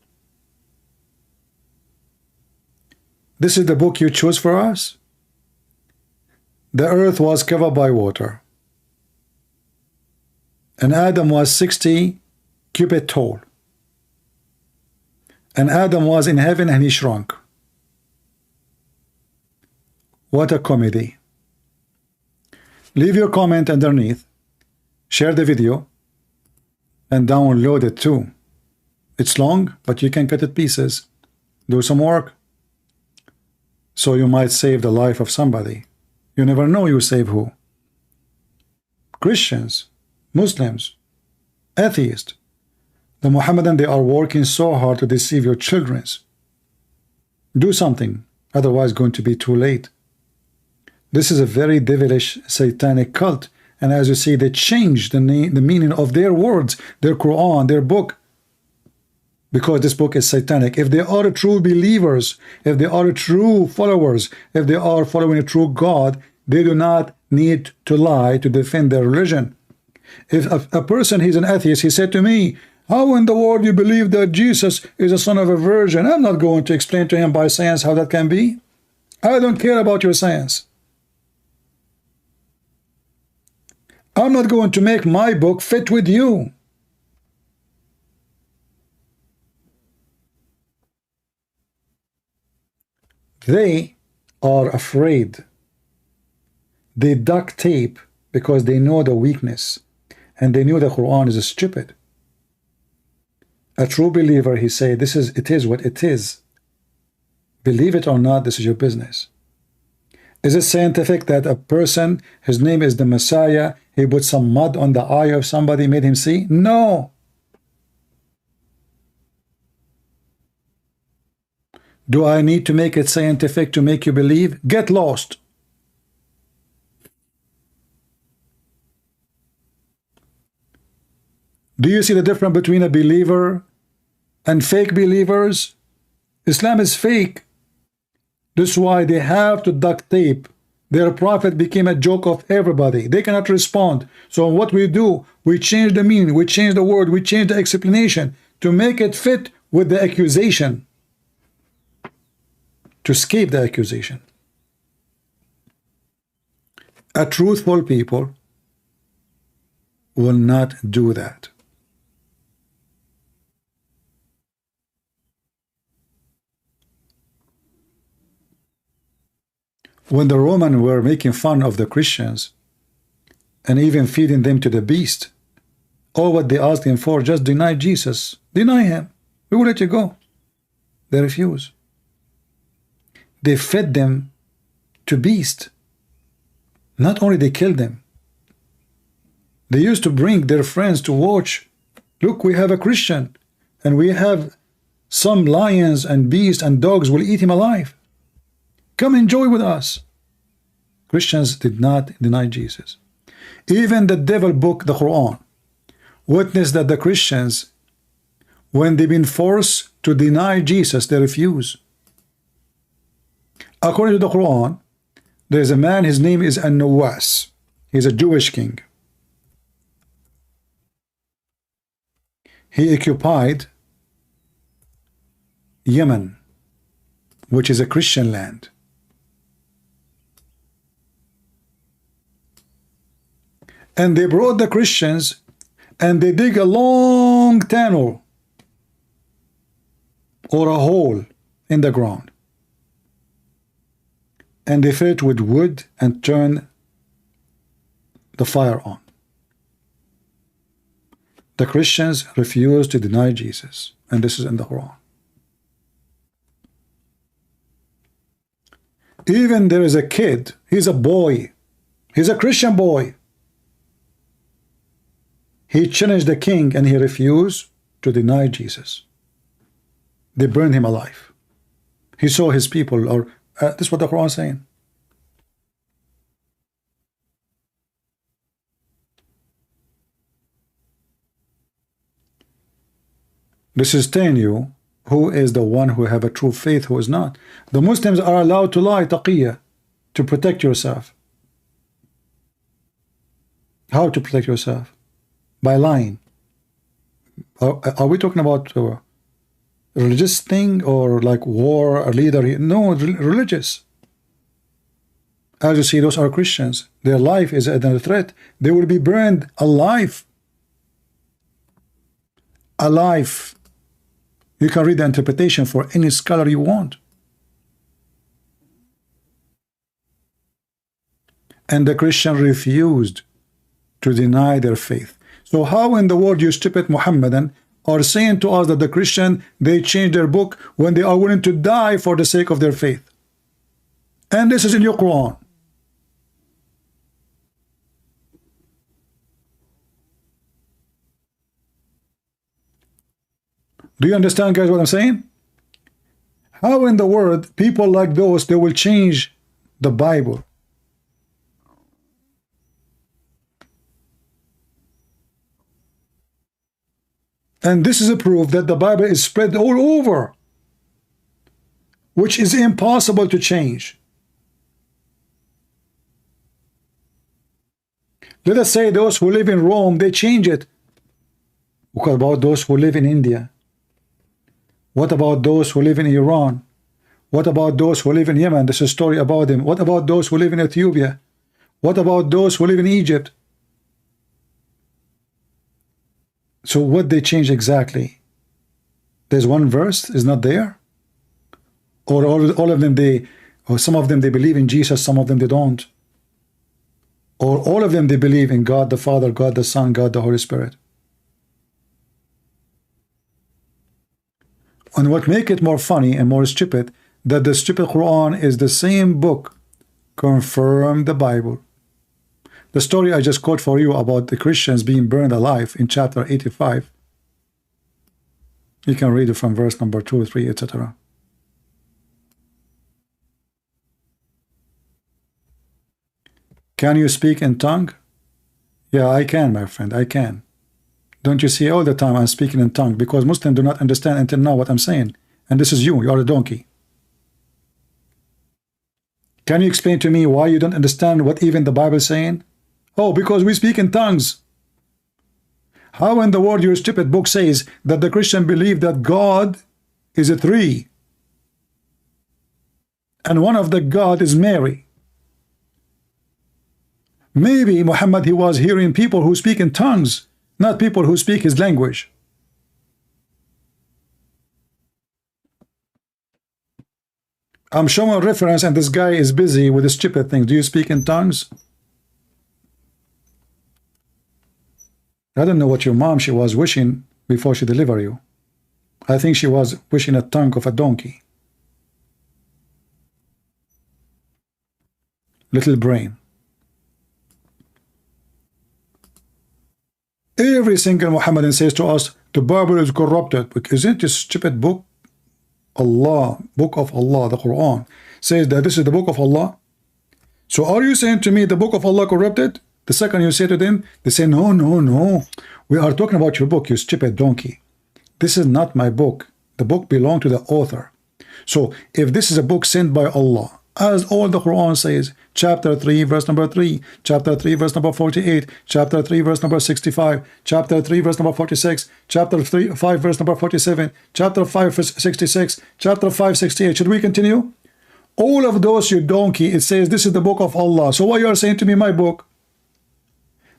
This is the book you chose for us? The earth was covered by water, and Adam was 60 cubits tall. And Adam was in heaven and he shrunk. What a comedy. Leave your comment underneath, share the video, and download it too. It's long, but you can cut it pieces. Do some work, so you might save the life of somebody. You never know you save who. Christians, Muslims, atheists. The Muhammadan, they are working so hard to deceive your children. Do something, otherwise going to be too late. This is a very devilish satanic cult, and as you see, they change the meaning of their words, their Quran, their book, because this book is satanic. If they are true believers, if they are true followers, if they are following a true God, they do not need to lie to defend their religion. If a person, he's an atheist, he said to me, how in the world you believe that Jesus is a son of a virgin? I'm not going to explain to him by science how that can be. I don't care about your science. I'm not going to make my book fit with you. They are afraid. They duct tape because they know the weakness, and they knew the Quran is stupid. A true believer, he said, it is what it is. Believe it or not, this is your business. Is it scientific that a person, his name is the Messiah, he put some mud on the eye of somebody, made him see? No. Do I need to make it scientific to make you believe? Get lost. Do you see the difference between a believer and fake believers? Islam is fake. This is why they have to duct tape. Their prophet became a joke of everybody. They cannot respond. So what we do, we change the meaning, we change the word, we change the explanation to make it fit with the accusation, to escape the accusation. A truthful people will not do that. When the Romans were making fun of the Christians and even feeding them to the beast, all what they asked him for, just deny Jesus. Deny him. We will let you go. They refuse. They fed them to beast. Not only they killed them, they used to bring their friends to watch. Look, we have a Christian, and we have some lions and beasts and dogs will eat him alive. Come enjoy with us. Christians did not deny Jesus. Even the devil book, the Quran, witnessed that the Christians, when they've been forced to deny Jesus, they refuse. According to the Quran, there is a man, his name is An-Nawas. He's a Jewish king. He occupied Yemen, which is a Christian land. And they brought the Christians and they dig a long tunnel or a hole in the ground. And they fill it with wood and turn the fire on. The Christians refused to deny Jesus. And this is in the Quran. Even there is a kid, he's a boy, he's a Christian boy. He challenged the king and he refused to deny Jesus. They burned him alive. He saw his people, or this is what the Quran is saying. This is telling you who is the one who have a true faith, who is not. The Muslims are allowed to lie, taqiyya, to protect yourself. How to protect yourself? By lying. Are we talking about a religious thing or like war, a leader? No, religious. As you see, those are Christians. Their life is under threat. They will be burned alive. Alive. You can read the interpretation for any scholar you want. And the Christian refused to deny their faith. So how in the world you stupid Muhammadan are saying to us that the Christian, they change their book when they are willing to die for the sake of their faith? And this is in your Quran. Do you understand, guys, what I'm saying? How in the world people like those, they will change the Bible? And this is a proof that the Bible is spread all over, which is impossible to change. Let us say those who live in Rome, they change it. What about those who live in India? What about those who live in Iran? What about those who live in Yemen? There's a story about them. What about those who live in Ethiopia? What about those who live in Egypt? So what they change exactly? There's one verse is not there? Or all of them, or some of them they believe in Jesus, some of them they don't. Or all of them they believe in God the Father, God the Son, God the Holy Spirit. And what make it more funny and more stupid, that the stupid Quran is the same book confirm the Bible. The story I just quote for you about the Christians being burned alive in chapter 85. You can read it from verse number 2, 3, etc. Can you speak in tongue? Yeah, I can, my friend, I can. Don't you see all the time I'm speaking in tongue, because Muslims do not understand until now what I'm saying. And this is you are a donkey. Can you explain to me why you don't understand what even the Bible is saying? Oh, because we speak in tongues. How in the world your stupid book says that the Christian believe that God is a three, and one of the God is Mary? Maybe Muhammad, he was hearing people who speak in tongues, not people who speak his language. I'm showing a reference and this guy is busy with the stupid things. Do you speak in tongues? I don't know what your mom, she was wishing before she delivered you. I think she was wishing a tongue of a donkey. Little brain. Every single Muhammadan says to us, the Bible is corrupted. But isn't this stupid book? Allah, book of Allah, the Quran, says that this is the book of Allah. So are you saying to me the book of Allah corrupted? The second you say to them, they say, no, no, no. We are talking about your book, you stupid donkey. This is not my book. The book belongs to the author. So if this is a book sent by Allah, as all the Quran says, chapter 3, verse number 3, chapter 3, verse number 48, chapter 3, verse number 65, chapter 3, verse number 46, chapter 3, 5, verse number 47, chapter 5, verse 66, chapter 5, 68. Should we continue? All of those, you donkey, it says this is the book of Allah. So why you are saying to me my book?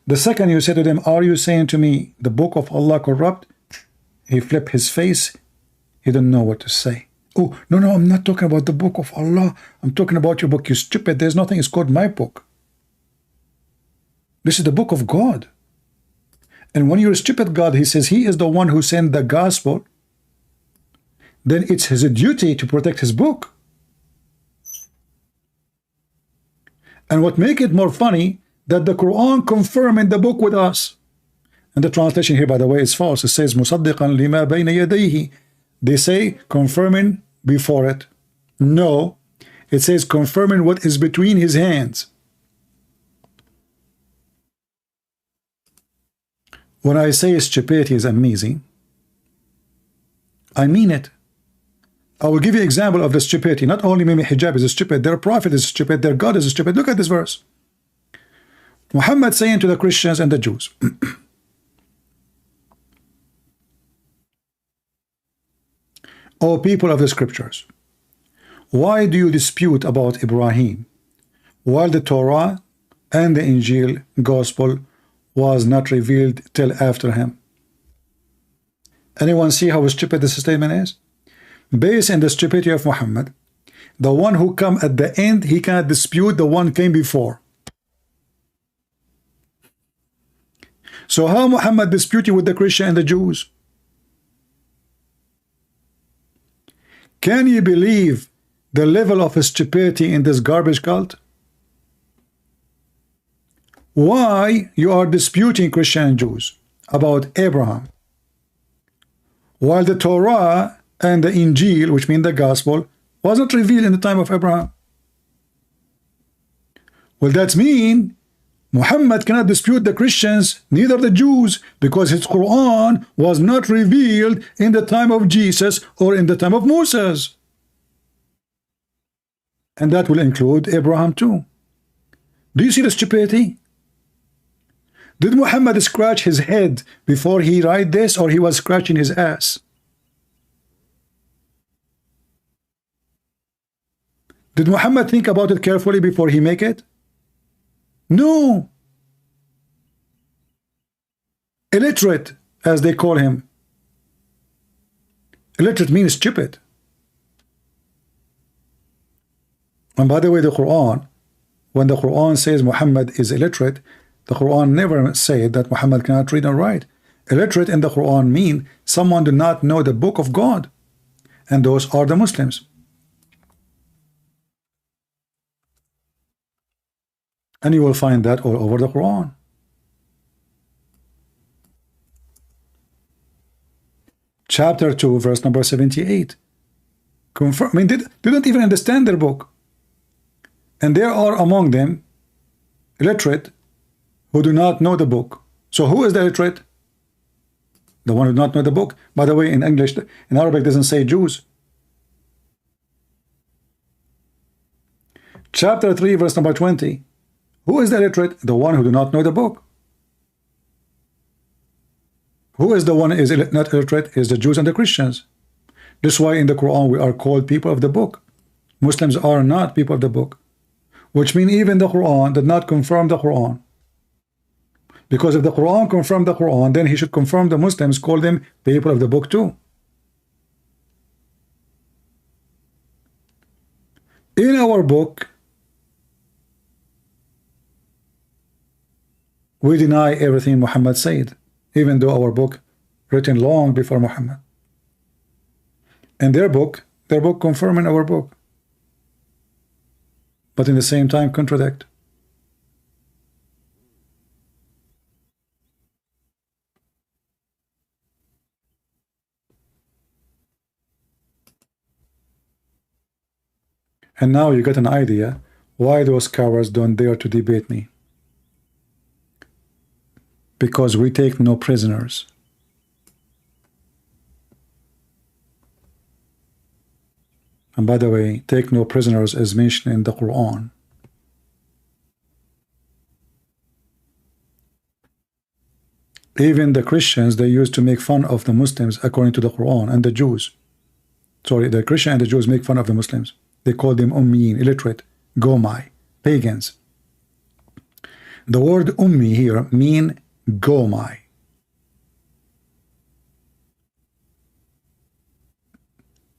The second you say to them, are you saying to me the book of Allah corrupt? He flipped his face. He didn't know what to say. Oh, no, no, I'm not talking about the book of Allah. I'm talking about your book. You stupid. There's nothing. It's called my book. This is the book of God. And when you're a stupid God, he says he is the one who sent the gospel, then it's his duty to protect his book. And what make it more funny, that the Quran confirming the book with us. And the translation here, by the way, is false. It says مُصَدِّقًا لِمَا بَيْنَ يَدَيْهِ. They say confirming before it. No, it says confirming what is between his hands. When I say stupidity is amazing, I mean it. I will give you an example of the stupidity. Not only maybe hijab is stupid, their prophet is stupid, their God is stupid. Look at this verse. Muhammad saying to the Christians and the Jews, O people of the scriptures, why do you dispute about Ibrahim while the Torah and the Injil gospel was not revealed till after him? Anyone see how stupid this statement is? Based on the stupidity of Muhammad, the one who come at the end, he cannot dispute the one came before. So how Muhammad disputing with the Christian and the Jews? Can you believe the level of stupidity in this garbage cult? Why you are disputing Christian and Jews about Abraham? while the Torah and the Injil, which mean the gospel, wasn't revealed in the time of Abraham. Well, that means Muhammad cannot dispute the Christians, neither the Jews, because his Quran was not revealed in the time of Jesus or in the time of Moses. And that will include Abraham too. Do you see the stupidity? Did Muhammad scratch his head before he write this, or he was scratching his ass? Did Muhammad think about it carefully before he make it? No. Illiterate, as they call him. Illiterate means stupid. And by the way, the Quran, when the Quran says Muhammad is illiterate, the Quran never said that Muhammad cannot read and write. Illiterate in the Quran mean someone do not know the book of God, and those are the Muslims. And you will find that all over the Quran. Chapter 2, verse number 78. Confirm, I mean, they don't even understand their book. And there are among them illiterate who do not know the book. So who is the illiterate? The one who does not know the book. By the way, in English, in Arabic, doesn't say Jews. Chapter 3, verse number 20. Who is the illiterate? The one who do not know the book. Who is the one who is not illiterate? Is the Jews and the Christians. This is why in the Quran we are called people of the book. Muslims are not people of the book, which means even the Quran did not confirm the Quran. Because if the Quran confirmed the Quran, then he should confirm the Muslims, call them people of the book too. In our book, we deny everything Muhammad said, even though our book written long before Muhammad. And their book confirming our book, but in the same time contradict. And now you get an idea why those cowards don't dare to debate me. Because we take no prisoners. And by the way, take no prisoners is mentioned in the Quran. Even the Christians, they used to make fun of the Muslims according to the Quran, and the Jews. Sorry, the Christian and the Jews make fun of the Muslims. They call them ummiyin, illiterate, gomai, pagans. The word ummi here mean gomai.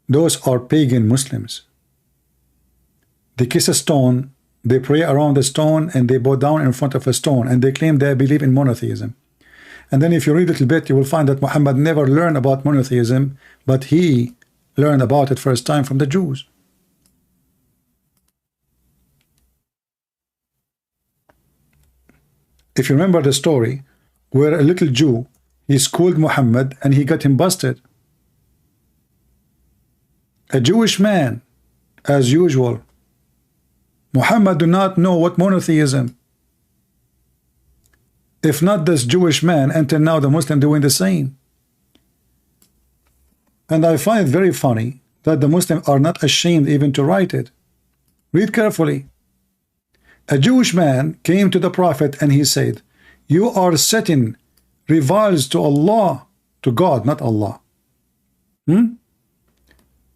Those are pagan Muslims. They kiss a stone, they pray around the stone, and they bow down in front of a stone, and they claim they believe in monotheism. And then if you read a little bit, you will find that Muhammad never learned about monotheism, but he learned about it first time from the Jews. If you remember the story where a little Jew, he schooled Muhammad and he got him busted. A Jewish man, as usual. Muhammad do not know what monotheism. If not this Jewish man, until now the Muslim doing the same. And I find it very funny that the Muslims are not ashamed even to write it. Read carefully. A Jewish man came to the Prophet and he said, "You are setting rivals to Allah," to God, not Allah,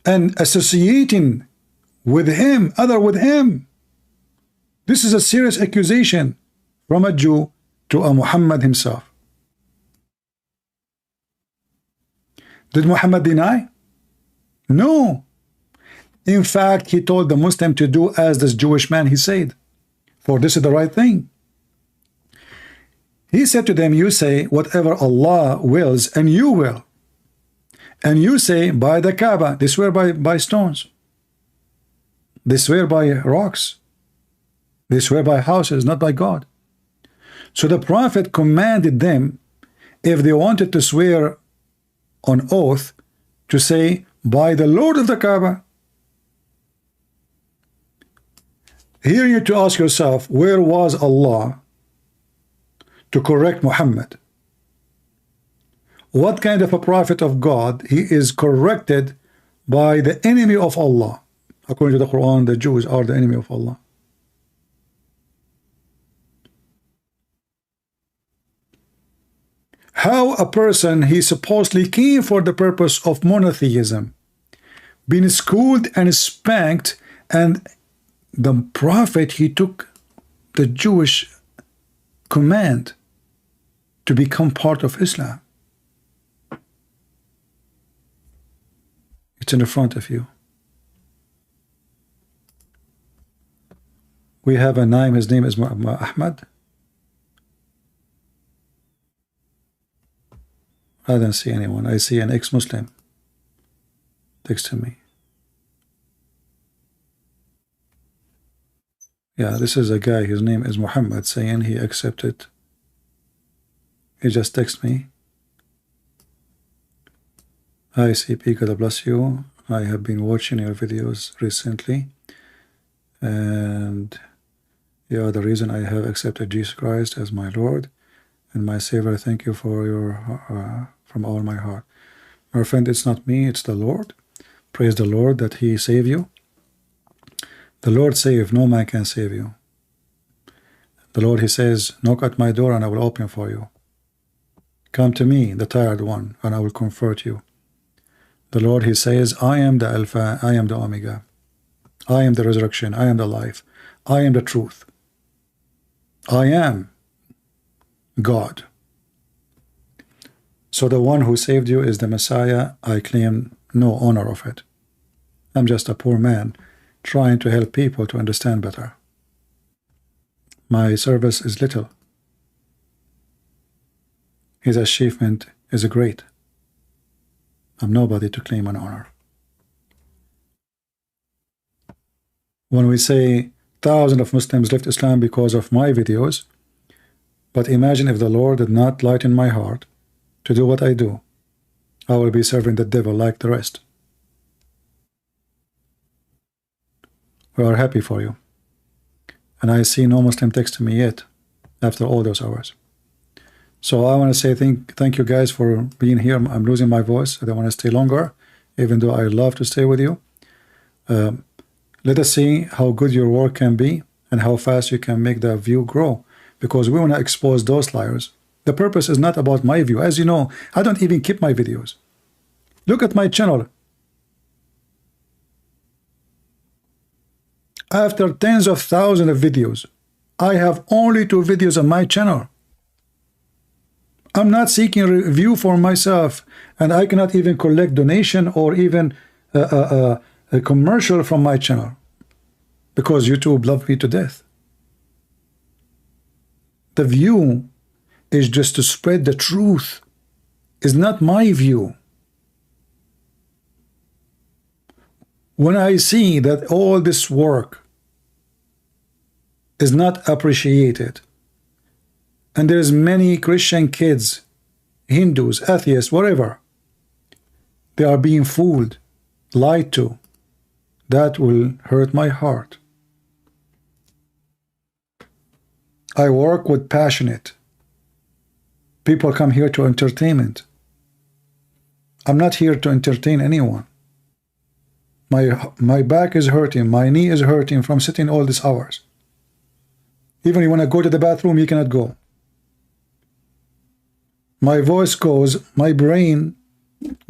and associating with him, other with him. This is a serious accusation from a Jew to a Muhammad himself. Did Muhammad deny? No. In fact, he told the Muslim to do as this Jewish man he said, for this is the right thing. He said to them, you say whatever Allah wills, and you will. And you say by the Kaaba, they swear by stones. They swear by rocks. They swear by houses, not by God. So the Prophet commanded them, if they wanted to swear on oath, to say, by the Lord of the Kaaba. Here you need to ask yourself, where was Allah to correct Muhammad? What kind of a prophet of God he is corrected by the enemy of Allah? According to the Quran, the Jews are the enemy of Allah. How a person he supposedly came for the purpose of monotheism, been schooled and spanked, and the prophet he took the Jewish command to become part of Islam. It's in the front of you. We have a name, his name is Ahmad. I don't see anyone. I see an ex-Muslim next to me. Yeah, this is a guy, his name is Muhammad, saying he accepted. He just texted me. Hi CP, God bless you. I have been watching your videos recently, and you are the reason I have accepted Jesus Christ as my Lord and my Savior. Thank you for your from all my heart. My friend, it's not me, it's the Lord. Praise the Lord that He saved you. The Lord save, no man can save you. The Lord, He says, knock at my door and I will open for you. Come to me, the tired one, and I will comfort you. The Lord, He says, I am the Alpha, I am the Omega. I am the resurrection, I am the life, I am the truth. I am God. So the one who saved you is the Messiah. I claim no honor of it. I'm just a poor man trying to help people to understand better. My service is little. His achievement is great. I'm nobody to claim an honor. When we say thousands of Muslims left Islam because of my videos, but imagine if the Lord did not lighten my heart to do what I do, I will be serving the devil like the rest. We are happy for you. And I see no Muslim text to me yet after all those hours. So I want to say thank you guys for being here. I'm losing my voice. I don't want to stay longer, even though I love to stay with you. Let us see how good your work can be and how fast you can make the view grow, because we want to expose those liars. The purpose is not about my view. As you know, I don't even keep my videos. Look at my channel. After tens of thousands of videos, I have only 2 videos on my channel. I'm not seeking review for myself, and I cannot even collect donation or even a commercial from my channel, because YouTube love me to death. The view is just to spread the truth. It's not my view. When I see that all this work is not appreciated, and there's many Christian kids, Hindus, atheists, whatever, they are being fooled, lied to, that will hurt my heart. I work with passionate people. Come here to entertainment. I'm not here to entertain anyone. My back is hurting, my knee is hurting from sitting all these hours. Even you want to go to the bathroom, you cannot go. My voice goes, my brain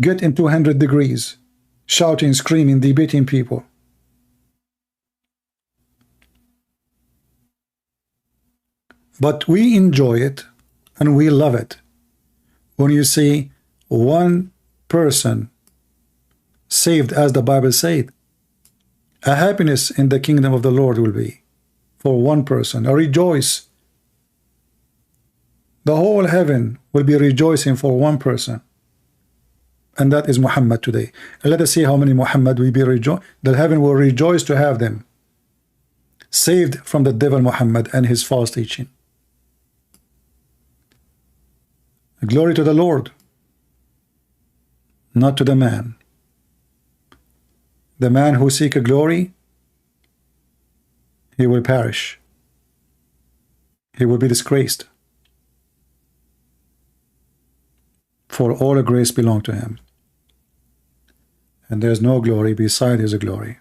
get in 200 degrees, shouting, screaming, debating people. But we enjoy it and we love it when you see one person saved, as the Bible said. A happiness in the kingdom of the Lord will be for one person, a rejoice. The whole heaven will be rejoicing for one person, and that is Muhammad today. And let us see how many Muhammad will be rejoiced. The heaven will rejoice to have them saved from the devil Muhammad and his false teaching. Glory to the Lord, not to the man. The man who seek a glory, he will perish. He will be disgraced. For all the grace belong to him. And there is no glory beside his glory.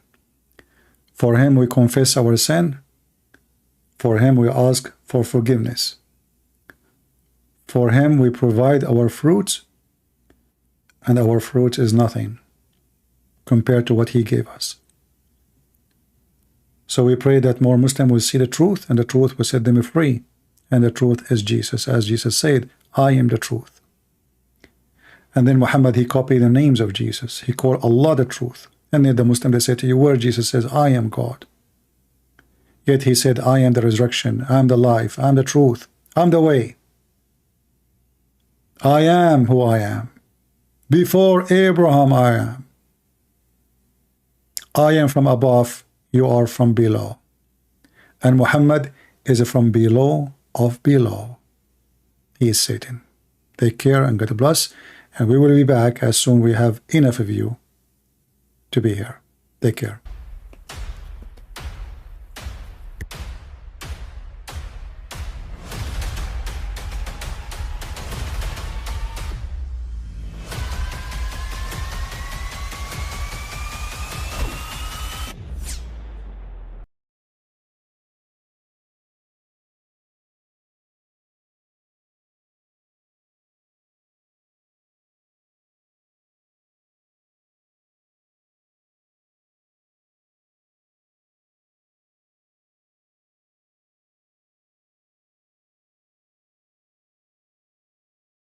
For him we confess our sin. For him we ask for forgiveness. For him we provide our fruits, and our fruit is nothing compared to what he gave us. So we pray that more Muslims will see the truth, and the truth will set them free. And the truth is Jesus. As Jesus said, I am the truth. And then Muhammad, he copied the names of Jesus. He called Allah the truth. And then the Muslim, they say to you, where Jesus says, I am God. Yet he said, I am the resurrection, I am the life, I am the truth, I am the way. I am who I am. Before Abraham I am. I am from above, you are from below. And Muhammad is from below of below. He is Satan. Take care and God bless. And we will be back as soon as we have enough of you to be here. Take care.